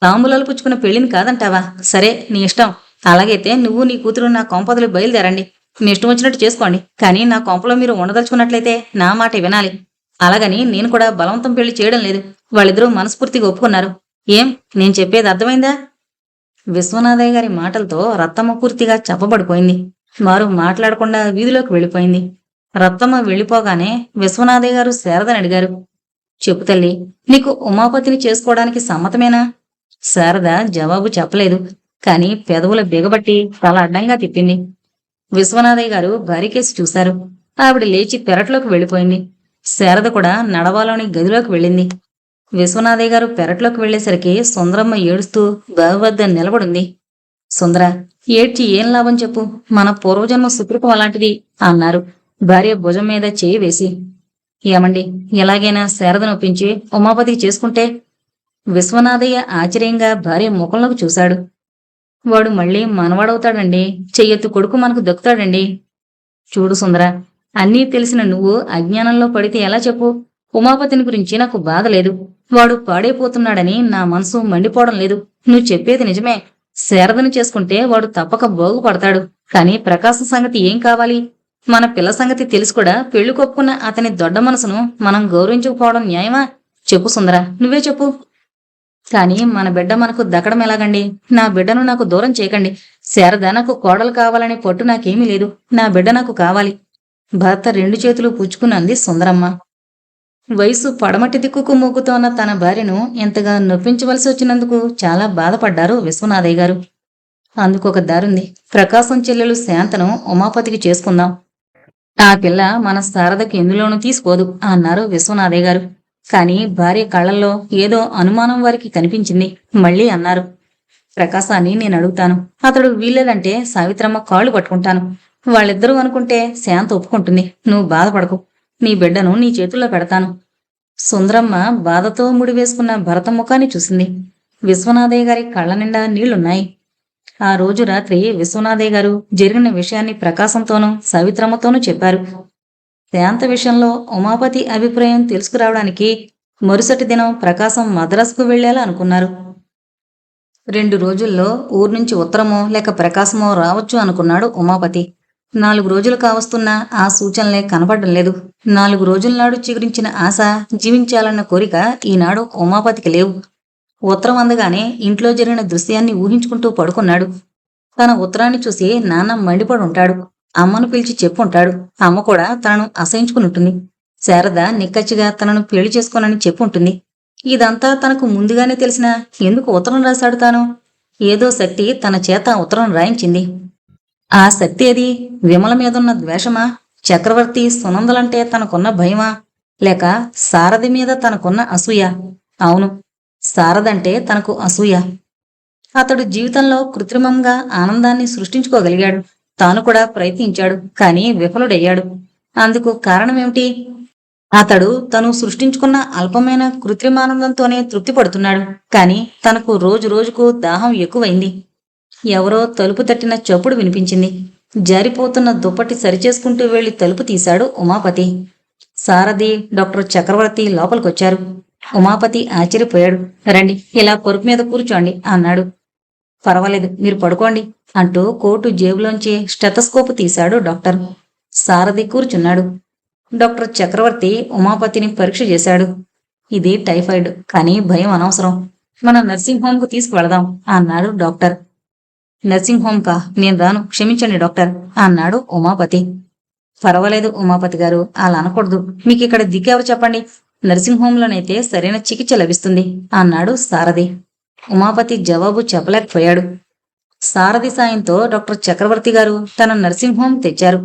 తాంబూలాలు పుచ్చుకున్న పెళ్లిని కాదంటావా? సరే, నీ ఇష్టం. అలాగైతే నువ్వు నీ కూతురు నా కొంపదలు బయలుదేరండి. మీ ఇష్టం వచ్చినట్టు చేసుకోండి. కానీ నా కొంపలో మీరు ఉండదలుచుకున్నట్లయితే నా మాట వినాలి. అలాగని నేను కూడా బలవంతం పెళ్లి చేయడం లేదు. వాళ్ళిద్దరూ మనస్ఫూర్తిగా ఒప్పుకున్నారు. ఏం, నేను చెప్పేది అర్థమైందా? విశ్వనాథయ్య గారి మాటలతో రత్తమ్మ పూర్తిగా చెప్పబడిపోయింది. వారు మాట్లాడకుండా వీధిలోకి వెళ్ళిపోయింది. రత్తమ్మ వెళ్ళిపోగానే విశ్వనాథయ్య గారు శారదని అడిగారు. చెప్పు తల్లి, నీకు ఉమాపతిని చేసుకోవడానికి సమ్మతమేనా? శారద జవాబు చెప్పలేదు. కాని పెదవుల బిగబట్టి తల అడ్డంగా తిప్పింది. విశ్వనాథయ్య గారు భార్యకేసి చూశారు. ఆవిడ లేచి పెరట్లోకి వెళ్ళిపోయింది. శారద కూడా నడవాలోని గదిలోకి వెళ్ళింది. విశ్వనాథయ్య గారు పెరట్లోకి వెళ్లేసరికి సుందరమ్మ ఏడుస్తూ బావి వద్ద నిలబడింది. సుందర, ఏడ్చి ఏం లాభం చెప్పు, మన పూర్వజన్మ సుకృతం అలాంటిది అన్నారు భార్య భుజం మీద చేయి వేసి. ఏమండి, ఎలాగైనా శారదను ఒప్పించి ఉమాపతికి చేసుకుంటే? విశ్వనాథయ్య ఆశ్చర్యంగా భార్య ముఖంలోకి చూశాడు. వాడు మళ్ళీ మనవాడవుతాడండి. చెయ్యెత్తు కొడుకు మనకు దక్కుతాడండి. చూడు సుందర, అన్నీ తెలిసిన నువ్వు అజ్ఞానంలో పడితే ఎలా చెప్పు? ఉమాపతిని గురించి నాకు బాధ లేదు. వాడు పాడైపోతున్నాడని నా మనసు మండిపోవడం లేదు. నువ్వు చెప్పేది నిజమే. శారదను చేసుకుంటే వాడు తప్పక బాగుపడతాడు. కాని ప్రకాశం సంగతి ఏం కావాలి? మన పిల్ల సంగతి తెలిసి కూడా పెళ్లి కొప్పుకున్న అతని దొడ్డ మనసును మనం గౌరవించకపోవడం న్యాయమా? చెప్పు సుందర, నువ్వే చెప్పు. కాని మన బిడ్డ మనకు దక్కడం ఎలాగండి? నా బిడ్డను నాకు దూరం చేయకండి. శారద నాకు కోడలు కావాలనే పట్టు నాకేమీ లేదు. నా బిడ్డ నాకు కావాలి. భర్త రెండు చేతులు పుచ్చుకునంది సుందరమ్మ. వయసు పడమటి దిక్కుకు మొగ్గుతోన్న తన భార్యను ఎంతగా నొప్పించవలసి వచ్చినందుకు చాలా బాధపడ్డారు విశ్వనాథయ్య గారు. అందుకొక దారుంది. ప్రకాశం చెల్లెలు శాంతను ఉమాపతికి చేసుకుందాం. ఆ పిల్ల మన శారదకి ఎందులోనూ తీసుకోదు అన్నారు విశ్వనాథయ్య గారు. కాని భార్య కళ్ళల్లో ఏదో అనుమానం వారికి కనిపించింది. మళ్ళీ అన్నారు, ప్రకాశాన్ని నేను అడుగుతాను. అతడు వీల్లేదంటే సావిత్రమ్మ కాళ్ళు పట్టుకుంటాను. వాళ్ళిద్దరూ అనుకుంటే శాంత ఒప్పుకుంటుంది. నువ్వు బాధపడకు. నీ బిడ్డను నీ చేతుల్లో పెడతాను. సుందరమ్మ బాధతో ముడివేసుకున్న భరత ముఖాన్ని చూసింది. విశ్వనాథయ్య గారి కళ్ళ నిండా నీళ్లున్నాయి. ఆ రోజు రాత్రి విశ్వనాథయ్య గారు జరిగిన విషయాన్ని ప్రకాశంతోనూ సావిత్రమ్మతోనూ చెప్పారు. శాంత విషయంలో ఉమాపతి అభిప్రాయం తెలుసుకురావడానికి మరుసటి దినం ప్రకాశం మద్రాసుకు వెళ్లేలా అనుకున్నారు. 2 రోజుల్లో ఊరు నుంచి ఉత్తరమో లేక ప్రకాశమో రావచ్చు అనుకున్నాడు ఉమాపతి. 4 రోజులు కావస్తున్నా ఆ సూచనలే కనపడడం లేదు. 4 రోజుల నాడు చిగురించిన ఆశ, జీవించాలన్న కోరిక ఈనాడు ఉమాపతికి లేవు. ఉత్తరం అందగానే ఇంట్లో జరిగిన దృశ్యాన్ని ఊహించుకుంటూ పడుకున్నాడు. తన ఉత్తరాన్ని చూసి నాన్న మండిపడి ఉంటాడు. అమ్మను పిలిచి చెప్పుంటాడు. అమ్మ కూడా తనను అసహించుకునుంటుంది. శారద నిక్కచ్చిగా తనను పెళ్లి చేసుకోనని చెప్పుంటుంది. ఇదంతా తనకు ముందుగానే తెలిసినా ఎందుకు ఉత్తరం రాశాడు తాను? ఏదో శక్తి తన చేత ఉత్తరం రాయించింది. ఆ శక్తి ఏది? విమల మీదున్న ద్వేషమా? చక్రవర్తి సునందలంటే తనకున్న భయమా? లేక శారది మీద తనకున్న అసూయ? అవును, శారదంటే తనకు అసూయ. అతడు జీవితంలో కృత్రిమంగా ఆనందాన్ని సృష్టించుకోగలిగాడు. తాను కూడా ప్రయత్నించాడు. కాని విఫలుడయ్యాడు. అందుకు కారణమేమిటి? అతడు తను సృష్టించుకున్న అల్పమైన కృత్రిమానందంతోనే తృప్తి పడుతున్నాడు. కాని తనకు రోజు రోజుకు దాహం ఎక్కువైంది. ఎవరో తలుపు తట్టిన చప్పుడు వినిపించింది. జారిపోతున్న దుప్పటి సరిచేసుకుంటూ వెళ్లి తలుపు తీశాడు ఉమాపతి. సారథి, డాక్టర్ చక్రవర్తి లోపలికొచ్చారు. ఉమాపతి ఆశ్చర్యపోయాడు. రండి, ఇలా పరుపు మీద కూర్చోండి అన్నాడు. పర్వాలేదు, మీరు పడుకోండి అంటూ కోటు జేబులోంచి స్టెతస్కోపు తీశాడు డాక్టర్. సారథి కూర్చున్నాడు. డాక్టర్ చక్రవర్తి ఉమాపతిని పరీక్ష చేశాడు. ఇది టైఫాయిడ్, కానీ భయం అనవసరం. మన నర్సింగ్ హోంకు తీసుకువెళదాం అన్నాడు డాక్టర్. నర్సింగ్ హోం కా? నేను రాను, క్షమించండి డాక్టర్ అన్నాడు ఉమాపతి. పర్వాలేదు ఉమాపతి గారు, అలా అనకూడదు. మీకు ఇక్కడ దిక్కెవరు చెప్పండి? నర్సింగ్ హోంలోనైతే సరైన చికిత్స లభిస్తుంది అన్నాడు సారథి. ఉమాపతి జవాబు చెప్పలేకపోయాడు. సారథి సాయంతో డాక్టర్ చక్రవర్తి గారు తన నర్సింగ్ హోం తెచ్చారు.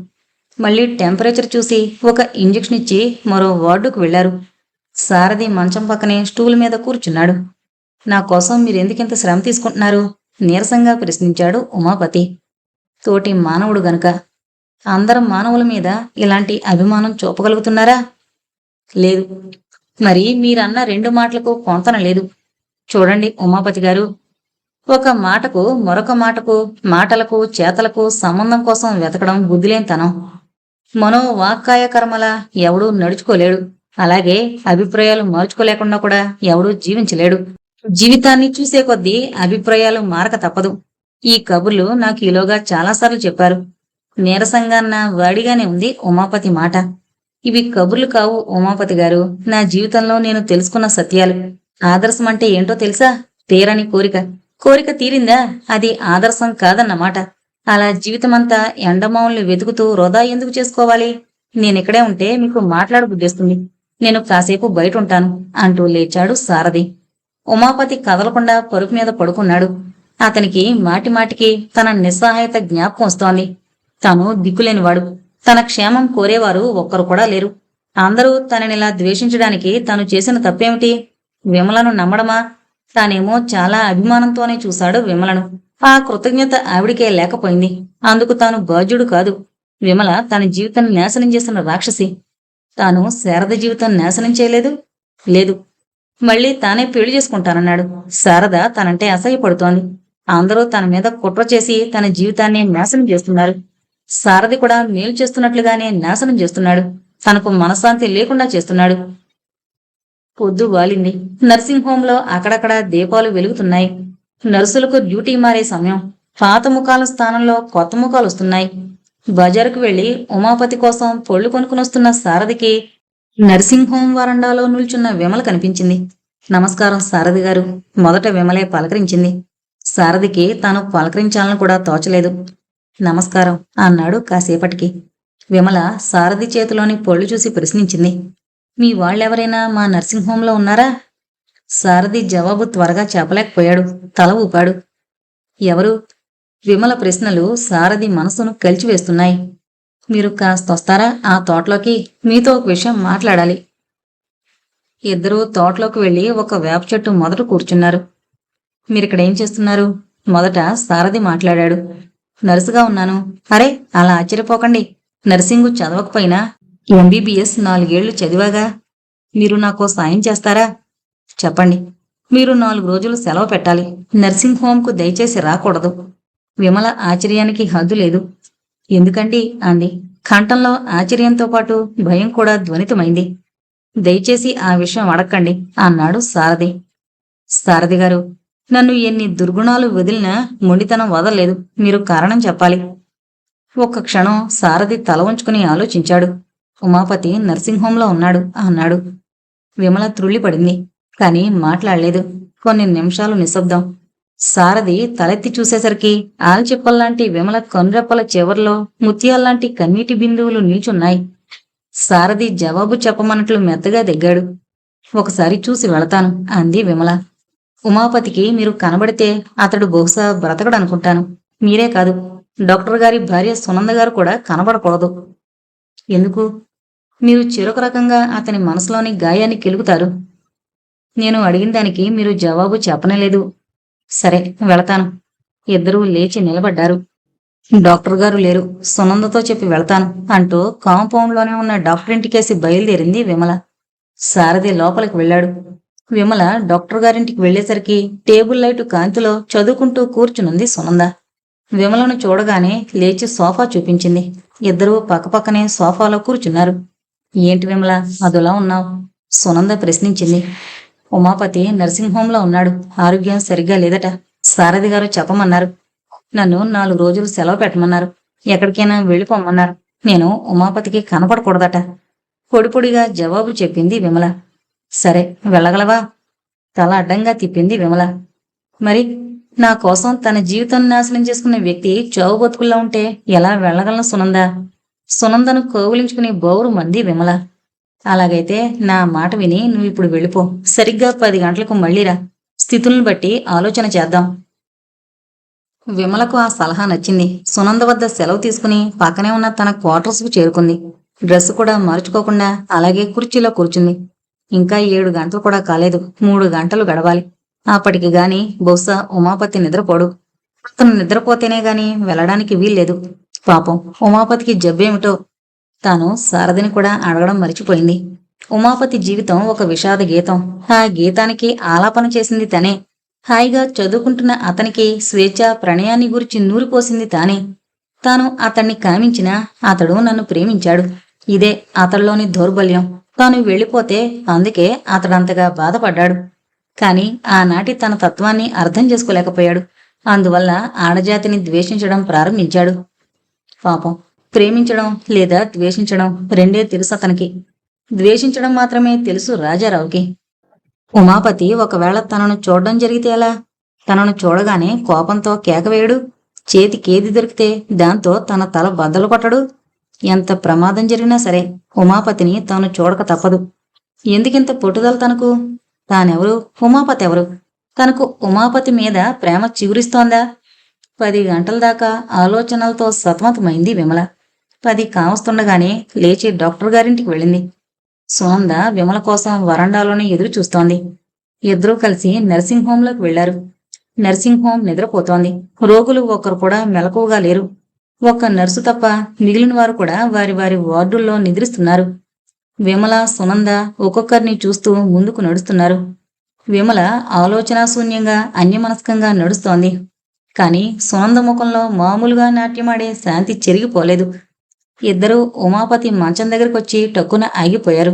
మళ్లీ టెంపరేచర్ చూసి ఒక ఇంజెక్షన్ ఇచ్చి మరో వార్డుకు వెళ్లారు. సారథి మంచం పక్కనే స్టూల్ మీద కూర్చున్నాడు. నా కోసం మీరెందుకింత శ్రమ తీసుకుంటున్నారు? నీరసంగా ప్రశ్నించాడు ఉమాపతి. తోటి మానవుడు గనుక. అందరం మానవుల మీద ఇలాంటి అభిమానం చూపగలుగుతున్నారా? లేదు. మరి మీరన్న 2 మాటలకు పొంతన లేదు. చూడండి ఉమాపతి గారు, ఒక మాటకు మరొక మాటకు, మాటలకు చేతలకు సంబంధం కోసం వెతకడం బుద్ధిలేనితనం. మనోవాక్కాయ కర్మల ఎవడూ నడుచుకోలేడు. అలాగే అభిప్రాయాలు మార్చుకోలేకుండా కూడా ఎవడూ జీవించలేడు. జీవితాన్ని చూసే కొద్దీ అభిప్రాయాలు మారక తప్పదు. ఈ కబుర్లు నాకు ఈలోగా చాలాసార్లు చెప్పారు. నీరసంగాన్న వాడిగానే ఉంది ఉమాపతి మాట. ఇవి కబుర్లు కావు ఉమాపతి గారు, నా జీవితంలో నేను తెలుసుకున్న సత్యాలు. ఆదర్శం అంటే ఏంటో తెలుసా? తీరని కోరిక. కోరిక తీరిందా? అది ఆదర్శం కాదన్నమాట. అలా జీవితమంతా ఎండమావుల్ని వెతుకుతూ వృధా ఎందుకు చేసుకోవాలి? నేనిక్కడే ఉంటే మీకు మాట్లాడబుద్దేస్తుంది. నేను కాసేపు బయట ఉంటాను అంటూ లేచాడు సారథి. ఉమాపతి కదలకుండా పరుపు మీద పడుకున్నాడు. అతనికి మాటిమాటికి తన నిస్సహాయత జ్ఞాపకం వస్తోంది. తాను దిక్కులేనివాడు. తన క్షేమం కోరేవారు ఒక్కరు కూడా లేరు. అందరూ తననిలా ద్వేషించడానికి తాను చేసిన తప్పేమిటి? విమలను నమ్మడమా? తానేమో చాలా అభిమానంతోనే చూశాడు విమలను. ఆ కృతజ్ఞత ఆవిడికే లేకపోయింది. అందుకు తాను బాధ్యుడు కాదు. విమల తన జీవితం నాశనం చేసిన రాక్షసి. తాను శారద జీవితం నాశనం చేయలేదు. లేదు. మళ్ళీ తానే పెళ్లి చేసుకుంటానన్నాడు. శారద తనంటే అసహ్యపడుతోంది. అందరూ తన మీద కుట్ర చేసి తన జీవితాన్ని నాశనం చేస్తున్నారు. సారథి కూడా మేలు చేస్తున్నట్లుగానే నాశనం చేస్తున్నాడు. తనకు మనశ్శాంతి లేకుండా చేస్తున్నాడు. పొద్దు వాలింది. నర్సింగ్ హోంలో అక్కడక్కడ దీపాలు వెలుగుతున్నాయి. నర్సులకు డ్యూటీ మారే సమయం. పాత ముఖాల స్థానంలో కొత్త ముఖాలు వస్తున్నాయి. బజారుకు వెళ్లి ఉమాపతి కోసం పొళ్ళు కొనుక్కునొస్తున్న సారథికి నర్సింగ్ హోం వరండాలో నిల్చున్న విమల కనిపించింది. నమస్కారం సారథి గారు. మొదట విమలే పలకరించింది. సారథికి తాను పలకరించాలని కూడా తోచలేదు. నమస్కారం అన్నాడు కాసేపటికి. విమల సారథి చేతిలోని పొళ్ళు చూసి ప్రశ్నించింది. మీ వాళ్ళెవరైనా మా నర్సింగ్ హోంలో ఉన్నారా? సారథి జవాబు త్వరగా చెప్పలేకపోయాడు. తల ఊపాడు. ఎవరు? విమల ప్రశ్నలు సారథి మనసును కలిచివేస్తున్నాయి. మీరు కాస్త వస్తారా ఆ తోటలోకి? మీతో ఒక విషయం మాట్లాడాలి. ఇద్దరూ తోటలోకి వెళ్లి ఒక వేప చెట్టు మొదట కూర్చున్నారు. మీరిక్కడేం చేస్తున్నారు? మొదట సారథి మాట్లాడాడు. నర్సుగా ఉన్నాను. అరే, అలా ఆశ్చర్యపోకండి. నర్సింగు చదవకపోయినా ఎంబీబీఎస్ 4 ఏళ్లు చదివాగా. మీరు నాకో సాయం చేస్తారా? చెప్పండి. మీరు 4 రోజులు సెలవు పెట్టాలి. నర్సింగ్ హోంకు దయచేసి రాకూడదు. విమల ఆశ్చర్యానికి హద్దు లేదు. ఎందుకండి అంది. కంఠంలో ఆశ్చర్యంతో పాటు భయం కూడా ధ్వనితమైంది. దయచేసి ఆ విషయం అడక్కండి అన్నాడు సారథి. సారథి గారు, నన్ను ఎన్ని దుర్గుణాలు వదిలినా మొండితనం వదలలేదు. మీరు కారణం చెప్పాలి. ఒక్క క్షణం సారథి తల వంచుకుని ఆలోచించాడు. ఉమాపతి నర్సింగ్ హోంలో ఉన్నాడు అన్నాడు. విమల త్రుళ్ళిపడింది. కాని మాట్లాడలేదు. కొన్ని నిమిషాలు నిశ్శబ్దం. సారథి తలెత్తి చూసేసరికి ఆల్చిప్పల్లాంటి విమల కనురెప్పల చివర్లో ముత్యాల్లాంటి కన్నీటి బిందువులు నిల్చున్నాయి. సారథి జవాబు చెప్పమన్నట్లు మెత్తగా దిగ్గాడు. ఒకసారి చూసి వెళతాను అంది విమల. ఉమాపతికి మీరు కనబడితే అతడు బహుశా బ్రతకడనుకుంటాను. మీరే కాదు, డాక్టర్ గారి భార్య సునంద గారు కూడా కనబడకూడదు. ఎందుకు? మీరు చెరొక రకంగా అతని మనసులోని గాయాన్ని కెలుగుతారు. నేను అడిగిన దానికి మీరు జవాబు చెప్పనేలేదు. సరే, వెళతాను. ఇద్దరూ లేచి నిలబడ్డారు. డాక్టర్ గారు లేరు, సునందతో చెప్పి వెళతాను అంటూ కాంపౌండ్లోనే ఉన్న డాక్టర్ ఇంటికేసి బయలుదేరింది విమల. సారథి లోపలికి వెళ్ళాడు. విమల డాక్టర్ గారింటికి వెళ్లేసరికి టేబుల్ లైటు కాంతిలో చదువుకుంటూ కూర్చునుంది సునంద. విమలను చూడగానే లేచి సోఫా చూపించింది. ఇద్దరూ పక్కపక్కనే సోఫాలో కూర్చున్నారు. ఏంటి విమల, అదోలా ఉన్నావు? సునంద ప్రశ్నించింది. ఉమాపతి నర్సింగ్ హోంలో ఉన్నాడు. ఆరోగ్యం సరిగ్గా లేదట. సారథి గారు చెప్పమన్నారు. నన్ను 4 రోజులు సెలవు పెట్టమన్నారు. ఎక్కడికైనా వెళ్ళిపోమన్నారు. నేను ఉమాపతికి కనపడకూడదట. పొడిపొడిగా జవాబు చెప్పింది విమల. సరే, వెళ్ళగలవా? తల అడ్డంగా తిప్పింది విమల. మరి నా కోసం తన జీవితం నాశనం చేసుకున్న వ్యక్తి చావు బతుకుల్లో ఉంటే ఎలా వెళ్ళగలను సునంద? సునందను కోవులించుకుని బోరు మంది విమల. అలాగైతే నా మాట విని నువ్వు ఇప్పుడు వెళ్ళిపో. సరిగ్గా 10 గంటలకు మళ్ళీరా. స్థితులను బట్టి ఆలోచన చేద్దాం. విమలకు ఆ సలహా నచ్చింది. సునంద వద్ద సెలవు తీసుకుని పక్కనే ఉన్న తన క్వార్టర్స్కు చేరుకుంది. డ్రెస్ కూడా మార్చుకోకుండా అలాగే కుర్చీలో కూర్చుంది. ఇంకా 7 గంటలు కూడా కాలేదు. 3 గంటలు గడవాలి. అప్పటికి గాని బహుశా ఉమాపతి నిద్రపోడు. అతను నిద్రపోతేనే గాని వెళ్ళడానికి వీల్లేదు. పాపం ఉమాపతికి జబ్బేమిటో. తాను సారథిని కూడా అడగడం మరిచిపోయింది. ఉమాపతి జీవితం ఒక విషాద గీతం. ఆ గీతానికి ఆలాపన చేసింది తనే. హాయిగా చదువుకుంటున్న అతనికి స్వేచ్ఛ ప్రణయాన్ని గురించి నూరిపోసింది తానే. తాను అతన్ని కామించినా అతడు నన్ను ప్రేమించాడు. ఇదే అతడిలోని దౌర్బల్యం. తాను వెళ్ళిపోతే అందుకే అతడంతగా బాధపడ్డాడు. కాని ఆనాటి తన తత్వాన్ని అర్థం చేసుకోలేకపోయాడు. అందువల్ల ఆడజాతిని ద్వేషించడం ప్రారంభించాడు. పాపం, ప్రేమించడం లేదా ద్వేషించడం రెండే తెలుసు అతనికి. ద్వేషించడం మాత్రమే తెలుసు రాజారావుకి. ఉమాపతి ఒకవేళ తనను చూడడం జరిగితే ఎలా? తనను చూడగానే కోపంతో కేకవేయడు. చేతికేది దొరికితే దాంతో తన తల బద్దలు కొట్టడు. ఎంత ప్రమాదం జరిగినా సరే ఉమాపతిని తాను చూడక తప్పదు. ఎందుకింత పట్టుదల తనకు? తానెవరు? ఉమాపతి ఎవరు? తనకు ఉమాపతి మీద ప్రేమ చిగురిస్తోందా? 10 గంటల దాకా ఆలోచనలతో సతమతమైంది విమల. 10 కావస్తుండగానే లేచి డాక్టర్ గారింటికి వెళ్ళింది. సునంద విమల కోసం వరండాలోనే ఎదురు చూస్తోంది. ఇద్దరూ కలిసి నర్సింగ్ హోంలోకి వెళ్లారు. నర్సింగ్ హోం నిద్రపోతోంది. రోగులు ఒక్కరు కూడా మెలకువగా లేరు. ఒక్క నర్సు తప్ప మిగిలిన వారు కూడా వారి వారి వార్డుల్లో నిద్రిస్తున్నారు. విమల, సునంద ఒక్కొక్కరిని చూస్తూ ముందుకు నడుస్తున్నారు. విమల ఆలోచనాశూన్యంగా అన్యమనస్కంగా నడుస్తోంది. కాని సునంద ముఖంలో మామూలుగా నాట్యమాడే శాంతి చెరిగిపోలేదు. ఇద్దరూ ఉమాపతి మంచం దగ్గరకొచ్చి టక్కున ఆగిపోయారు.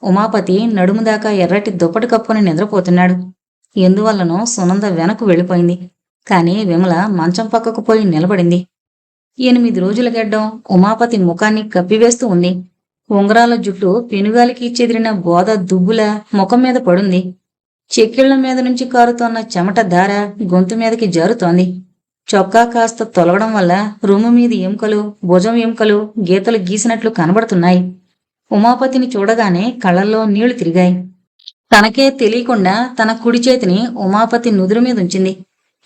ఉమాపతి నడుము దాకా ఎర్రటి దుప్పటి కప్పుకొని నిద్రపోతున్నాడు. ఎందువల్లనో సునంద వెనక్కు వెళ్ళిపోయింది. కాని విమల మంచం పక్కకు పోయి నిలబడింది. 8 రోజుల గెడ్డం ఉమాపతి ముఖాన్ని కప్పివేస్తూ ఉంది. ఉంగరాల జుట్టు పెనుగాలికి చెదిరిన బోద దుబ్బులా ముఖం మీద పడుంది. చెక్కిళ్ల మీద నుంచి కారుతోన్న చెమట ధార గొంతు మీదకి జారుతోంది. చొక్కా కాస్త తొలగడం వల్ల రొమ్ము మీది ఎముకలు, భుజం ఎముకలు గీతలు గీసినట్లు కనబడుతున్నాయి. ఉమాపతిని చూడగానే కళ్ళల్లో నీళ్లు తిరిగాయి. తనకే తెలియకుండా తన కుడి చేతిని ఉమాపతి నుదురు మీద ఉంచింది.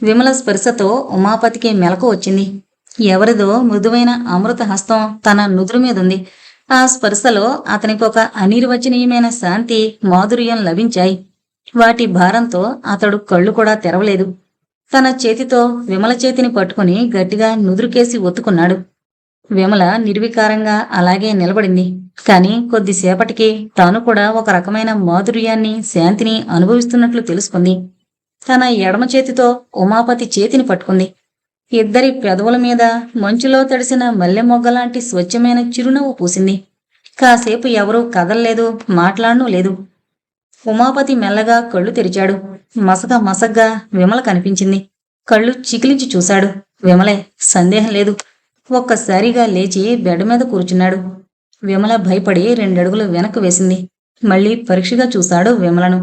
విమల స్పర్శతో ఉమాపతికి మెలకు వచ్చింది. ఎవరిదో మృదువైన అమృత హస్తం తన నుదురు మీదుంది. ఆ స్పర్శలో అతనికొక అనిర్వచనీయమైన శాంతి, మాధుర్యం లభించాయి. వాటి భారంతో అతడు కళ్ళు కూడా తెరవలేదు. తన చేతితో విమల చేతిని పట్టుకుని గట్టిగా నుదురుకేసి ఒత్తుకున్నాడు. విమల నిర్వికారంగా అలాగే నిలబడింది. కాని కొద్దిసేపటికి తాను కూడా ఒక రకమైన మాధుర్యాన్ని, శాంతిని అనుభవిస్తున్నట్లు తెలుసుకుంది. తన ఎడమ చేతితో ఉమాపతి చేతిని పట్టుకుంది. ఇద్దరి పెదవుల మీద మంచులో తడిసిన మల్లె మొగ్గలాంటి స్వచ్ఛమైన చిరునవ్వు పూసింది. కాసేపు ఎవరూ కదల్లేదు, మాట్లాడనూ లేదు. ఉమాపతి మెల్లగా కళ్ళు తెరిచాడు. మసగ్గా విమల కనిపించింది. కళ్ళు చికిలించి చూశాడు. విమలే, సందేహం లేదు. ఒక్కసారిగా లేచి బెడ్ మీద కూర్చున్నాడు. విమల భయపడి 2 అడుగులు వెనక్కు వేసింది. మళ్ళీ పరీక్షగా చూశాడు విమలను.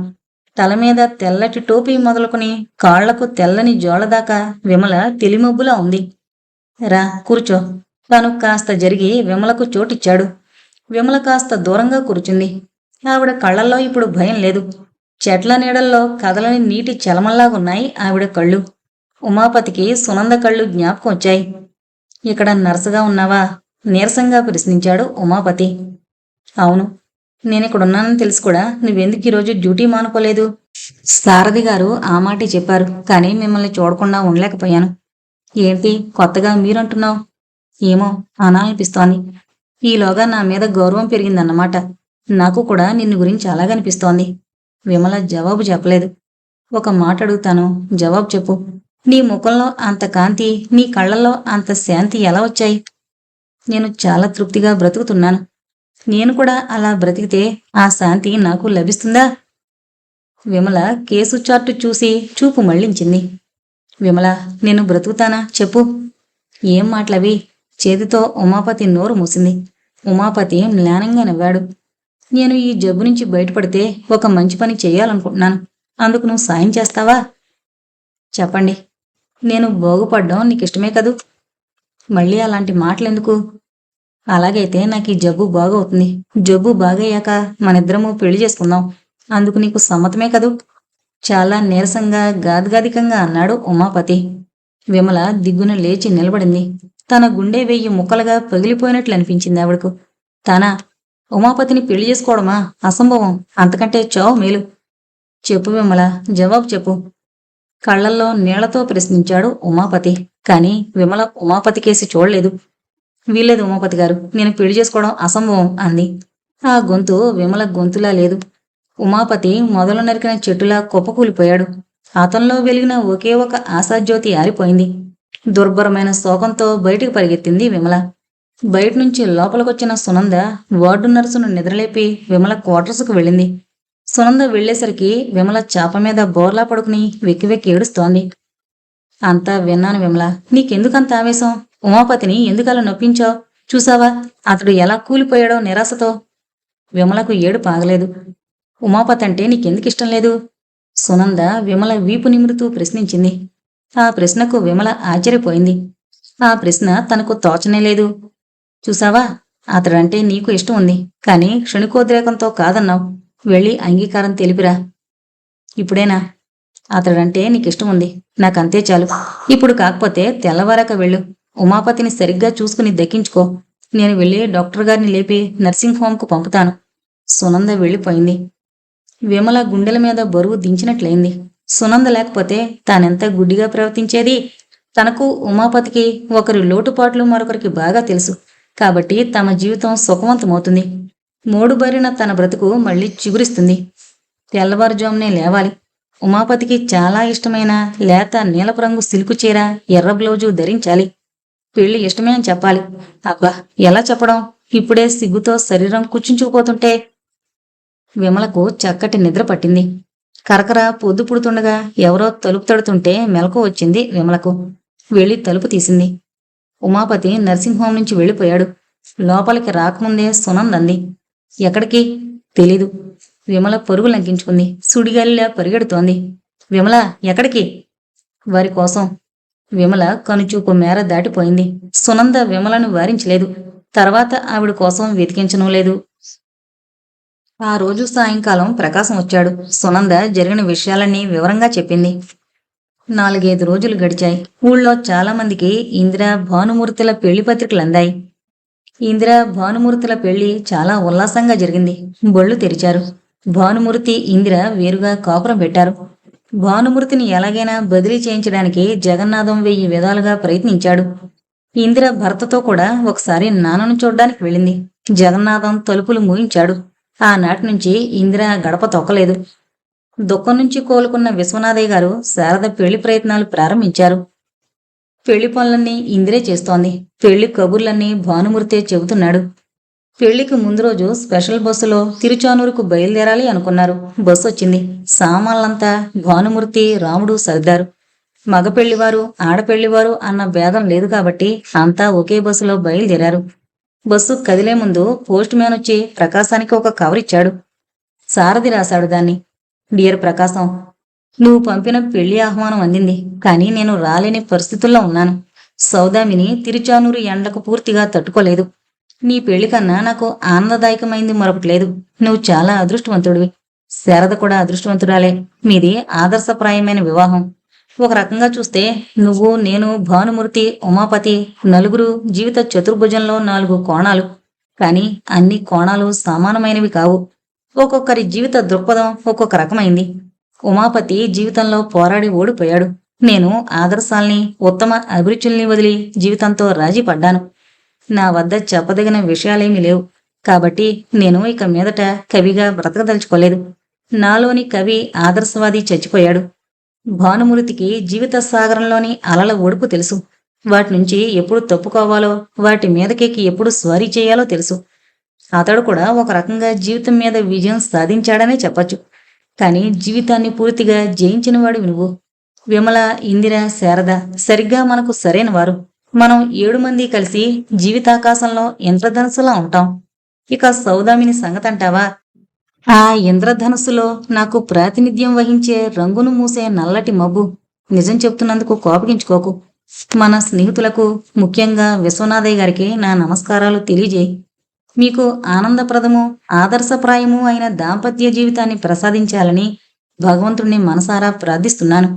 తల మీద తెల్లటి టోపీ మొదలుకొని కాళ్లకు తెల్లని జోలదాకా విమల తెలిమొబ్బులా ఉంది. రా కూర్చో. తాను కాస్త జరిగి విమలకు చోటిచ్చాడు. విమల కాస్త దూరంగా కూర్చుంది. ఆవిడ కళ్లల్లో ఇప్పుడు భయం లేదు. చెట్ల నీడల్లో కదలని నీటి చలమల్లాగున్నాయి ఆవిడ కళ్ళు. ఉమాపతికి సునంద కళ్ళు జ్ఞాపకం వచ్చాయి. ఇక్కడ నర్సుగా ఉన్నావా? నీరసంగా ప్రశ్నించాడు ఉమాపతి. అవును, నేనిక్కడున్నానని తెలుసు కూడా నువ్వెందుకు ఈరోజు డ్యూటీ మానుకోలేదు? సారథి గారు ఆ మాటే చెప్పారు. కానీ మిమ్మల్ని చూడకుండా ఉండలేకపోయాను. ఏంటి కొత్తగా మీరంటున్నావు? ఏమో అనాలనిపిస్తోంది. ఈలోగా నా మీద గౌరవం పెరిగిందన్నమాట. నాకు కూడా నిన్ను గురించి అలాగనిపిస్తోంది. విమల జవాబు చెప్పలేదు. ఒక మాట అడుగుతాను, జవాబు చెప్పు. నీ ముఖంలో అంత కాంతి, నీ కళ్లల్లో అంత శాంతి ఎలా వచ్చాయి? నేను చాలా తృప్తిగా బ్రతుకుతున్నాను. నేను కూడా అలా బ్రతికితే ఆ శాంతి నాకు లభిస్తుందా? విమల కేసు చార్టు చూసి చూపు మళ్లించింది. విమల, నేను బ్రతుకుతానా చెప్పు. ఏం మాటలవి? చేతితో ఉమాపతి నోరు మూసింది. ఉమాపతి మ్లానంగా నవ్వాడు. నేను ఈ జబ్బు నుంచి బయటపడితే ఒక మంచి పని చెయ్యాలనుకుంటున్నాను. అందుకు నువ్వు సాయం చేస్తావా? చెప్పండి. నేను బాగుపడ్డం నీకిష్టమే కదూ? మళ్ళీ అలాంటి మాటలెందుకు? అలాగైతే నాకు ఈ జబ్బు బాగవుతుంది. జబ్బు బాగయ్యాక మనిద్దరము పెళ్లి చేసుకుందాం. అందుకు నీకు సమ్మతమే కదూ? చాలా నీరసంగా గాద్గాదికంగా అన్నాడు ఉమాపతి. విమల దిగ్గున లేచి నిలబడింది. తన గుండె 1000 ముక్కలుగా పగిలిపోయినట్లు అనిపించింది ఆవిడకు. ఉమాపతిని పెళ్లి చేసుకోవడమా? అసంభవం. అంతకంటే చావు మేలు. చెప్పు విమల, జవాబు చెప్పు. కళ్లల్లో నీళ్లతో ప్రశ్నించాడు ఉమాపతి. కాని విమల ఉమాపతి కేసి చూడలేదు. వీల్లేదు ఉమాపతి గారు, నేను పెళ్లి చేసుకోవడం అసంభవం అంది. ఆ గొంతు విమల గొంతులా లేదు. ఉమాపతి మొదలు నరికిన చెట్టులా కుప్పకూలిపోయాడు. అతనిలో వెలిగిన ఒకే ఒక ఆశాజ్యోతి ఆరిపోయింది. దుర్భరమైన శోకంతో బయటికి పరిగెత్తింది విమల. బయటనుంచి లోపలికొచ్చిన సునంద వార్డు నర్సును నిద్రలేపి విమల క్వార్టర్స్కు వెళ్ళింది. సునంద వెళ్లేసరికి విమల చాప మీద బోర్లా పడుకుని వెక్కి వెక్కి ఏడుస్తోంది. అంతా విన్నాను విమల. నీకెందుకంత ఆవేశం? ఉమాపతిని ఎందుకలా నొప్పించావు? చూసావా అతడు ఎలా కూలిపోయాడో నిరాశతో. విమలకు ఏడుపు ఆగలేదు. ఉమాపతి అంటే నీకెందుకిష్టం లేదు? సునంద విమల వీపు నిమురుతూ ప్రశ్నించింది. ఆ ప్రశ్నకు విమల ఆశ్చర్యపోయింది. ఆ ప్రశ్న తనకు తోచనే లేదు. చూసావా, అతడంటే నీకు ఇష్టం ఉంది. కాని క్షణికోద్రేకంతో కాదన్నావు. వెళ్ళి అంగీకారం తెలిపిరా. ఇప్పుడేనా? అతడంటే నీకిష్టం ఉంది. నాకంతే చాలు. ఇప్పుడు కాకపోతే తెల్లవారాక వెళ్ళు. ఉమాపతిని సరిగ్గా చూసుకుని దక్కించుకో. నేను వెళ్ళి డాక్టర్ గారిని లేపి నర్సింగ్ హోంకు పంపుతాను. సునంద వెళ్ళిపోయింది. విమల గుండెల మీద బరువు దించినట్లయింది. సునంద లేకపోతే తానెంత గుడ్డిగా ప్రవర్తించేది. తనకు ఉమాపతికి ఒకరి లోటుపాట్లు మరొకరికి బాగా తెలుసు. కాబట్టి తమ జీవితం సుఖవంతమవుతుంది. మూడుబారిన తన బ్రతుకు మళ్లీ చిగురిస్తుంది. తెల్లవారుజామునే లేవాలి. ఉమాపతికి చాలా ఇష్టమైన లేత నీలపు రంగు సిల్కు చీర, ఎర్ర బ్లౌజు ధరించాలి. పెళ్లి ఇష్టమే అని చెప్పాలి. అబ్బా, ఎలా చెప్పడం? ఇప్పుడే సిగ్గుతో శరీరం కుచించుకుపోతుంటే. విమలకు చక్కటి నిద్ర పట్టింది. కరకర పొద్దు పుడుతుండగా ఎవరో తలుపు తడుతుంటే మెలకు వచ్చింది విమలకు. వెళ్ళి తలుపు తీసింది. ఉమాపతి నర్సింగ్ హోం నుంచి వెళ్ళిపోయాడు. లోపలికి రాకముందే సునందంది. ఎక్కడికి? తెలీదు. విమల పరుగు లంకించుకుంది. సుడిగాలిలా పరిగెడుతోంది. విమల, ఎక్కడికి? వారి కోసం. విమల కనుచూపు మేర దాటిపోయింది. సునంద విమలను వారించలేదు. తర్వాత ఆవిడ కోసం వెతికించనూ లేదు. ఆ రోజు సాయంకాలం ప్రకాశం వచ్చాడు. సునంద జరిగిన విషయాలన్నీ వివరంగా చెప్పింది. 4-5 రోజులు గడిచాయి. ఊళ్ళో చాలా మందికి ఇందిరా, భానుమూర్తుల పెళ్లి పత్రికలు అందాయి. ఇందిరా, భానుమూర్తుల పెళ్లి చాలా ఉల్లాసంగా జరిగింది. బొళ్ళు తెరిచారు. భానుమూర్తి, ఇందిర వేరుగా కాపురం పెట్టారు. భానుమూర్తిని ఎలాగైనా బదిలీ చేయించడానికి జగన్నాథం 1000 విధాలుగా ప్రయత్నించాడు. ఇందిర భర్తతో కూడా ఒకసారి నాన్నను చూడ్డానికి వెళ్ళింది. జగన్నాథం తలుపులు మూయించాడు. ఆనాటి నుంచి ఇందిర గడప తొక్కలేదు. దుఃఖం నుంచి కోలుకున్న విశ్వనాథయ్య గారు శారద పెళ్లి ప్రయత్నాలు ప్రారంభించారు. పెళ్లి పనులన్నీ ఇందిరే చేస్తోంది. పెళ్లి కబుర్లన్నీ భానుమూర్తే చెబుతున్నాడు. పెళ్లికి ముందు రోజు స్పెషల్ బస్సులో తిరుచానూరుకు బయలుదేరాలి అనుకున్నారు. బస్సు వచ్చింది. సామాన్లంతా భానుమూర్తి, రాముడు సర్దారు. మగ పెళ్లివారు, ఆడపెళ్లివారు అన్న భేదం లేదు కాబట్టి అంతా ఒకే బస్సులో బయలుదేరారు. బస్సు కదిలే ముందు పోస్ట్ మ్యాన్ వచ్చి ప్రకాశానికి ఒక కవర్ ఇచ్చాడు. సారథి రాశాడు దాన్ని. డియర్ ప్రకాశం, నువ్వు పంపిన పెళ్లి ఆహ్వానం అందింది. కానీ నేను రాలేని పరిస్థితుల్లో ఉన్నాను. సౌదామిని తిరుచానూరు ఎండకు పూర్తిగా తట్టుకోలేదు. నీ పెళ్లి కన్నా నాకు ఆనందదాయకమైంది మరొకటి లేదు. నువ్వు చాలా అదృష్టవంతుడివి. శారద కూడా అదృష్టవంతురాలే. మీది ఆదర్శప్రాయమైన వివాహం. ఒక రకంగా చూస్తే నువ్వు, నేను, భానుమూర్తి, ఉమాపతి నలుగురు జీవిత చతుర్భుజంలో 4 కోణాలు. కానీ అన్ని కోణాలు సమానమైనవి కావు. ఒక్కొక్కరి జీవిత దృక్పథం ఒక్కొక్క రకమైంది. ఉమాపతి జీవితంలో పోరాడి ఓడిపోయాడు. నేను ఆదర్శాల్ని, ఉత్తమ అభిరుచుల్ని వదిలి జీవితంతో రాజీ పడ్డాను. నా వద్ద చెప్పదగిన విషయాలేమీ లేవు. కాబట్టి నేను ఇక మీదట కవిగా బ్రతకదలుచుకోలేదు. నాలోని కవి ఆదర్శవాది చచ్చిపోయాడు. భానుమూర్తికి జీవిత సాగరంలోని అలల ఒడుపు తెలుసు. వాటి నుంచి ఎప్పుడు తప్పుకోవాలో, వాటి మీదకెక్కి ఎప్పుడు స్వారీ చేయాలో తెలుసు. అతడు కూడా ఒక రకంగా జీవితం మీద విజయం సాధించాడనే చెప్పచ్చు. కానీ జీవితాన్ని పూర్తిగా జయించినవాడు నువ్వు. విమల, ఇందిర, శారద సరిగ్గా మనకు సరైన వారు. మనం 7 మంది కలిసి జీవితాకాశంలో ఇంద్రధనుసులా ఉంటాం. ఇక సౌదామిని సంగతంటావా? ఆ ఇంద్రధనుస్సులో నాకు ప్రాతినిధ్యం వహించే రంగును మూసే నల్లటి మబ్బు. నిజం చెప్తున్నందుకు కోపగించుకోకు. మన స్నేహితులకు, ముఖ్యంగా విశ్వనాథయ్య గారికి నా నమస్కారాలు తెలియజేయి. మీకు ఆనందప్రదము, ఆదర్శప్రాయము అయిన దాంపత్య జీవితాన్ని ప్రసాదించాలని భగవంతుణ్ణి మనసారా ప్రార్థిస్తున్నాను.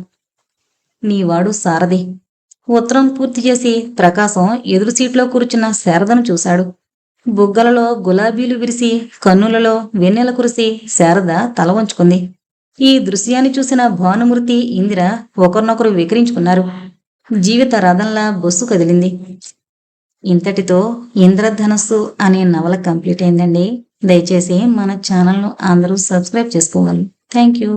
నీవాడు సారథి. ఉత్తరం పూర్తి చేసి ప్రకాశం ఎదురు సీట్లో కూర్చున్న శారదను చూశాడు. బుగ్గలలో గులాబీలు విరిసి, కన్నులలో వెన్నెల కురిసి శారద తల వంచుకుంది. ఈ దృశ్యాన్ని చూసిన భానుమూర్తి, ఇందిర ఒకరినొకరు వికరించుకున్నారు. జీవిత రథంలా బొస్సు కదిలింది. ఇంతటితో ఇంద్రధనస్సు అనే నవల కంప్లీట్ అయిందండి. దయచేసి మన ఛానల్ను అందరూ సబ్స్క్రైబ్ చేసుకోవాలి. Thank you.